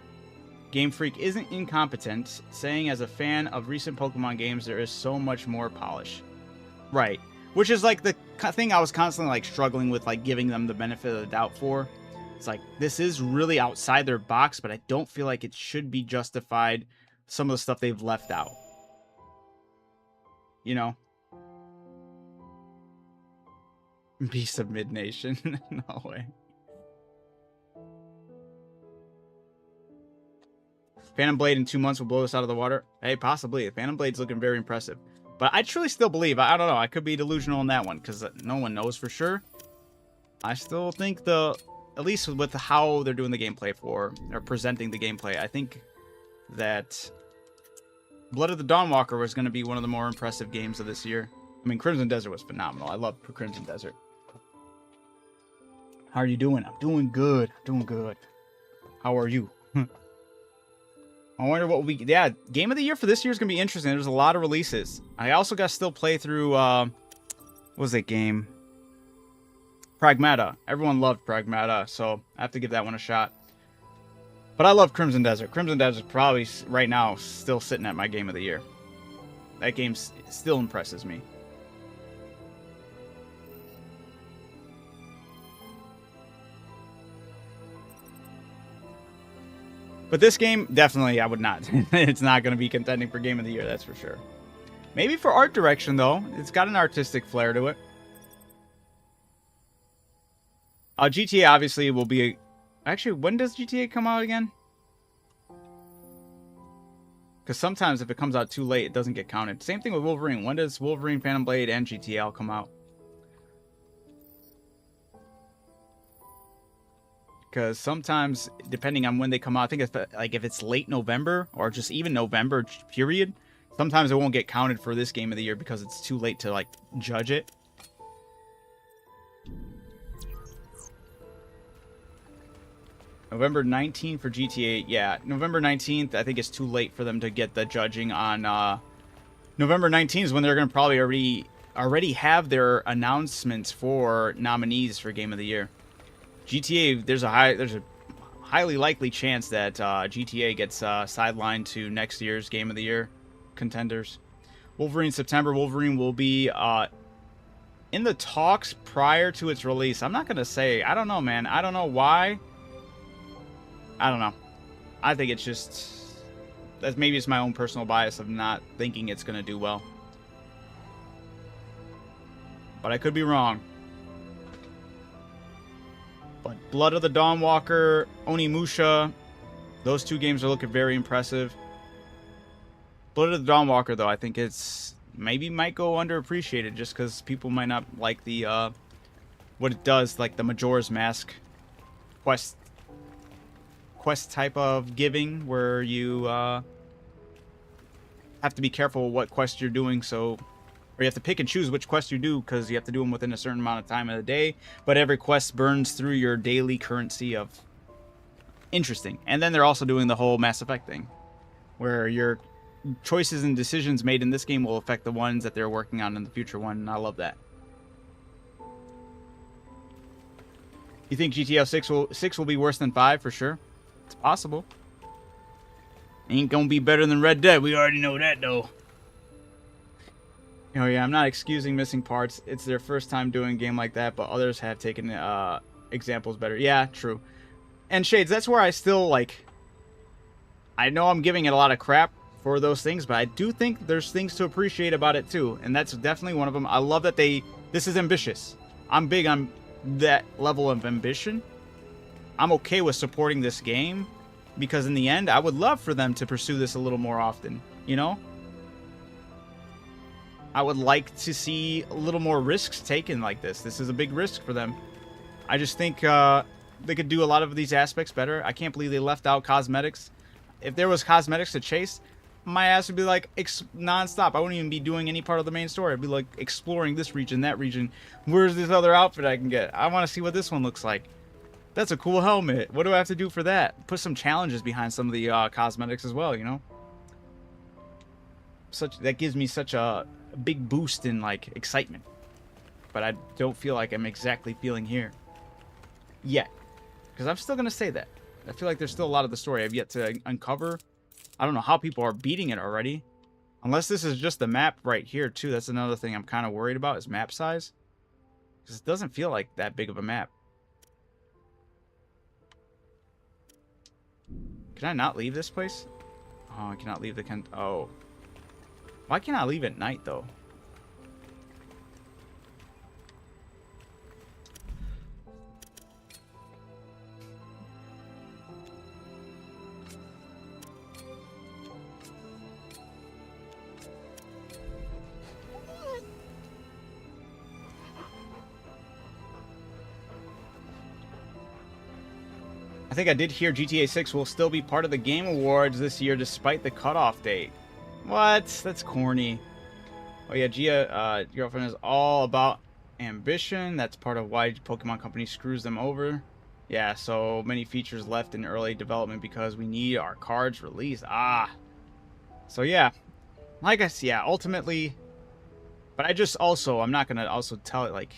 Game Freak isn't incompetent, saying as a fan of recent Pokemon games there is so much more polish. Right. Which is like the thing I was constantly like struggling with, like giving them the benefit of the doubt for. It's like, this is really outside their box, but I don't feel like it should be justified, some of the stuff they've left out. You know? Beast of Mid-Nation. No way. Phantom Blade in 2 months will blow us out of the water. Hey, possibly. Phantom Blade's looking very impressive. But I truly still believe, I don't know, I could be delusional on that one, because no one knows for sure. I still think at least with how they're doing the gameplay or presenting the gameplay, I think that Blood of the Dawnwalker was going to be one of the more impressive games of this year. I mean, Crimson Desert was phenomenal. I love Crimson Desert. How are you doing? I'm doing good. Doing good. How are you? I wonder what game of the year for this year is going to be interesting. There's a lot of releases. I also got to still play through What was that game? Pragmata. Everyone loved Pragmata, so I have to give that one a shot. But I love Crimson Desert. Crimson Desert probably right now still sitting at my game of the year. That game still impresses me. But this game, definitely, I would not. It's not going to be contending for Game of the Year, that's for sure. Maybe for art direction, though. It's got an artistic flair to it. GTA, obviously, will be... Actually, when does GTA come out again? Because sometimes if it comes out too late, it doesn't get counted. Same thing with Wolverine. When does Wolverine, Phantom Blade, and GTA all come out? Because sometimes, depending on when they come out, I think it's like if it's late November or just even November period, sometimes it won't get counted for this Game of the Year because it's too late to like judge it. November 19th for GTA. Yeah, November 19th, I think it's too late for them to get the judging on... November 19th is when they're going to probably already have their announcements for nominees for Game of the Year. GTA, there's a highly likely chance that GTA gets sidelined to next year's Game of the Year contenders. Wolverine September. Wolverine will be in the talks prior to its release. I'm not going to say. I don't know, man. I don't know why. I don't know. I think it's just... maybe it's my own personal bias of not thinking it's going to do well. But I could be wrong. But Blood of the Dawnwalker, Onimusha, those two games are looking very impressive. Blood of the Dawnwalker, though, I think it's maybe might go underappreciated just because people might not like the what it does, like the Majora's Mask quest type of giving, where you have to be careful what quest you're doing, so... Or you have to pick and choose which quest you do because you have to do them within a certain amount of time of the day. But every quest burns through your daily currency of... Interesting. And then they're also doing the whole Mass Effect thing, where your choices and decisions made in this game will affect the ones that they're working on in the future one. And I love that. You think GTA 6 will be worse than 5 for sure? It's possible. Ain't gonna be better than Red Dead. We already know that, though. Oh yeah, I'm not excusing missing parts. It's their first time doing a game like that, but others have taken examples better. Yeah, true. And Shades, that's where I still, like... I know I'm giving it a lot of crap for those things, but I do think there's things to appreciate about it too. And that's definitely one of them. I love that this is ambitious. I'm big on that level of ambition. I'm okay with supporting this game, because in the end, I would love for them to pursue this a little more often, you know? I would like to see a little more risks taken like this. This is a big risk for them. I just think they could do a lot of these aspects better. I can't believe they left out cosmetics. If there was cosmetics to chase, my ass would be like non-stop. I wouldn't even be doing any part of the main story. I'd be like exploring this region, that region. Where's this other outfit I can get? I want to see what this one looks like. That's a cool helmet. What do I have to do for that? Put some challenges behind some of the cosmetics as well, you know? That gives me such a big boost in like excitement, but I don't feel like I'm exactly feeling here yet, because I'm still gonna say that I feel like there's still a lot of the story I've yet to uncover. I don't know how people are beating it already, unless this is just the map right here too. That's another thing I'm kind of worried about, is map size, because it doesn't feel like that big of a map. Can I not leave this place? Oh, I cannot leave the oh. Why can't I leave at night, though? I think I did hear GTA 6 will still be part of the Game Awards this year despite the cutoff date. What? That's corny. Oh yeah, Gia, girlfriend is all about ambition. That's part of why Pokemon Company screws them over. Yeah, so many features left in early development because we need our cards released. Ah. So yeah, like I said, yeah, ultimately, But I'm not going to also tell it, like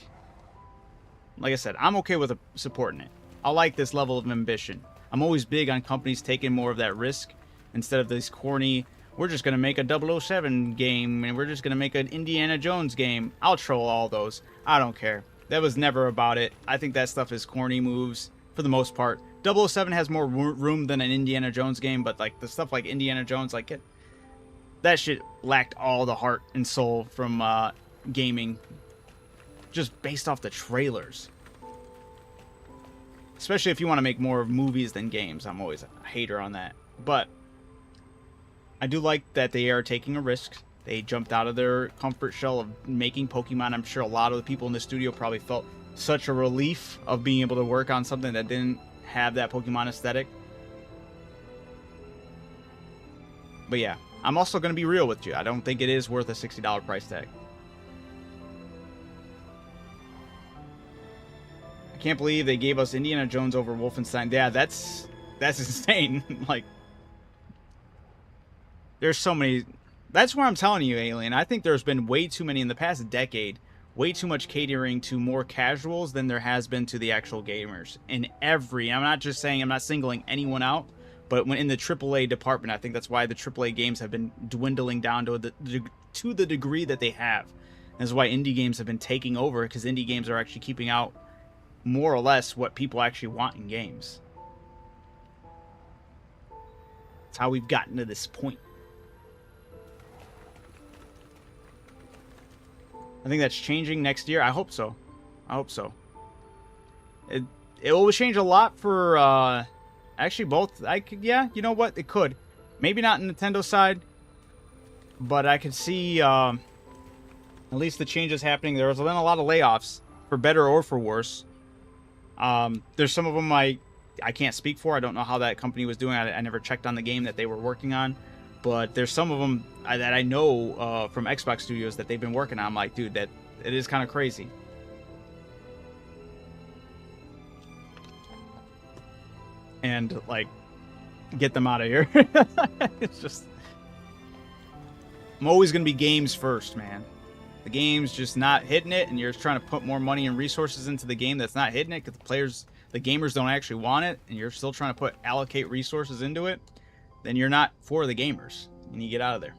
I said, I'm okay with supporting it. I like this level of ambition. I'm always big on companies taking more of that risk instead of this corny, we're just going to make a 007 game and we're just going to make an Indiana Jones game. I'll troll all those. I don't care. That was never about it. I think that stuff is corny moves for the most part. 007 has more room than an Indiana Jones game, but like the stuff like Indiana Jones, like that shit lacked all the heart and soul from gaming, just based off the trailers. Especially if you want to make more movies than games. I'm always a hater on that. But I do like that they are taking a risk. They jumped out of their comfort shell of making Pokemon. I'm sure a lot of the people in the studio probably felt such a relief of being able to work on something that didn't have that Pokemon aesthetic. But yeah, I'm also going to be real with you. I don't think it is worth a $60 price tag. I can't believe they gave us Indiana Jones over Wolfenstein. Yeah, that's insane. Like, there's so many. That's where I'm telling you, Alien. I think there's been way too many in the past decade. Way too much catering to more casuals than there has been to the actual gamers. I'm not just saying, I'm not singling anyone out, but when in the AAA department, I think that's why the AAA games have been dwindling down to the degree that they have. That's why indie games have been taking over, because indie games are actually keeping out more or less what people actually want in games. That's how we've gotten to this point. I think that's changing next year. I hope so. I hope so. It will change a lot for actually both. Yeah, you know what? It could. Maybe not Nintendo side, but I could see at least the changes happening. There was been a lot of layoffs, for better or for worse. There's some of them I can't speak for. I don't know how that company was doing. I never checked on the game that they were working on. But there's some of them that I know from Xbox Studios that they've been working on. I'm like, dude, that it is kind of crazy. And, like, get them out of here. It's just... I'm always going to be games first, man. The game's just not hitting it, and you're just trying to put more money and resources into the game that's not hitting it because the gamers don't actually want it, and you're still trying to allocate resources into it. Then you're not for the gamers. You need to get out of there.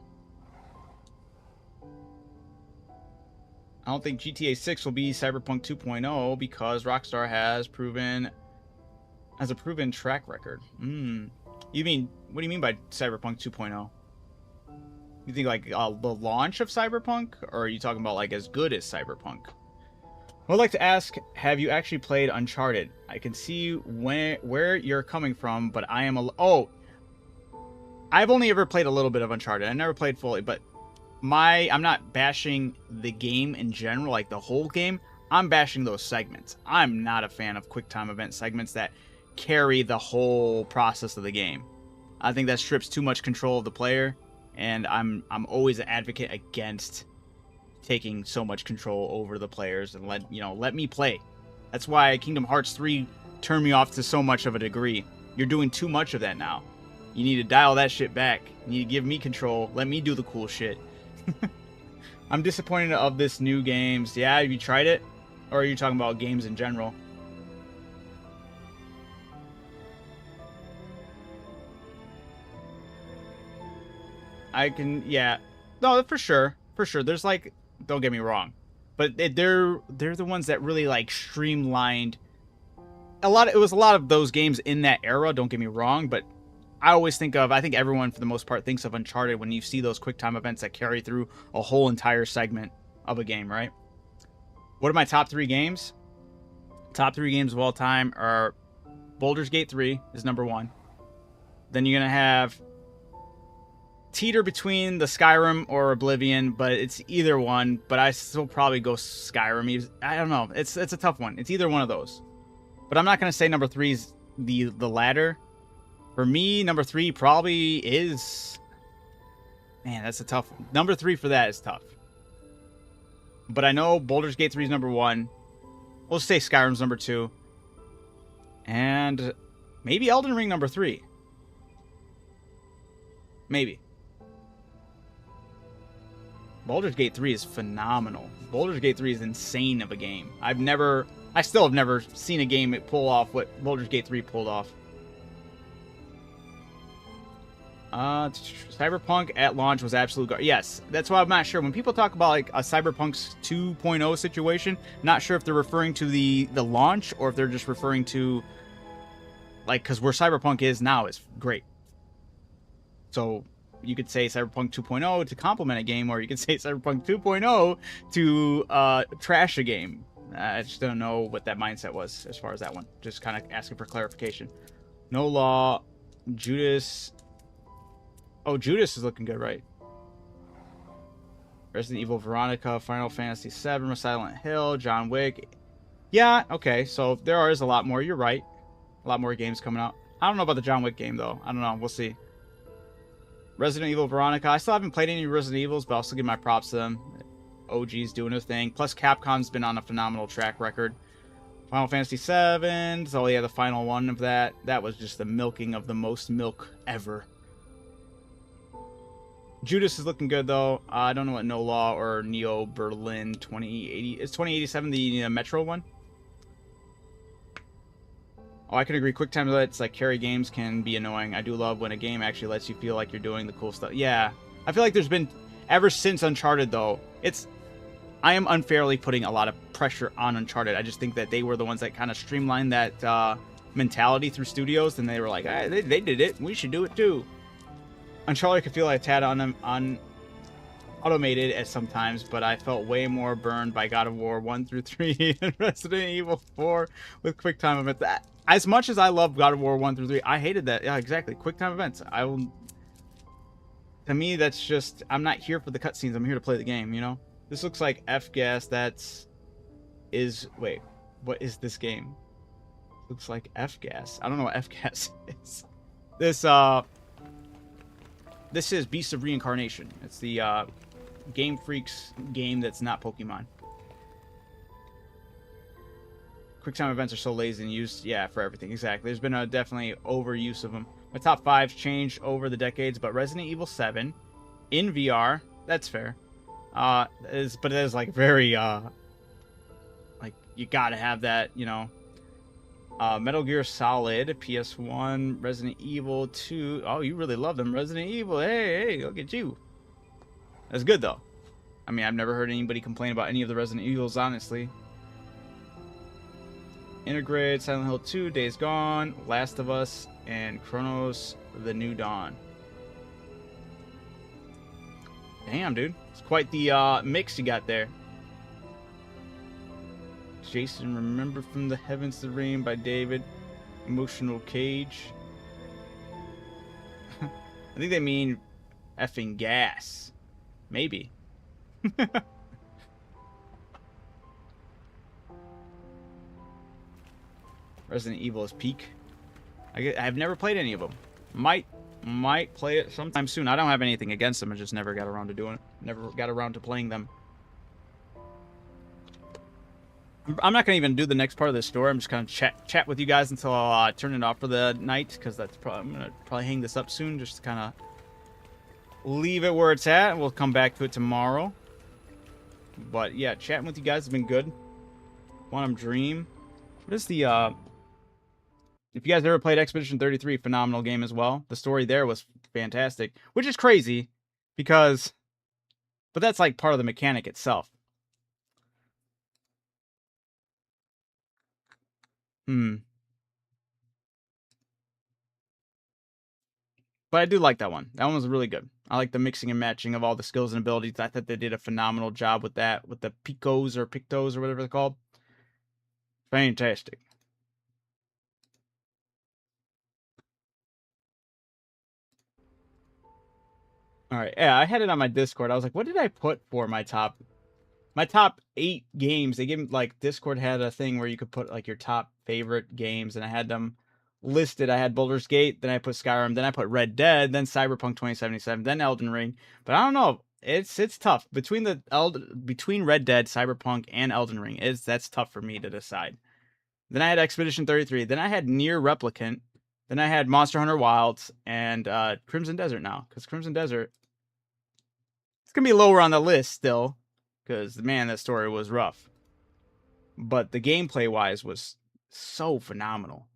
I don't think GTA 6 will be Cyberpunk 2.0 because Rockstar has a proven track record. What do you mean by Cyberpunk 2.0? You think like the launch of Cyberpunk, or are you talking about like as good as Cyberpunk? I'd like to ask, have you actually played Uncharted? I can see where you're coming from, but I am I've only ever played a little bit of Uncharted. I never played fully, but I'm not bashing the game in general, like the whole game. I'm bashing those segments. I'm not a fan of QuickTime event segments that carry the whole process of the game. I think that strips too much control of the player, and I'm always an advocate against taking so much control over the players and let me play. That's why Kingdom Hearts 3 turned me off to so much of a degree. You're doing too much of that now. You need to dial that shit back. You need to give me control. Let me do the cool shit. I'm disappointed of this new games. Yeah, have you tried it? Or are you talking about games in general? Yeah. No, for sure. For sure. There's like, don't get me wrong. But they're the ones that really like streamlined. It was a lot of those games in that era, don't get me wrong, but I think everyone for the most part thinks of Uncharted when you see those QuickTime events that carry through a whole entire segment of a game, right? What are my top 3 games? Top 3 games of all time are Baldur's Gate 3 is number 1. Then you're going to have teeter between the Skyrim or Oblivion, but it's either one, but I still probably go Skyrim. I don't know. It's a tough one. It's either one of those. But I'm not going to say number 3 is the latter. For me, number 3 probably is... Man, that's a tough one. Number 3 for that is tough. But I know Baldur's Gate 3 is number 1. We'll say Skyrim's number 2. And maybe Elden Ring number 3. Maybe. Baldur's Gate 3 is phenomenal. Baldur's Gate 3 is insane of a game. I still have never seen a game pull off what Baldur's Gate 3 pulled off. Cyberpunk at launch was absolute yes, that's why I'm not sure. When people talk about like a Cyberpunk 2.0 situation, not sure if they're referring to the launch or if they're just referring to like, because where Cyberpunk is now is great. So you could say Cyberpunk 2.0 to complement a game, or you could say Cyberpunk 2.0 to trash a game. I just don't know what that mindset was as far as that one. Just kind of asking for clarification. No Law, Judas. Oh, Judas is looking good, right? Resident Evil Veronica, Final Fantasy VII, Silent Hill, John Wick. Yeah, okay, so there is a lot more. You're right. A lot more games coming out. I don't know about the John Wick game, though. I don't know. We'll see. Resident Evil Veronica. I still haven't played any Resident Evils, but I'll still give my props to them. OG's doing their thing. Plus, Capcom's been on a phenomenal track record. Final Fantasy VII. So, yeah, the final one of that. That was just the milking of the most milk ever. Judas is looking good, though. I don't know what No Law or Neo Berlin 2080. Is 2087 the Metro one? Oh, I can agree. QuickTime lets like carry games can be annoying. I do love when a game actually lets you feel like you're doing the cool stuff. Yeah. I feel like there's been, ever since Uncharted, though, I am unfairly putting a lot of pressure on Uncharted. I just think that they were the ones that kind of streamlined that mentality through studios, and they were like, hey, they did it. We should do it, too. Uncharted could feel like a tad on automated at sometimes, but I felt way more burned by God of War 1 through 3 and Resident Evil 4 with QuickTime events. As much as I love God of War 1 through 3, I hated that. Yeah, exactly. QuickTime events. To me, that's just, I'm not here for the cutscenes. I'm here to play the game, you know? This looks like F-Gas. Wait, what is this game? Looks like F-Gas. I don't know what F-Gas is. This is Beast of Reincarnation. It's the Game Freak's game that's not Pokemon. QuickTime events are so lazy and used, yeah, for everything. Exactly. There's been a definitely overuse of them. My top 5 changed over the decades, but Resident Evil 7 in VR, that's fair. But it is like very like you gotta have that, you know. Metal Gear Solid, PS1, Resident Evil 2. Oh, you really love them. Resident Evil. Hey, look at you. That's good, though. I mean, I've never heard anybody complain about any of the Resident Evils, honestly. Integrate, Silent Hill 2, Days Gone, Last of Us, and Chronos The New Dawn. Damn, dude. It's quite the mix you got there. Jason, Remember from the Heavens the Rain by David. Emotional Cage. I think they mean effing gas. Maybe. Resident Evil is peak. I've never played any of them. Might play it sometime soon. I don't have anything against them. I just never got around to doing it. Never got around to playing them. I'm not going to even do the next part of this story. I'm just going to chat with you guys until I turn it off for the night, because I'm going to probably hang this up soon just to kind of leave it where it's at. We'll come back to it tomorrow. But yeah, chatting with you guys has been good. Quantum Dream. What is the if you guys ever played Expedition 33, phenomenal game as well. The story there was fantastic, which is crazy but that's like part of the mechanic itself. But I do like that one. That one was really good. I like the mixing and matching of all the skills and abilities. I thought they did a phenomenal job with that, with the picos or pictos or whatever they're called. Fantastic. All right. Yeah, I had it on my Discord. I was like, what did I put for my top 8 games? They gave me, like, Discord had a thing where you could put like your top favorite games, and I had them listed. I had Baldur's Gate, then I put Skyrim, then I put Red Dead, then Cyberpunk 2077, then Elden Ring. But I don't know. It's tough between Red Dead, Cyberpunk, and Elden Ring. That's tough for me to decide. Then I had Expedition 33. Then I had Nier Replicant. Then I had Monster Hunter Wilds and Crimson Desert now, because Crimson Desert, gonna be lower on the list still, because man, that story was rough. But the gameplay wise was so phenomenal.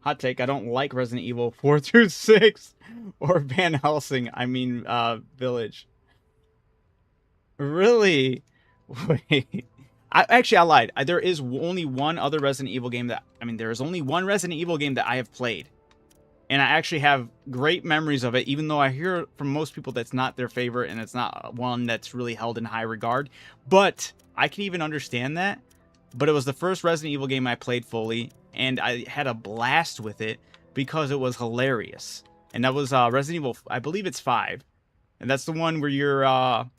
Hot take: I don't like Resident Evil 4 through 6 or Van Helsing. I mean, Village. Really? Wait. I lied. There is only one other Resident Evil game there is only one Resident Evil game that I have played. And I actually have great memories of it, even though I hear from most people that's not their favorite and it's not one that's really held in high regard. But I can even understand that. But it was the first Resident Evil game I played fully, and I had a blast with it because it was hilarious. And that was Resident Evil, I believe it's 5. And that's the one where you're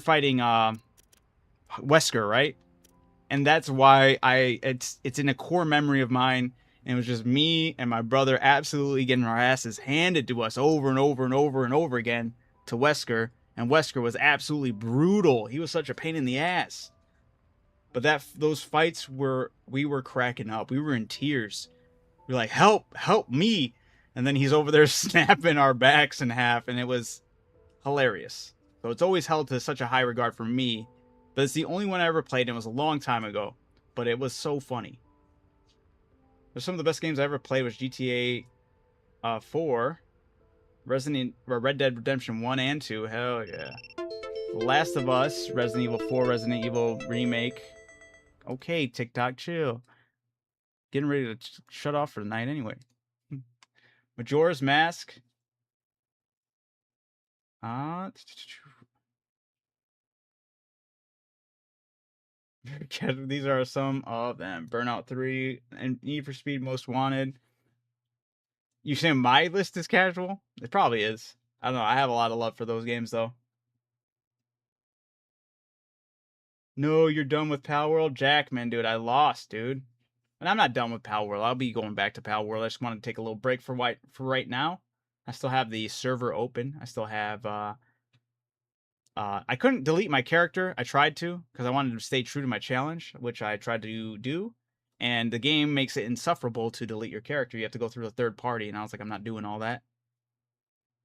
fighting Wesker, right? And that's why it's in a core memory of mine. And it was just me and my brother absolutely getting our asses handed to us over and over and over and over again to Wesker. And Wesker was absolutely brutal. He was such a pain in the ass. But those fights we were cracking up. We were in tears. We were like, help me. And then he's over there snapping our backs in half. And it was hilarious. So it's always held to such a high regard for me. But it's the only one I ever played, and it was a long time ago. But it was so funny. Some of the best games I ever played was GTA 4, Red Dead Redemption 1 and 2. Hell yeah. Last of Us, Resident Evil 4, Resident Evil Remake. Okay, TikTok, chill. Getting ready to shut off for the night anyway. Majora's Mask. These are some of them. Burnout 3 and Need for Speed Most Wanted. You saying my list is casual? It probably is. I don't know. I have a lot of love for those games, though. No, you're done with Pal World? Jackman, dude. I lost, dude. And I'm not done with Pal World. I'll be going back to Pal World. I just want to take a little break for right now. I still have the server open. I still have... I couldn't delete my character. I tried to, because I wanted to stay true to my challenge, which I tried to do. And the game makes it insufferable to delete your character. You have to go through a third party, and I was like, I'm not doing all that.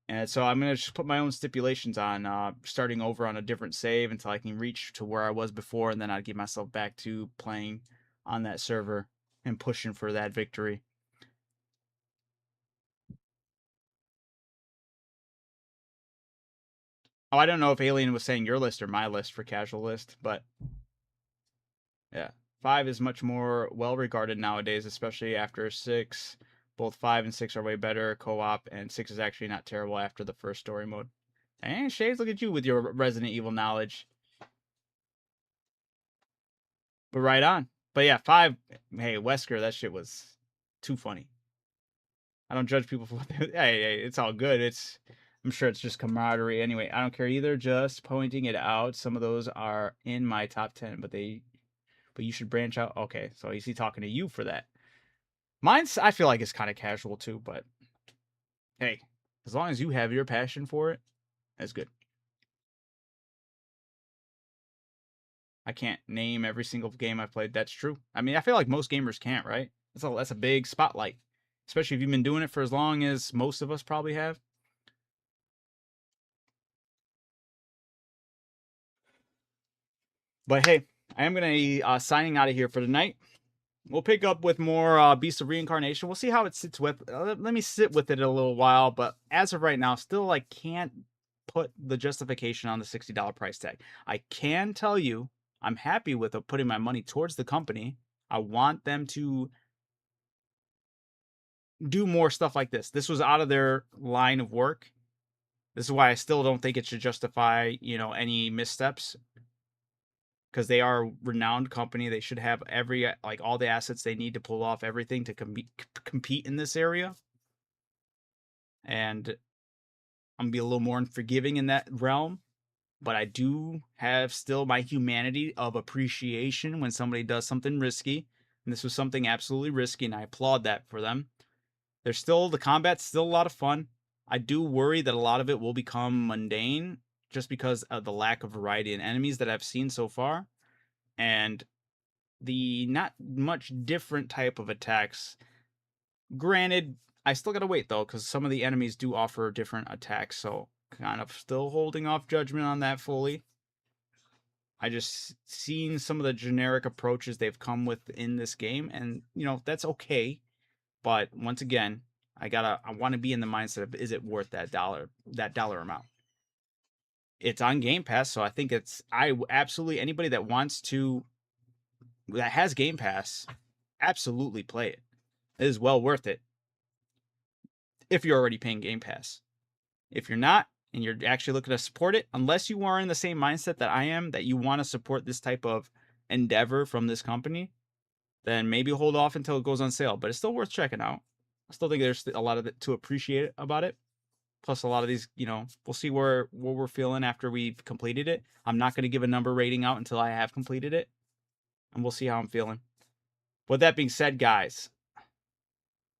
And so I'm going to just put my own stipulations on starting over on a different save until I can reach to where I was before, and then I'd get myself back to playing on that server and pushing for that victory. Oh, I don't know if Alien was saying your list or my list for casual list, but yeah. 5 is much more well-regarded nowadays, especially after 6. Both 5 and 6 are way better co-op, and 6 is actually not terrible after the first story mode. And Shades, look at you with your Resident Evil knowledge. But right on. But yeah, 5, hey, Wesker, that shit was too funny. I don't judge people for what they... Hey, it's all good. I'm sure it's just camaraderie. Anyway, I don't care either, just pointing it out. Some of those are in my top 10, but you should branch out. Okay, so is he talking to you for that? Mine's, I feel like it's kind of casual too, but hey, as long as you have your passion for it, that's good. I can't name every single game I've played. That's true. I mean, I feel like most gamers can't, right? That's a big spotlight, especially if you've been doing it for as long as most of us probably have. But hey, I am going to be signing out of here for tonight. We'll pick up with more Beast of Reincarnation. We'll see how it sits with. Let me sit with it a little while. But as of right now, still I can't put the justification on the $60 price tag. I can tell you I'm happy with putting my money towards the company. I want them to do more stuff like this. This was out of their line of work. This is why I still don't think it should justify, any missteps. Because they are a renowned company. They should have all the assets they need to pull off everything to compete in this area. And I'm going to be a little more forgiving in that realm. But I do have still my humanity of appreciation when somebody does something risky. And this was something absolutely risky, and I applaud that for them. The combat's still a lot of fun. I do worry that a lot of it will become mundane just because of the lack of variety in enemies that I've seen so far, and the not much different type of attacks. Granted, I still gotta wait though, because some of the enemies do offer different attacks, so kind of still holding off judgment on that fully. I just seen some of the generic approaches they've come with in this game, and you know, that's okay. But once again, I want to be in the mindset of, is it worth that dollar amount? It's on Game Pass, so I think I absolutely, anybody that has Game Pass, absolutely play it. It is well worth it if you're already paying Game Pass. If you're not, and you're actually looking to support it, unless you are in the same mindset that I am, that you want to support this type of endeavor from this company, then maybe hold off until it goes on sale. But it's still worth checking out. I still think there's a lot of it to appreciate about it. Plus, a lot of these, you know, we'll see what we're feeling after we've completed it. I'm not going to give a number rating out until I have completed it, and we'll see how I'm feeling. With that being said, guys,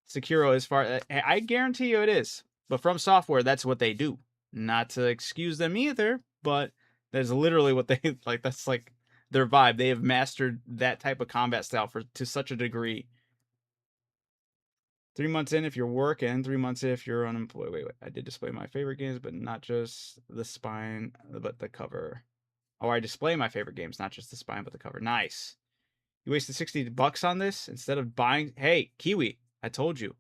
Sekiro, as far, I guarantee you it is. But From Software, that's what they do. Not to excuse them either, but that's literally what they like. That's like their vibe. They have mastered that type of combat style to such a degree. 3 months in if you're working, 3 months if you're unemployed. Wait. I did display my favorite games, but not just the spine, but the cover. Oh, I display my favorite games, not just the spine, but the cover. Nice. You wasted $60 on this instead of buying. Hey, Kiwi, I told you.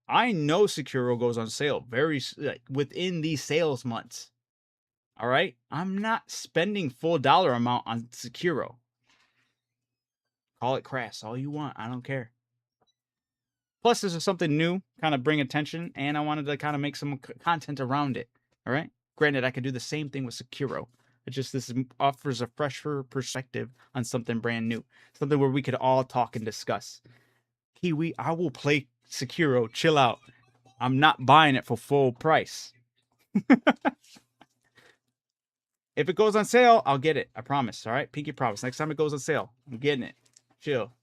I know Sekiro goes on sale within these sales months. All right? I'm not spending full dollar amount on Sekiro. Call it crass all you want. I don't care. Plus, this is something new, kind of bring attention, and I wanted to kind of make some content around it. All right? Granted, I could do the same thing with Sekiro. This offers a fresher perspective on something brand new. Something where we could all talk and discuss. Kiwi, I will play Sekiro. Chill out. I'm not buying it for full price. If it goes on sale, I'll get it. I promise. All right? Pinky promise. Next time it goes on sale, I'm getting it. Chill.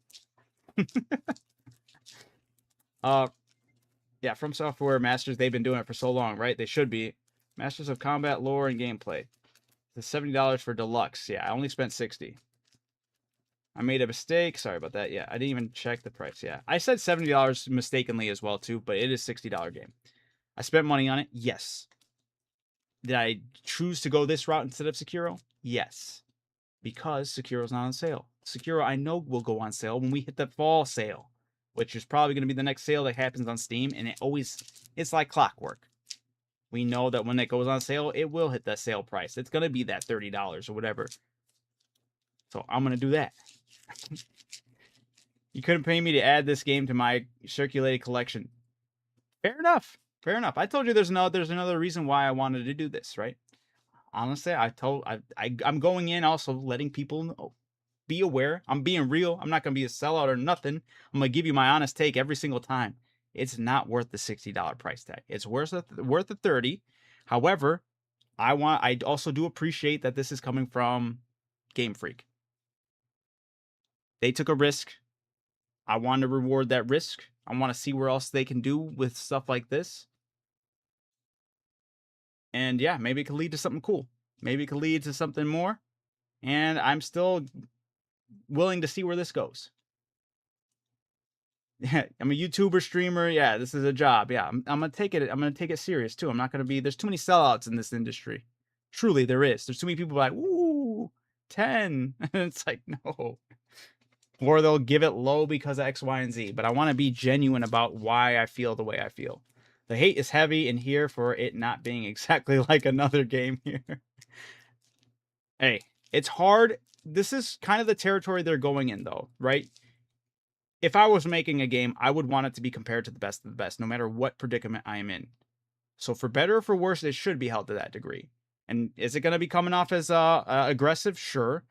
Yeah, From Software Masters, they've been doing it for so long, right? They should be. Masters of Combat, Lore, and Gameplay. It's $70 for Deluxe. Yeah, I only spent $60. I made a mistake. Sorry about that. Yeah, I didn't even check the price. Yeah, I said $70 mistakenly as well, too, but it is a $60 game. I spent money on it. Yes. Did I choose to go this route instead of Sekiro? Yes. Because Sekiro's not on sale. Sekiro, I know, will go on sale when we hit the fall sale, which is probably going to be the next sale that happens on Steam, and it's like clockwork. We know that when it goes on sale, it will hit that sale price. It's going to be that $30 or whatever. So I'm going to do that. You couldn't pay me to add this game to my circulated collection. Fair enough. Fair enough. I told you there's another reason why I wanted to do this, right? Honestly, I'm going in also letting people know. Be aware. I'm being real. I'm not going to be a sellout or nothing. I'm going to give you my honest take every single time. It's not worth the $60 price tag. It's worth the $30. However, I also do appreciate that this is coming from Game Freak. They took a risk. I want to reward that risk. I want to see where else they can do with stuff like this. And yeah, maybe it could lead to something cool. Maybe it could lead to something more. And I'm still willing to see where this goes. Yeah, I'm a YouTuber, streamer. Yeah, this is a job. Yeah, I'm gonna take it. I'm gonna take it serious too. I'm not gonna be. There's too many sellouts in this industry. Truly, there is. There's too many people like, ooh, 10. And it's like, no. Or they'll give it low because of X, Y, and Z. But I want to be genuine about why I feel the way I feel. The hate is heavy in here for it not being exactly like another game here. Hey, it's hard. This is kind of the territory they're going in, though, right? If I was making a game, I would want it to be compared to the best of the best, no matter what predicament I am in. So for better or for worse, it should be held to that degree. And is it going to be coming off as aggressive? Sure.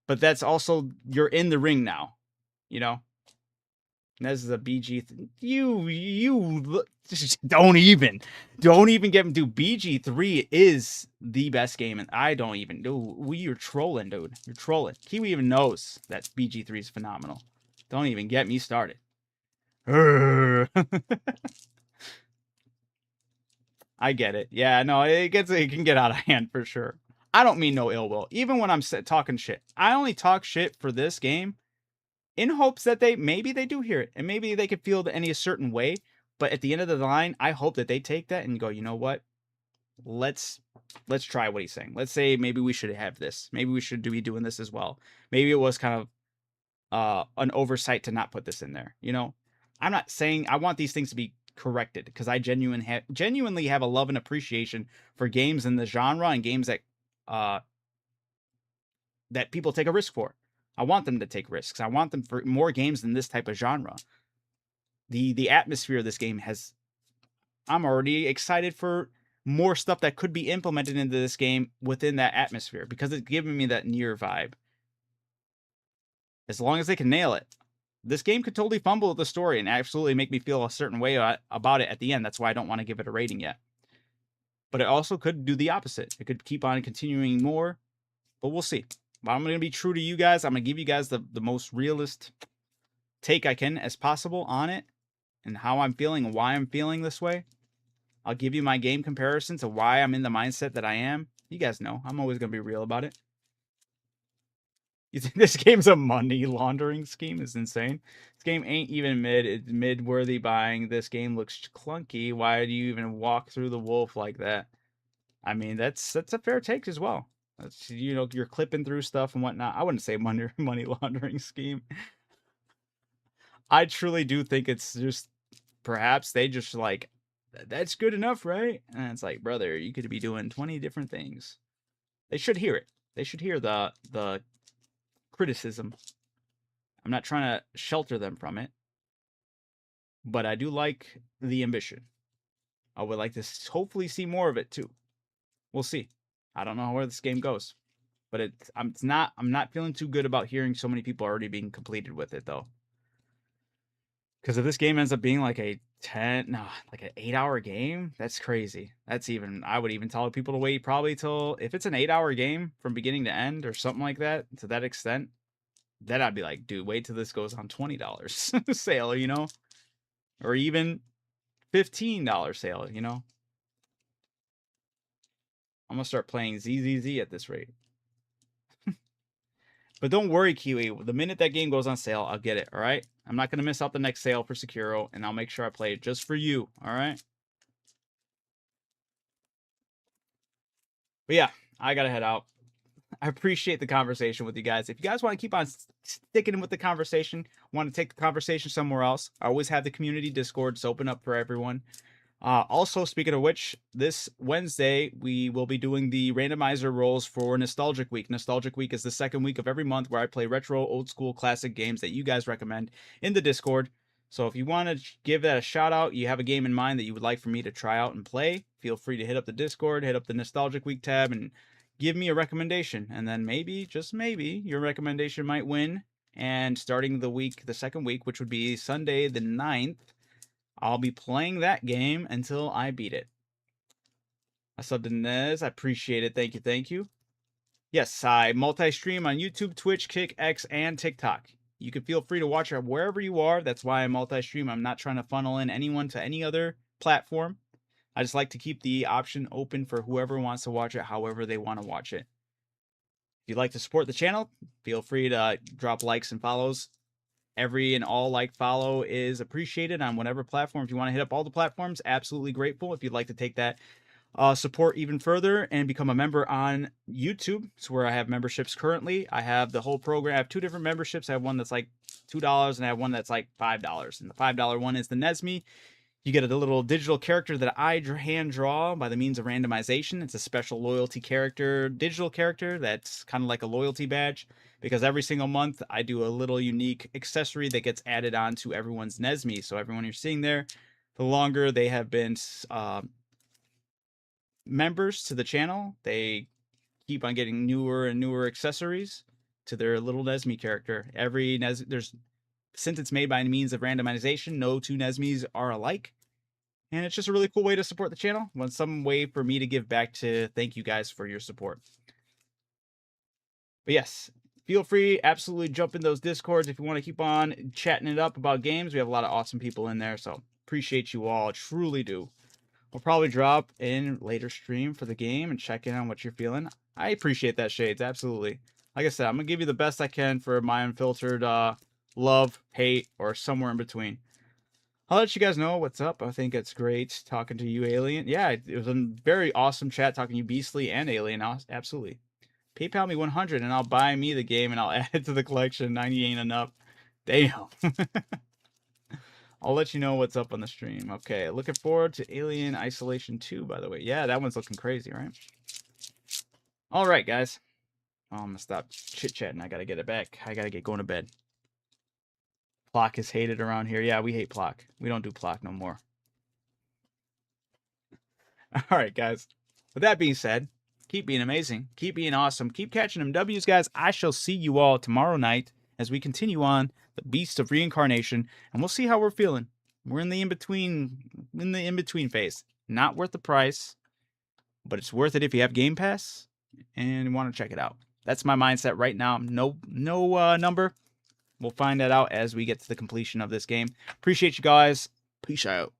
But that's also, you're in the ring now, you know? And this is a BG. Don't even get him. Dude, BG3 is the best game, and I don't even do. You're trolling, dude. You're trolling. Kiwi even knows that BG3 is phenomenal. Don't even get me started. I get it. Yeah, no, it can get out of hand for sure. I don't mean no ill will. Even when I'm talking shit, I only talk shit for this game in hopes that maybe they do hear it, and maybe they could feel any certain way. But at the end of the line, I hope that they take that and go, you know what? Let's try what he's saying. Let's say maybe we should have this. Maybe we should be doing this as well. Maybe it was kind of an oversight to not put this in there. You know, I'm not saying I want these things to be corrected because I genuinely have a love and appreciation for games in the genre and games that people take a risk for. I want them to take risks. I want them for more games than this type of genre. The atmosphere of this game has. I'm already excited for more stuff that could be implemented into this game within that atmosphere because it's giving me that Nier vibe. As long as they can nail it. This game could totally fumble the story and absolutely make me feel a certain way about it at the end. That's why I don't want to give it a rating yet. But it also could do the opposite. It could keep on continuing more, but we'll see. But I'm going to be true to you guys. I'm going to give you guys the most realist take I can as possible on it and how I'm feeling and why I'm feeling this way. I'll give you my game comparison to why I'm in the mindset that I am. You guys know, I'm always going to be real about it. You think this game's a money laundering scheme? Is insane. This game ain't even mid. It's mid-worthy buying. This game looks clunky. Why do you even walk through the wolf like that? I mean, that's a fair take as well. That's, you know, you're clipping through stuff and whatnot. I wouldn't say money laundering scheme. I truly do think it's just perhaps they just like, that's good enough, right? And it's like, brother, you could be doing 20 different things. They should hear it. They should hear the criticism. I'm not trying to shelter them from it, but I do like the ambition. I would like to hopefully see more of it too. We'll see. I don't know where this game goes, but I'm not feeling too good about hearing so many people already being completed with it though. Because if this game ends up being like an 8-hour game, that's crazy. I would even tell people to wait probably till, if it's an 8-hour game from beginning to end or something like that, to that extent, then I'd be like, dude, wait till this goes on $20 sale, you know? Or even $15 sale, you know? I'm going to start playing ZZZ at this rate. But don't worry, Kiwi. The minute that game goes on sale, I'll get it, all right? I'm not going to miss out the next sale for Sekiro, and I'll make sure I play it just for you, all right? But yeah, I got to head out. I appreciate the conversation with you guys. If you guys want to keep on sticking with the conversation, want to take the conversation somewhere else, I always have the community Discords open up for everyone. Also, speaking of which, this Wednesday, we will be doing the randomizer rolls for Nostalgic Week. Nostalgic Week is the second week of every month where I play retro, old school, classic games that you guys recommend in the Discord. So if you want to give that a shout out, you have a game in mind that you would like for me to try out and play, feel free to hit up the Discord, hit up the Nostalgic Week tab, and give me a recommendation. And then maybe, just maybe, your recommendation might win. And starting the second week, which would be Sunday the 9th, I'll be playing that game until I beat it. I subbed to Nez. I appreciate it. Thank you. Thank you. Yes, I multi-stream on YouTube, Twitch, Kick, X, and TikTok. You can feel free to watch it wherever you are. That's why I multi-stream. I'm not trying to funnel in anyone to any other platform. I just like to keep the option open for whoever wants to watch it, however they want to watch it. If you'd like to support the channel, feel free to drop likes and follows. Every and all like follow is appreciated on whatever platform. If you want to hit up all the platforms, absolutely grateful. If you'd like to take that support even further and become a member on YouTube, it's where I have memberships currently. I have the whole program. I have two different memberships. I have one that's like $2 and I have one that's like $5. And the $5 one is the Nesme. You get a little digital character that I hand draw by the means of randomization. It's a special loyalty character, digital character that's kind of like a loyalty badge, because every single month I do a little unique accessory that gets added on to everyone's Nesme. So everyone you're seeing there, the longer they have been members to the channel, they keep on getting newer and newer accessories to their little Nesme character. Since it's made by means of randomization, no two Nesmes are alike. And it's just a really cool way to support the channel. Some way for me to give back to thank you guys for your support. But yes, feel free, absolutely jump in those Discords if you want to keep on chatting it up about games. We have a lot of awesome people in there, so appreciate you all, truly do. We'll probably drop in later stream for the game and check in on what you're feeling. I appreciate that, Shades, absolutely. Like I said, I'm going to give you the best I can for my unfiltered love, hate, or somewhere in between. I'll let you guys know what's up. I think it's great talking to you, Alien. Yeah, it was a very awesome chat talking to you, Beastly and Alien. Absolutely. PayPal me 100 and I'll buy me the game and I'll add it to the collection. 90 ain't enough. Damn. I'll let you know what's up on the stream. Okay, looking forward to Alien Isolation 2, by the way. Yeah, that one's looking crazy, right? All right, guys. Oh, I'm going to stop chit-chatting. I got to get it back. I got to get going to bed. Plock is hated around here. Yeah, we hate Plock. We don't do Plock no more. All right, guys. With that being said, keep being amazing. Keep being awesome. Keep catching them W's, guys. I shall see you all tomorrow night as we continue on the Beast of Reincarnation, and we'll see how we're feeling. We're in the in-between phase. Not worth the price, but it's worth it if you have Game Pass and you want to check it out. That's my mindset right now. No number. We'll find that out as we get to the completion of this game. Appreciate you guys. Peace out.